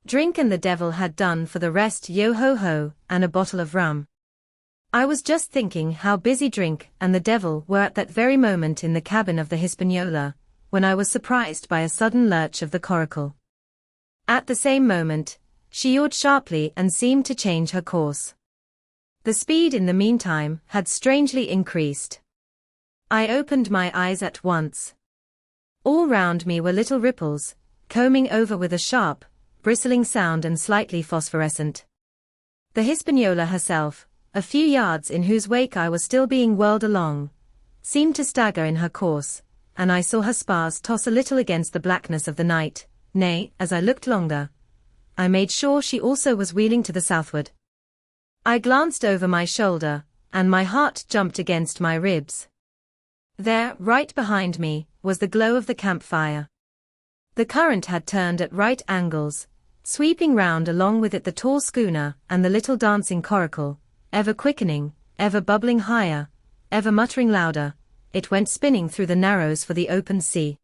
Drink and the devil had done for the rest, yo-ho-ho, and a bottle of rum. I was just thinking how busy drink and the devil were at that very moment in the cabin of the Hispaniola, when I was surprised by a sudden lurch of the Coracle. At the same moment, she yawed sharply and seemed to change her course. The speed in the meantime had strangely increased. I opened my eyes at once. All round me were little ripples, combing over with a sharp, bristling sound and slightly phosphorescent. The Hispaniola herself, a few yards in whose wake I was still being whirled along, seemed to stagger in her course, and I saw her spars toss a little against the blackness of the night. Nay, as I looked longer, I made sure she also was wheeling to the southward. I glanced over my shoulder, and my heart jumped against my ribs. There, right behind me, was the glow of the campfire. The current had turned at right angles, sweeping round along with it the tall schooner and the little dancing Coracle, ever quickening, ever bubbling higher, ever muttering louder. It went spinning through the narrows for the open sea.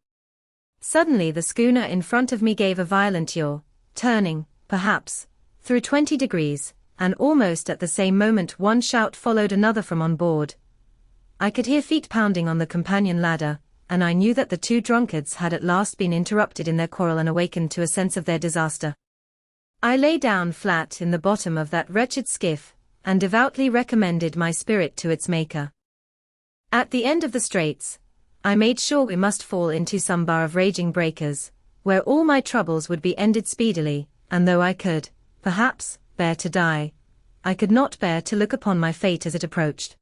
Suddenly the schooner in front of me gave a violent yaw, turning, perhaps, through 20 degrees, and almost at the same moment one shout followed another from on board. I could hear feet pounding on the companion ladder, and I knew that the two drunkards had at last been interrupted in their quarrel and awakened to a sense of their disaster. I lay down flat in the bottom of that wretched skiff, and devoutly recommended my spirit to its Maker. At the end of the straits, I made sure we must fall into some bar of raging breakers, where all my troubles would be ended speedily, and though I could, perhaps, bear to die, I could not bear to look upon my fate as it approached.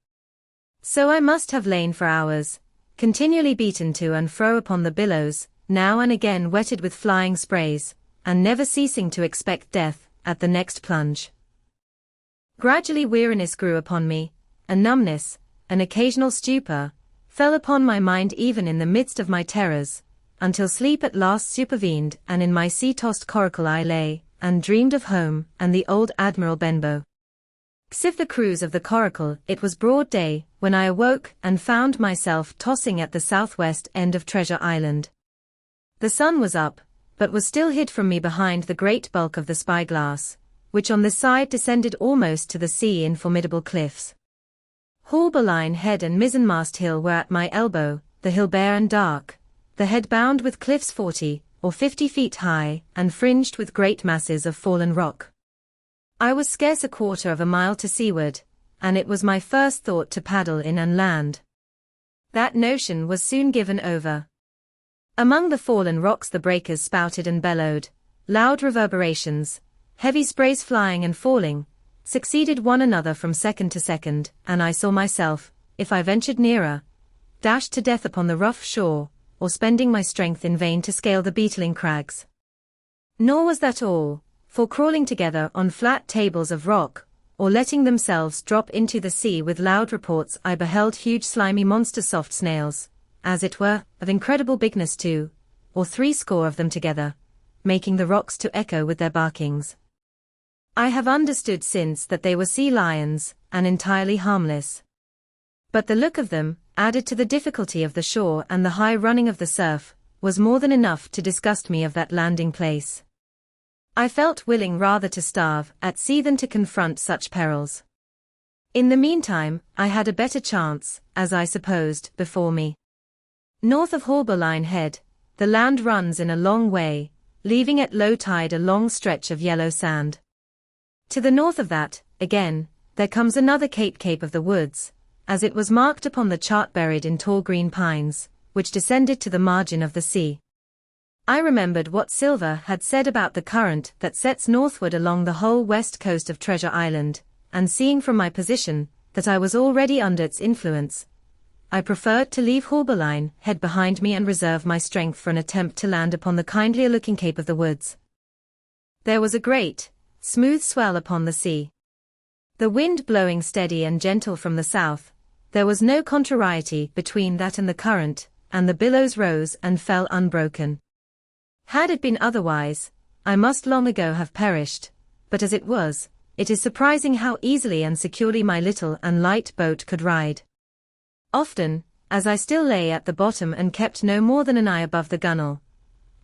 So I must have lain for hours, continually beaten to and fro upon the billows, now and again wetted with flying sprays, and never ceasing to expect death at the next plunge. Gradually weariness grew upon me, a numbness, an occasional stupor, fell upon my mind even in the midst of my terrors, until sleep at last supervened, and in my sea-tossed coracle I lay, and dreamed of home and the old Admiral Benbow. Save the cruise of the Coracle, it was broad day when I awoke and found myself tossing at the southwest end of Treasure Island. The sun was up, but was still hid from me behind the great bulk of the spyglass, which on this side descended almost to the sea in formidable cliffs. Haulbowline Head and Mizzenmast Hill were at my elbow, the hill bare and dark, the head bound with cliffs 40 or 50 feet high and fringed with great masses of fallen rock. I was scarce a quarter of a mile to seaward, and it was my first thought to paddle in and land. That notion was soon given over. Among the fallen rocks the breakers spouted and bellowed, loud reverberations, heavy sprays flying and falling, succeeded one another from second to second, and I saw myself, if I ventured nearer, dashed to death upon the rough shore, or spending my strength in vain to scale the beetling crags. Nor was that all, for crawling together on flat tables of rock, or letting themselves drop into the sea with loud reports, I beheld huge slimy monster soft snails, as it were, of incredible bigness 2 or 3 score of them together, making the rocks to echo with their barkings. I have understood since that they were sea lions, and entirely harmless. But the look of them, added to the difficulty of the shore and the high running of the surf, was more than enough to disgust me of that landing place. I felt willing rather to starve at sea than to confront such perils. In the meantime, I had a better chance, as I supposed, before me. North of Haulbowline Head, the land runs in a long way, leaving at low tide a long stretch of yellow sand. To the north of that, again, there comes another Cape of the Woods, as it was marked upon the chart buried in tall green pines, which descended to the margin of the sea. I remembered what Silver had said about the current that sets northward along the whole west coast of Treasure Island, and seeing from my position that I was already under its influence, I preferred to leave Haulbowline Head behind me and reserve my strength for an attempt to land upon the kindlier-looking Cape of the Woods. There was a great, smooth swell upon the sea. The wind blowing steady and gentle from the south, there was no contrariety between that and the current, and the billows rose and fell unbroken. Had it been otherwise, I must long ago have perished, but as it was, it is surprising how easily and securely my little and light boat could ride. Often, as I still lay at the bottom and kept no more than an eye above the gunwale,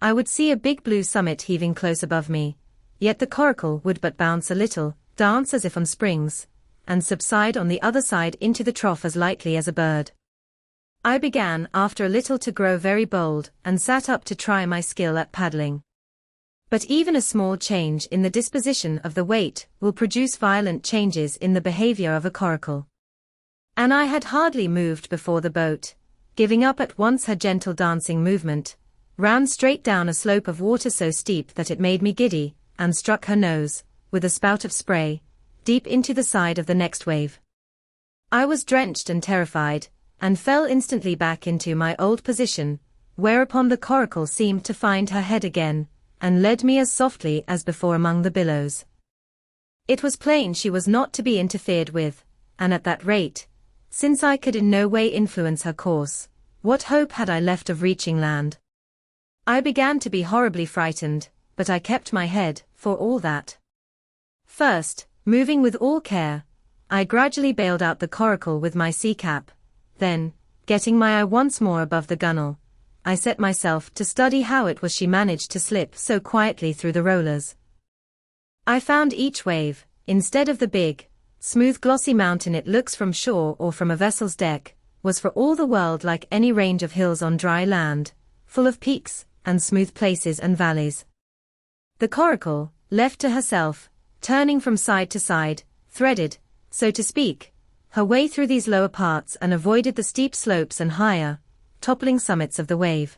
I would see a big blue summit heaving close above me, yet the Coracle would but bounce a little, dance as if on springs, and subside on the other side into the trough as lightly as a bird. I began after a little to grow very bold, and sat up to try my skill at paddling. But even a small change in the disposition of the weight will produce violent changes in the behavior of a coracle. And I had hardly moved before the boat, giving up at once her gentle dancing movement, ran straight down a slope of water so steep that it made me giddy, and struck her nose, with a spout of spray, deep into the side of the next wave. I was drenched and terrified, and fell instantly back into my old position, whereupon the coracle seemed to find her head again, and led me as softly as before among the billows. It was plain she was not to be interfered with, and at that rate, since I could in no way influence her course, what hope had I left of reaching land? I began to be horribly frightened, but I kept my head, for all that. First, moving with all care, I gradually bailed out the coracle with my sea cap. Then, getting my eye once more above the gunwale, I set myself to study how it was she managed to slip so quietly through the rollers. I found each wave, instead of the big, smooth glossy mountain it looks from shore or from a vessel's deck, was for all the world like any range of hills on dry land, full of peaks, and smooth places and valleys. The coracle, left to herself, turning from side to side, threaded, so to speak, her way through these lower parts and avoided the steep slopes and higher, toppling summits of the wave.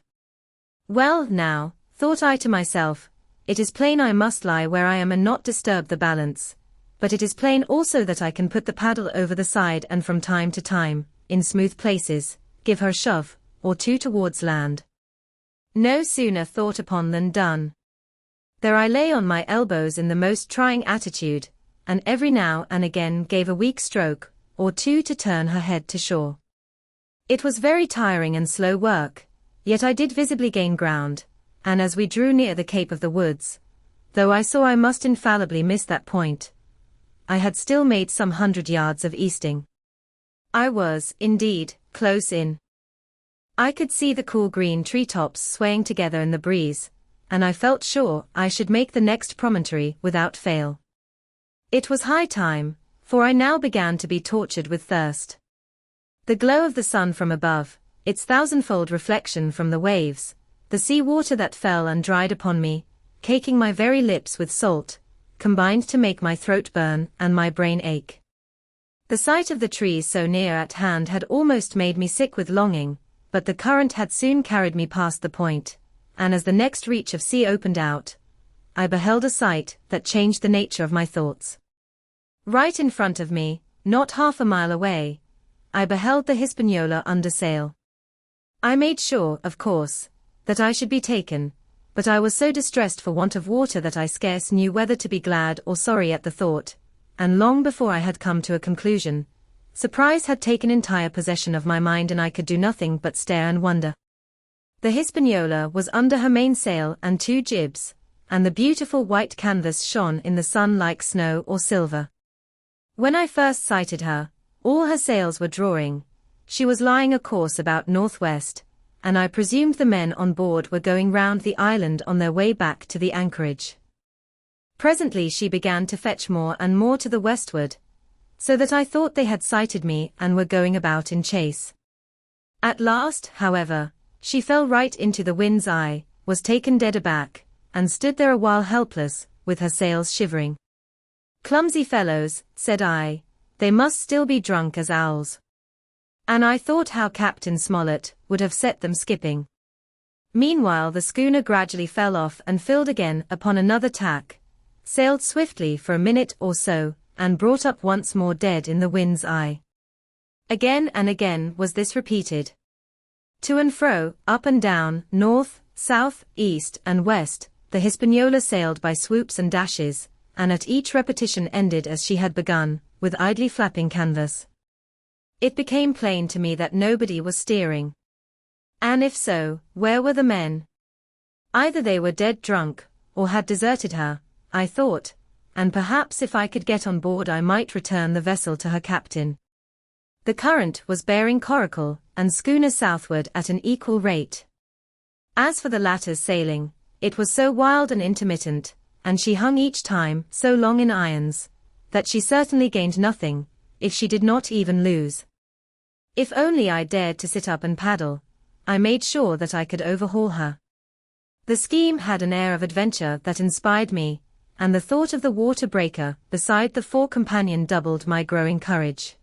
Well, now, thought I to myself, it is plain I must lie where I am and not disturb the balance, but it is plain also that I can put the paddle over the side and from time to time, in smooth places, give her a shove, or two towards land. No sooner thought upon than done. There I lay on my elbows in the most trying attitude, and every now and again gave a weak stroke, or two to turn her head to shore. It was very tiring and slow work, yet I did visibly gain ground, and as we drew near the Cape of the Woods, though I saw I must infallibly miss that point, I had still made some 100 yards of easting. I was, indeed, close in. I could see the cool green treetops swaying together in the breeze, and I felt sure I should make the next promontory without fail. It was high time, for I now began to be tortured with thirst. The glow of the sun from above, its thousandfold reflection from the waves, the sea water that fell and dried upon me, caking my very lips with salt, combined to make my throat burn and my brain ache. The sight of the trees so near at hand had almost made me sick with longing, but the current had soon carried me past the point, and as the next reach of sea opened out, I beheld a sight that changed the nature of my thoughts. Right in front of me, not half a mile away, I beheld the Hispaniola under sail. I made sure, of course, that I should be taken, but I was so distressed for want of water that I scarce knew whether to be glad or sorry at the thought, and long before I had come to a conclusion, surprise had taken entire possession of my mind and I could do nothing but stare and wonder. The Hispaniola was under her mainsail and two jibs, and the beautiful white canvas shone in the sun like snow or silver. When I first sighted her, all her sails were drawing. She was lying a course about northwest, and I presumed the men on board were going round the island on their way back to the anchorage. Presently she began to fetch more and more to the westward, so that I thought they had sighted me and were going about in chase. At last, however, she fell right into the wind's eye, was taken dead aback, and stood there a while helpless, with her sails shivering. Clumsy fellows, said I, they must still be drunk as owls. And I thought how Captain Smollett would have set them skipping. Meanwhile the schooner gradually fell off and filled again upon another tack, sailed swiftly for a minute or so, and brought up once more dead in the wind's eye. Again and again was this repeated. To and fro, up and down, north, south, east, and west, the Hispaniola sailed by swoops and dashes, and at each repetition ended as she had begun, with idly flapping canvas. It became plain to me that nobody was steering. And if so, where were the men? Either they were dead drunk, or had deserted her, I thought, and perhaps if I could get on board I might return the vessel to her captain. The current was bearing Coracle and schooner southward at an equal rate. As for the latter's sailing, it was so wild and intermittent, and she hung each time so long in irons, that she certainly gained nothing, if she did not even lose. If only I dared to sit up and paddle, I made sure that I could overhaul her. The scheme had an air of adventure that inspired me, and the thought of the water breaker beside the fore-companion doubled my growing courage.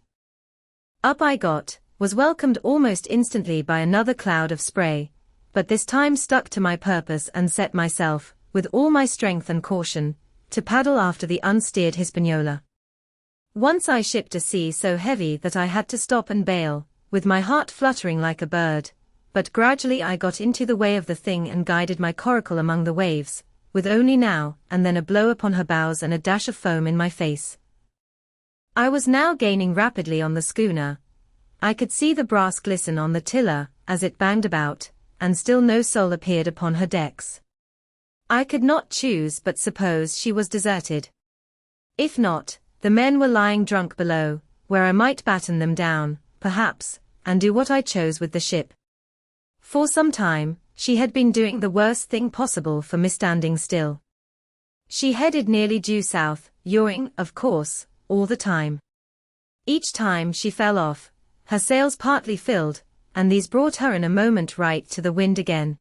Up I got, was welcomed almost instantly by another cloud of spray, but this time stuck to my purpose and set myself, with all my strength and caution, to paddle after the unsteered Hispaniola. Once I shipped a sea so heavy that I had to stop and bail, with my heart fluttering like a bird, but gradually I got into the way of the thing and guided my coracle among the waves, with only now and then a blow upon her bows and a dash of foam in my face. I was now gaining rapidly on the schooner. I could see the brass glisten on the tiller as it banged about, and still no soul appeared upon her decks. I could not choose but suppose she was deserted. If not, the men were lying drunk below, where I might batten them down, perhaps, and do what I chose with the ship. For some time, she had been doing the worst thing possible for me, standing still. She headed nearly due south, yawing, of course, all the time. Each time she fell off, her sails partly filled, and these brought her in a moment right to the wind again.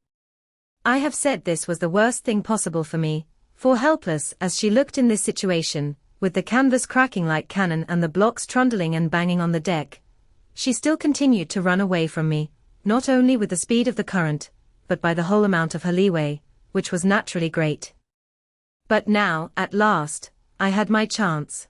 I have said this was the worst thing possible for me, for helpless as she looked in this situation, with the canvas cracking like cannon and the blocks trundling and banging on the deck, she still continued to run away from me, not only with the speed of the current, but by the whole amount of her leeway, which was naturally great. But now, at last, I had my chance.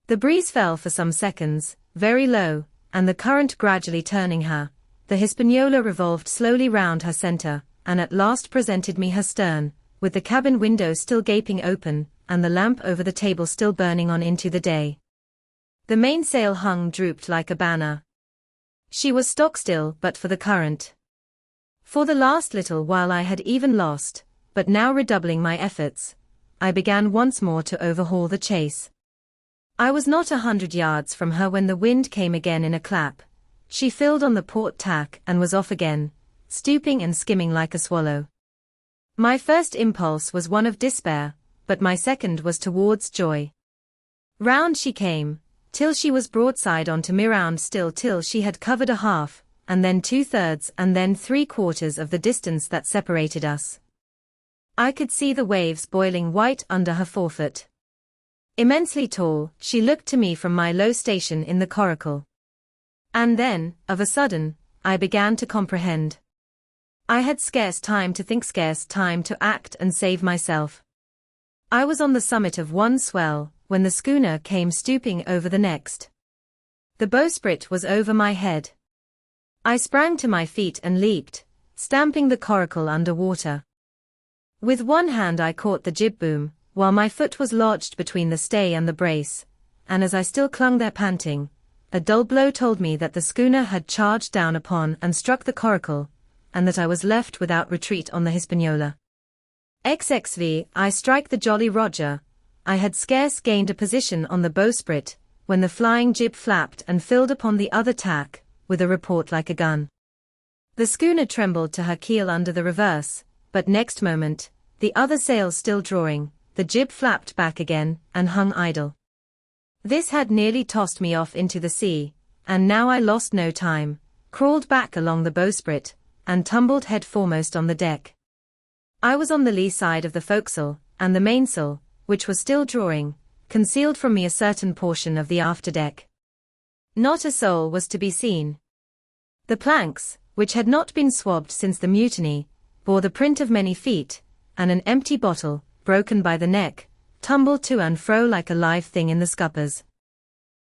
The breeze fell for some seconds, very low, and the current gradually turning her, the Hispaniola revolved slowly round her center, and at last presented me her stern, with the cabin window still gaping open, and the lamp over the table still burning on into the day. The mainsail hung drooped like a banner. She was stock still but for the current. For the last little while I had even lost, but now redoubling my efforts, I began once more to overhaul the chase. I was not 100 yards from her when the wind came again in a clap. She filled on the port tack and was off again, stooping and skimming like a swallow. My first impulse was one of despair, but my second was towards joy. Round she came, till she was broadside on to me, round still till she had covered a half, and then 2/3 and then 3/4 of the distance that separated us. I could see the waves boiling white under her forefoot. Immensely tall, she looked to me from my low station in the coracle. And then, of a sudden, I began to comprehend. I had scarce time to think, scarce time to act and save myself. I was on the summit of one swell, when the schooner came stooping over the next. The bowsprit was over my head. I sprang to my feet and leaped, stamping the coracle under water. With one hand I caught the jib boom, while my foot was lodged between the stay and the brace, and as I still clung there panting, a dull blow told me that the schooner had charged down upon and struck the coracle, and that I was left without retreat on the Hispaniola. XXV, I strike the Jolly Roger. I had scarce gained a position on the bowsprit, when the flying jib flapped and filled upon the other tack, with a report like a gun. The schooner trembled to her keel under the reverse, but next moment, the other sails still drawing, the jib flapped back again, and hung idle. This had nearly tossed me off into the sea, and now I lost no time, crawled back along the bowsprit, and tumbled head foremost on the deck. I was on the lee side of the forecastle, and the mainsail, which was still drawing, concealed from me a certain portion of the afterdeck. Not a soul was to be seen. The planks, which had not been swabbed since the mutiny, bore the print of many feet, and an empty bottle, broken by the neck, tumbled to and fro like a live thing in the scuppers.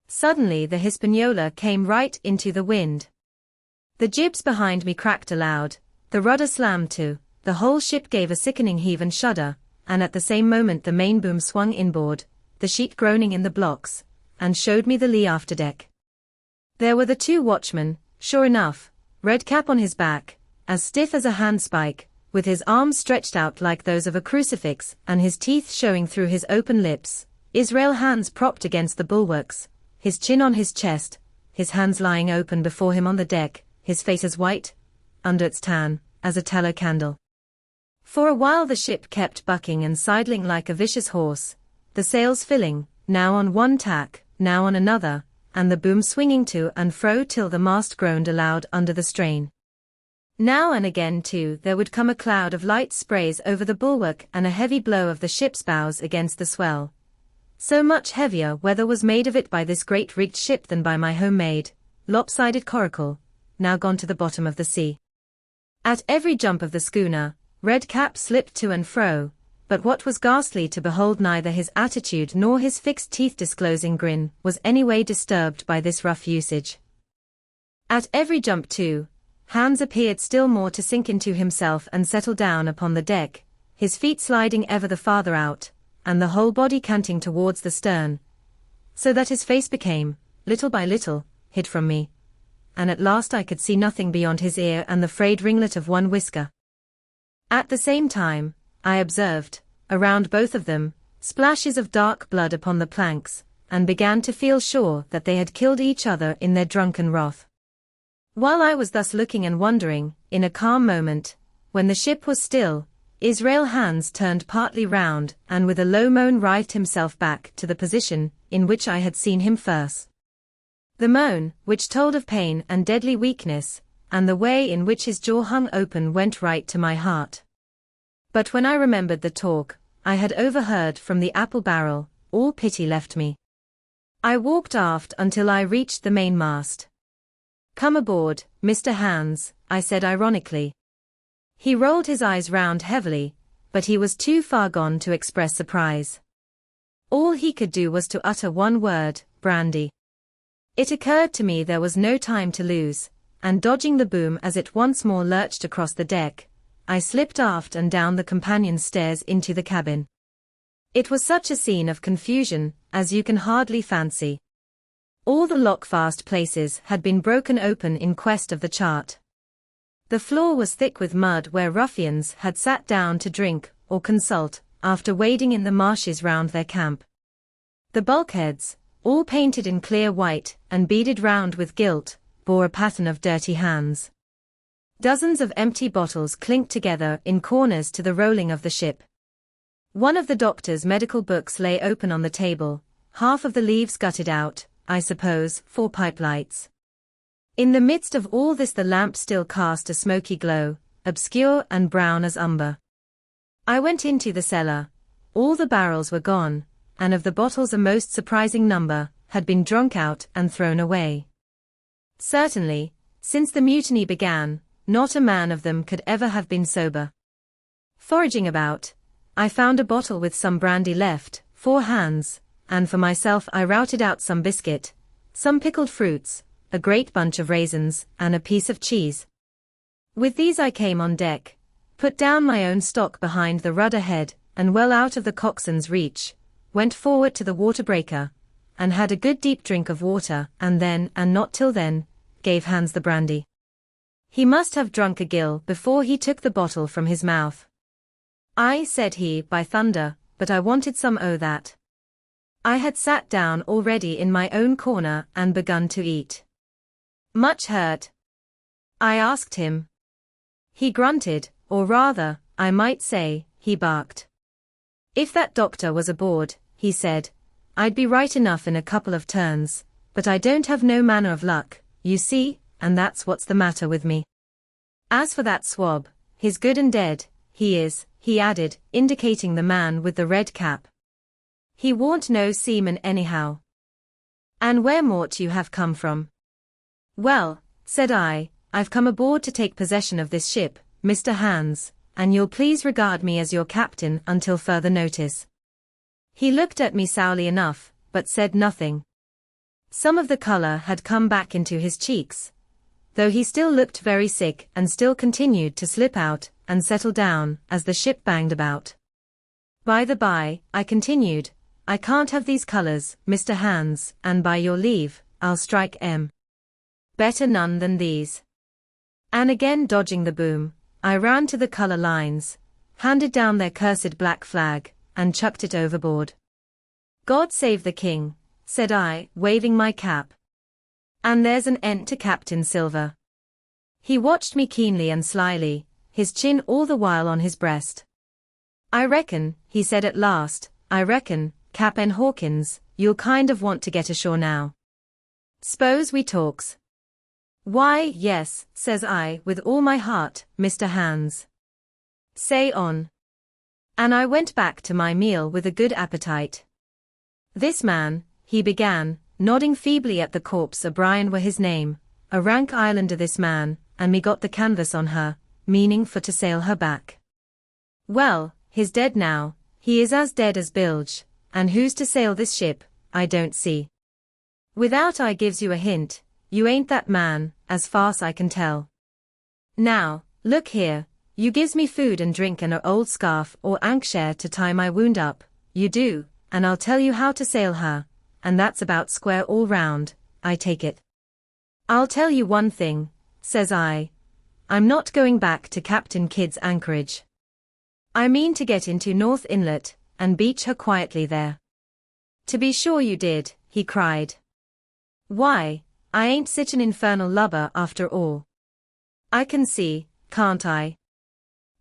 Suddenly the Hispaniola came right into the wind. The jibs behind me cracked aloud, the rudder slammed to, the whole ship gave a sickening heave and shudder, and at the same moment the main boom swung inboard, the sheet groaning in the blocks, and showed me the lee afterdeck. There were the two watchmen, sure enough, Redcap on his back, as stiff as a handspike, with his arms stretched out like those of a crucifix and his teeth showing through his open lips, Israel hands propped against the bulwarks, his chin on his chest, his hands lying open before him on the deck, his face as white, under its tan, as a tallow candle. For a while the ship kept bucking and sidling like a vicious horse, the sails filling, now on one tack, now on another, and the boom swinging to and fro till the mast groaned aloud under the strain. Now and again, too, there would come a cloud of light sprays over the bulwark and a heavy blow of the ship's bows against the swell. So much heavier weather was made of it by this great rigged ship than by my homemade, lopsided Coracle, now gone to the bottom of the sea. At every jump of the schooner, Red Cap slipped to and fro, but what was ghastly to behold, neither his attitude nor his fixed teeth-disclosing grin was any way disturbed by this rough usage. At every jump, too, Hans appeared still more to sink into himself and settle down upon the deck, his feet sliding ever the farther out, and the whole body canting towards the stern, so that his face became, little by little, hid from me, and at last I could see nothing beyond his ear and the frayed ringlet of one whisker. At the same time, I observed, around both of them, splashes of dark blood upon the planks, and began to feel sure that they had killed each other in their drunken wrath. While I was thus looking and wondering, in a calm moment, when the ship was still, Israel Hans turned partly round and with a low moan writhed himself back to the position in which I had seen him first. The moan, which told of pain and deadly weakness, and the way in which his jaw hung open went right to my heart. But when I remembered the talk I had overheard from the apple barrel, all pity left me. I walked aft until I reached the mainmast. "Come aboard, Mr. Hans," I said ironically. He rolled his eyes round heavily, but he was too far gone to express surprise. All he could do was to utter one word, "brandy." It occurred to me there was no time to lose, and dodging the boom as it once more lurched across the deck, I slipped aft and down the companion stairs into the cabin. It was such a scene of confusion as you can hardly fancy. All the lockfast places had been broken open in quest of the chart. The floor was thick with mud where ruffians had sat down to drink or consult, after wading in the marshes round their camp. The bulkheads, all painted in clear white and beaded round with gilt, bore a pattern of dirty hands. Dozens of empty bottles clinked together in corners to the rolling of the ship. One of the doctor's medical books lay open on the table, half of the leaves gutted out, I suppose, for pipe lights. In the midst of all this the lamp still cast a smoky glow, obscure and brown as umber. I went into the cellar. All the barrels were gone, and of the bottles a most surprising number had been drunk out and thrown away. Certainly, since the mutiny began, not a man of them could ever have been sober. Foraging about, I found a bottle with some brandy left, 4 hands, and for myself I routed out some biscuit, some pickled fruits, a great bunch of raisins, and a piece of cheese. With these I came on deck, put down my own stock behind the rudder head, and well out of the coxswain's reach, went forward to the water breaker, and had a good deep drink of water, and then, and not till then, gave Hans the brandy. He must have drunk a gill before he took the bottle from his mouth. "I," said he, "by thunder, but I wanted some o' that." I had sat down already in my own corner and begun to eat. "Much hurt?" I asked him. He grunted, or rather, I might say, he barked. "If that doctor was aboard," he said, "I'd be right enough in a couple of turns, but I don't have no manner of luck, you see, and that's what's the matter with me. As for that swab, he's good and dead, he is," he added, indicating the man with the red cap. "He warn't no seaman anyhow." "And where mought you have come from?" "Well," said I, "I've come aboard to take possession of this ship, Mr. Hans, and you'll please regard me as your captain until further notice." He looked at me sourly enough, but said nothing. Some of the color had come back into his cheeks, though he still looked very sick and still continued to slip out and settle down as the ship banged about. "By the by," I continued, "I can't have these colors, Mr. Hans, and by your leave, I'll strike M. Better none than these." And again dodging the boom, I ran to the color lines, handed down their cursed black flag, and chucked it overboard. "God save the king," said I, waving my cap. And there's an end to Captain Silver. He watched me keenly and slyly, his chin all the while on his breast. I reckon, he said at last, I reckon, Cap'n Hawkins, you'll kind of want to get ashore now. S'pose we talks. Why, yes, says I, with all my heart, Mr. Hands. Say on. And I went back to my meal with a good appetite. This man, he began, nodding feebly at the corpse O'Brien were his name, a rank islander this man, and me got the canvas on her, meaning for to sail her back. Well, he's dead now, he is as dead as bilge, and who's to sail this ship, I don't see. Without I gives you a hint, you ain't that man, as far's I can tell. Now, look here, you gives me food and drink and a old scarf or ankshare to tie my wound up, you do, and I'll tell you how to sail her, and that's about square all round, I take it. I'll tell you one thing, says I. I'm not going back to Captain Kidd's anchorage. I mean to get into North Inlet, and beach her quietly there. To be sure you did, he cried. Why, I ain't such an infernal lubber after all. I can see, can't I?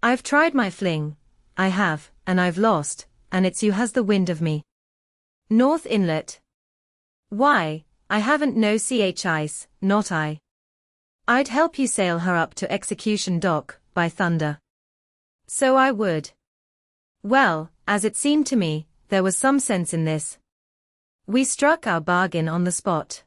I've tried my fling, I have, and I've lost, and it's you has the wind of me. North Inlet. Why, I haven't no ice, not I. I'd help you sail her up to Execution Dock, by thunder. So I would. Well, as it seemed to me, there was some sense in this. We struck our bargain on the spot.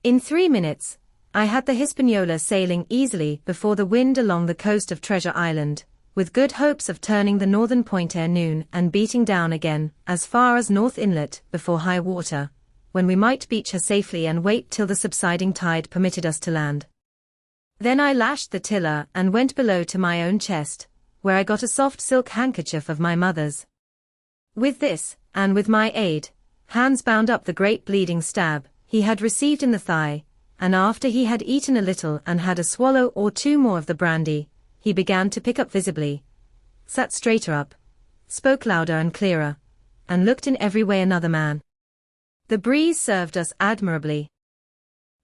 In 3 minutes, I had the Hispaniola sailing easily before the wind along the coast of Treasure Island, with good hopes of turning the northern point ere noon and beating down again as far as North Inlet before high water, when we might beach her safely and wait till the subsiding tide permitted us to land. Then I lashed the tiller and went below to my own chest, where I got a soft silk handkerchief of my mother's. With this, and with my aid, Hans bound up the great bleeding stab he had received in the thigh, and after he had eaten a little and had a swallow or two more of the brandy, he began to pick up visibly, sat straighter up, spoke louder and clearer, and looked in every way another man. The breeze served us admirably.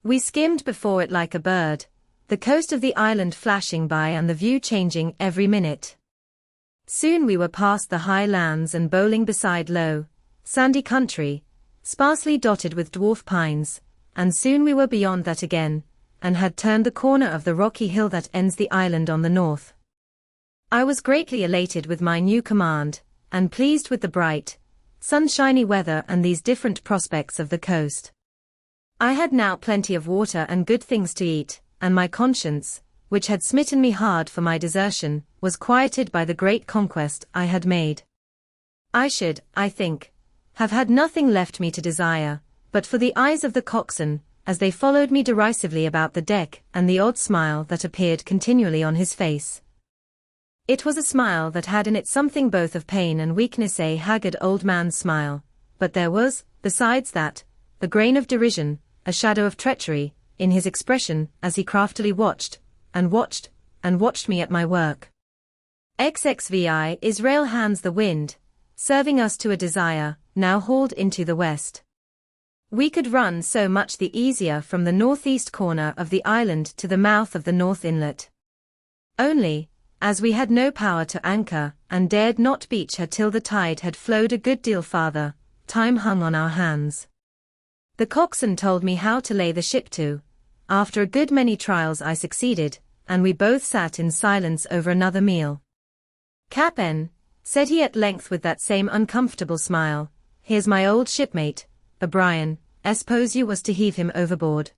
We skimmed before it like a bird, the coast of the island flashing by and the view changing every minute. Soon we were past the high lands and bowling beside low, sandy country, sparsely dotted with dwarf pines, and soon we were beyond that again, and had turned the corner of the rocky hill that ends the island on the north. I was greatly elated with my new command, and pleased with the bright, sunshiny weather and these different prospects of the coast. I had now plenty of water and good things to eat, and my conscience, which had smitten me hard for my desertion, was quieted by the great conquest I had made. I should, I think, have had nothing left me to desire, but for the eyes of the coxswain, as they followed me derisively about the deck, and the odd smile that appeared continually on his face. It was a smile that had in it something both of pain and weakness, a haggard old man's smile, but there was, besides that, a grain of derision, a shadow of treachery, in his expression, as he craftily watched, and watched, and watched me at my work. XXVI Israel hands the wind, serving us to a desire, now hauled into the west. We could run so much the easier from the northeast corner of the island to the mouth of the North Inlet. Only, as we had no power to anchor, and dared not beach her till the tide had flowed a good deal farther, time hung on our hands. The coxswain told me how to lay the ship to. After a good many trials I succeeded, and we both sat in silence over another meal. Cap'n, said he at length with that same uncomfortable smile, here's my old shipmate, O'Brien, s'pose you was to heave him overboard.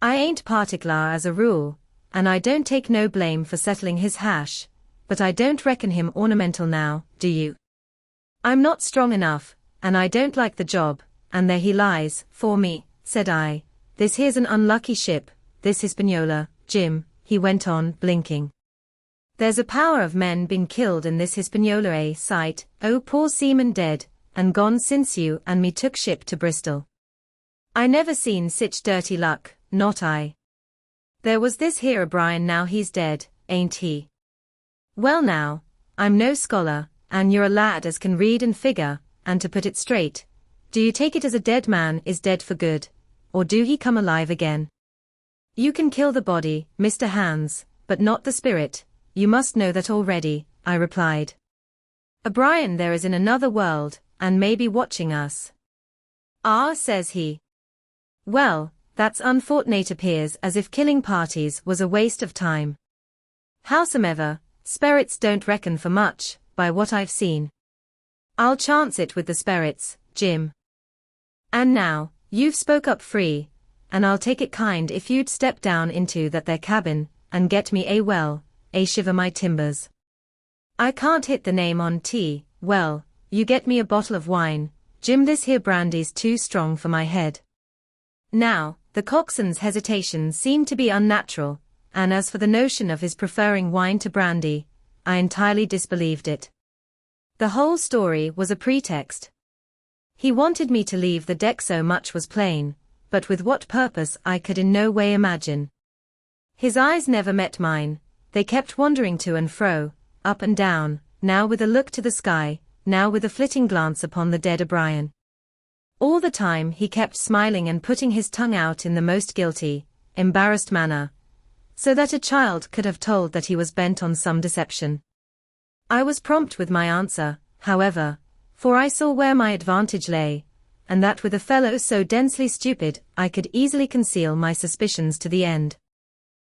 I ain't particular as a rule, and I don't take no blame for settling his hash, but I don't reckon him ornamental now, do you? I'm not strong enough, and I don't like the job, and there he lies, for me, said I. This here's an unlucky ship, this Hispaniola, Jim, he went on, blinking. There's a power of men been killed in this Hispaniola, a sight, oh poor seaman dead, and gone since you and me took ship to Bristol. I never seen sich dirty luck, not I. There was this here O'Brien, now he's dead, ain't he? Well now, I'm no scholar, and you're a lad as can read and figure, and to put it straight, do you take it as a dead man is dead for good, or do he come alive again? You can kill the body, Mr. Hands, but not the spirit, you must know that already, I replied. O'Brien there is in another world, and may be watching us. Ah, says he. Well, that's unfortunate, appears as if killing parties was a waste of time. Howsomever, spirits don't reckon for much, by what I've seen. I'll chance it with the spirits, Jim. And now, you've spoke up free, and I'll take it kind if you'd step down into that there cabin, and get me a shiver my timbers. I can't hit the name on tea, well, you get me a bottle of wine, Jim, this here brandy's too strong for my head. Now, the coxswain's hesitation seemed to be unnatural, and as for the notion of his preferring wine to brandy, I entirely disbelieved it. The whole story was a pretext. He wanted me to leave the deck, so much was plain, but with what purpose I could in no way imagine. His eyes never met mine, they kept wandering to and fro, up and down, now with a look to the sky, now with a flitting glance upon the dead O'Brien. All the time he kept smiling and putting his tongue out in the most guilty, embarrassed manner, so that a child could have told that he was bent on some deception. I was prompt with my answer, however, for I saw where my advantage lay, and that with a fellow so densely stupid I could easily conceal my suspicions to the end.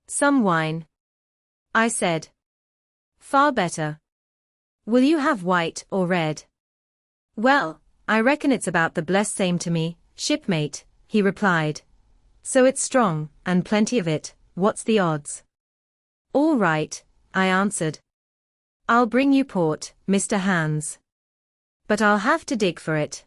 Some wine, I said. Far better. Will you have white or red? Well, I reckon it's about the blessed same to me, shipmate, he replied. So it's strong, and plenty of it, what's the odds? All right, I answered. I'll bring you port, Mr. Hands. But I'll have to dig for it.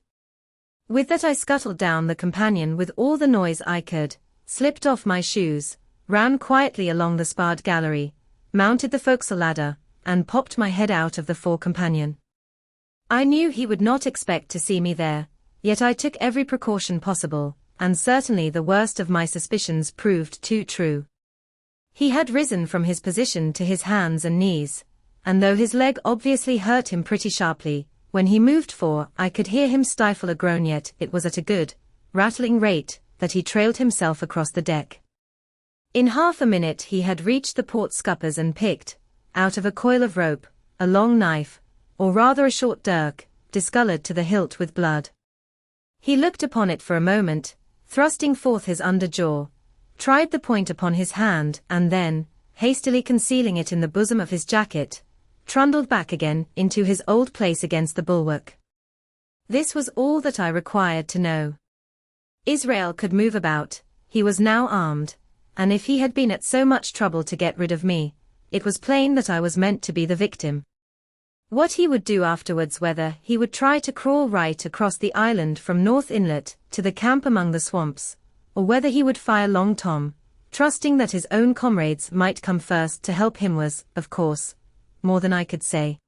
With that I scuttled down the companion with all the noise I could, slipped off my shoes, ran quietly along the sparred gallery, mounted the forecastle ladder, and popped my head out of the fore companion. I knew he would not expect to see me there, yet I took every precaution possible, and certainly the worst of my suspicions proved too true. He had risen from his position to his hands and knees, and though his leg obviously hurt him pretty sharply, when he moved I could hear him stifle a groan, yet it was at a good, rattling rate that he trailed himself across the deck. In half a minute he had reached the port scuppers and picked, out of a coil of rope, a long knife, or rather a short dirk, discolored to the hilt with blood. He looked upon it for a moment, thrusting forth his under jaw, tried the point upon his hand, and then, hastily concealing it in the bosom of his jacket, trundled back again into his old place against the bulwark. This was all that I required to know. Israel could move about, he was now armed, and if he had been at so much trouble to get rid of me, it was plain that I was meant to be the victim. What he would do afterwards, whether he would try to crawl right across the island from North Inlet to the camp among the swamps, or whether he would fire Long Tom, trusting that his own comrades might come first to help him, was, of course, more than I could say.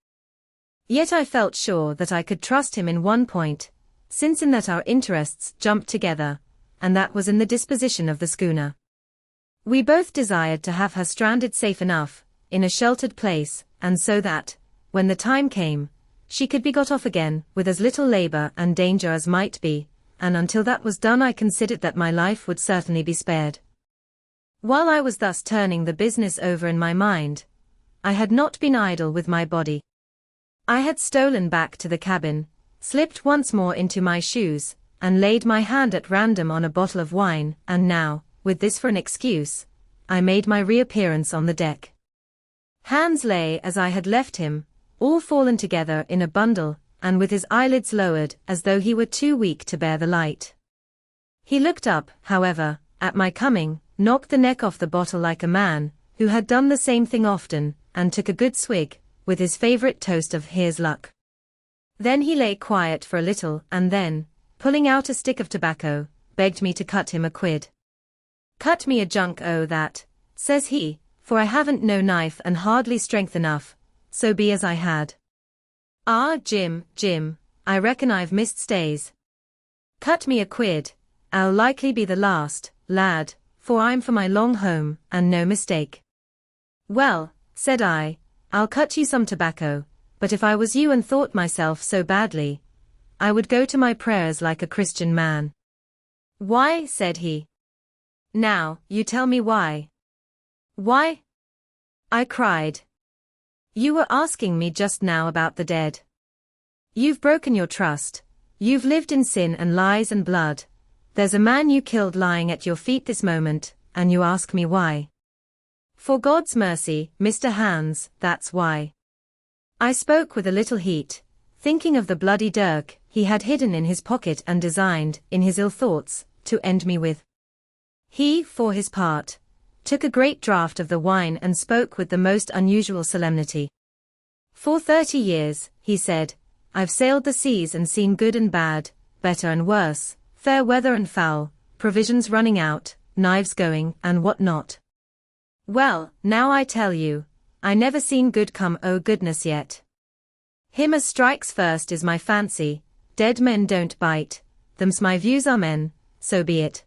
Yet I felt sure that I could trust him in one point, since in that our interests jumped together, and that was in the disposition of the schooner. We both desired to have her stranded safe enough, in a sheltered place, and so that, when the time came, she could be got off again with as little labor and danger as might be, and until that was done I considered that my life would certainly be spared. While I was thus turning the business over in my mind, I had not been idle with my body. I had stolen back to the cabin, slipped once more into my shoes, and laid my hand at random on a bottle of wine, and now, with this for an excuse, I made my reappearance on the deck. Hands lay as I had left him, all fallen together in a bundle, and with his eyelids lowered as though he were too weak to bear the light. He looked up, however, at my coming, knocked the neck off the bottle like a man who had done the same thing often, and took a good swig, with his favorite toast of "Here's luck." Then he lay quiet for a little, and then, pulling out a stick of tobacco, begged me to cut him a quid. "Cut me a junk o' that," says he, "for I haven't no knife and hardly strength enough, so be as I had." "Ah, Jim, I reckon I've missed stays. Cut me a quid, I'll likely be the last, lad, for I'm for my long home, and no mistake." "Well," said I, "I'll cut you some tobacco, but if I was you and thought myself so badly, I would go to my prayers like a Christian man." Why, said he. Now, you tell me why. Why? I cried. You were asking me just now about the dead. You've broken your trust. You've lived in sin and lies and blood. There's a man you killed lying at your feet this moment, and you ask me why. For God's mercy, Mr. Hans, that's why. I spoke with a little heat, thinking of the bloody dirk he had hidden in his pocket and designed, in his ill thoughts, to end me with. He, for his part, took a great draught of the wine and spoke with the most unusual solemnity. For 30 years, he said, I've sailed the seas and seen good and bad, better and worse, fair weather and foul, provisions running out, knives going, and what not. Well, now I tell you, I never seen good come o' goodness yet. Him as strikes first is my fancy, dead men don't bite, them's my views amen, so be it.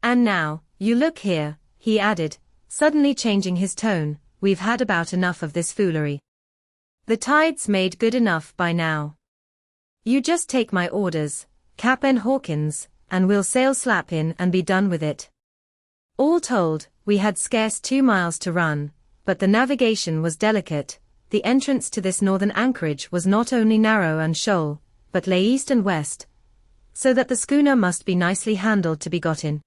And now, you look here, he added, suddenly changing his tone, we've had about enough of this foolery. The tide's made good enough by now. You just take my orders, Cap'n Hawkins, and we'll sail slap in and be done with it. All told, we had scarce 2 miles to run, but the navigation was delicate. The entrance to this northern anchorage was not only narrow and shoal, but lay east and west, so that the schooner must be nicely handled to be got in.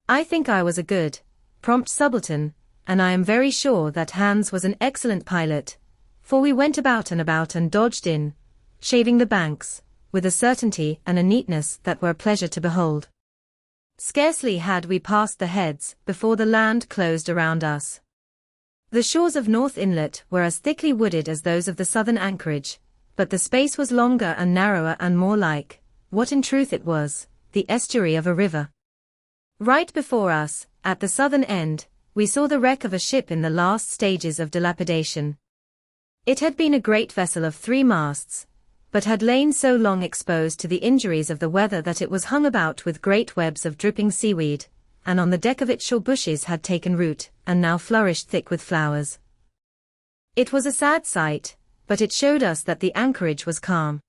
I think I was a good, prompt subaltern, and I am very sure that Hans was an excellent pilot, for we went about and dodged in, shaving the banks, with a certainty and a neatness that were a pleasure to behold. Scarcely had we passed the heads before the land closed around us. The shores of North Inlet were as thickly wooded as those of the southern anchorage, but the space was longer and narrower and more like, what in truth it was, the estuary of a river. Right before us, at the southern end, we saw the wreck of a ship in the last stages of dilapidation. It had been a great vessel of 3 masts, but had lain so long exposed to the injuries of the weather that it was hung about with great webs of dripping seaweed, and on the deck of it shore bushes had taken root, and now flourished thick with flowers. It was a sad sight, but it showed us that the anchorage was calm.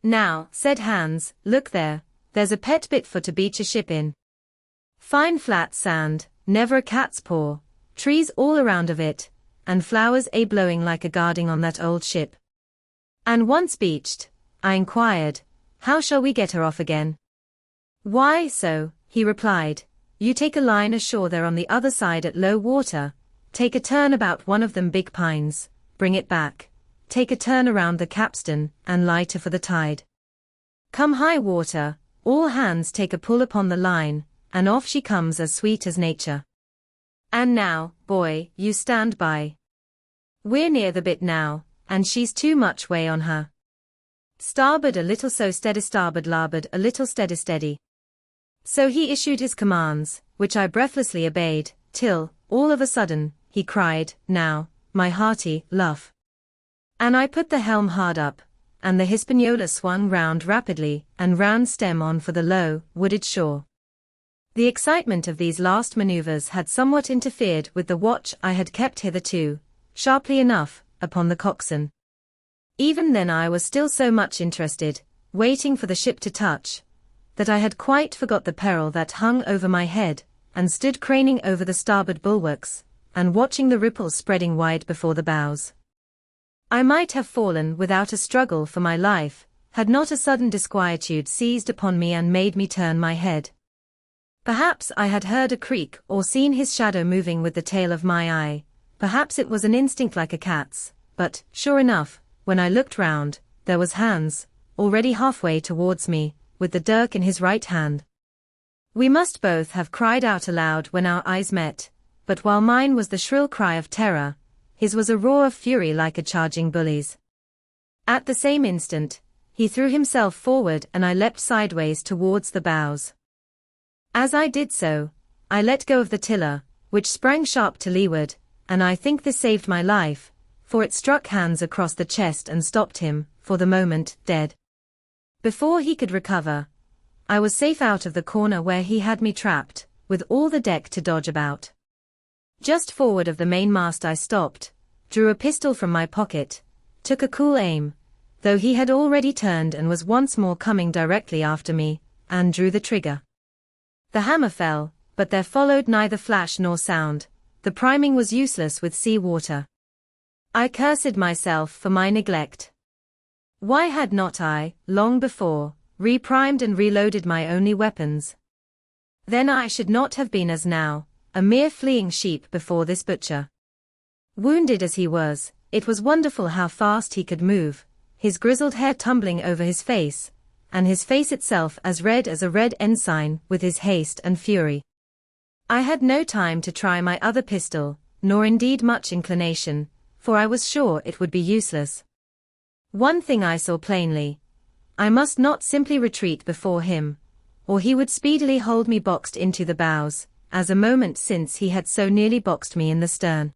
Now, said Hans, look there, there's a pet bit for to beach a ship in. Fine flat sand, never a cat's paw, trees all around of it, and flowers blowing like a guarding on that old ship. And once beached, I inquired, how shall we get her off again? Why, so, he replied, you take a line ashore there on the other side at low water, take a turn about one of them big pines, bring it back, take a turn around the capstan, and lie to for the tide. Come high water, all hands take a pull upon the line, and off she comes as sweet as nature. And now, boy, you stand by. We're near the bit now, and she's too much way on her. Starboard a little so steady, starboard larboard a little steady. So he issued his commands, which I breathlessly obeyed, till, all of a sudden, he cried, now, my hearty, luff. And I put the helm hard up, and the Hispaniola swung round rapidly, and round stem on for the low, wooded shore. The excitement of these last manoeuvres had somewhat interfered with the watch I had kept hitherto, sharply enough, upon the coxswain. Even then I was still so much interested, waiting for the ship to touch, that I had quite forgot the peril that hung over my head, and stood craning over the starboard bulwarks, and watching the ripples spreading wide before the bows. I might have fallen without a struggle for my life, had not a sudden disquietude seized upon me and made me turn my head. Perhaps I had heard a creak or seen his shadow moving with the tail of my eye, perhaps it was an instinct like a cat's, but, sure enough, when I looked round, there was Hans, already halfway towards me, with the dirk in his right hand. We must both have cried out aloud when our eyes met, but while mine was the shrill cry of terror, his was a roar of fury like a charging bully's. At the same instant, he threw himself forward and I leapt sideways towards the bows. As I did so, I let go of the tiller, which sprang sharp to leeward, and I think this saved my life, for it struck Hans across the chest and stopped him, for the moment, dead. Before he could recover, I was safe out of the corner where he had me trapped, with all the deck to dodge about. Just forward of the mainmast I stopped, drew a pistol from my pocket, took a cool aim, though he had already turned and was once more coming directly after me, and drew the trigger. The hammer fell, but there followed neither flash nor sound. The priming was useless with sea water. I cursed myself for my neglect. Why had not I, long before, reprimed and reloaded my only weapons? Then I should not have been as now, a mere fleeing sheep before this butcher. Wounded as he was, it was wonderful how fast he could move, his grizzled hair tumbling over his face, and his face itself as red as a red ensign with his haste and fury. I had no time to try my other pistol, nor indeed much inclination, for I was sure it would be useless. One thing I saw plainly. I must not simply retreat before him, or he would speedily hold me boxed into the bows, as a moment since he had so nearly boxed me in the stern.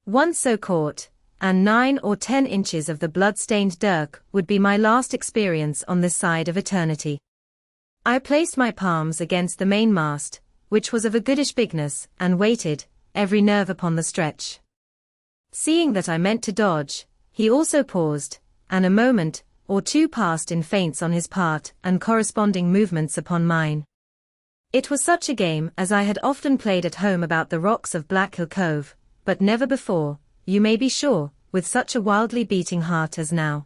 Once so caught, and 9 or 10 inches of the blood-stained dirk would be my last experience on this side of eternity. I placed my palms against the mainmast, which was of a goodish bigness, and waited, every nerve upon the stretch. Seeing that I meant to dodge, he also paused, and a moment or two passed in feints on his part and corresponding movements upon mine. It was such a game as I had often played at home about the rocks of Black Hill Cove, but never before, you may be sure, with such a wildly beating heart as now.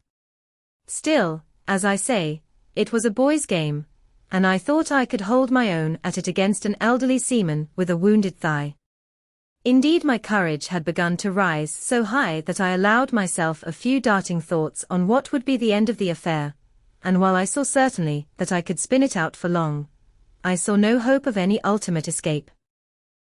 Still, as I say, it was a boy's game, and I thought I could hold my own at it against an elderly seaman with a wounded thigh. Indeed, my courage had begun to rise so high that I allowed myself a few darting thoughts on what would be the end of the affair, and while I saw certainly that I could spin it out for long, I saw no hope of any ultimate escape.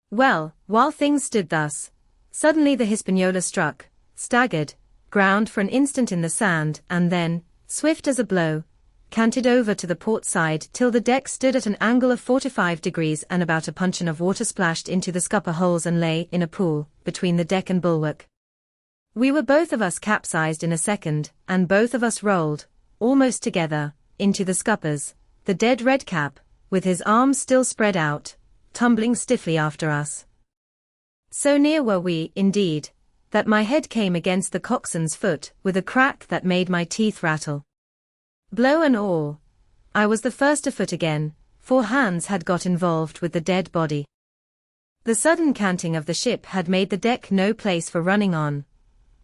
Well, while things stood thus, suddenly the Hispaniola struck, staggered, ground for an instant in the sand, and then, swift as a blow, canted over to the port side till the deck stood at an angle of 45 degrees and about a puncheon of water splashed into the scupper holes and lay in a pool, between the deck and bulwark. We were both of us capsized in a second, and both of us rolled, almost together, into the scuppers, the dead red cap, with his arms still spread out, tumbling stiffly after us. So near were we, indeed, that my head came against the coxswain's foot with a crack that made my teeth rattle. Blow and all, I was the first afoot again, for hands had got involved with the dead body. The sudden canting of the ship had made the deck no place for running on.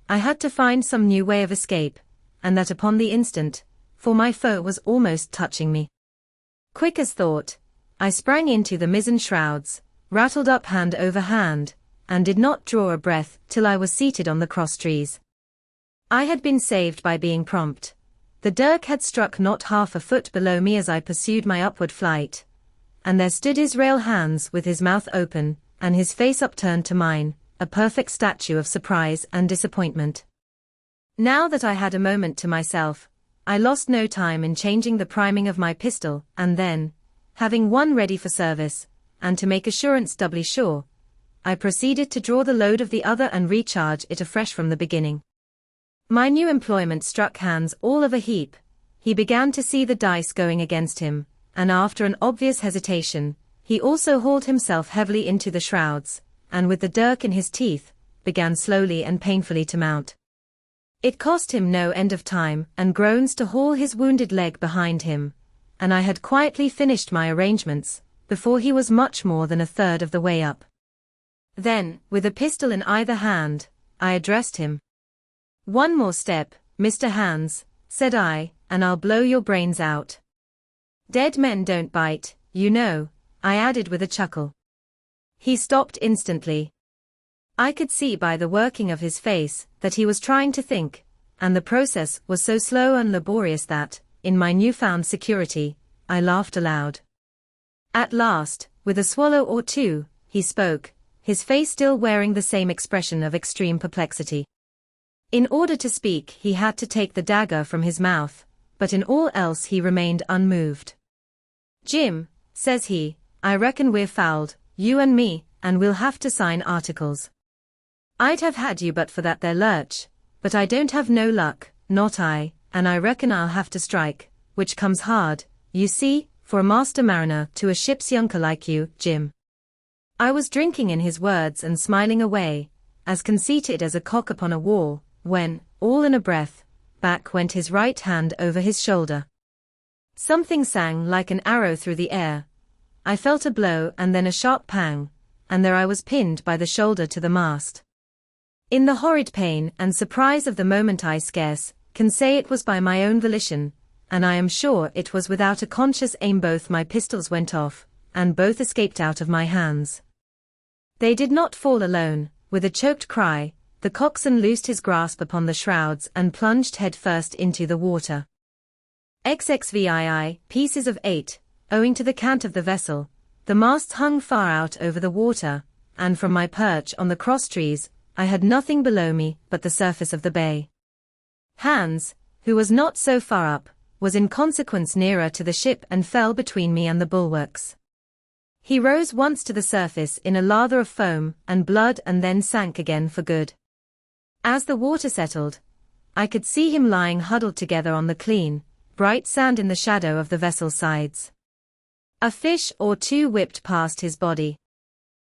I had to find some new way of escape, and that upon the instant, for my foe was almost touching me. Quick as thought, I sprang into the mizzen shrouds, rattled up hand over hand, and did not draw a breath till I was seated on the crosstrees. I had been saved by being prompt. The dirk had struck not half a foot below me as I pursued my upward flight, and there stood Israel Hands with his mouth open, and his face upturned to mine, a perfect statue of surprise and disappointment. Now that I had a moment to myself, I lost no time in changing the priming of my pistol, and then, having one ready for service, and to make assurance doubly sure, I proceeded to draw the load of the other and recharge it afresh from the beginning. My new employment struck Hans all of a heap. He began to see the dice going against him, and after an obvious hesitation, he also hauled himself heavily into the shrouds, and with the dirk in his teeth, began slowly and painfully to mount. It cost him no end of time and groans to haul his wounded leg behind him, and I had quietly finished my arrangements, before he was much more than a third of the way up. Then, with a pistol in either hand, I addressed him. "One more step, Mr. Hans," said I, "and I'll blow your brains out. Dead men don't bite, you know," I added with a chuckle. He stopped instantly. I could see by the working of his face that he was trying to think, and the process was so slow and laborious that, in my newfound security, I laughed aloud. At last, with a swallow or two, he spoke, his face still wearing the same expression of extreme perplexity. In order to speak he had to take the dagger from his mouth, but in all else he remained unmoved. "Jim," says he, "I reckon we're fouled, you and me, and we'll have to sign articles. I'd have had you but for that there lurch, but I don't have no luck, not I, and I reckon I'll have to strike, which comes hard, you see, for a master mariner to a ship's younker like you, Jim." I was drinking in his words and smiling away, as conceited as a cock upon a wall, when, all in a breath, back went his right hand over his shoulder. Something sang like an arrow through the air. I felt a blow and then a sharp pang, and there I was pinned by the shoulder to the mast. In the horrid pain and surprise of the moment I scarce can say it was by my own volition, and I am sure it was without a conscious aim both my pistols went off, and both escaped out of my hands. They did not fall alone. With a choked cry, the coxswain loosed his grasp upon the shrouds and plunged head-first into the water. XXVII, pieces of 8, owing to the cant of the vessel, the masts hung far out over the water, and from my perch on the crosstrees, I had nothing below me but the surface of the bay. Hans, who was not so far up, was in consequence nearer to the ship and fell between me and the bulwarks. He rose once to the surface in a lather of foam and blood and then sank again for good. As the water settled, I could see him lying huddled together on the clean, bright sand in the shadow of the vessel's sides. A fish or two whipped past his body.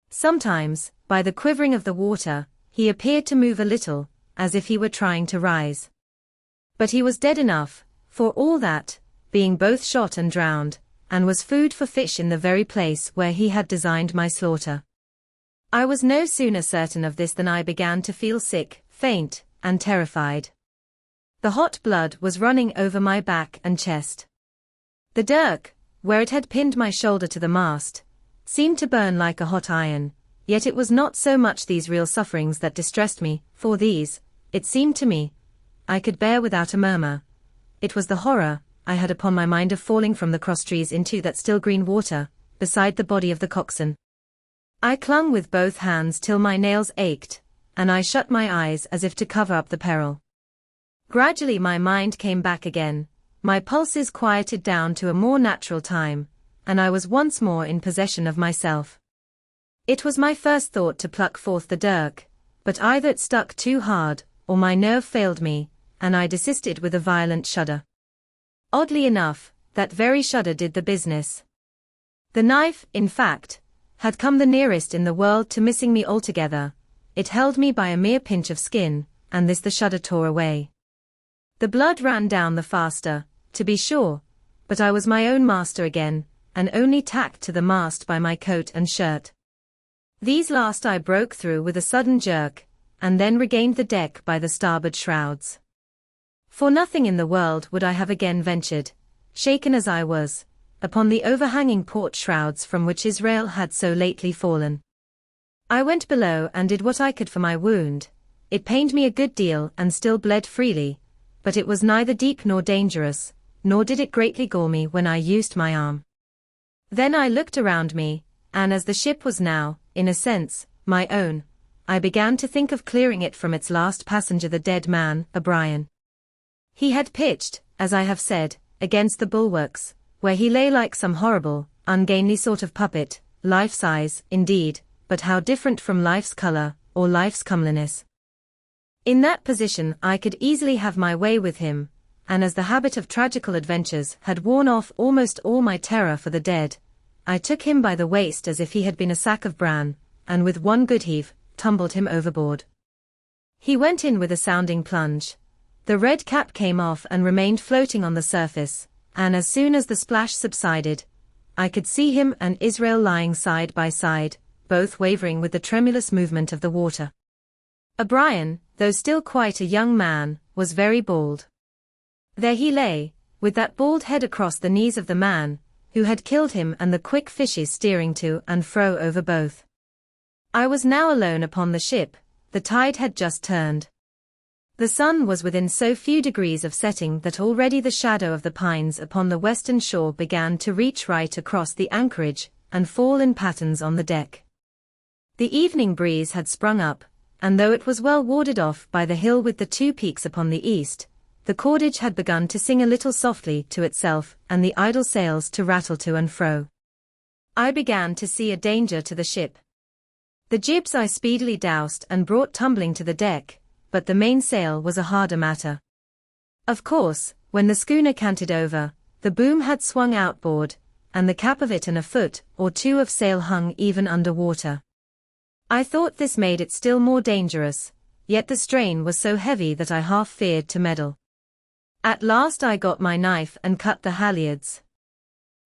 Sometimes, by the quivering of the water, he appeared to move a little, as if he were trying to rise. But he was dead enough, for all that, being both shot and drowned, and was food for fish in the very place where he had designed my slaughter. I was no sooner certain of this than I began to feel sick, faint, and terrified. The hot blood was running over my back and chest. The dirk, where it had pinned my shoulder to the mast, seemed to burn like a hot iron, yet it was not so much these real sufferings that distressed me, for these, it seemed to me, I could bear without a murmur. It was the horror I had upon my mind of falling from the crosstrees into that still green water, beside the body of the coxswain. I clung with both hands till my nails ached, and I shut my eyes as if to cover up the peril. Gradually my mind came back again, my pulses quieted down to a more natural time, and I was once more in possession of myself. It was my first thought to pluck forth the dirk, but either it stuck too hard, or my nerve failed me, and I desisted with a violent shudder. Oddly enough, that very shudder did the business. The knife, in fact, had come the nearest in the world to missing me altogether. It held me by a mere pinch of skin, and this the shudder tore away. The blood ran down the faster, to be sure, but I was my own master again, and only tacked to the mast by my coat and shirt. These last I broke through with a sudden jerk, and then regained the deck by the starboard shrouds. For nothing in the world would I have again ventured, shaken as I was, upon the overhanging port shrouds from which Israel had so lately fallen. I went below and did what I could for my wound. It pained me a good deal and still bled freely, but it was neither deep nor dangerous, nor did it greatly gall me when I used my arm. Then I looked around me, and as the ship was now, in a sense, my own, I began to think of clearing it from its last passenger, the dead man, O'Brien. He had pitched, as I have said, against the bulwarks, where he lay like some horrible, ungainly sort of puppet, life-size, indeed, but how different from life's color, or life's comeliness. In that position I could easily have my way with him, and as the habit of tragical adventures had worn off almost all my terror for the dead, I took him by the waist as if he had been a sack of bran, and with one good heave, tumbled him overboard. He went in with a sounding plunge. The red cap came off and remained floating on the surface, and as soon as the splash subsided, I could see him and Israel lying side by side, both wavering with the tremulous movement of the water. O'Brien, though still quite a young man, was very bald. There he lay, with that bald head across the knees of the man who had killed him and the quick fishes steering to and fro over both. I was now alone upon the ship, the tide had just turned. The sun was within so few degrees of setting that already the shadow of the pines upon the western shore began to reach right across the anchorage and fall in patterns on the deck. The evening breeze had sprung up, and though it was well warded off by the hill with the two peaks upon the east, the cordage had begun to sing a little softly to itself and the idle sails to rattle to and fro. I began to see a danger to the ship. The jibs I speedily doused and brought tumbling to the deck, but the mainsail was a harder matter. Of course, when the schooner canted over, the boom had swung outboard, and the cap of it and a foot or two of sail hung even under water. I thought this made it still more dangerous, yet the strain was so heavy that I half feared to meddle. At last I got my knife and cut the halyards.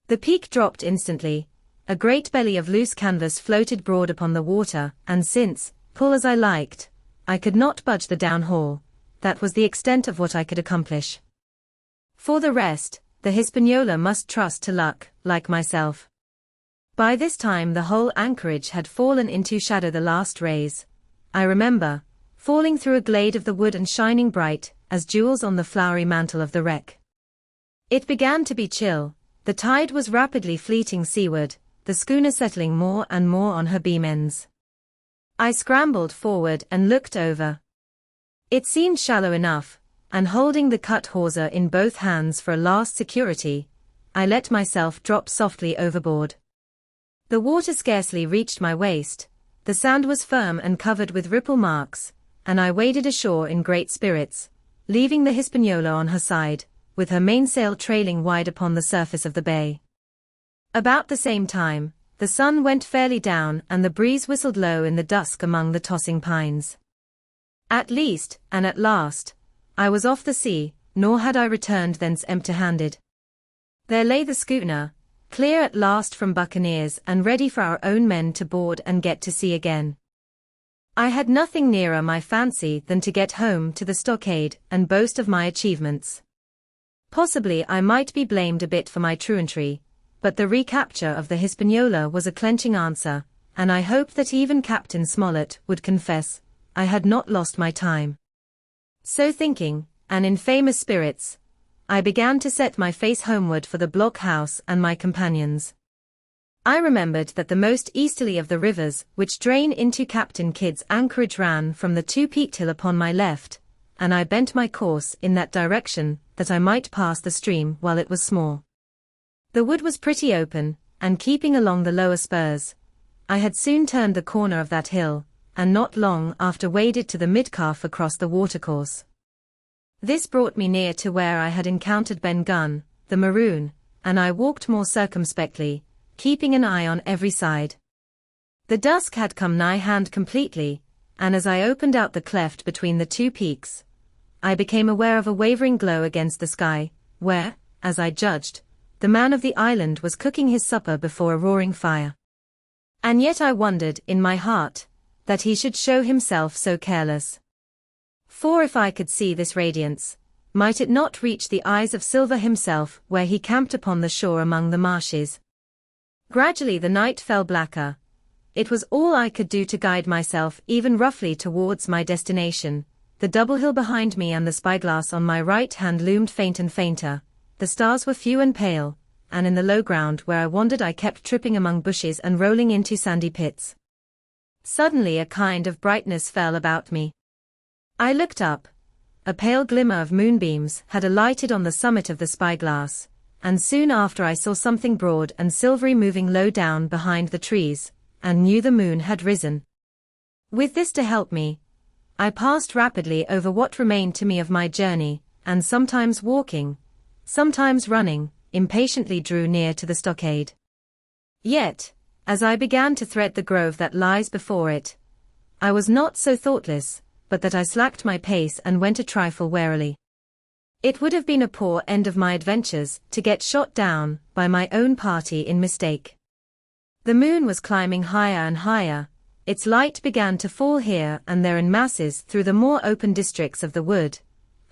The peak dropped instantly, A great belly of loose canvas floated broad upon the water, and since, pull as I liked, I could not budge the downhaul, that was the extent of what I could accomplish. For the rest, the Hispaniola must trust to luck, like myself. By this time the whole anchorage had fallen into shadow, the last rays, I remember, falling through a glade of the wood and shining bright as jewels on the flowery mantle of the wreck. It began to be chill, the tide was rapidly fleeting seaward, the schooner settling more and more on her beam ends. I scrambled forward and looked over. It seemed shallow enough, and holding the cut hawser in both hands for a last security, I let myself drop softly overboard. The water scarcely reached my waist, the sand was firm and covered with ripple marks, and I waded ashore in great spirits, leaving the Hispaniola on her side, with her mainsail trailing wide upon the surface of the bay. About the same time, the sun went fairly down and the breeze whistled low in the dusk among the tossing pines. At least, and at last, I was off the sea, nor had I returned thence empty-handed. There lay the schooner, clear at last from buccaneers and ready for our own men to board and get to sea again. I had nothing nearer my fancy than to get home to the Stockade and boast of my achievements. Possibly I might be blamed a bit for my truantry, but the recapture of the Hispaniola was a clenching answer, and I hoped that even Captain Smollett would confess I had not lost my time. So thinking, and in famous spirits, I began to set my face homeward for the blockhouse and my companions. I remembered that the most easterly of the rivers which drain into Captain Kidd's anchorage ran from the two-peaked hill upon my left, and I bent my course in that direction that I might pass the stream while it was small. The wood was pretty open, and keeping along the lower spurs, I had soon turned the corner of that hill, and not long after waded to the midcalf across the watercourse. This brought me near to where I had encountered Ben Gunn, the maroon, and I walked more circumspectly, keeping an eye on every side. The dusk had come nigh hand completely, and as I opened out the cleft between the two peaks, I became aware of a wavering glow against the sky, where, as I judged, the man of the island was cooking his supper before a roaring fire. And yet I wondered in my heart that he should show himself so careless. For if I could see this radiance, might it not reach the eyes of Silver himself where he camped upon the shore among the marshes? Gradually the night fell blacker. It was all I could do to guide myself even roughly towards my destination. The double hill behind me and the spyglass on my right hand loomed faint and fainter. The stars were few and pale, and in the low ground where I wandered I kept tripping among bushes and rolling into sandy pits. Suddenly a kind of brightness fell about me. I looked up. A pale glimmer of moonbeams had alighted on the summit of the spyglass, and soon after I saw something broad and silvery moving low down behind the trees, and knew the moon had risen. With this to help me, I passed rapidly over what remained to me of my journey, and sometimes walking, sometimes running, impatiently drew near to the stockade. Yet, as I began to thread the grove that lies before it, I was not so thoughtless, but that I slacked my pace and went a trifle warily. It would have been a poor end of my adventures to get shot down by my own party in mistake. The moon was climbing higher and higher, its light began to fall here and there in masses through the more open districts of the wood,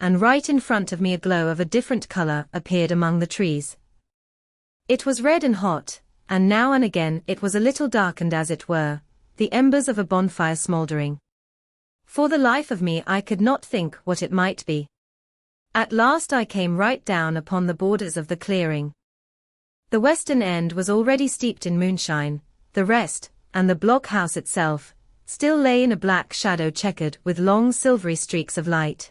and right in front of me a glow of a different color appeared among the trees. It was red and hot, and now and again it was a little darkened as it were, the embers of a bonfire smouldering. For the life of me I could not think what it might be. At last I came right down upon the borders of the clearing. The western end was already steeped in moonshine, the rest, and the blockhouse itself, still lay in a black shadow checkered with long silvery streaks of light.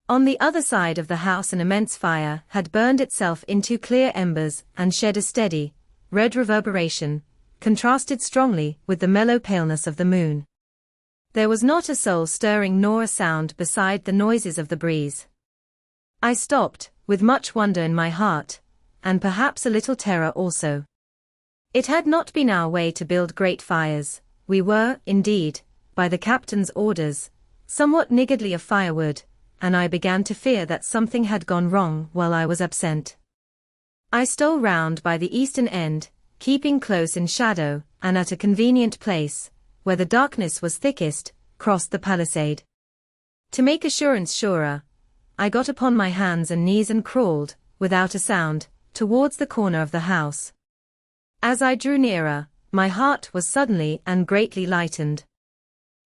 On the other side of the house an immense fire had burned itself into clear embers and shed a steady, red reverberation, contrasted strongly with the mellow paleness of the moon. There was not a soul stirring nor a sound beside the noises of the breeze. I stopped, with much wonder in my heart, and perhaps a little terror also. It had not been our way to build great fires. We were, indeed, by the captain's orders, somewhat niggardly of firewood, and I began to fear that something had gone wrong while I was absent. I stole round by the eastern end, keeping close in shadow, and at a convenient place, where the darkness was thickest, crossed the palisade. To make assurance surer, I got upon my hands and knees and crawled, without a sound, towards the corner of the house. As I drew nearer, my heart was suddenly and greatly lightened.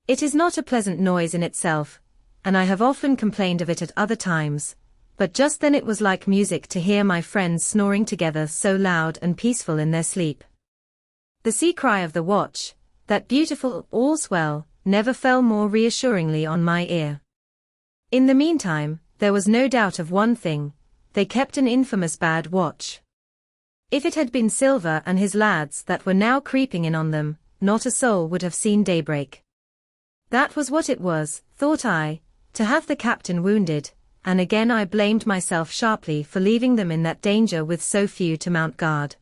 It is not a pleasant noise in itself, and I have often complained of it at other times, but just then it was like music to hear my friends snoring together so loud and peaceful in their sleep. The sea cry of the watch, that beautiful "all's well," never fell more reassuringly on my ear. In the meantime, there was no doubt of one thing: they kept an infamous bad watch. If it had been Silver and his lads that were now creeping in on them, not a soul would have seen daybreak. That was what it was, thought I, to have the captain wounded, and again I blamed myself sharply for leaving them in that danger with so few to mount guard.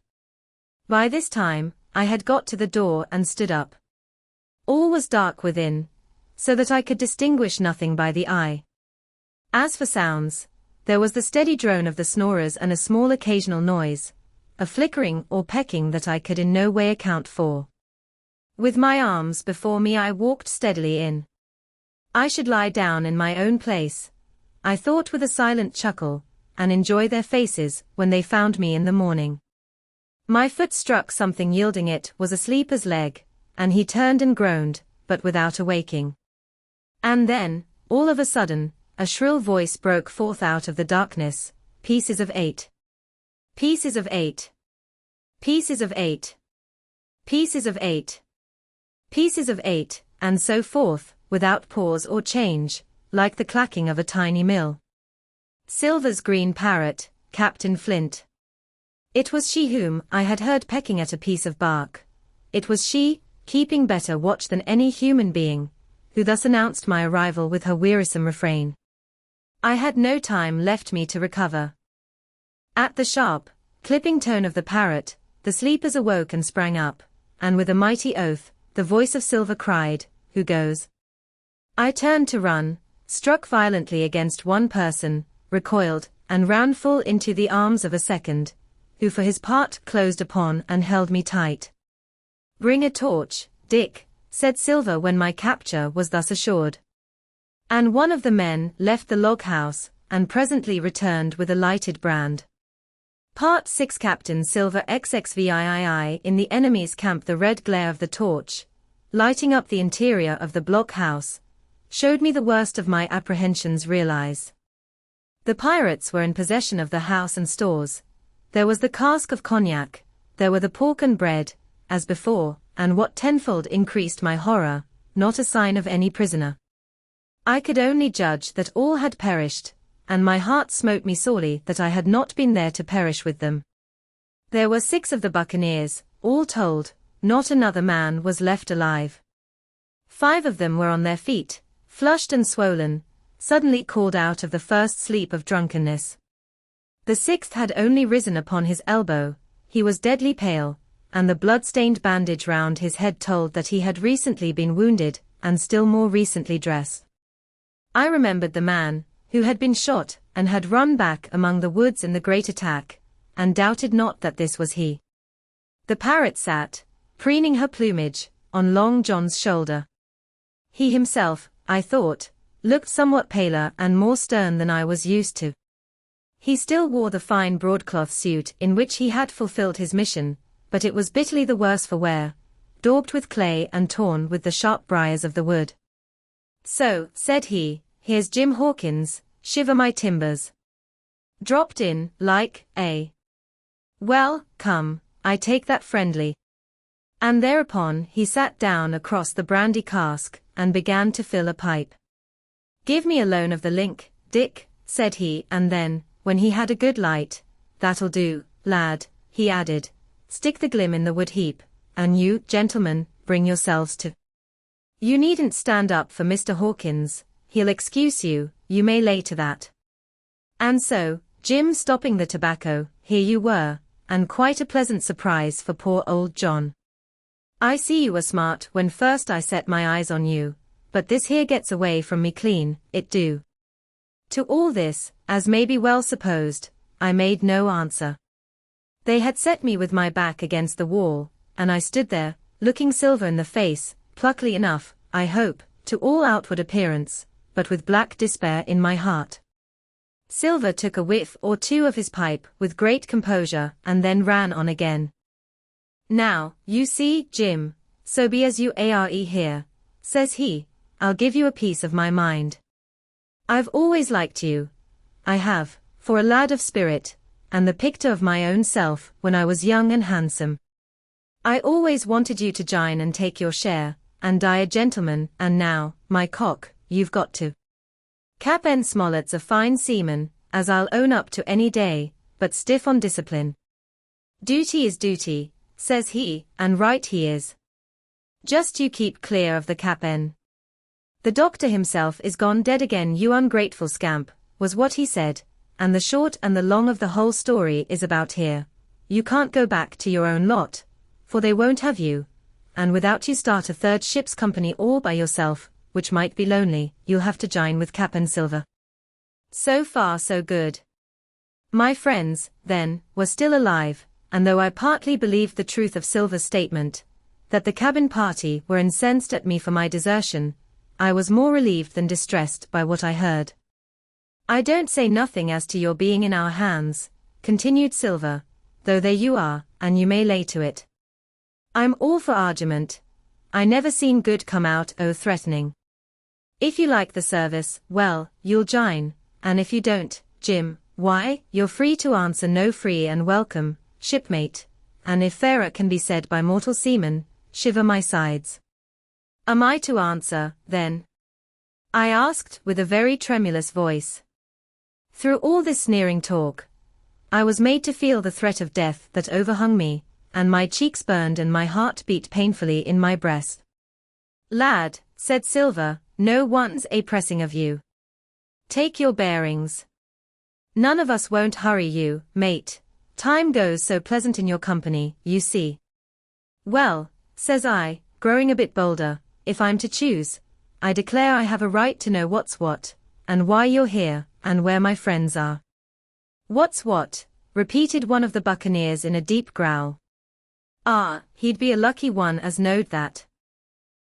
By this time, I had got to the door and stood up. All was dark within, so that I could distinguish nothing by the eye. As for sounds, there was the steady drone of the snorers and a small occasional noise, a flickering or pecking that I could in no way account for. With my arms before me I walked steadily in. I should lie down in my own place, I thought with a silent chuckle, and enjoy their faces when they found me in the morning. My foot struck something yielding it was a sleeper's leg, and he turned and groaned, but without awaking. And then, all of a sudden, a shrill voice broke forth out of the darkness: "Pieces of 8. Pieces of 8. Pieces of 8. Pieces of 8. Pieces of 8, and so forth, without pause or change, like the clacking of a tiny mill. Silver's green parrot, Captain Flint. It was she whom I had heard pecking at a piece of bark. It was she, keeping better watch than any human being, who thus announced my arrival with her wearisome refrain. I had no time left me to recover. At the sharp, clipping tone of the parrot, the sleepers awoke and sprang up, and with a mighty oath, the voice of Silver cried, "Who goes?" I turned to run, struck violently against one person, recoiled, and ran full into the arms of a second, who for his part closed upon and held me tight. "Bring a torch, Dick," said Silver when my capture was thus assured. And one of the men left the log house, and presently returned with a lighted brand. Part 6. Captain Silver XXVII. In the enemy's camp. The red glare of the torch, lighting up the interior of the blockhouse, showed me the worst of my apprehensions realize. The pirates were in possession of the house and stores. There was the cask of cognac, there were the pork and bread, as before, and what tenfold increased my horror, not a sign of any prisoner. I could only judge that all had perished, and my heart smote me sorely that I had not been there to perish with them. There were 6 of the buccaneers, all told, not another man was left alive. 5 of them were on their feet, flushed and swollen, suddenly called out of the first sleep of drunkenness. The 6th had only risen upon his elbow, he was deadly pale, and the blood-stained bandage round his head told that he had recently been wounded, and still more recently dressed. I remembered the man, who had been shot, and had run back among the woods in the great attack, and doubted not that this was he. The parrot sat, preening her plumage, on Long John's shoulder. He himself, I thought, looked somewhat paler and more stern than I was used to. He still wore the fine broadcloth suit in which he had fulfilled his mission, but it was bitterly the worse for wear, daubed with clay and torn with the sharp briars of the wood. "So," said he, "here's Jim Hawkins, shiver my timbers. Dropped in, like, eh? Well, come, I take that friendly." And thereupon he sat down across the brandy cask, and began to fill a pipe. "Give me a loan of the link, Dick," said he, and then, when he had a good light, "That'll do, lad," he added, "stick the glim in the wood heap, and you, gentlemen, bring yourselves to. You needn't stand up for Mr. Hawkins, he'll excuse you, you may lay to that." And so, Jim stopping the tobacco, here you were, and quite a pleasant surprise for poor old John. "I see you were smart when first I set my eyes on you, but this here gets away from me clean, it do." To all this, as may be well supposed, I made no answer. They had set me with my back against the wall, and I stood there, looking Silver in the face, pluckily enough, I hope, to all outward appearance, but with black despair in my heart. Silver took a whiff or two of his pipe with great composure and then ran on again. Now, you see, Jim, so be as you are here, says he, I'll give you a piece of my mind. I've always liked you. I have, for a lad of spirit, and the picture of my own self when I was young and handsome. I always wanted you to join and take your share, and die a gentleman, and now, my cock, you've got to. Captain Smollett's a fine seaman, as I'll own up to any day, but stiff on discipline. Duty is duty, says he, and right he is. Just you keep clear of the cap'n. The doctor himself is gone dead again, you ungrateful scamp, was what he said, and the short and the long of the whole story is about here. You can't go back to your own lot, for they won't have you, and without you start a third ship's company all by yourself, which might be lonely, you'll have to join with Cap'n Silver. So far so good. My friends, then, were still alive, and though I partly believed the truth of Silver's statement, that the cabin party were incensed at me for my desertion, I was more relieved than distressed by what I heard. I don't say nothing as to your being in our hands, continued Silver, though there you are, and you may lay to it. I'm all for argument. I never seen good come out o' threatening. If you like the service, well, you'll join, and if you don't, Jim, why, you're free to answer no free and welcome, shipmate, and if fairer can be said by mortal seaman, shiver my sides. Am I to answer, then? I asked with a very tremulous voice. Through all this sneering talk, I was made to feel the threat of death that overhung me, and my cheeks burned and my heart beat painfully in my breast. Lad, said Silver, no one's a pressing of you. Take your bearings. None of us won't hurry you, mate. Time goes so pleasant in your company, you see. Well, says I, growing a bit bolder, if I'm to choose, I declare I have a right to know what's what, and why you're here, and where my friends are. What's what? Repeated one of the buccaneers in a deep growl. Ah, he'd be a lucky one as knowed that.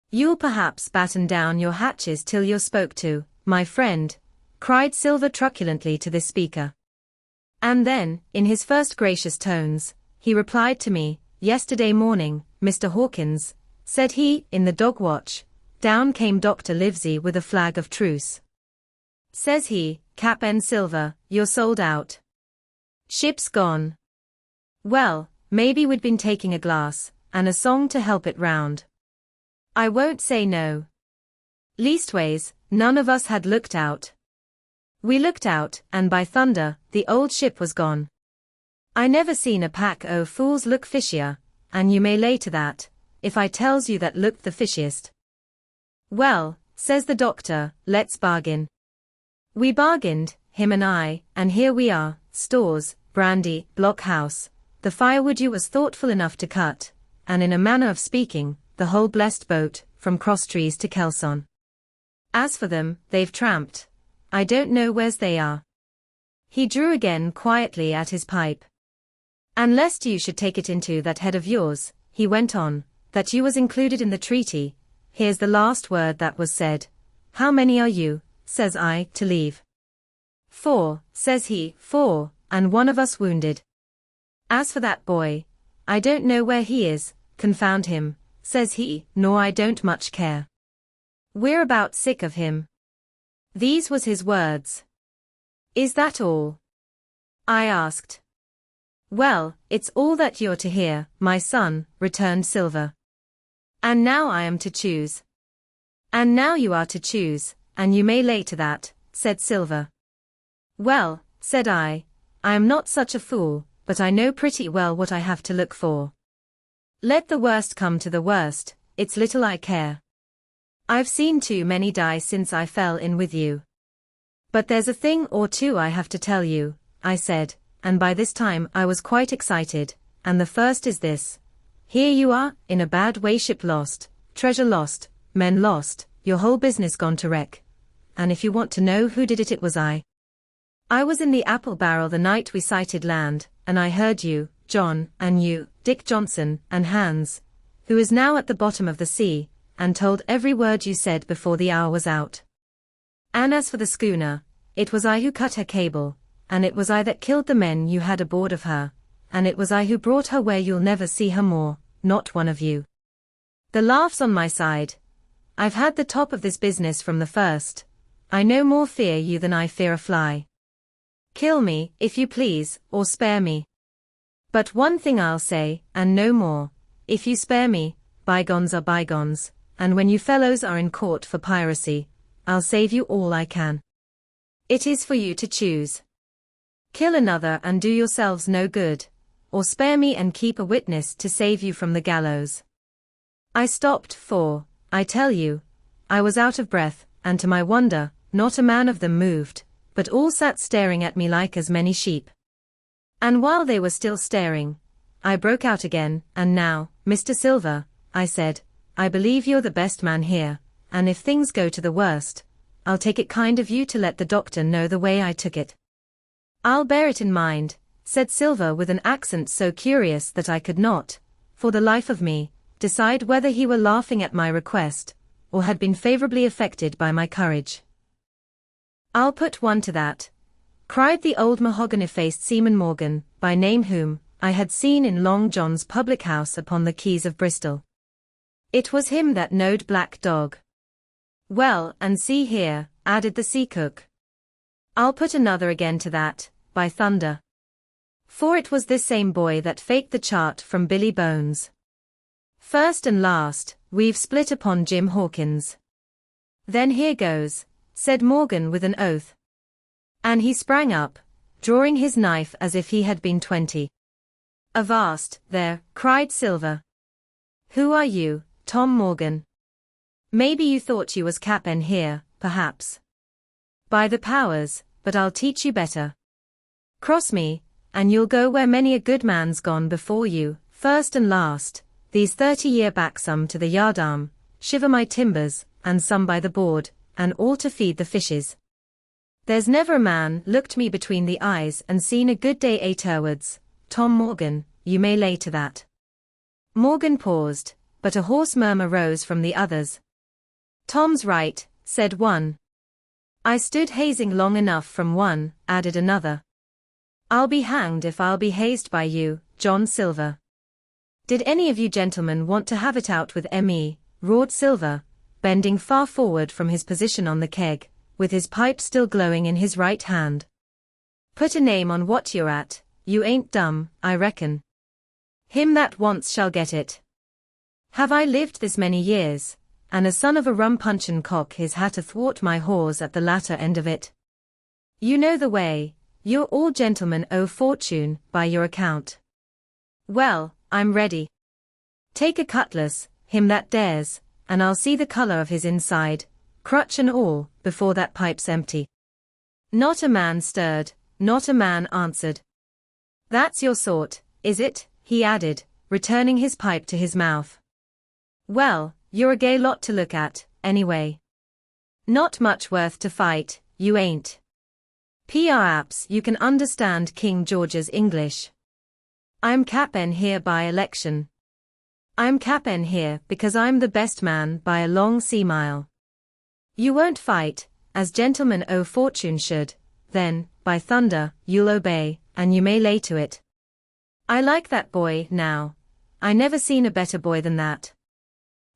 You'll perhaps batten down your hatches till you're spoke to, my friend, cried Silver truculently to this speaker. And then, in his first gracious tones, he replied to me, yesterday morning, Mr. Hawkins, said he, in the dog watch, down came Dr. Livesey with a flag of truce. Says he, Cap'n Silver, you're sold out. Ship's gone. Well, maybe we'd been taking a glass, and a song to help it round. I won't say no. Leastways, none of us had looked out. We looked out, and by thunder, the old ship was gone. I never seen a pack o' fools look fishier, and you may lay to that, if I tells you that looked the fishiest. Well, says the doctor, let's bargain. We bargained, him and I, and here we are, stores, brandy, blockhouse, the firewood you was thoughtful enough to cut, and in a manner of speaking, the whole blessed boat, from Crosstrees to Kelson. As for them, they've tramped. I don't know where's they are. He drew again quietly at his pipe. And lest you should take it into that head of yours, he went on, that you was included in the treaty, here's the last word that was said. How many are you, says I, to leave? 4, says he, 4, and one of us wounded. As for that boy, I don't know where he is, confound him, says he, nor I don't much care. We're about sick of him. These was his words. Is that all? I asked. Well, it's all that you're to hear, my son, returned Silver. And now I am to choose. And now you are to choose, and you may lay to that, said Silver. Well, said I am not such a fool, but I know pretty well what I have to look for. Let the worst come to the worst, it's little I care. I've seen too many die since I fell in with you. But there's a thing or two I have to tell you, I said, and by this time I was quite excited, and the first is this. Here you are, in a bad way, ship lost, treasure lost, men lost, your whole business gone to wreck. And if you want to know who did it was I. I was in the apple barrel the night we sighted land, and I heard you, John, and you, Dick Johnson, and Hans, who is now at the bottom of the sea, and told every word you said before the hour was out. And as for the schooner, it was I who cut her cable, and it was I that killed the men you had aboard of her, and it was I who brought her where you'll never see her more, not one of you. The laugh's on my side. I've had the top of this business from the first. I no more fear you than I fear a fly. Kill me, if you please, or spare me. But one thing I'll say, and no more. If you spare me, bygones are bygones, and when you fellows are in court for piracy, I'll save you all I can. It is for you to choose. Kill another and do yourselves no good, or spare me and keep a witness to save you from the gallows. I stopped, for, I tell you, I was out of breath, and to my wonder, not a man of them moved, but all sat staring at me like as many sheep. And while they were still staring, I broke out again, and now, Mr. Silver, I said, I believe you're the best man here, and if things go to the worst, I'll take it kind of you to let the doctor know the way I took it. I'll bear it in mind, said Silver with an accent so curious that I could not, for the life of me, decide whether he were laughing at my request, or had been favorably affected by my courage. I'll put one to that, cried the old mahogany-faced seaman Morgan, by name, whom I had seen in Long John's public house upon the quays of Bristol. It was him that knowed Black Dog. Well, and see here, added the sea cook. I'll put another again to that, by thunder. For it was this same boy that faked the chart from Billy Bones. First and last, we've split upon Jim Hawkins. Then here goes, said Morgan with an oath. And he sprang up, drawing his knife as if he had been 20. Avast, there, cried Silver. Who are you, Tom Morgan? Maybe you thought you was cap'n here, perhaps. By the powers, but I'll teach you better. Cross me, and you'll go where many a good man's gone before you, first and last, these 30 year back, some to the yardarm, shiver my timbers, and some by the board, and all to feed the fishes. There's never a man looked me between the eyes and seen a good day afterwards, Tom Morgan, you may lay to that. Morgan paused, but a hoarse murmur rose from the others. Tom's right, said one. I stood hazing long enough from one, added another. I'll be hanged if I'll be hazed by you, John Silver. Did any of you gentlemen want to have it out with me, roared Silver, bending far forward from his position on the keg, with his pipe still glowing in his right hand. Put a name on what you're at, you ain't dumb, I reckon. Him that wants shall get it. Have I lived this many years, and a son of a rum puncheon cock his hat athwart my hawse at the latter end of it? You know the way, you're all gentlemen o' fortune, by your account. Well, I'm ready. Take a cutlass, him that dares, and I'll see the colour of his inside, crutch and all, before that pipe's empty. Not a man stirred, not a man answered. That's your sort, is it? He added, returning his pipe to his mouth. Well, you're a gay lot to look at, anyway. Not much worth to fight, you ain't. Perhaps you can understand King George's English. I'm cap'n here by election. I'm cap'n here because I'm the best man by a long sea mile. You won't fight, as gentlemen o' fortune should, then, by thunder, you'll obey, and you may lay to it. I like that boy, now. I never seen a better boy than that.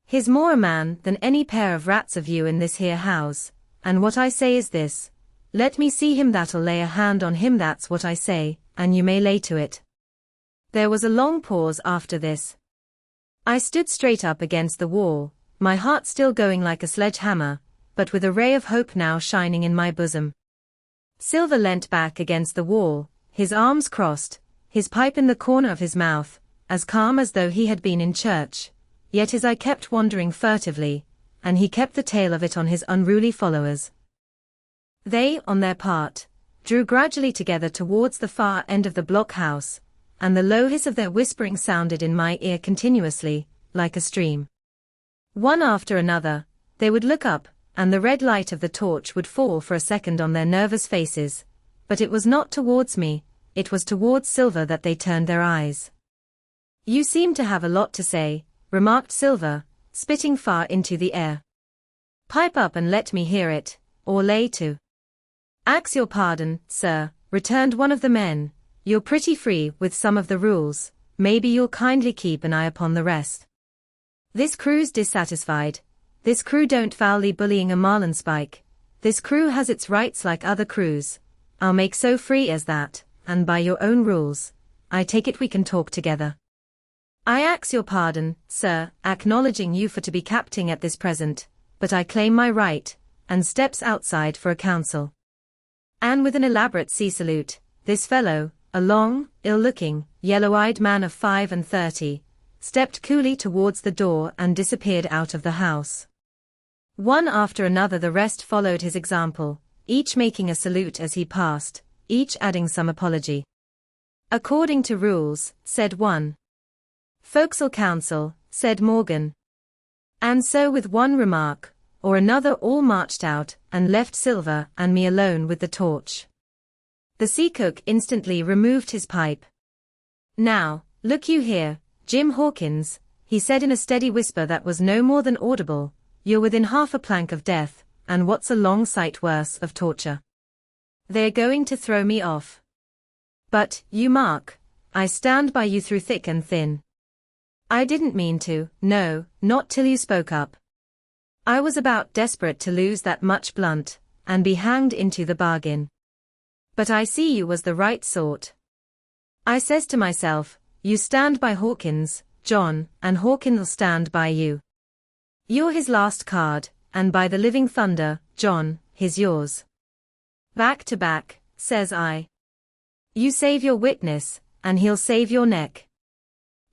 He's more a man than any pair of rats of you in this here house, and what I say is this, let me see him that'll lay a hand on him, that's what I say, and you may lay to it. There was a long pause after this. I stood straight up against the wall, my heart still going like a sledgehammer, but with a ray of hope now shining in my bosom. Silver leant back against the wall, his arms crossed, his pipe in the corner of his mouth, as calm as though he had been in church, yet his eye kept wandering furtively, and he kept the tail of it on his unruly followers. They, on their part, drew gradually together towards the far end of the blockhouse, and the low hiss of their whispering sounded in my ear continuously, like a stream. One after another, they would look up, and the red light of the torch would fall for a second on their nervous faces, but it was not towards me, it was towards Silver that they turned their eyes. "You seem to have a lot to say," remarked Silver, spitting far into the air. "Pipe up and let me hear it, or lay to." "Ax your pardon, sir," returned one of the men, "you're pretty free with some of the rules, maybe you'll kindly keep an eye upon the rest. This crew's dissatisfied, this crew don't foully bullying a marlinspike, this crew has its rights like other crews, I'll make so free as that, and by your own rules, I take it we can talk together. I ax your pardon, sir, acknowledging you for to be capting at this present, but I claim my right, and steps outside for a council." And with an elaborate sea salute, this fellow, a long, ill-looking, yellow-eyed man of 35, stepped coolly towards the door and disappeared out of the house. One after another the rest followed his example, each making a salute as he passed, each adding some apology. "According to rules," said one. "Forecastle council," said Morgan. And so with one remark or another all marched out and left Silver and me alone with the torch. The sea cook instantly removed his pipe. "Now, look you here, Jim Hawkins," he said in a steady whisper that was no more than audible, "you're within half a plank of death, and what's a long sight worse of torture? They're going to throw me off. But, you mark, I stand by you through thick and thin. I didn't mean to, no, not till you spoke up. I was about desperate to lose that much blunt, and be hanged into the bargain. But I see you was the right sort. I says to myself, you stand by Hawkins, John, and Hawkins'll stand by you. You're his last card, and by the living thunder, John, he's yours. Back to back, says I. You save your witness, and he'll save your neck."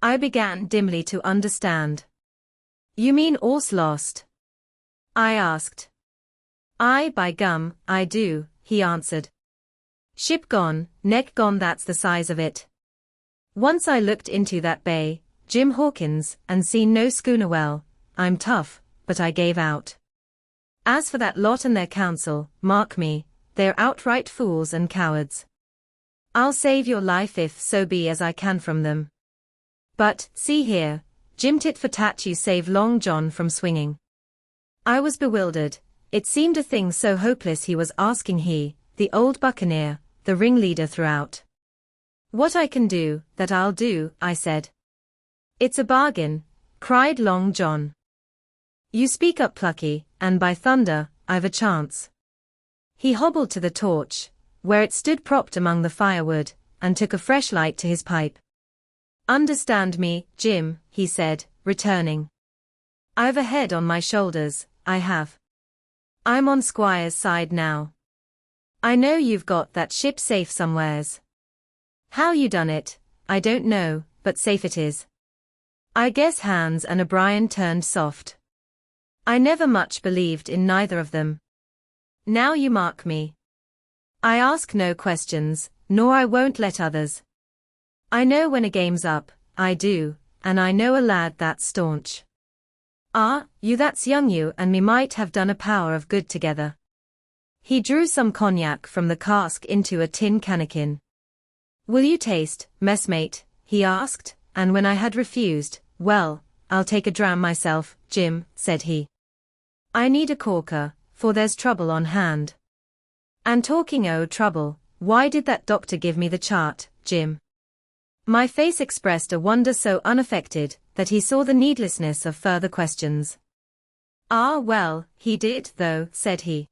I began dimly to understand. "You mean all's lost?" I asked. "Aye, by gum, I do," he answered. "Ship gone, neck gone, that's the size of it. Once I looked into that bay, Jim Hawkins, and seen no schooner. Well, I'm tough, but I gave out. As for that lot and their council, mark me, they're outright fools and cowards. I'll save your life if so be as I can from them. But, see here, Jim, tit for tat, you save Long John from swinging." I was bewildered. It seemed a thing so hopeless he was asking, he, the old buccaneer, the ringleader throughout. "What I can do, that I'll do," I said. "It's a bargain," cried Long John. "You speak up, Plucky, and by thunder, I've a chance." He hobbled to the torch, where it stood propped among the firewood, and took a fresh light to his pipe. "Understand me, Jim," he said, returning. "I've a head on my shoulders, I have. I'm on Squire's side now. I know you've got that ship safe somewheres. How you done it, I don't know, but safe it is. I guess Hans and O'Brien turned soft. I never much believed in neither of them. Now you mark me. I ask no questions, nor I won't let others. I know when a game's up, I do, and I know a lad that's staunch. Ah, you, that's young, you and me might have done a power of good together." He drew some cognac from the cask into a tin cannikin. "Will you taste, messmate?" he asked, and when I had refused, "Well, I'll take a dram myself, Jim," said he. "I need a corker, for there's trouble on hand." "And talking o' trouble, why did that doctor give me the chart, Jim?" My face expressed a wonder so unaffected that he saw the needlessness of further questions. "Ah, well, he did, though," said he.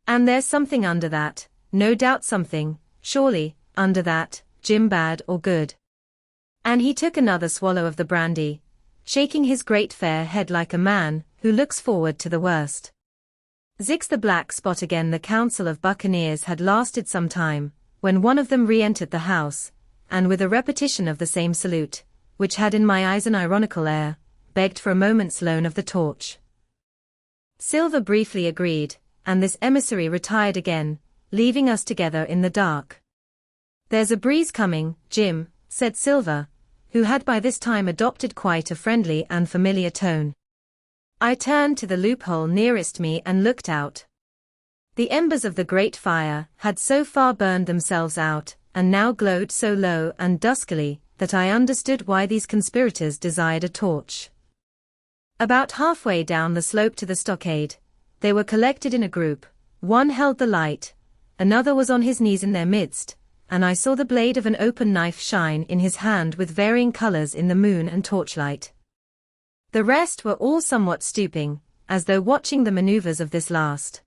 "And there's something under that, no doubt something, surely, under that, Jim, bad or good." And he took another swallow of the brandy, shaking his great fair head like a man who looks forward to the worst. Zix the black spot again. The council of buccaneers had lasted some time, when one of them re-entered the house, and with a repetition of the same salute, which had in my eyes an ironical air, begged for a moment's loan of the torch. Silver briefly agreed, and this emissary retired again, leaving us together in the dark. "There's a breeze coming, Jim," said Silver, who had by this time adopted quite a friendly and familiar tone. I turned to the loophole nearest me and looked out. The embers of the great fire had so far burned themselves out, and now glowed so low and duskily that I understood why these conspirators desired a torch. About halfway down the slope to the stockade, they were collected in a group. One held the light, another was on his knees in their midst, and I saw the blade of an open knife shine in his hand with varying colors in the moon and torchlight. The rest were all somewhat stooping, as though watching the maneuvers of this last.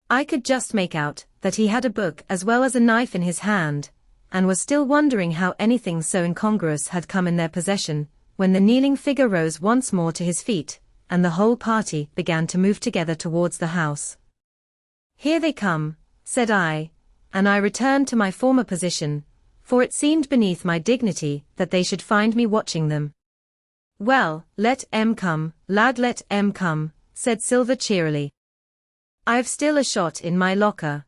I could just make out that he had a book as well as a knife in his hand, and was still wondering how anything so incongruous had come in their possession, when the kneeling figure rose once more to his feet, and the whole party began to move together towards the house. "Here they come," said I, and I returned to my former position, for it seemed beneath my dignity that they should find me watching them. "Well, let 'em come, lad, let 'em come," said Silver cheerily. "I've still a shot in my locker."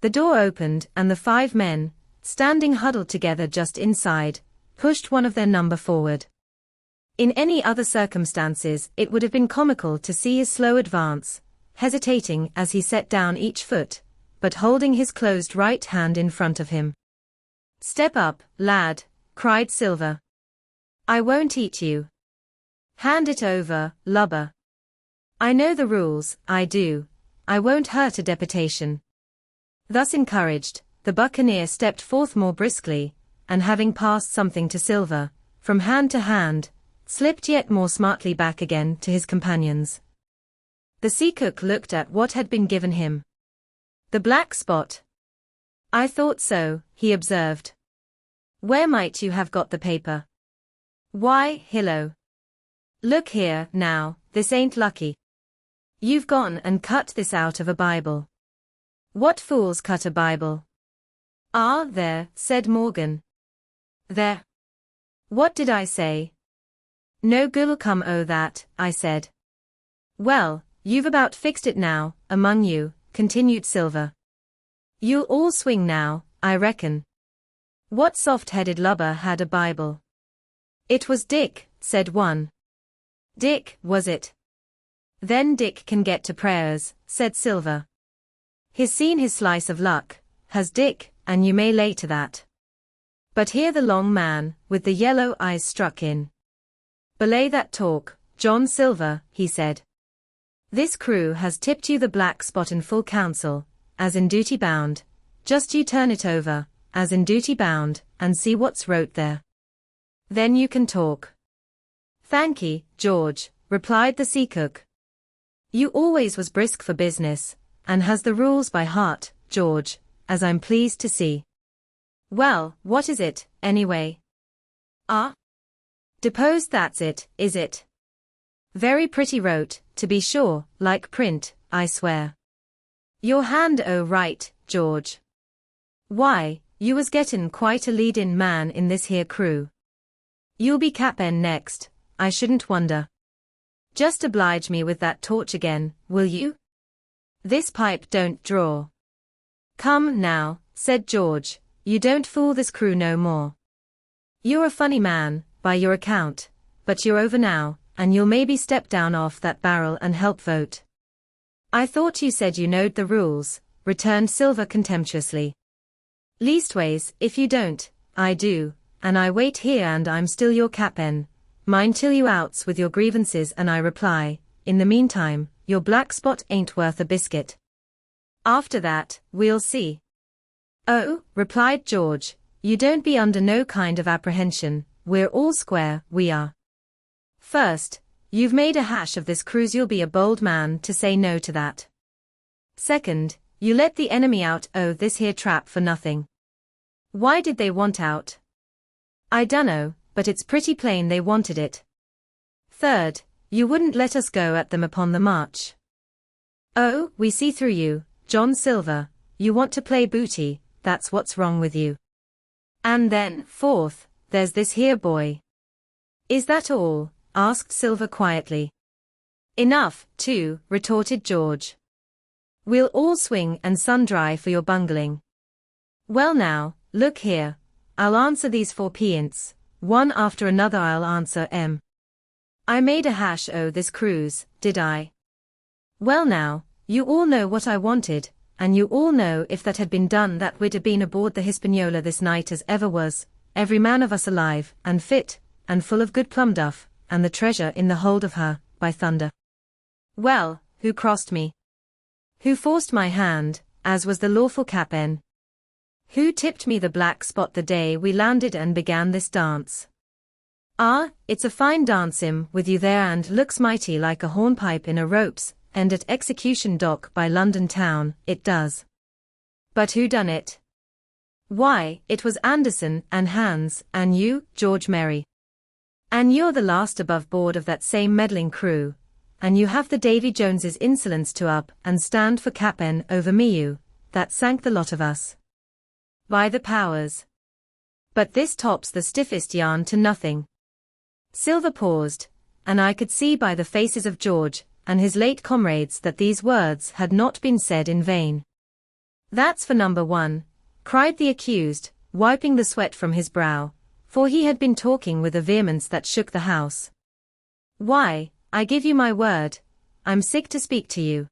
The door opened and the 5 men, standing huddled together just inside, pushed one of their number forward. In any other circumstances it would have been comical to see his slow advance, hesitating as he set down each foot, but holding his closed right hand in front of him. "Step up, lad," cried Silver. "I won't eat you. Hand it over, lubber. I know the rules, I do. I won't hurt a deputation." Thus encouraged, the buccaneer stepped forth more briskly, and having passed something to Silver, from hand to hand, slipped yet more smartly back again to his companions. The sea cook looked at what had been given him. "The black spot." "I thought so," he observed. "Where might you have got the paper?" "Why, Hillo. Look here, now, this ain't lucky. You've gone and cut this out of a Bible." "What fools cut a Bible?" "Ah, there," said Morgan. "There. What did I say?" "No good'll come o' that," I said. "Well, you've about fixed it now, among you," continued Silver. "You'll all swing now, I reckon. What soft-headed lubber had a Bible?" "It was Dick," said one. "Dick, was it? Then Dick can get to prayers," said Silver. "He's seen his slice of luck, has Dick, and you may lay to that." But here the long man, with the yellow eyes struck in. "Belay that talk, John Silver," he said. "This crew has tipped you the black spot in full council, as in duty bound. Just you turn it over, as in duty bound, and see what's wrote there. Then you can talk." "Thank'ee, George," replied the sea cook. "You always was brisk for business, and has the rules by heart, George, as I'm pleased to see. Well, what is it, anyway?" "Ah? Depose that's it, is it? Very pretty wrote, to be sure, like print, I swear. Your hand right, George. Why, you was gettin' quite a lead-in man in this here crew. You'll be cap'n next, I shouldn't wonder. Just oblige me with that torch again, will you? This pipe don't draw." "Come, now," said George, "you don't fool this crew no more. You're a funny man, by your account, but you're over now, and you'll maybe step down off that barrel and help vote." "I thought you said you knowed the rules," returned Silver contemptuously. "Leastways, if you don't, I do, and I wait here and I'm still your cap'n. Mind till you outs with your grievances and I reply, in the meantime, your black spot ain't worth a biscuit. After that, we'll see." "Oh," replied George, "you don't be under no kind of apprehension, we're all square, we are. First, you've made a hash of this cruise, you'll be a bold man to say no to that. Second, you let the enemy out o' this here trap for nothing. Why did they want out? I dunno, but it's pretty plain they wanted it. Third, you wouldn't let us go at them upon the march. Oh, we see through you, John Silver, you want to play booty, that's what's wrong with you. And then, fourth, there's this here boy." "Is that all?" asked Silver quietly. "Enough, too," retorted George. "We'll all swing and sun-dry for your bungling. Well now, look here, I'll answer these 4 peants, one after another I'll answer 'em. I made a hash o' this cruise, did I? Well now, you all know what I wanted, and you all know if that had been done that we'd have been aboard the Hispaniola this night as ever was, every man of us alive, and fit, and full of good plum duff, and the treasure in the hold of her, by thunder. Well, who crossed me? Who forced my hand, as was the lawful captain? Who tipped me the black spot the day we landed and began this dance? Ah, it's a fine dance with you there, and looks mighty like a hornpipe in a rope's end at Execution Dock by London town, it does. But who done it? Why, it was Anderson and Hans and you, George Merry. And you're the last above board of that same meddling crew, and you have the Davy Jones's insolence to up and stand for cap'n over me, you, that sank the lot of us. By the powers. But this tops the stiffest yarn to nothing. Silver paused, and I could see by the faces of George and his late comrades that these words had not been said in vain. That's for number one, cried the accused, wiping the sweat from his brow, for he had been talking with a vehemence that shook the house. Why, I give you my word, I'm sick to speak to you.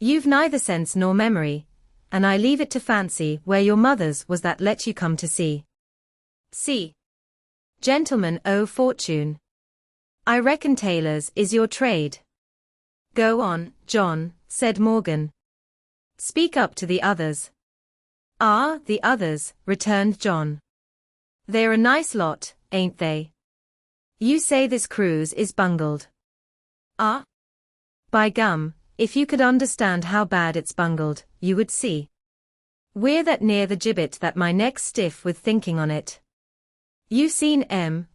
You've neither sense nor memory, and I leave it to fancy where your mother's was that let you come to sea. See. Gentlemen, oh fortune. I reckon tailors is your trade. Go on, John, said Morgan. Speak up to the others. Ah, the others, returned John. They're a nice lot, ain't they? You say this cruise is bungled. Ah? By gum, if you could understand how bad it's bungled, you would see. We're that near the gibbet that my neck's stiff with thinking on it. You've seen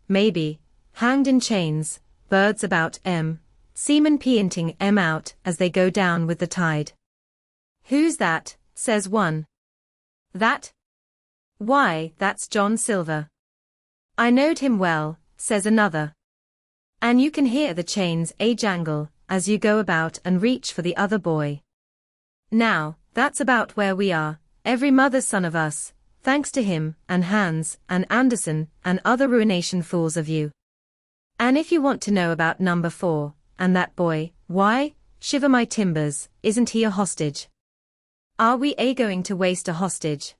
maybe, hanged in chains, birds about seamen peanting out as they go down with the tide. Who's that, says one. That? Why, that's John Silver. I knowed him well, says another. And you can hear the chains jangle, as you go about and reach for the other boy. Now, that's about where we are, every mother's son of us, thanks to him, and Hans, and Anderson, and other ruination fools of you. And if you want to know about number 4, and that boy, why, shiver my timbers, isn't he a hostage? Are we going to waste a hostage?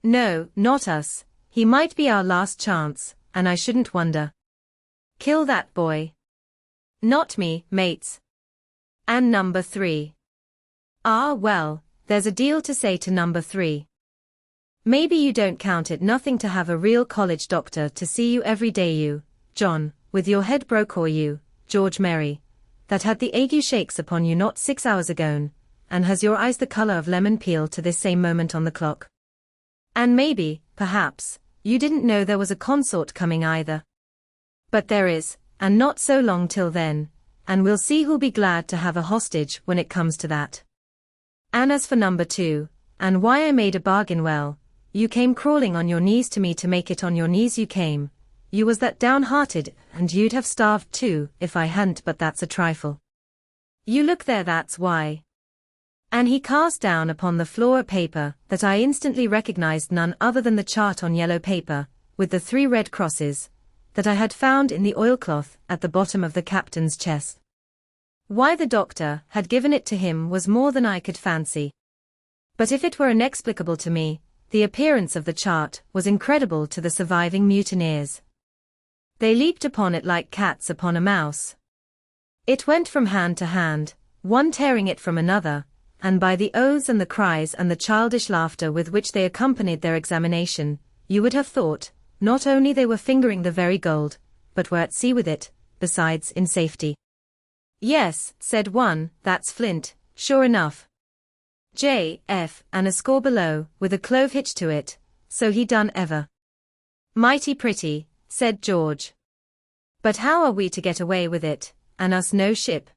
No, not us, he might be our last chance, and I shouldn't wonder. Kill that boy. Not me, mates. And number 3. Ah well, there's a deal to say to number 3. Maybe you don't count it nothing to have a real college doctor to see you every day, you, John, with your head broke, or you, George Merry, that had the ague shakes upon you not 6 hours ago, and has your eyes the colour of lemon peel to this same moment on the clock. And maybe, perhaps, you didn't know there was a consort coming either. But there is, and not so long till then, and we'll see who'll be glad to have a hostage when it comes to that. And as for number 2, and why I made a bargain, well, you came crawling on your knees to me to make it on your knees you came. You was that downhearted, and you'd have starved too, if I hadn't, but that's a trifle. You look there, that's why. And he cast down upon the floor a paper that I instantly recognized none other than the chart on yellow paper, with the 3 red crosses, that I had found in the oilcloth at the bottom of the captain's chest. Why the doctor had given it to him was more than I could fancy. But if it were inexplicable to me, the appearance of the chart was incredible to the surviving mutineers. They leaped upon it like cats upon a mouse. It went from hand to hand, one tearing it from another, and by the oaths and the cries and the childish laughter with which they accompanied their examination, you would have thought, not only they were fingering the very gold, but were at sea with it, besides in safety. Yes, said one, that's Flint, sure enough. J.F. and a score below, with a clove hitch to it, so he done ever. Mighty pretty, said George. But how are we to get away with it, and us no ship?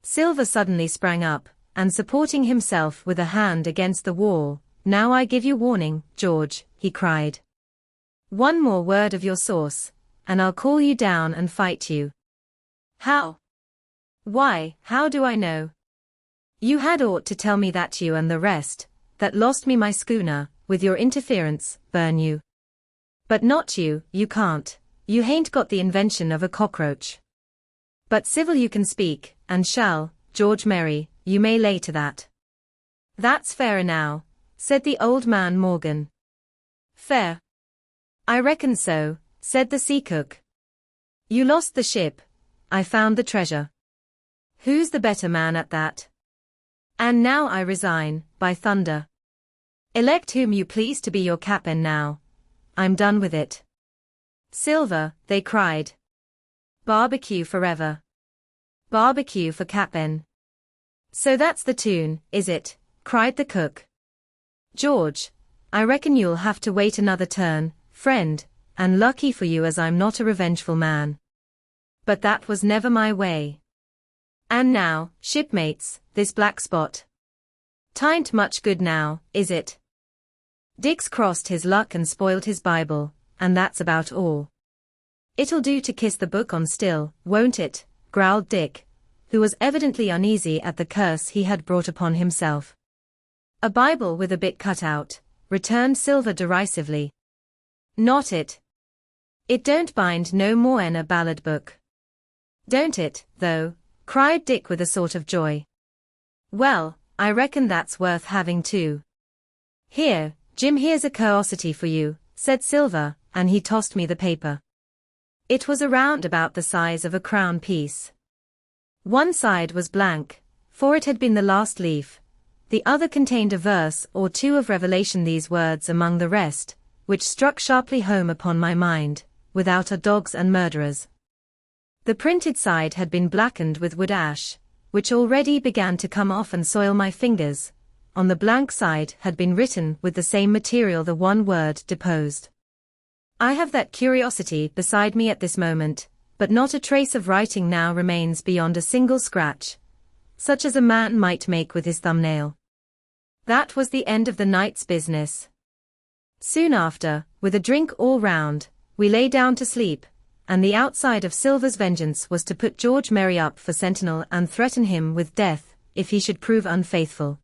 Silver suddenly sprang up, and supporting himself with a hand against the wall, now I give you warning, George, he cried. One more word of your sauce, and I'll call you down and fight you. How? Why, how do I know? You had ought to tell me that you and the rest, that lost me my schooner, with your interference, burn you. But not you, you can't, you hain't got the invention of a cockroach. But civil you can speak, and shall, George Merry, you may lay to that. That's fairer now, said the old man Morgan. Fair? I reckon so, said the sea cook. You lost the ship, I found the treasure. Who's the better man at that? And now I resign, by thunder. Elect whom you please to be your captain now. I'm done with it. Silver, they cried. Barbecue forever. Barbecue for captain. So that's the tune, is it? Cried the cook. George, I reckon you'll have to wait another turn, friend, and lucky for you as I'm not a revengeful man. But that was never my way. And now, shipmates, this black spot. T'ain't much good now, is it? Dick's crossed his luck and spoiled his Bible, and that's about all. It'll do to kiss the book on still, won't it? Growled Dick, who was evidently uneasy at the curse he had brought upon himself. A Bible with a bit cut out, returned Silver derisively. Not it. It don't bind no more'n a ballad book. Don't it, though? Cried Dick with a sort of joy. Well, I reckon that's worth having too. Here, Jim, here's a curiosity for you, said Silver, and he tossed me the paper. It was around about the size of a crown piece. One side was blank, for it had been the last leaf. The other contained a verse or two of Revelation, these words among the rest, which struck sharply home upon my mind, without a dogs and murderers. The printed side had been blackened with wood ash, which already began to come off and soil my fingers. On the blank side had been written with the same material the one word deposed. I have that curiosity beside me at this moment, but not a trace of writing now remains beyond a single scratch, such as a man might make with his thumbnail. That was the end of the night's business. Soon after, with a drink all round, we lay down to sleep, and the outside of Silver's vengeance was to put George Merry up for sentinel and threaten him with death, if he should prove unfaithful.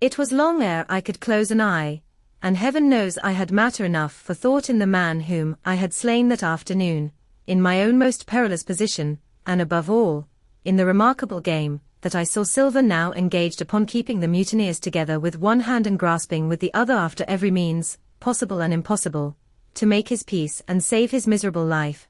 It was long ere I could close an eye, and heaven knows I had matter enough for thought in the man whom I had slain that afternoon, in my own most perilous position, and above all, in the remarkable game, that I saw Silver now engaged upon keeping the mutineers together with one hand and grasping with the other after every means, possible and impossible, to make his peace and save his miserable life.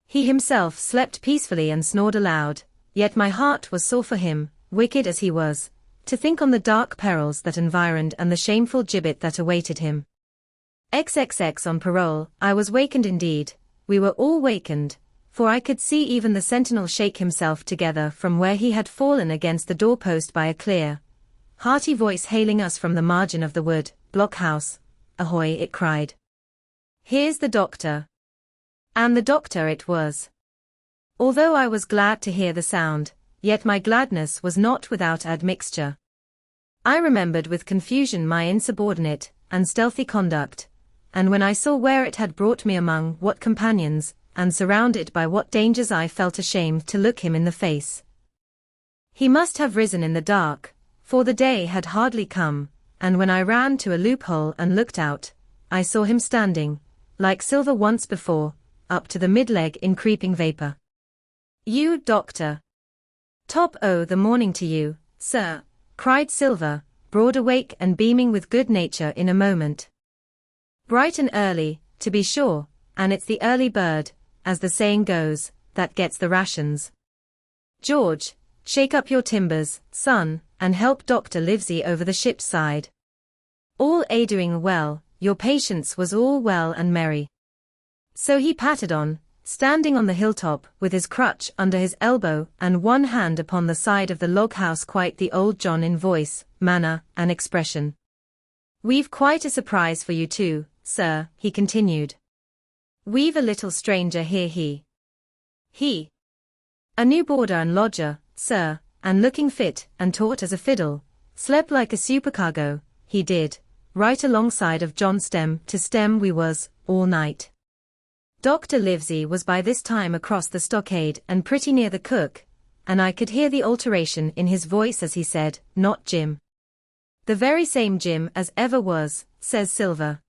He himself slept peacefully and snored aloud, yet my heart was sore for him, wicked as he was, to think on the dark perils that environed and the shameful gibbet that awaited him. XXX on parole, I was wakened indeed, we were all wakened, for I could see even the sentinel shake himself together from where he had fallen against the doorpost by a clear, hearty voice hailing us from the margin of the wood. Blockhouse, ahoy, it cried. Here's the doctor. And the doctor it was. Although I was glad to hear the sound, yet my gladness was not without admixture. I remembered with confusion my insubordinate and stealthy conduct, and when I saw where it had brought me among what companions, and surrounded by what dangers, I felt ashamed to look him in the face. He must have risen in the dark, for the day had hardly come, and when I ran to a loophole and looked out, I saw him standing, like Silver once before, up to the mid-leg in creeping vapor. You, doctor. Top o' the morning to you, sir, cried Silver, broad awake and beaming with good nature in a moment. Bright and early, to be sure, and it's the early bird, as the saying goes, that gets the rations. George, shake up your timbers, son, and help Dr. Livesey over the ship's side. All a doing well, your patience was all well and merry. So he pattered on, standing on the hilltop with his crutch under his elbow and one hand upon the side of the log house, quite the old John in voice, manner, and expression. We've quite a surprise for you too, sir, he continued. We've a little stranger here, he. A new boarder and lodger, sir, and looking fit and taut as a fiddle, slept like a supercargo, he did, right alongside of John stem to stem we was, all night. Dr. Livesey was by this time across the stockade and pretty near the cook, and I could hear the alteration in his voice as he said, not Jim. The very same Jim as ever was, says Silver.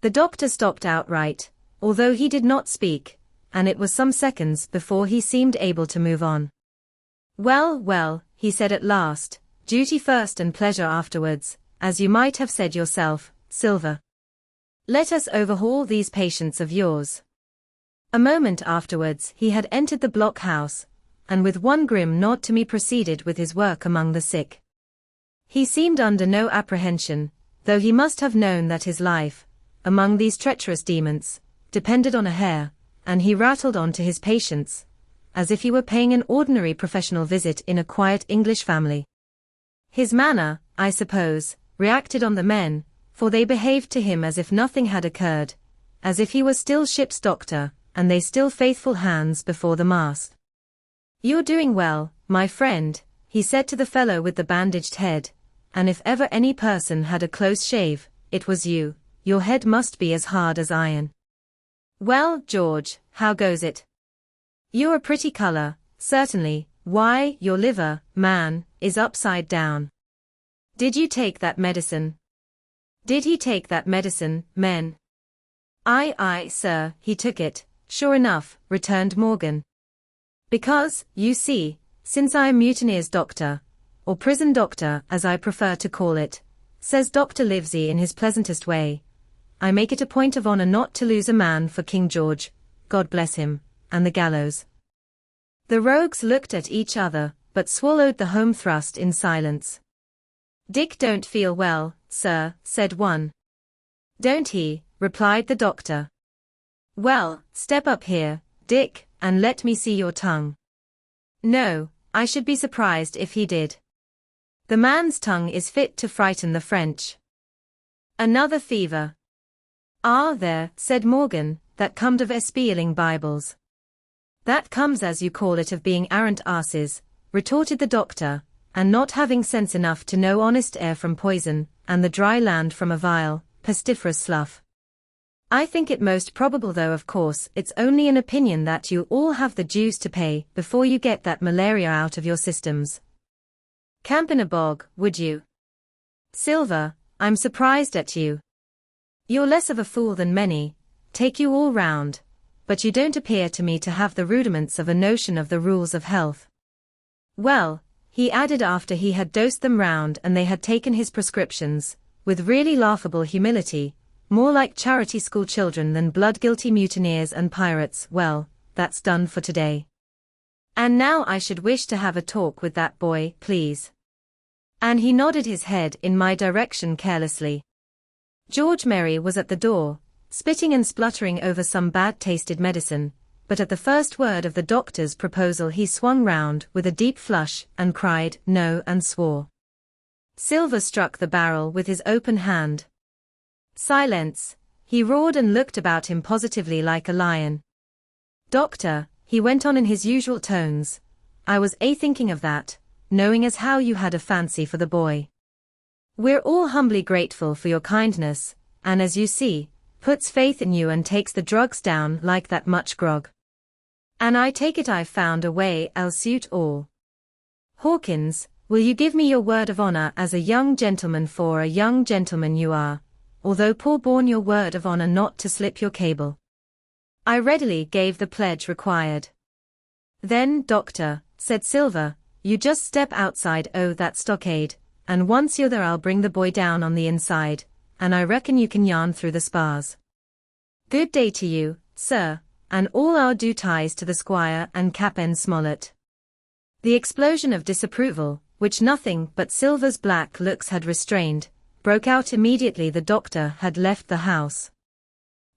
The doctor stopped outright, although he did not speak, and it was some seconds before he seemed able to move on. Well, well, he said at last, duty first and pleasure afterwards, as you might have said yourself, Silver. Let us overhaul these patients of yours. A moment afterwards he had entered the blockhouse, and with one grim nod to me proceeded with his work among the sick. He seemed under no apprehension, though he must have known that his life, among these treacherous demons, depended on a hair, and he rattled on to his patients, as if he were paying an ordinary professional visit in a quiet English family. His manner, I suppose, reacted on the men, for they behaved to him as if nothing had occurred, as if he was still ship's doctor, and they still faithful hands before the mast. "You're doing well, my friend," he said to the fellow with the bandaged head, "and if ever any person had a close shave, it was you. Your head must be as hard as iron. Well, George, how goes it? You're a pretty color, certainly. Why, your liver, man, is upside down. Did you take that medicine?" "Did he take that medicine, men?" Aye, sir, he took it, sure enough," returned Morgan. "Because, you see, since I am mutineer's doctor, or prison doctor as I prefer to call it," says Dr. Livesey in his pleasantest way, "I make it a point of honor not to lose a man for King George, God bless him, and the gallows." The rogues looked at each other, but swallowed the home thrust in silence. "Dick don't feel well, sir," said one. "Don't he?" replied the doctor. "Well, step up here, Dick, and let me see your tongue." "No, I should be surprised if he did. The man's tongue is fit to frighten the French." "Another fever." "Ah, there," said Morgan, "that comed of espieling Bibles." "That comes as you call it of being arrant asses," retorted the doctor, "and not having sense enough to know honest air from poison, and the dry land from a vile, pestiferous slough. I think it most probable, though of course it's only an opinion, that you all have the dues to pay before you get that malaria out of your systems. Camp in a bog, would you? Silver, I'm surprised at you. You're less of a fool than many, take you all round, but you don't appear to me to have the rudiments of a notion of the rules of health. Well," he added after he had dosed them round and they had taken his prescriptions, with really laughable humility, more like charity school children than blood-guilty mutineers and pirates, "well, that's done for today. And now I should wish to have a talk with that boy, please." And he nodded his head in my direction carelessly. George Merry was at the door, spitting and spluttering over some bad-tasted medicine, but at the first word of the doctor's proposal he swung round with a deep flush and cried, "No," and swore. Silver struck the barrel with his open hand. "Silence," he roared and looked about him positively like a lion. "Doctor," he went on in his usual tones, "I was thinking of that, knowing as how you had a fancy for the boy. We're all humbly grateful for your kindness, and as you see, puts faith in you and takes the drugs down like that much grog. And I take it I've found a way 'll suit all. Hawkins, will you give me your word of honor as a young gentleman, for a young gentleman you are, although poor-born, your word of honor not to slip your cable?" I readily gave the pledge required. "Then, doctor," said Silver, "you just step outside that stockade, and once you're there I'll bring the boy down on the inside, and I reckon you can yarn through the spars. Good day to you, sir, and all our due ties to the squire and Cap'n Smollett." The explosion of disapproval, which nothing but Silver's black looks had restrained, broke out immediately the doctor had left the house.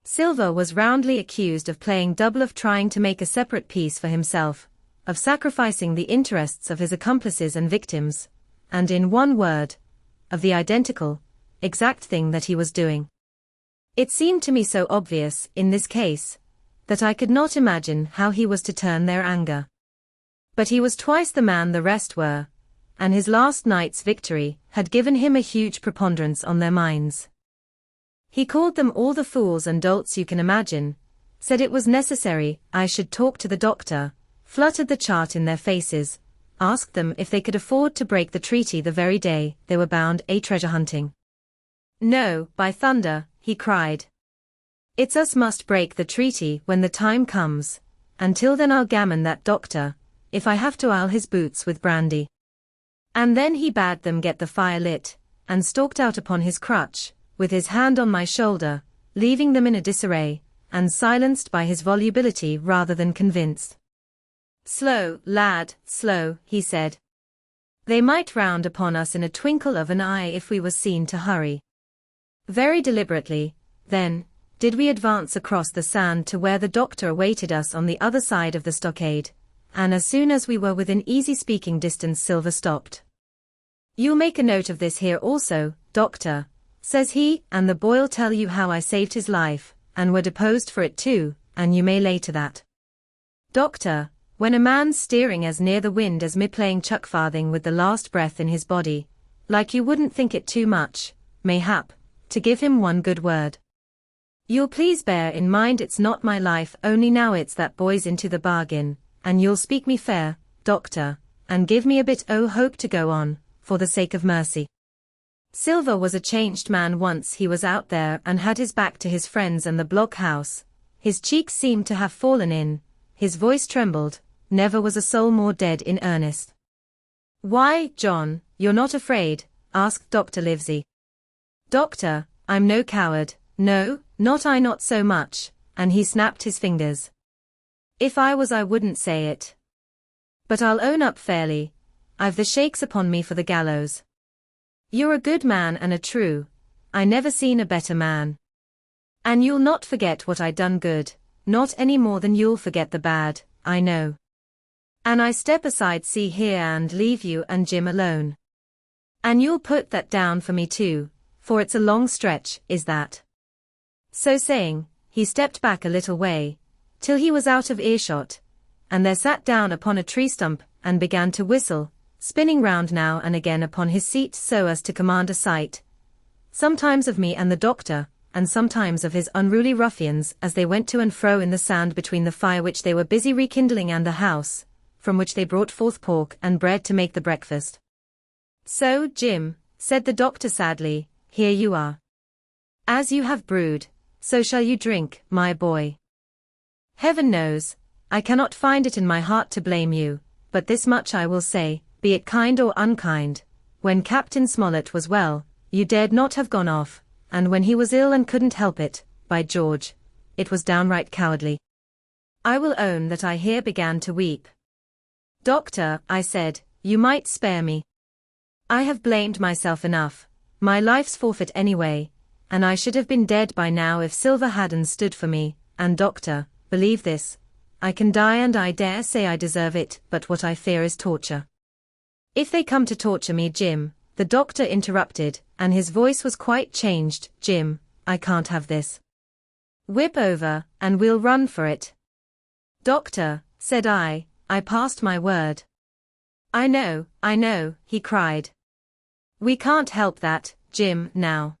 Silver was roundly accused of playing double, of trying to make a separate peace for himself, of sacrificing the interests of his accomplices and victims, and in one word, of the identical, exact thing that he was doing. It seemed to me so obvious, in this case, that I could not imagine how he was to turn their anger. But he was twice the man the rest were, and his last night's victory had given him a huge preponderance on their minds. He called them all the fools and dolts you can imagine, said it was necessary I should talk to the doctor, fluttered the chart in their faces, asked them if they could afford to break the treaty the very day they were bound treasure hunting. "No, by thunder," he cried. "It's us must break the treaty when the time comes, until then I'll gammon that doctor, if I have to oil his boots with brandy. And then he bade them get the fire lit, and stalked out upon his crutch, with his hand on my shoulder, leaving them in a disarray, and silenced by his volubility rather than convinced. "Slow, lad, slow," he said. "They might round upon us in a twinkle of an eye if we were seen to hurry." Very deliberately, then, did we advance across the sand to where the doctor awaited us on the other side of the stockade, and as soon as we were within easy speaking distance Silver stopped. "You'll make a note of this here also, doctor," says he, "and the boy'll tell you how I saved his life, and were deposed for it too, and you may lay to that. Doctor, when a man's steering as near the wind as me playing chuck-farthing with the last breath in his body, like you wouldn't think it too much, mayhap, to give him one good word. You'll please bear in mind it's not my life only now it's that boy's into the bargain, and you'll speak me fair, doctor, and give me a bit o' hope to go on, for the sake of mercy." Silver was a changed man once he was out there and had his back to his friends and the blockhouse. His cheeks seemed to have fallen in, his voice trembled, never was a soul more dead in earnest. "Why, John, you're not afraid?" asked Dr. Livesey. "Doctor, I'm no coward, no, not I not so much," and he snapped his fingers. "If I was I wouldn't say it. But I'll own up fairly, I've the shakes upon me for the gallows. You're a good man and a true, I never seen a better man. And you'll not forget what I done good, not any more than you'll forget the bad, I know. And I step aside see here and leave you and Jim alone. And you'll put that down for me too, for it's a long stretch, is that?" So saying, he stepped back a little way, till he was out of earshot, and there sat down upon a tree stump, and began to whistle, spinning round now and again upon his seat so as to command a sight, sometimes of me and the doctor, and sometimes of his unruly ruffians as they went to and fro in the sand between the fire which they were busy rekindling and the house, from which they brought forth pork and bread to make the breakfast. "So, Jim," said the doctor sadly, "here you are. As you have brewed, so shall you drink, my boy. Heaven knows, I cannot find it in my heart to blame you, but this much I will say, be it kind or unkind, when Captain Smollett was well, you dared not have gone off, and when he was ill and couldn't help it, by George, it was downright cowardly." I will own that I here began to weep. "Doctor," I said, "you might spare me. I have blamed myself enough, my life's forfeit anyway, and I should have been dead by now if Silver hadn't stood for me, and doctor, believe this, I can die and I dare say I deserve it, but what I fear is torture." "If they come to torture me, Jim," the doctor interrupted, and his voice was quite changed, "Jim, I can't have this. Whip over, and we'll run for it." "Doctor," said I passed my word." I know, he cried. "We can't help that, Jim, now.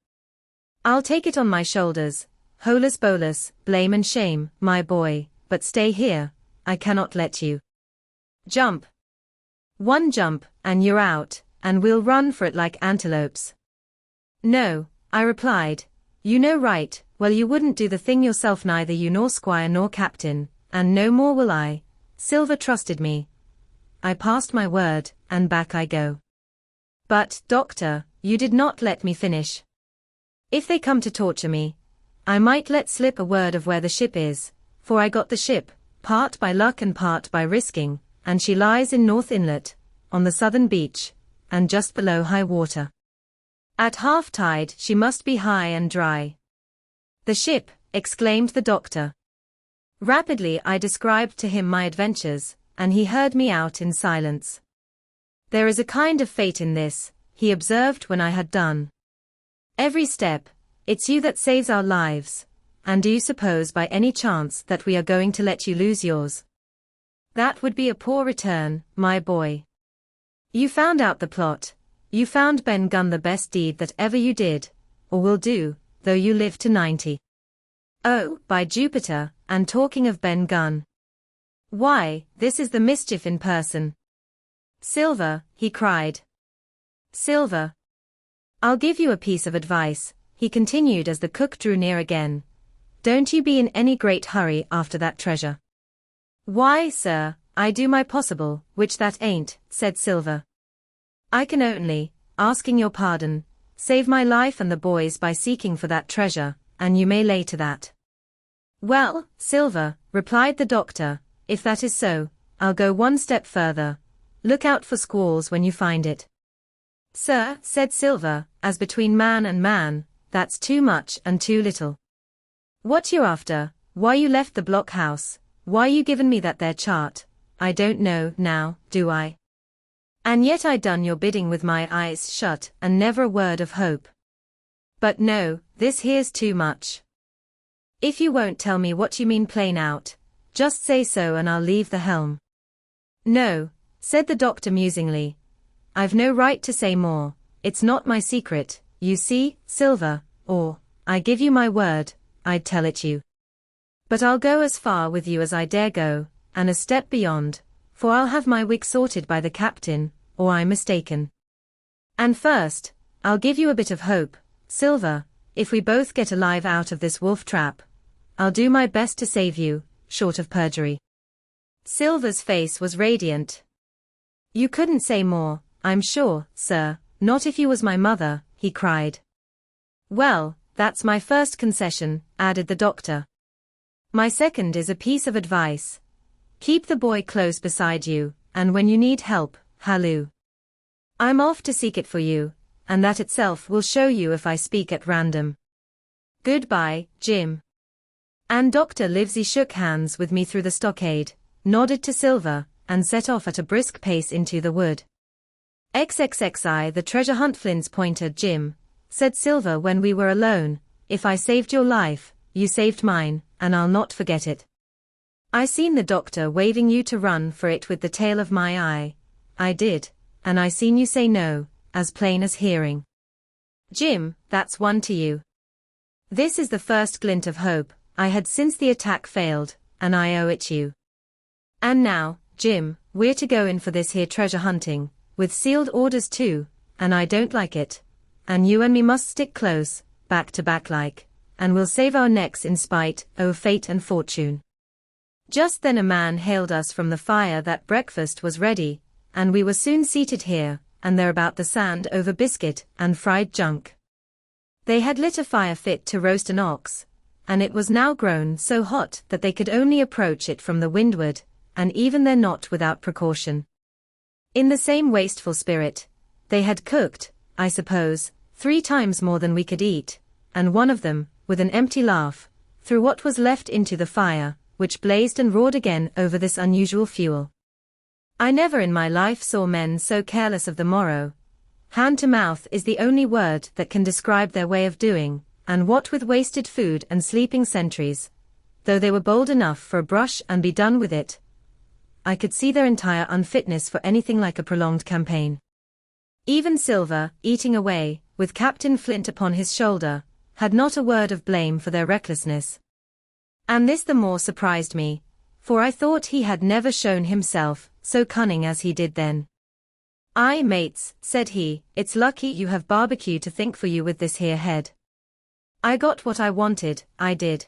I'll take it on my shoulders, holus bolus, blame and shame, my boy, but stay here, I cannot let you. Jump. One jump, and you're out, and we'll run for it like antelopes." "No," I replied, "you know right, well you wouldn't do the thing yourself, neither you nor squire nor captain, and no more will I. Silver trusted me. I passed my word, and back I go." "But, doctor, you did not let me finish. If they come to torture me, I might let slip a word of where the ship is, for I got the ship, part by luck and part by risking, and she lies in North Inlet, on the southern beach, and just below high water. At half-tide she must be high and dry." "The ship," exclaimed the doctor. Rapidly I described to him my adventures, and he heard me out in silence. "There is a kind of fate in this," he observed when I had done. "Every step, it's you that saves our lives, and do you suppose by any chance that we are going to let you lose yours? That would be a poor return, my boy. You found out the plot, you found Ben Gunn the best deed that ever you did, or will do, though you live to 90. Oh, by Jupiter, and talking of Ben Gunn. Why, this is the mischief in person. Silver," he cried. "Silver. I'll give you a piece of advice," he continued as the cook drew near again. "Don't you be in any great hurry after that treasure." "Why, sir, I do my possible, which that ain't," said Silver. I can only, asking your pardon, save my life and the boys by seeking for that treasure, and you may lay to that. Well, Silver, replied the doctor, if that is so, I'll go one step further. Look out for squalls when you find it. Sir, said Silver, as between man and man, that's too much and too little. What you after, why you left the blockhouse, why you given me that there chart, I don't know now, do I? And yet I done your bidding with my eyes shut and never a word of hope. But no, this here's too much. If you won't tell me what you mean plain out, just say so and I'll leave the helm. No, said the doctor musingly. I've no right to say more, it's not my secret, you see, Silver, or, I give you my word, I'd tell it you. But I'll go as far with you as I dare go, and a step beyond, for I'll have my wig sorted by the captain, or I'm mistaken. And first, I'll give you a bit of hope, Silver, if we both get alive out of this wolf trap, I'll do my best to save you, short of perjury. Silver's face was radiant. You couldn't say more, I'm sure, sir, not if you was my mother, he cried. Well, that's my first concession, added the doctor. My second is a piece of advice. Keep the boy close beside you, and when you need help, halloo. I'm off to seek it for you, and that itself will show you if I speak at random. Goodbye, Jim. And Dr. Livesey shook hands with me through the stockade, nodded to Silver, and set off at a brisk pace into the wood. XXXI the treasure hunt Flint's pointer Jim, said Silver when we were alone, if I saved your life, you saved mine, and I'll not forget it. I seen the doctor waving you to run for it with the tail of my eye. I did, and I seen you say no, as plain as hearing. Jim, that's one to you. This is the first glint of hope I had since the attack failed, and I owe it you. And now, Jim, we're to go in for this here treasure hunting, with sealed orders too, and I don't like it. And you and me must stick close, back to back like, and we'll save our necks in spite o' fate and fortune. Just then a man hailed us from the fire that breakfast was ready, and we were soon seated here, and there about the sand over biscuit and fried junk. They had lit a fire fit to roast an ox, and it was now grown so hot that they could only approach it from the windward, and even then not without precaution. In the same wasteful spirit, they had cooked, I suppose, 3 times more than we could eat, and one of them, with an empty laugh, threw what was left into the fire, which blazed and roared again over this unusual fuel. I never in my life saw men so careless of the morrow. Hand to mouth is the only word that can describe their way of doing, and what with wasted food and sleeping sentries, though they were bold enough for a brush and be done with it, I could see their entire unfitness for anything like a prolonged campaign. Even Silver, eating away, with Captain Flint upon his shoulder, had not a word of blame for their recklessness. And this the more surprised me, for I thought he had never shown himself so cunning as he did then. Aye, mates, said he, it's lucky you have barbecue to think for you with this here head. I got what I wanted, I did.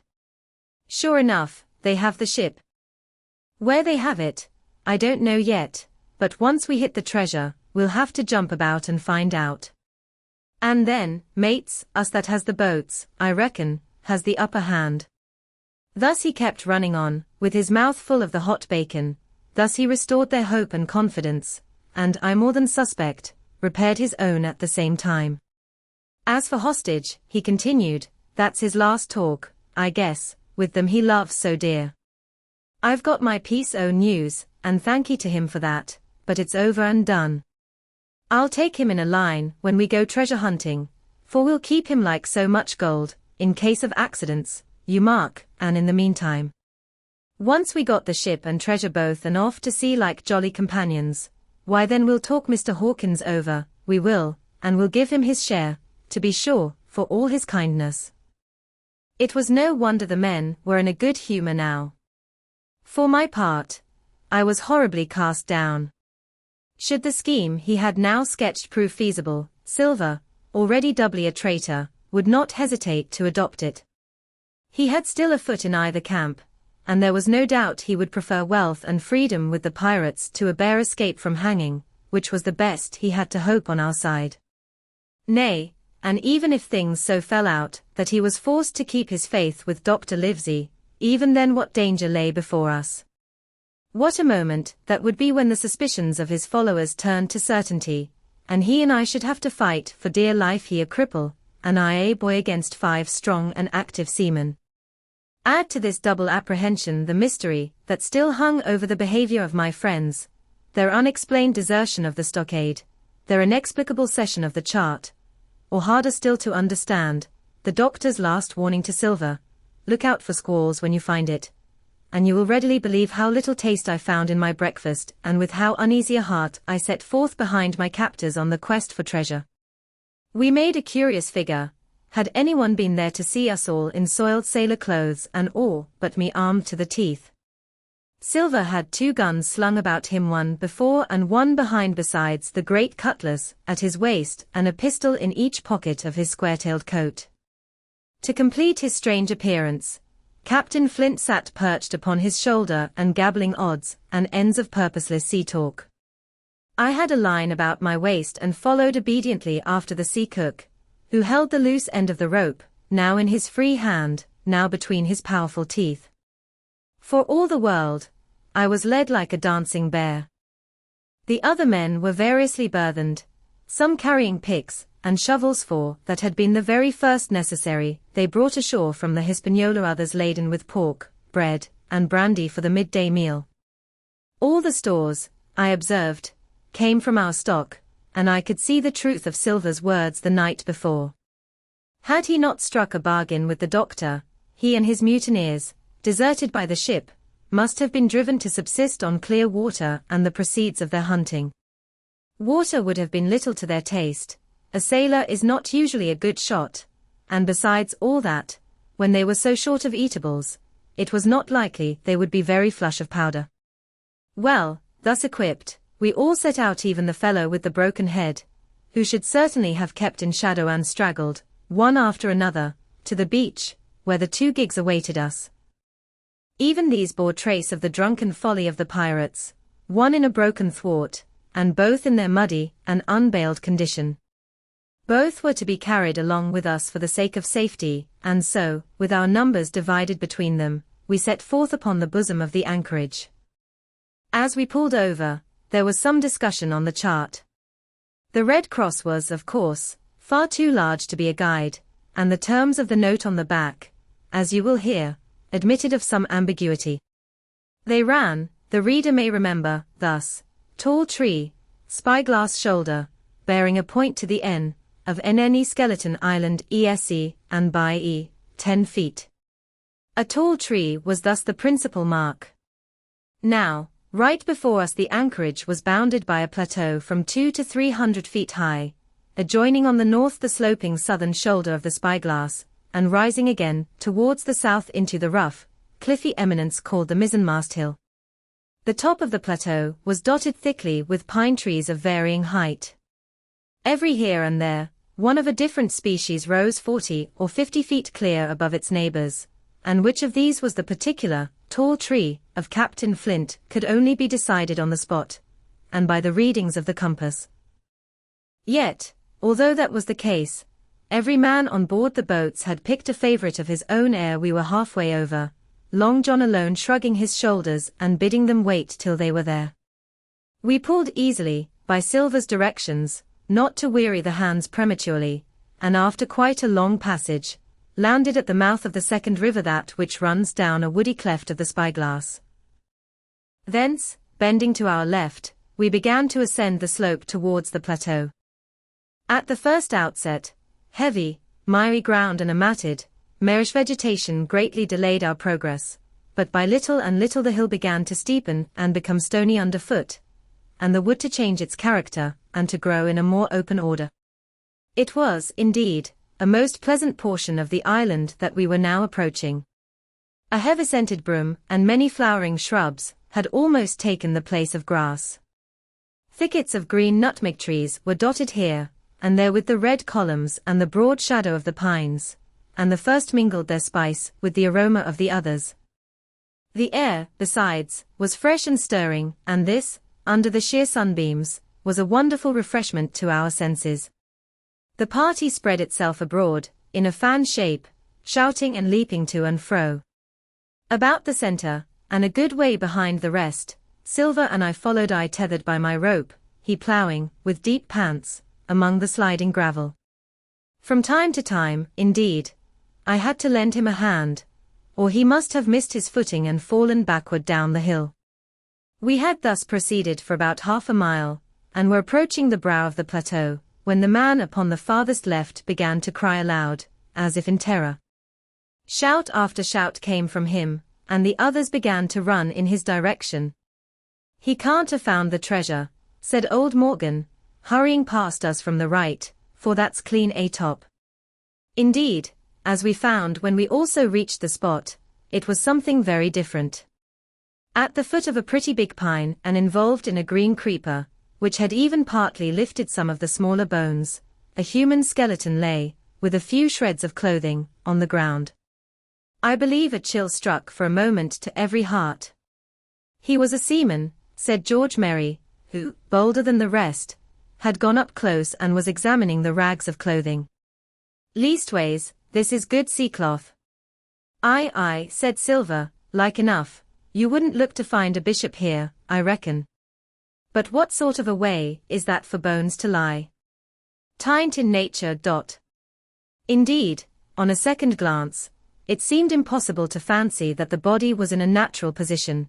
Sure enough, they have the ship. Where they have it, I don't know yet, but once we hit the treasure, we'll have to jump about and find out. And then, mates, us that has the boats, I reckon, has the upper hand. Thus he kept running on, with his mouth full of the hot bacon, thus he restored their hope and confidence, and, I more than suspect, repaired his own at the same time. As for hostage, he continued, that's his last talk, I guess, with them he loves so dear. I've got my piece o' news, and thank ye to him for that, but it's over and done. I'll take him in a line when we go treasure hunting, for we'll keep him like so much gold, in case of accidents, you mark, and in the meantime. Once we got the ship and treasure both and off to sea like jolly companions, why then we'll talk Mr. Hawkins over, we will, and we'll give him his share, to be sure, for all his kindness. It was no wonder the men were in a good humor now. For my part, I was horribly cast down. Should the scheme he had now sketched prove feasible, Silver, already doubly a traitor, would not hesitate to adopt it. He had still a foot in either camp, and there was no doubt he would prefer wealth and freedom with the pirates to a bare escape from hanging, which was the best he had to hope on our side. Nay, and even if things so fell out that he was forced to keep his faith with Dr. Livesey, even then what danger lay before us? What a moment that would be when the suspicions of his followers turned to certainty, and he and I should have to fight for dear life, he a cripple, and I a boy against 5 strong and active seamen. Add to this double apprehension the mystery that still hung over the behavior of my friends, their unexplained desertion of the Stockade, their inexplicable cession of the chart, or harder still to understand, the doctor's last warning to Silver, look out for squalls when you find it, and you will readily believe how little taste I found in my breakfast and with how uneasy a heart I set forth behind my captors on the quest for treasure. We made a curious figure. Had anyone been there to see us all in soiled sailor clothes and all but me armed to the teeth? Silver had 2 guns slung about him, one before and one behind, besides the great cutlass at his waist and a pistol in each pocket of his square-tailed coat. To complete his strange appearance, Captain Flint sat perched upon his shoulder and gabbling odds and ends of purposeless sea talk. I had a line about my waist and followed obediently after the sea cook, who held the loose end of the rope, now in his free hand, now between his powerful teeth. For all the world, I was led like a dancing bear. The other men were variously burthened, some carrying picks and shovels for that had been the very first necessary they brought ashore from the Hispaniola, others laden with pork, bread, and brandy for the midday meal. All the stores, I observed, came from our stock, and I could see the truth of Silver's words the night before. Had he not struck a bargain with the doctor, he and his mutineers, deserted by the ship, must have been driven to subsist on clear water and the proceeds of their hunting. Water would have been little to their taste. A sailor is not usually a good shot, and besides all that, when they were so short of eatables, it was not likely they would be very flush of powder. Well, thus equipped, we all set out, even the fellow with the broken head, who should certainly have kept in shadow, and straggled, one after another, to the beach, where the 2 gigs awaited us. Even these bore trace of the drunken folly of the pirates, one in a broken thwart, and both in their muddy and unbaled condition. Both were to be carried along with us for the sake of safety, and so, with our numbers divided between them, we set forth upon the bosom of the anchorage. As we pulled over, there was some discussion on the chart. The Red Cross was, of course, far too large to be a guide, and the terms of the note on the back, as you will hear, admitted of some ambiguity. They ran, the reader may remember, thus: tall tree, spyglass shoulder, bearing a point to the N of NNE Skeleton Island ESE, and by E, 10 feet. A tall tree was thus the principal mark. Now, right before us the anchorage was bounded by a plateau from 200 to 300 feet high, adjoining on the north the sloping southern shoulder of the spyglass, and rising again towards the south into the rough, cliffy eminence called the mizzenmast hill. The top of the plateau was dotted thickly with pine trees of varying height. Every here and there, one of a different species rose 40 or 50 feet clear above its neighbors, and which of these was the particular, tall tree of Captain Flint could only be decided on the spot, and by the readings of the compass. Yet, although that was the case, every man on board the boats had picked a favorite of his own ere we were halfway over, Long John alone shrugging his shoulders and bidding them wait till they were there. We pulled easily, by Silver's directions, not to weary the hands prematurely, and after quite a long passage, landed at the mouth of the second river, that which runs down a woody cleft of the spyglass. Thence, bending to our left, we began to ascend the slope towards the plateau. At the first outset, heavy, miry ground and a matted, marish vegetation greatly delayed our progress, but by little and little the hill began to steepen and become stony underfoot, and the wood to change its character, and to grow in a more open order. It was, indeed, a most pleasant portion of the island that we were now approaching. A heavy-scented broom and many flowering shrubs had almost taken the place of grass. Thickets of green nutmeg trees were dotted here and there with the red columns and the broad shadow of the pines, and the first mingled their spice with the aroma of the others. The air, besides, was fresh and stirring, and this, under the sheer sunbeams, was a wonderful refreshment to our senses. The party spread itself abroad, in a fan shape, shouting and leaping to and fro. About the center, and a good way behind the rest, Silver and I followed, I tethered by my rope, he ploughing, with deep pants, among the sliding gravel. From time to time, indeed, I had to lend him a hand, or he must have missed his footing and fallen backward down the hill. We had thus proceeded for about half a mile, and were approaching the brow of the plateau, when the man upon the farthest left began to cry aloud, as if in terror. Shout after shout came from him, and the others began to run in his direction. "He can't have found the treasure," said old Morgan, hurrying past us from the right, "for that's clean atop." Indeed, as we found when we also reached the spot, it was something very different. At the foot of a pretty big pine and involved in a green creeper, which had even partly lifted some of the smaller bones, a human skeleton lay, with a few shreds of clothing, on the ground. I believe a chill struck for a moment to every heart. "He was a seaman," said George Merry, who, bolder than the rest, had gone up close and was examining the rags of clothing. "Leastways, this is good sea-cloth." Aye, said Silver, "like enough. You wouldn't look to find a bishop here, I reckon. But what sort of a way is that for bones to lie? Tain't in nature. Indeed, on a second glance, it seemed impossible to fancy that the body was in a natural position.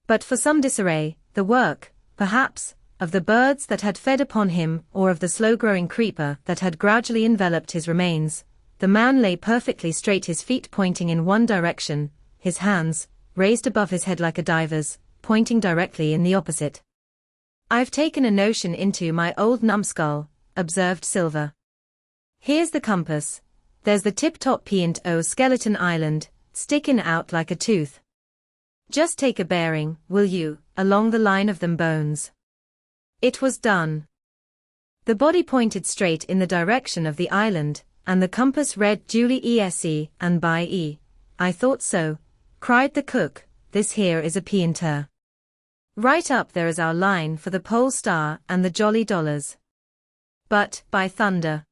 But for some disarray, the work, perhaps, of the birds that had fed upon him or of the slow-growing creeper that had gradually enveloped his remains, the man lay perfectly straight, his feet pointing in one direction, his hands, raised above his head like a diver's, pointing directly in the opposite. "I've taken a notion into my old numbskull," observed Silver. "Here's the compass. There's the tip-top P&O Skeleton Island, stickin' out like a tooth. Just take a bearing, will you, along the line of them bones." It was done. The body pointed straight in the direction of the island, and the compass read duly ESE and by E. "I thought so," cried the cook, "this here is a P&R. Right up there is our line for the Pole Star and the Jolly Dollars. But, by thunder,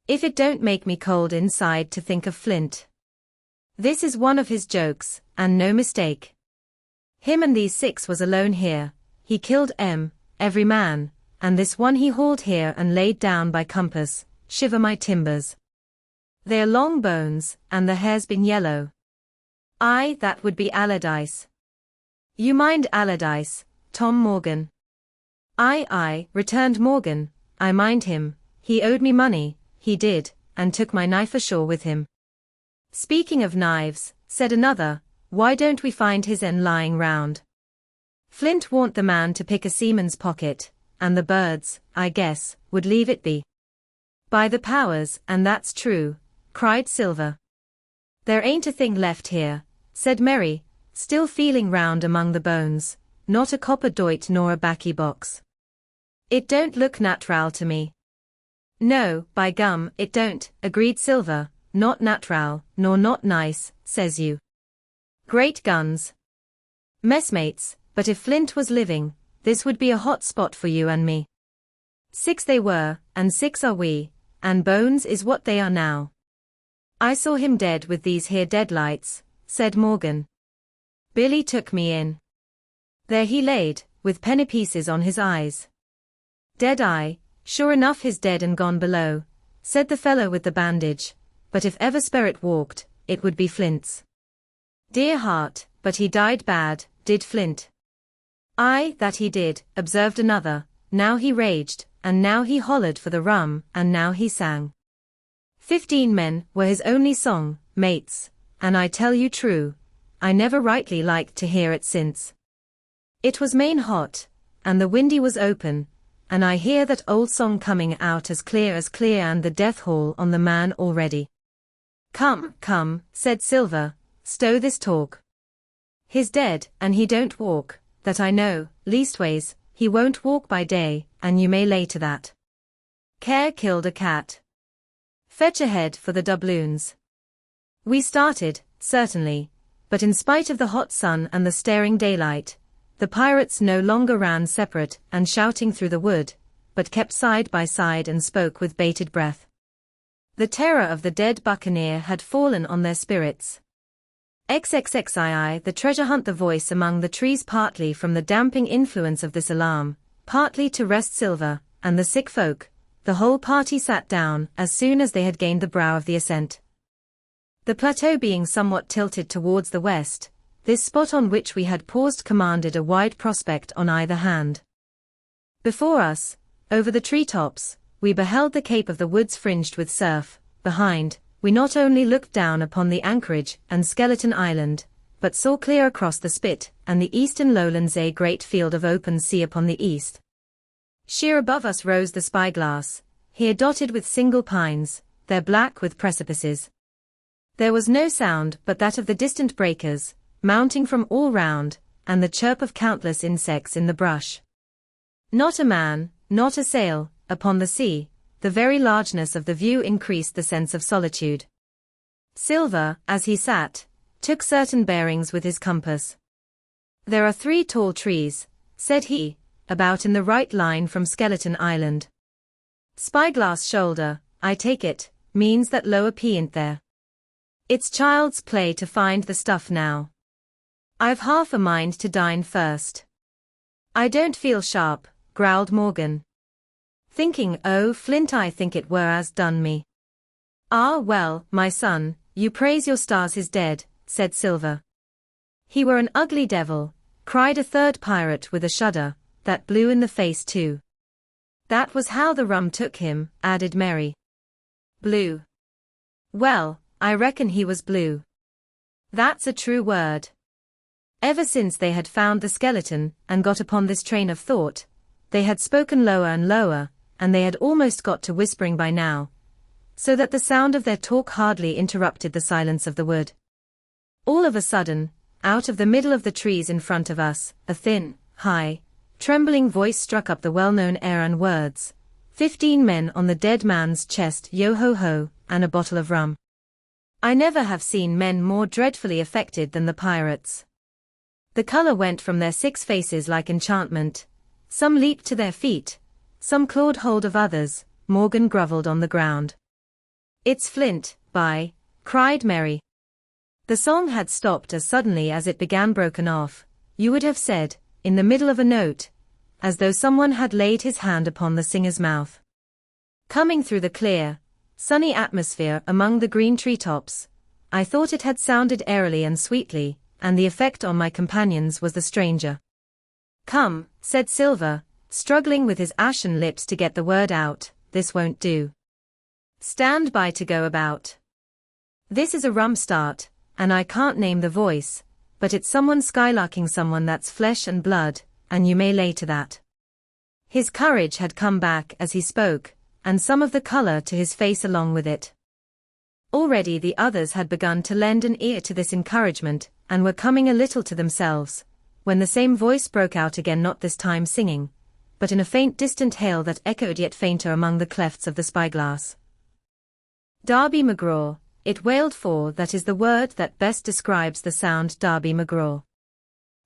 if it don't make me cold inside to think of Flint. This is one of his jokes, and no mistake. Him and these 6 was alone here, he killed every man, and this one he hauled here and laid down by compass, shiver my timbers. They're long bones, and the hair's been yellow. Aye, that would be Allardyce. You mind Allardyce, Tom Morgan?" Aye, returned Morgan, "I mind him, he owed me money, he did, and took my knife ashore with him." "Speaking of knives," said another, "why don't we find his lying round? Flint warned the man to pick a seaman's pocket, and the birds, I guess, would leave it be." "By the powers, and that's true," cried Silver. "There ain't a thing left here," said Merry, still feeling round among the bones, "not a copper doit nor a baccy box. It don't look nat'ral to me." "No, by gum, it don't," agreed Silver, "not nat'ral, nor not nice, says you. Great guns, messmates, but if Flint was living, this would be a hot spot for you and me. 6 they were, and 6 are we, and bones is what they are now." "I saw him dead with these here deadlights," said Morgan. "Billy took me in. There he laid, with penny pieces on his eyes." "Dead eye, sure enough he's dead and gone below," said the fellow with the bandage, "but if ever spirit walked, it would be Flint's. Dear heart, but he died bad, did Flint." "Aye, that he did," observed another, "now he raged, and now he hollered for the rum, and now he sang. 15 men were his only song, mates, and I tell you true, I never rightly liked to hear it since. It was main hot, and the windy was open, and I hear that old song coming out as clear, and the death hall on the man already." Come, said Silver, "stow this talk. He's dead, and he don't walk, that I know, leastways, he won't walk by day, and you may lay to that. Care killed a cat. Fetch ahead for the doubloons." We started, certainly, but in spite of the hot sun and the staring daylight, the pirates no longer ran separate and shouting through the wood, but kept side by side and spoke with bated breath. The terror of the dead buccaneer had fallen on their spirits. XXXII the treasure hunt, the voice among the trees, partly from the damping influence of this alarm, partly to rest Silver and the sick folk. The whole party sat down as soon as they had gained the brow of the ascent. The plateau being somewhat tilted towards the west, this spot on which we had paused commanded a wide prospect on either hand. Before us, over the treetops, we beheld the cape of the woods fringed with surf. Behind, we not only looked down upon the anchorage and Skeleton Island, but saw clear across the spit and the eastern lowlands a great field of open sea upon the east. Sheer above us rose the spyglass, here dotted with single pines, there black with precipices. There was no sound but that of the distant breakers, mounting from all round, and the chirp of countless insects in the brush. Not a man, not a sail, upon the sea. The very largeness of the view increased the sense of solitude. Silver, as he sat, took certain bearings with his compass. "There are 3 tall trees," said he, "about in the right line from Skeleton Island. Spyglass shoulder, I take it, means that lower peant there. It's child's play to find the stuff now. I've half a mind to dine first." "I don't feel sharp," growled Morgan. Thinking, "Oh, Flint, I think it were as done me." "Ah, well, my son, you praise your stars is dead," said Silver. "He were an ugly devil," cried a third pirate with a shudder, "that blew in the face too." "That was how the rum took him," added Mary. "Blue? Well, I reckon he was blue. That's a true word." Ever since they had found the skeleton and got upon this train of thought, they had spoken lower and lower, and they had almost got to whispering by now, so that the sound of their talk hardly interrupted the silence of the wood. All of a sudden, out of the middle of the trees in front of us, a thin, high, trembling voice struck up the well-known air and words, 15 men on the dead man's chest, yo-ho-ho, and a bottle of rum. I never have seen men more dreadfully affected than the pirates. The color went from their 6 faces like enchantment. Some leaped to their feet, some clawed hold of others. Morgan grovelled on the ground. "It's Flint, cried Mary. The song had stopped as suddenly as it began, broken off, you would have said, in the middle of a note, as though someone had laid his hand upon the singer's mouth. Coming through the clear, sunny atmosphere among the green treetops, I thought it had sounded airily and sweetly, and the effect on my companions was the stranger. "Come," said Silver, struggling with his ashen lips to get the word out, "this won't do. Stand by to go about. This is a rum start, and I can't name the voice, but it's someone skylarking someone that's flesh and blood, and you may lay to that." His courage had come back as he spoke, and some of the color to his face along with it. Already the others had begun to lend an ear to this encouragement, and were coming a little to themselves, when the same voice broke out again, not this time singing, but in a faint distant hail that echoed yet fainter among the clefts of the spyglass. "Darby McGraw," it wailed, for that is the word that best describes the sound. Darby McGraw.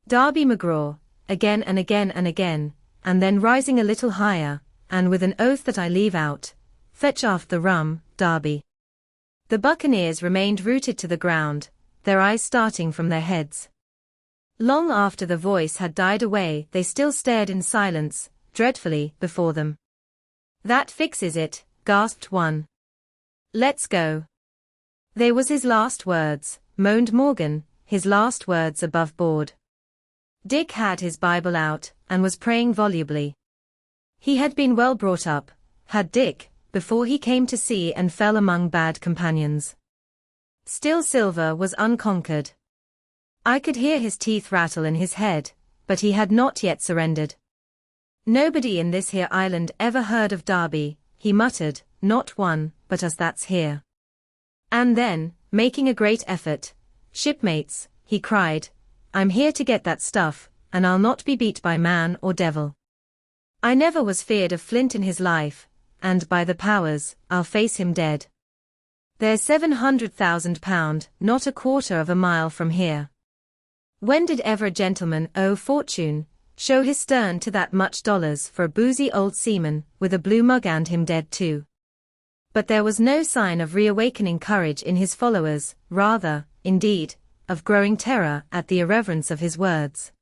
Darby McGraw, again and again and again, and then rising a little higher, and with an oath that I leave out, "Fetch aft the rum, Darby." The buccaneers remained rooted to the ground, their eyes starting from their heads. Long after the voice had died away, they still stared in silence, dreadfully, before them. "That fixes it," gasped one. "Let's go." They was his last words, moaned Morgan, his last words above board. Dick had his Bible out, and was praying volubly. He had been well brought up, had Dick, before he came to sea and fell among bad companions. Still Silver was unconquered. I could hear his teeth rattle in his head, but he had not yet surrendered. "Nobody in this here island ever heard of Darby," he muttered, "not one, but us that's here." And then, making a great effort, "Shipmates," he cried, "I'm here to get that stuff, and I'll not be beat by man or devil. I never was feared of Flint in his life, and by the powers, I'll face him dead. There's £700,000, not a quarter of a mile from here. When did ever a gentleman, oh fortune, show his stern to that much dollars for a boozy old seaman, with a blue mug and him dead too? But there was no sign of reawakening courage in his followers, rather, indeed, of growing terror at the irreverence of his words.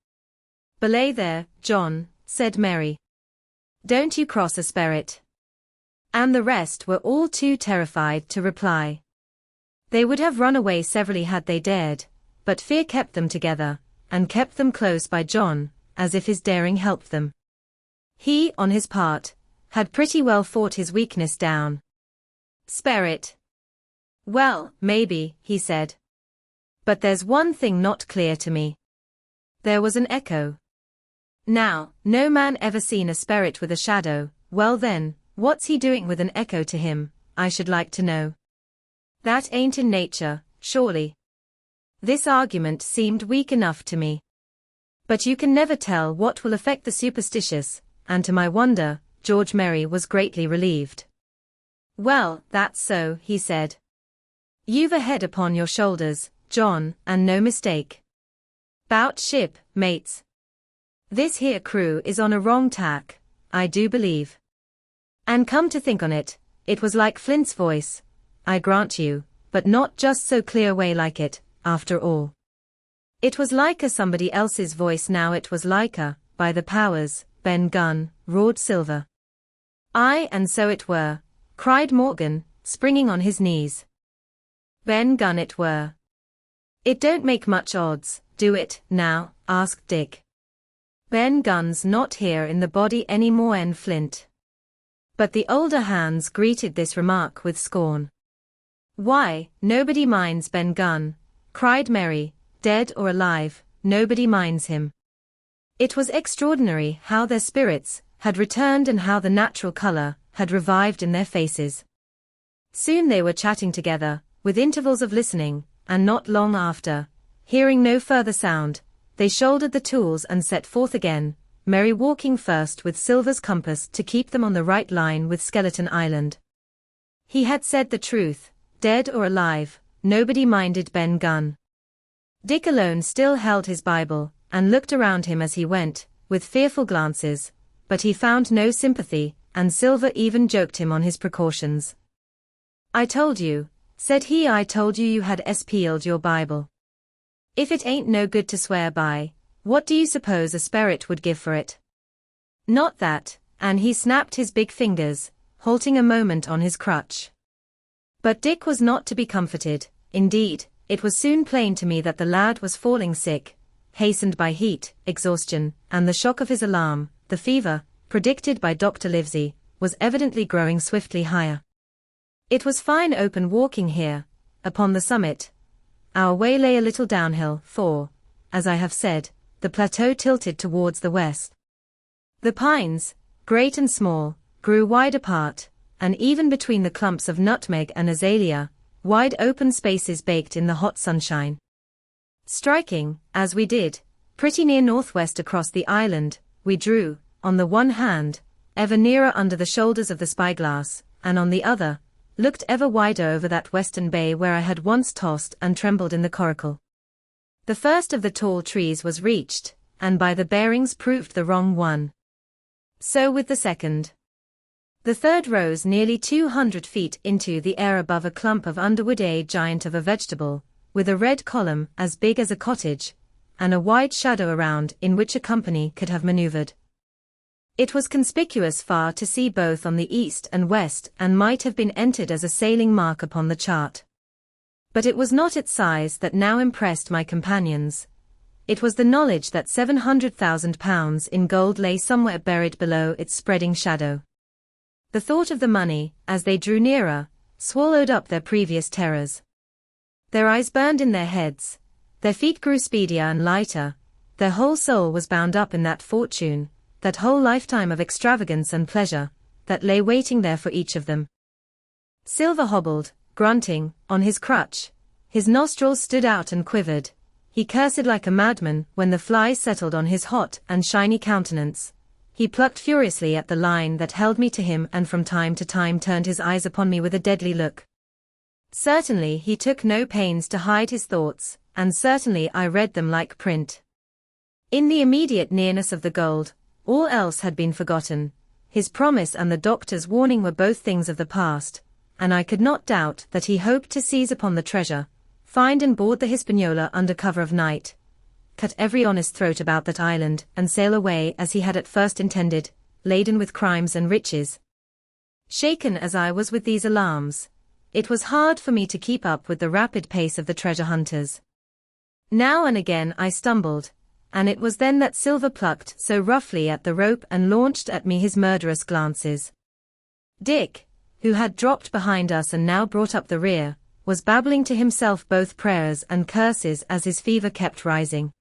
"Belay there, John," said Mary. "Don't you cross a spirit." And the rest were all too terrified to reply. They would have run away severally had they dared, but fear kept them together, and kept them close by John, as if his daring helped them. He, on his part, had pretty well fought his weakness down. "Spirit? Well, maybe," he said. "But there's one thing not clear to me." There was an echo. "Now, no man ever seen a spirit with a shadow. Well then, what's he doing with an echo to him, I should like to know? That ain't in nature, surely." This argument seemed weak enough to me. But you can never tell what will affect the superstitious, and to my wonder, George Merry was greatly relieved. "Well, that's so," he said. "You've a head upon your shoulders, John, and no mistake. 'Bout ship, mates. This here crew is on a wrong tack, I do believe. And come to think on it, it was like Flint's voice, I grant you, but not just so clear way like it, after all. It was like a somebody else's voice now, it was like a, by the powers, Ben Gunn," roared Silver. "Aye, and so it were," cried Morgan, springing on his knees. "Ben Gunn it were." "It don't make much odds, do it, now?" asked Dick. "Ben Gunn's not here in the body any more en Flint." But the older hands greeted this remark with scorn. "Why, nobody minds Ben Gunn," cried Merry, "dead or alive, nobody minds him." It was extraordinary how their spirits had returned and how the natural color had revived in their faces. Soon they were chatting together, with intervals of listening, and not long after, hearing no further sound, they shouldered the tools and set forth again, Merry walking first with Silver's compass to keep them on the right line with Skeleton Island. He had said the truth, dead or alive, nobody minded Ben Gunn. Dick alone still held his Bible, and looked around him as he went, with fearful glances, but he found no sympathy, and Silver even joked him on his precautions. "I told you," said he, "I told you had spealed your Bible. If it ain't no good to swear by, what do you suppose a spirit would give for it? Not that," and he snapped his big fingers, halting a moment on his crutch. But Dick was not to be comforted. Indeed, it was soon plain to me that the lad was falling sick, hastened by heat, exhaustion, and the shock of his alarm. The fever, predicted by Dr. Livesey, was evidently growing swiftly higher. It was fine open walking here, upon the summit. Our way lay a little downhill, for, as I have said, the plateau tilted towards the west. The pines, great and small, grew wide apart, and even between the clumps of nutmeg and azalea, wide open spaces baked in the hot sunshine. Striking, as we did, pretty near northwest across the island, we drew, on the one hand, ever nearer under the shoulders of the spyglass, and on the other, looked ever wider over that western bay where I had once tossed and trembled in the Coracle. The first of the tall trees was reached, and by the bearings proved the wrong one. So with the second. The third rose nearly 200 feet into the air above a clump of underwood, a giant of a vegetable, with a red column as big as a cottage, and a wide shadow around in which a company could have maneuvered. It was conspicuous far to see both on the east and west, and might have been entered as a sailing mark upon the chart. But it was not its size that now impressed my companions. It was the knowledge that £700,000 in gold lay somewhere buried below its spreading shadow. The thought of the money, as they drew nearer, swallowed up their previous terrors. Their eyes burned in their heads, their feet grew speedier and lighter, their whole soul was bound up in that fortune, that whole lifetime of extravagance and pleasure, that lay waiting there for each of them. Silver hobbled, grunting, on his crutch. His nostrils stood out and quivered. He cursed like a madman when the flies settled on his hot and shiny countenance. He plucked furiously at the line that held me to him and from time to time turned his eyes upon me with a deadly look. Certainly he took no pains to hide his thoughts, and certainly I read them like print. In the immediate nearness of the gold, all else had been forgotten. His promise and the doctor's warning were both things of the past, and I could not doubt that he hoped to seize upon the treasure, find and board the Hispaniola under cover of night, cut every honest throat about that island, and sail away as he had at first intended, laden with crimes and riches. Shaken as I was with these alarms, it was hard for me to keep up with the rapid pace of the treasure hunters. Now and again I stumbled, and it was then that Silver plucked so roughly at the rope and launched at me his murderous glances. Dick, who had dropped behind us and now brought up the rear, was babbling to himself both prayers and curses as his fever kept rising.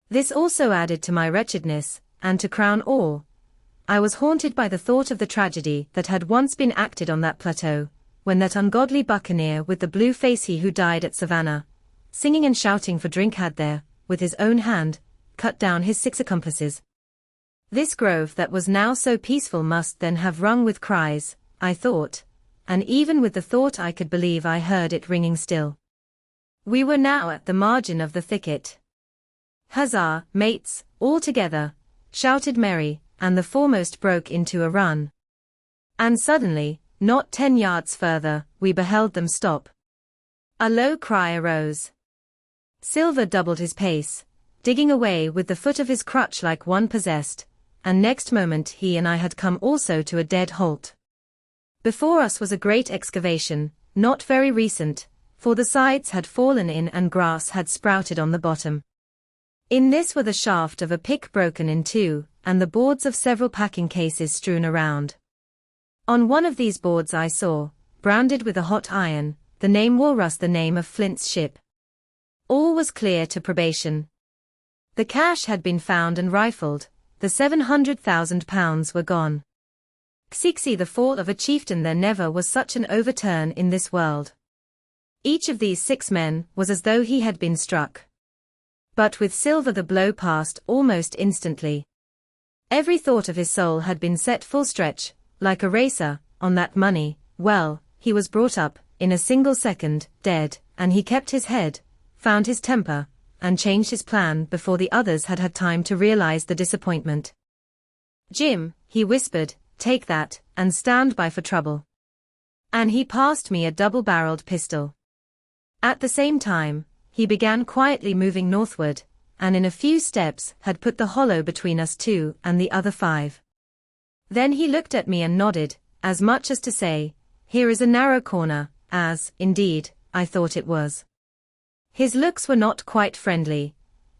This also added to my wretchedness, and to crown all, I was haunted by the thought of the tragedy that had once been acted on that plateau, when that ungodly buccaneer with the blue face, he who died at Savannah, singing and shouting for drink, had there, with his own hand, cut down his 6 accomplices. This grove that was now so peaceful must then have rung with cries, I thought, and even with the thought I could believe I heard it ringing still. We were now at the margin of the thicket. "Huzzah, mates, all together!" shouted Mary, and the foremost broke into a run. And suddenly, not 10 yards further, we beheld them stop. A low cry arose. Silver doubled his pace, digging away with the foot of his crutch like one possessed, and next moment he and I had come also to a dead halt. Before us was a great excavation, not very recent, for the sides had fallen in and grass had sprouted on the bottom. In this were the shaft of a pick broken in 2, and the boards of several packing cases strewn around. On one of these boards I saw, branded with a hot iron, the name Walrus, the name of Flint's ship. All was clear to probation. The cash had been found and rifled, the £700,000 were gone. Xixi, the fall of a chieftain, there never was such an overturn in this world. Each of these 6 men was as though he had been struck. But with Silver the blow passed almost instantly. Every thought of his soul had been set full stretch, like a racer, on that money. Well, he was brought up, in a single second, dead, and he kept his head, found his temper, and changed his plan before the others had had time to realize the disappointment. "Jim," he whispered, "take that, and stand by for trouble." And he passed me a double-barreled pistol. At the same time, he began quietly moving northward, and in a few steps had put the hollow between us 2 and the other 5. Then he looked at me and nodded, as much as to say, "Here is a narrow corner," as, indeed, I thought it was. His looks were not quite friendly,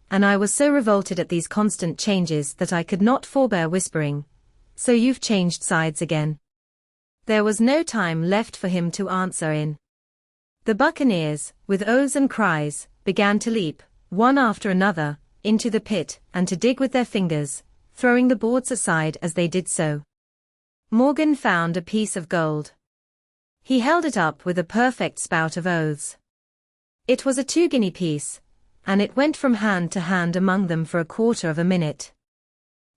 and I was so revolted at these constant changes that I could not forbear whispering, "So you've changed sides again?" There was no time left for him to answer in. The buccaneers, with oaths and cries, began to leap, one after another, into the pit, and to dig with their fingers, throwing the boards aside as they did so. Morgan found a piece of gold. He held it up with a perfect spout of oaths. It was a 2-guinea piece, and it went from hand to hand among them for a quarter of a minute.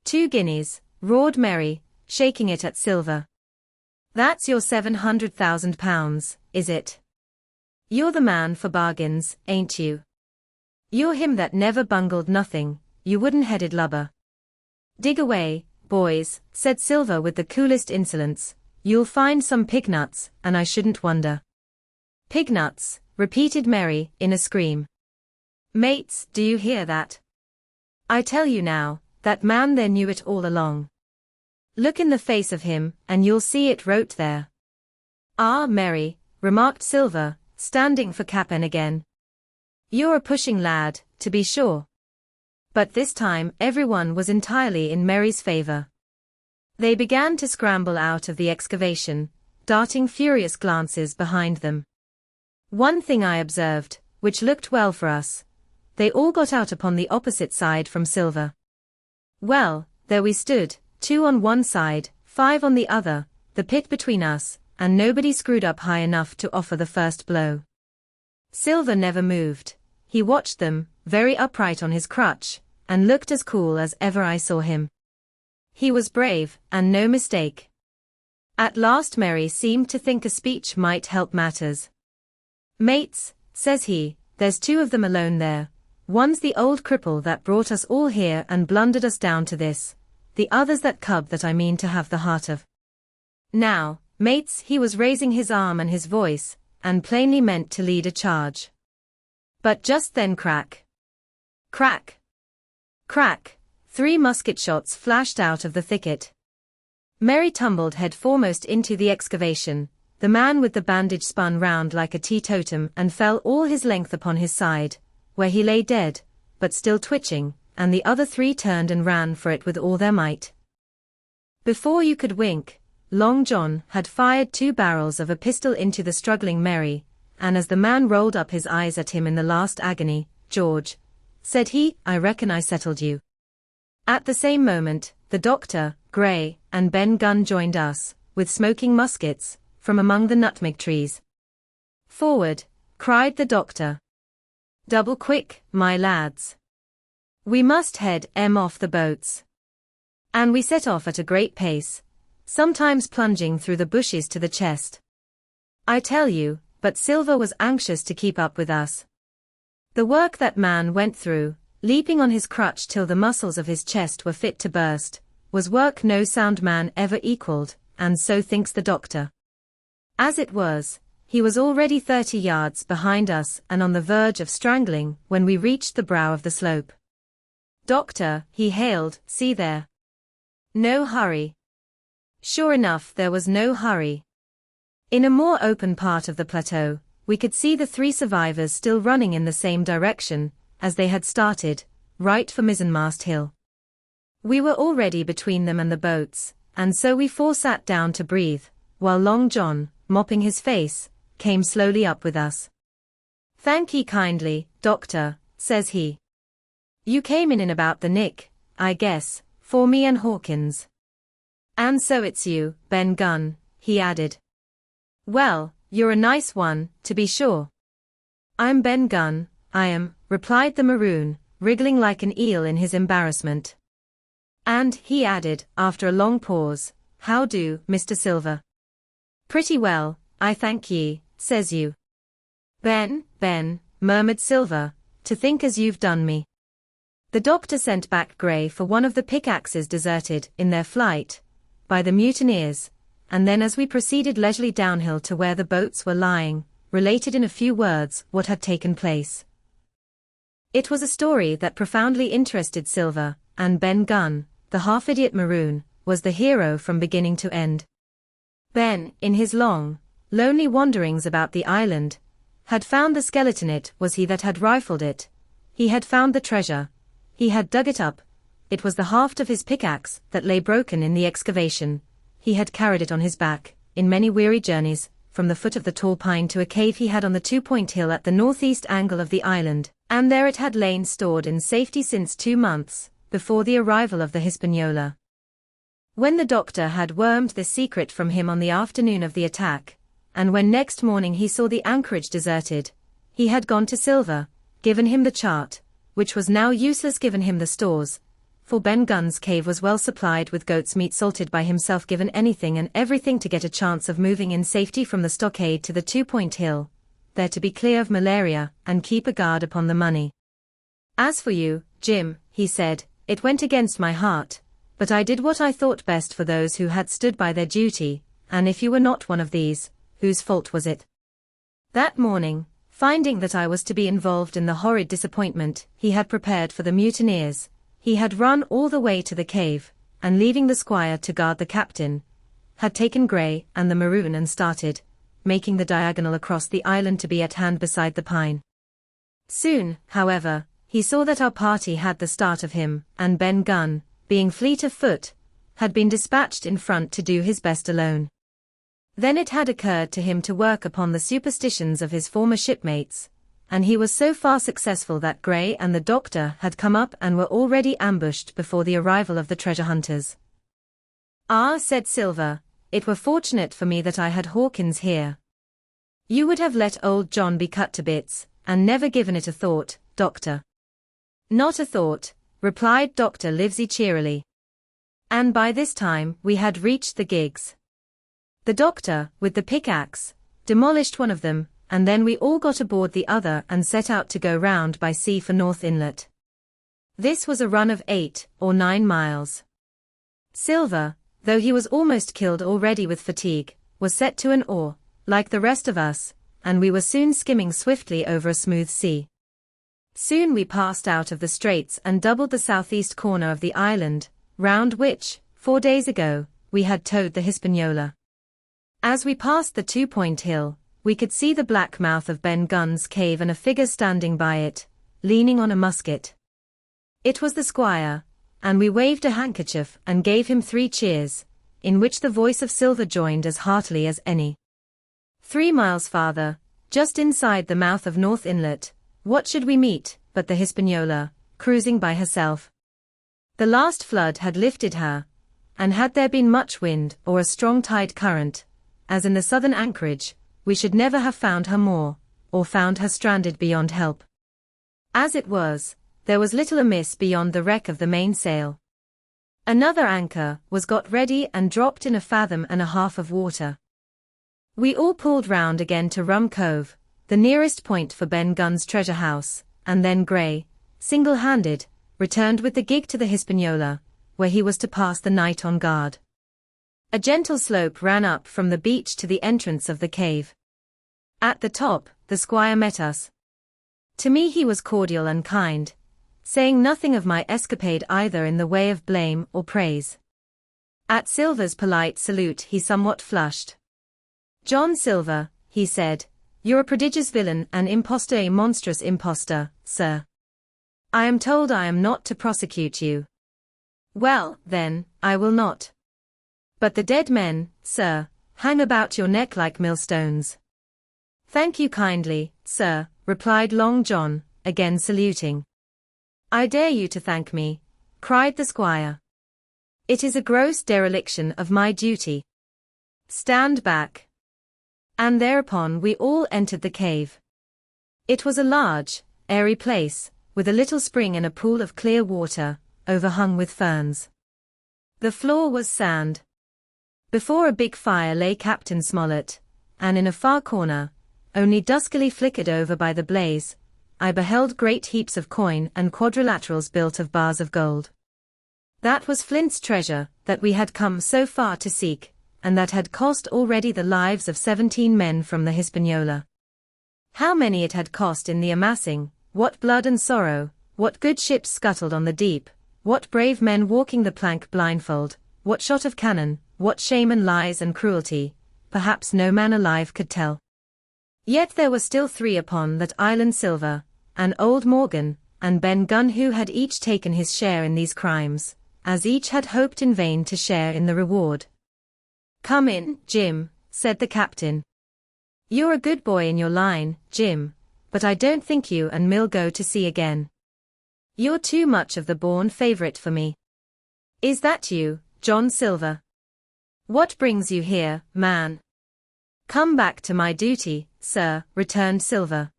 2 guineas, roared Mary, shaking it at Silver. "That's your £700,000, is it? You're the man for bargains, ain't you? You're him that never bungled nothing, you wooden-headed lubber." "Dig away, boys," said Silver with the coolest insolence, "you'll find some pig-nuts, and I shouldn't wonder." "Pig-nuts," repeated Mary, in a scream. "Mates, do you hear that? I tell you now, that man there knew it all along. Look in the face of him, and you'll see it wrote there." "Ah, Mary," remarked Silver, standing for Cap'n again. "You're a pushing lad, to be sure." But this time everyone was entirely in Mary's favor. They began to scramble out of the excavation, darting furious glances behind them. One thing I observed, which looked well for us. They all got out upon the opposite side from Silver. Well, there we stood, 2 on one side, 5 on the other, the pit between us, and nobody screwed up high enough to offer the first blow. Silver never moved. He watched them, very upright on his crutch, and looked as cool as ever I saw him. He was brave, and no mistake. At last Mary seemed to think a speech might help matters. Mates, says he, there's two of them alone there. One's the old cripple that brought us all here and blundered us down to this. The other's that cub that I mean to have the heart of. Now, mates, he was raising his arm and his voice, and plainly meant to lead a charge. But just then crack. Crack. Crack. 3 musket shots flashed out of the thicket. Mary tumbled head foremost into the excavation. The man with the bandage spun round like a teetotum and fell all his length upon his side, where he lay dead, but still twitching, and the other 3 turned and ran for it with all their might. Before you could wink, Long John had fired 2 barrels of a pistol into the struggling Mary, and as the man rolled up his eyes at him in the last agony, "George," said he, "I reckon I settled you." At the same moment, the doctor, Gray, and Ben Gunn joined us, with smoking muskets, from among the nutmeg trees. "Forward," cried the doctor. "Double quick, my lads. We must head off the boats." And we set off at a great pace, sometimes plunging through the bushes to the chest. I tell you, but Silver was anxious to keep up with us. The work that man went through, leaping on his crutch till the muscles of his chest were fit to burst, was work no sound man ever equaled, and so thinks the doctor. As it was, he was already 30 yards behind us and on the verge of strangling when we reached the brow of the slope. "Doctor," he hailed, "see there. No hurry." Sure enough, there was no hurry. In a more open part of the plateau, we could see the 3 survivors still running in the same direction as they had started, right for Mizzenmast Hill. We were already between them and the boats, and so we 4 sat down to breathe, while Long John, mopping his face, came slowly up with us. "Thank ye kindly, doctor," says he. "You came in about the nick, I guess, for me and Hawkins. And so it's you, Ben Gunn," he added. "Well, you're a nice one, to be sure." "I'm Ben Gunn, I am," replied the maroon, wriggling like an eel in his embarrassment. "And," he added, after a long pause, "how do, Mr. Silver?" "Pretty well, I thank ye," says you. Ben," murmured Silver, "to think as you've done me." The doctor sent back Gray for one of the pickaxes deserted, in their flight, by the mutineers, and then as we proceeded leisurely downhill to where the boats were lying, related in a few words what had taken place. It was a story that profoundly interested Silver, and Ben Gunn, the half-idiot maroon, was the hero from beginning to end. Ben, in his long, lonely wanderings about the island, had found the skeleton. It was he that had rifled it. He had found the treasure. He had dug it up. It was the haft of his pickaxe that lay broken in the excavation. He had carried it on his back, in many weary journeys, from the foot of the tall pine to a cave he had on the 2-point hill at the northeast angle of the island, and there it had lain stored in safety since 2 months, before the arrival of the Hispaniola. When the doctor had wormed this secret from him on the afternoon of the attack, and when next morning he saw the anchorage deserted, he had gone to Silver, given him the chart, which was now useless, given him the stores, for Ben Gunn's cave was well supplied with goat's meat salted by himself, given anything and everything to get a chance of moving in safety from the stockade to the 2-point hill, there to be clear of malaria and keep a guard upon the money. "As for you, Jim," he said, "it went against my heart, but I did what I thought best for those who had stood by their duty, and if you were not one of these, whose fault was it?" That morning, finding that I was to be involved in the horrid disappointment he had prepared for the mutineers, he had run all the way to the cave, and leaving the squire to guard the captain, had taken Gray and the maroon and started, making the diagonal across the island to be at hand beside the pine. Soon, however, he saw that our party had the start of him, and Ben Gunn, being fleet of foot, had been dispatched in front to do his best alone. Then it had occurred to him to work upon the superstitions of his former shipmates, and he was so far successful that Gray and the doctor had come up and were already ambushed before the arrival of the treasure hunters. "Ah," said Silver, "it were fortunate for me that I had Hawkins here. You would have let old John be cut to bits, and never given it a thought, doctor." "Not a thought," replied Dr. Livesey cheerily. And by this time we had reached the gigs. The doctor, with the pickaxe, demolished one of them, and then we all got aboard the other and set out to go round by sea for North Inlet. This was a run of 8 or 9 miles. Silver, though he was almost killed already with fatigue, was set to an oar, like the rest of us, and we were soon skimming swiftly over a smooth sea. Soon we passed out of the straits and doubled the southeast corner of the island, round which, 4 days ago, we had towed the Hispaniola. As we passed the 2-point hill, we could see the black mouth of Ben Gunn's cave and a figure standing by it, leaning on a musket. It was the squire, and we waved a handkerchief and gave him 3 cheers, in which the voice of Silver joined as heartily as any. 3 miles farther, just inside the mouth of North Inlet, what should we meet but the Hispaniola, cruising by herself? The last flood had lifted her, and had there been much wind or a strong tide current, as in the southern anchorage, we should never have found her more, or found her stranded beyond help. As it was, there was little amiss beyond the wreck of the mainsail. Another anchor was got ready and dropped in 1.5 fathoms of water. We all pulled round again to Rum Cove, the nearest point for Ben Gunn's treasure house, and then Gray, single-handed, returned with the gig to the Hispaniola, where he was to pass the night on guard. A gentle slope ran up from the beach to the entrance of the cave. At the top, the squire met us. To me he was cordial and kind, saying nothing of my escapade either in the way of blame or praise. At Silver's polite salute he somewhat flushed. "John Silver," he said, "you're a prodigious villain, an impostor, a monstrous impostor, sir. I am told I am not to prosecute you. Well, then, I will not. But the dead men, sir, hang about your neck like millstones." "Thank you kindly, sir," replied Long John, again saluting. "I dare you to thank me," cried the squire. "It is a gross dereliction of my duty. Stand back." And thereupon we all entered the cave. It was a large, airy place, with a little spring and a pool of clear water, overhung with ferns. The floor was sand. Before a big fire lay Captain Smollett, and in a far corner, only duskily flickered over by the blaze, I beheld great heaps of coin and quadrilaterals built of bars of gold. That was Flint's treasure that we had come so far to seek, and that had cost already the lives of 17 men from the Hispaniola. How many it had cost in the amassing, what blood and sorrow, what good ships scuttled on the deep, what brave men walking the plank blindfold, what shot of cannon, what shame and lies and cruelty, perhaps no man alive could tell. Yet there were still 3 upon that island, Silver, and old Morgan, and Ben Gunn, who had each taken his share in these crimes, as each had hoped in vain to share in the reward. "Come in, Jim," said the captain. "You're a good boy in your line, Jim, but I don't think you and Mill go to sea again. You're too much of the born favorite for me." "Is that you, John Silver? What brings you here, man?" "Come back to my duty, sir," returned Silver.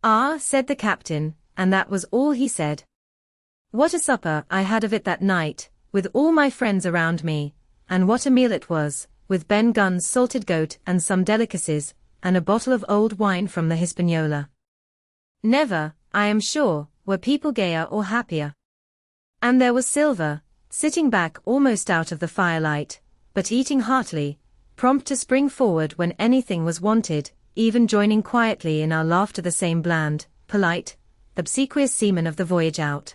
"Ah," said the captain, and that was all he said. What a supper I had of it that night, with all my friends around me, and what a meal it was, with Ben Gunn's salted goat and some delicacies, and a bottle of old wine from the Hispaniola. Never, I am sure, were people gayer or happier. And there was Silver, sitting back almost out of the firelight, but eating heartily, prompt to spring forward when anything was wanted, even joining quietly in our laughter, the same bland, polite, obsequious seaman of the voyage out.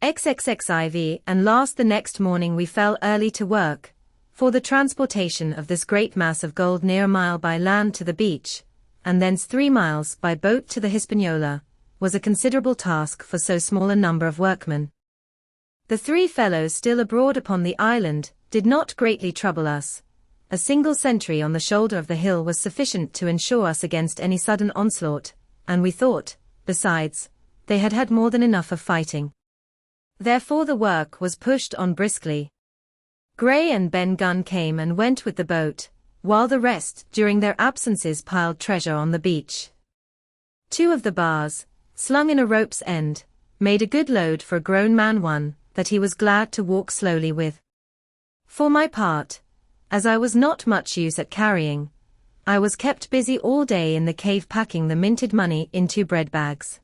XXXIV. And last, the next morning we fell early to work, for the transportation of this great mass of gold near a mile by land to the beach, and thence 3 miles by boat to the Hispaniola, was a considerable task for so small a number of workmen. The 3 fellows still abroad upon the island did not greatly trouble us. A single sentry on the shoulder of the hill was sufficient to ensure us against any sudden onslaught, and we thought, besides, they had had more than enough of fighting. Therefore the work was pushed on briskly. Gray and Ben Gunn came and went with the boat, while the rest, during their absences, piled treasure on the beach. 2 of the bars, slung in a rope's end, made a good load for a grown man, one that he was glad to walk slowly with. For my part, as I was not much use at carrying, I was kept busy all day in the cave packing the minted money into bread bags.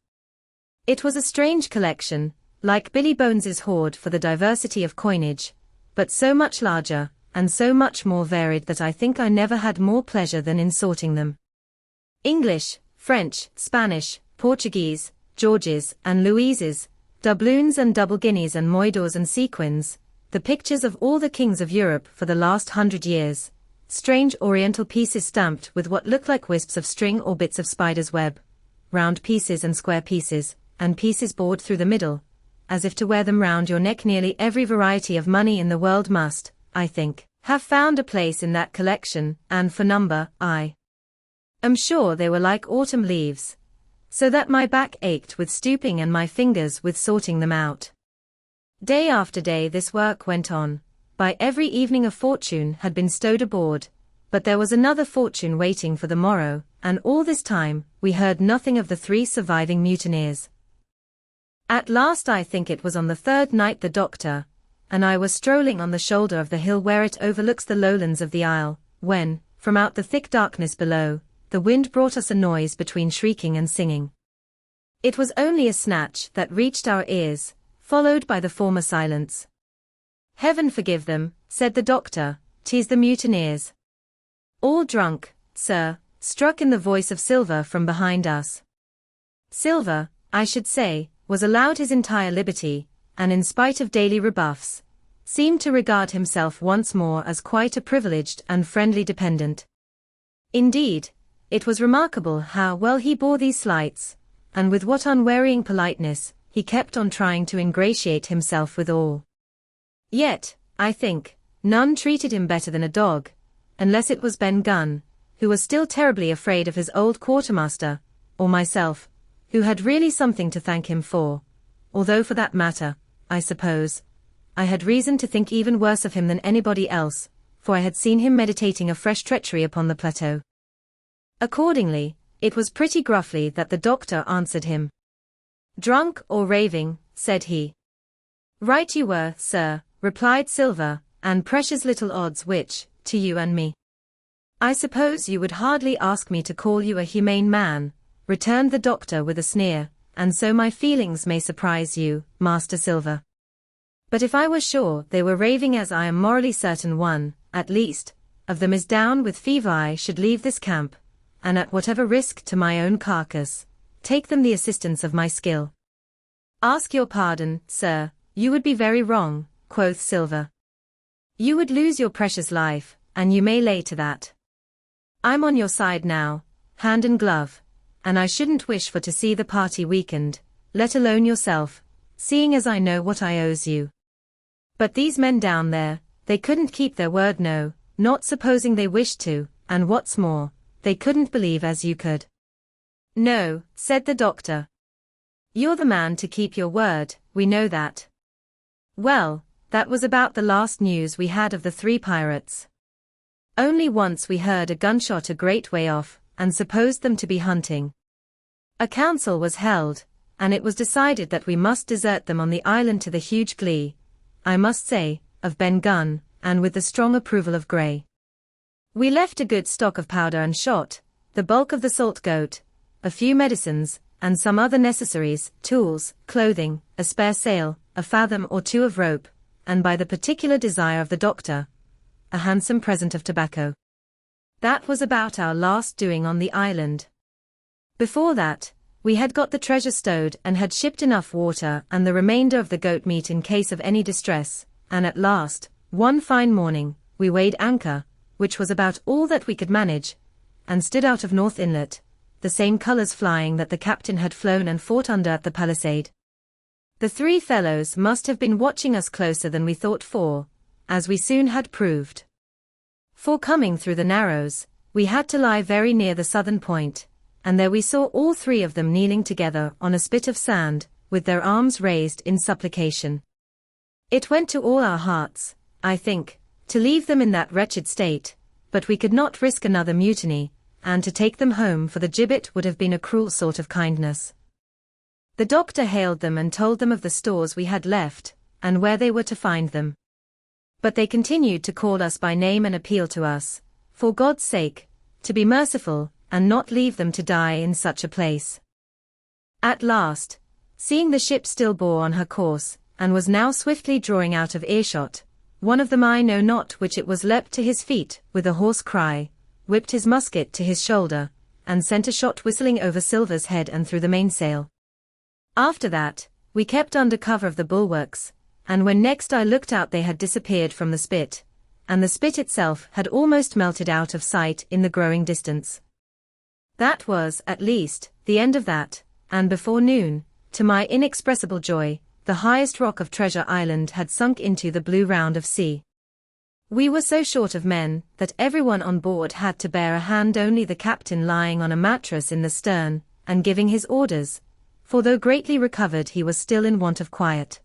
It was a strange collection, like Billy Bones's hoard for the diversity of coinage, but so much larger, and so much more varied that I think I never had more pleasure than in sorting them. English, French, Spanish, Portuguese, Georges and Louises, doubloons and double guineas and moidores and sequins, the pictures of all the kings of Europe for the last 100 years, strange oriental pieces stamped with what looked like wisps of string or bits of spider's web, round pieces and square pieces, and pieces bored through the middle, as if to wear them round your neck. Nearly every variety of money in the world must, I think, have found a place in that collection, and for number, I am sure they were like autumn leaves, so that my back ached with stooping and my fingers with sorting them out. Day after day this work went on. By every evening a fortune had been stowed aboard, but there was another fortune waiting for the morrow, and all this time we heard nothing of the 3 surviving mutineers. At last, I think it was on the 3rd night, the doctor and I were strolling on the shoulder of the hill where it overlooks the lowlands of the isle, when, from out the thick darkness below, the wind brought us a noise between shrieking and singing. It was only a snatch that reached our ears, followed by the former silence. "Heaven forgive them," said the doctor, "'tis the mutineers." "All drunk, sir," struck in the voice of Silver from behind us. Silver, I should say, was allowed his entire liberty, and in spite of daily rebuffs, seemed to regard himself once more as quite a privileged and friendly dependent. Indeed, it was remarkable how well he bore these slights, and with what unwearying politeness he kept on trying to ingratiate himself with all. Yet, I think, none treated him better than a dog, unless it was Ben Gunn, who was still terribly afraid of his old quartermaster, or myself, who had really something to thank him for, although for that matter, I suppose, I had reason to think even worse of him than anybody else, for I had seen him meditating a fresh treachery upon the plateau. Accordingly, it was pretty gruffly that the doctor answered him. "Drunk or raving," said he. "Right you were, sir," replied Silver, "and precious little odds which, to you and me. I suppose you would hardly ask me to call you a humane man," returned the doctor with a sneer, "and so my feelings may surprise you, Master Silver. But if I were sure they were raving, as I am morally certain one, at least, of them is down with fever, I should leave this camp, and at whatever risk to my own carcass, take them the assistance of my skill." "Ask your pardon, sir, you would be very wrong," quoth Silver. "You would lose your precious life, and you may lay to that. I'm on your side now, hand and glove, and I shouldn't wish for to see the party weakened, let alone yourself, seeing as I know what I owes you. But these men down there, they couldn't keep their word, no, not supposing they wished to, and what's more, they couldn't believe as you could." "No," said the doctor. "You're the man to keep your word, we know that." Well, that was about the last news we had of the 3 pirates. Only once we heard a gunshot a great way off, and supposed them to be hunting. A council was held, and it was decided that we must desert them on the island, to the huge glee, I must say, of Ben Gunn, and with the strong approval of Gray. We left a good stock of powder and shot, the bulk of the salt goat, a few medicines, and some other necessaries, tools, clothing, a spare sail, a fathom or 2 of rope, and by the particular desire of the doctor, a handsome present of tobacco. That was about our last doing on the island. Before that, we had got the treasure stowed and had shipped enough water and the remainder of the goat meat in case of any distress, and at last, one fine morning, we weighed anchor, which was about all that we could manage, and stood out of North Inlet, the same colors flying that the captain had flown and fought under at the palisade. The 3 fellows must have been watching us closer than we thought for, as we soon had proved. For coming through the Narrows, we had to lie very near the southern point, and there we saw all 3 of them kneeling together on a spit of sand, with their arms raised in supplication. It went to all our hearts, I think, to leave them in that wretched state, but we could not risk another mutiny, and to take them home for the gibbet would have been a cruel sort of kindness. The doctor hailed them and told them of the stores we had left, and where they were to find them. But they continued to call us by name and appeal to us, for God's sake, to be merciful, and not leave them to die in such a place. At last, seeing the ship still bore on her course, and was now swiftly drawing out of earshot, one of them, I know not which it was, leapt to his feet with a hoarse cry, whipped his musket to his shoulder, and sent a shot whistling over Silver's head and through the mainsail. After that, we kept under cover of the bulwarks, and when next I looked out they had disappeared from the spit, and the spit itself had almost melted out of sight in the growing distance. That was, at least, the end of that, and before noon, to my inexpressible joy, the highest rock of Treasure Island had sunk into the blue round of sea. We were so short of men that everyone on board had to bear a hand, only the captain lying on a mattress in the stern, and giving his orders, for though greatly recovered he was still in want of quiet.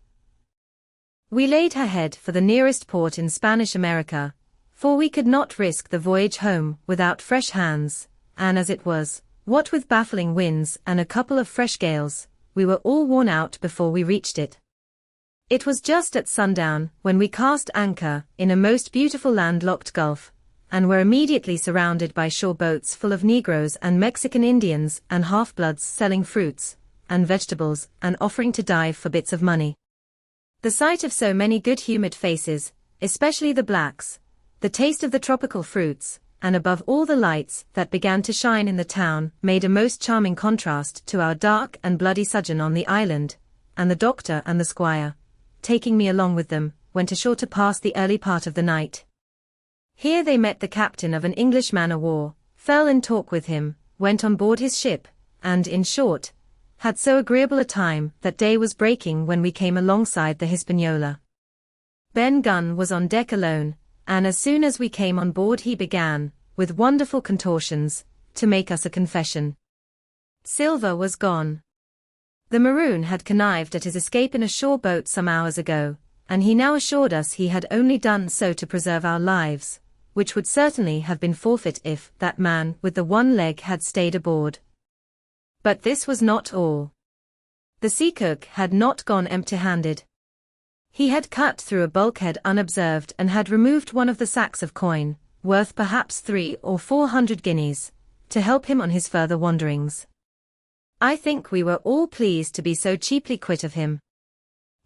We laid her head for the nearest port in Spanish America, for we could not risk the voyage home without fresh hands, and as it was, what with baffling winds and a couple of fresh gales, we were all worn out before we reached it. It was just at sundown when we cast anchor in a most beautiful land-locked gulf, and were immediately surrounded by shore boats full of Negroes and Mexican Indians and half-bloods selling fruits and vegetables and offering to dive for bits of money. The sight of so many good-humored faces, especially the blacks, the taste of the tropical fruits, and above all the lights that began to shine in the town, made a most charming contrast to our dark and bloody sojourn on the island, and the doctor and the squire, taking me along with them, went ashore to pass the early part of the night. Here they met the captain of an English man-of-war, fell in talk with him, went on board his ship, and, in short, had so agreeable a time that day was breaking when we came alongside the Hispaniola. Ben Gunn was on deck alone, and as soon as we came on board he began, with wonderful contortions, to make us a confession. Silver was gone. The Maroon had connived at his escape in a shore boat some hours ago, and he now assured us he had only done so to preserve our lives, which would certainly have been forfeit if that man with the one leg had stayed aboard. But this was not all. The sea cook had not gone empty-handed. He had cut through a bulkhead unobserved and had removed one of the sacks of coin, worth perhaps 300 or 400 guineas, to help him on his further wanderings. I think we were all pleased to be so cheaply quit of him.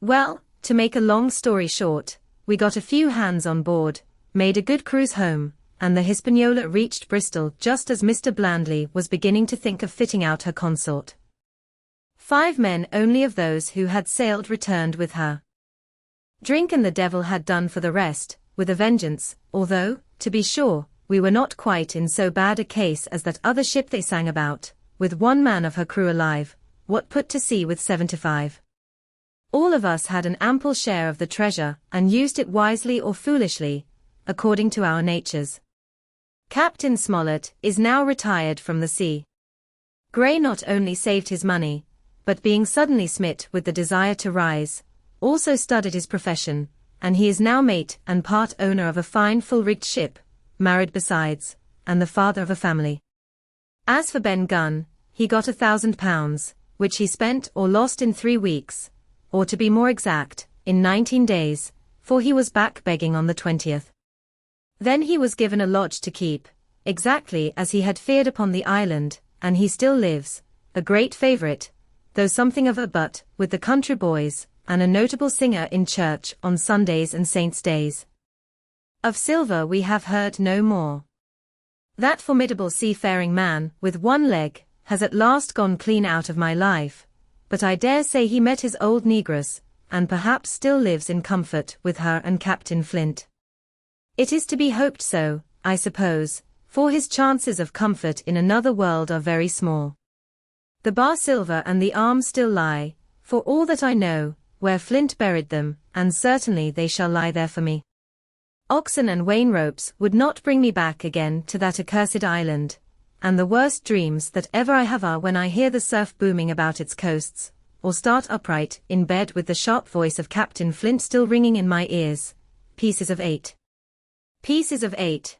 Well, to make a long story short, we got a few hands on board, made a good cruise home, and the Hispaniola reached Bristol just as Mr. Blandley was beginning to think of fitting out her consort. 5 men only of those who had sailed returned with her. Drink and the devil had done for the rest, with a vengeance, although, to be sure, we were not quite in so bad a case as that other ship they sang about, with 1 man of her crew alive, what put to sea with 75. All of us had an ample share of the treasure, and used it wisely or foolishly, according to our natures. Captain Smollett is now retired from the sea. Gray not only saved his money, but being suddenly smit with the desire to rise, also studied his profession, and he is now mate and part owner of a fine full-rigged ship, married besides, and the father of a family. As for Ben Gunn, he got £1,000, which he spent or lost in 3 weeks, or to be more exact, in 19 days, for he was back begging on the 20th. Then he was given a lodge to keep, exactly as he had feared upon the island, and he still lives, a great favourite, though something of a butt, with the country boys, and a notable singer in church on Sundays and Saints' days. Of Silver we have heard no more. That formidable seafaring man, with 1 leg, has at last gone clean out of my life, but I dare say he met his old negress, and perhaps still lives in comfort with her and Captain Flint. It is to be hoped so, I suppose, for his chances of comfort in another world are very small. The bar silver and the arms still lie, for all that I know, where Flint buried them, and certainly they shall lie there for me. Oxen and wain ropes would not bring me back again to that accursed island, and the worst dreams that ever I have are when I hear the surf booming about its coasts, or start upright in bed with the sharp voice of Captain Flint still ringing in my ears. Pieces of 8. Pieces of 8.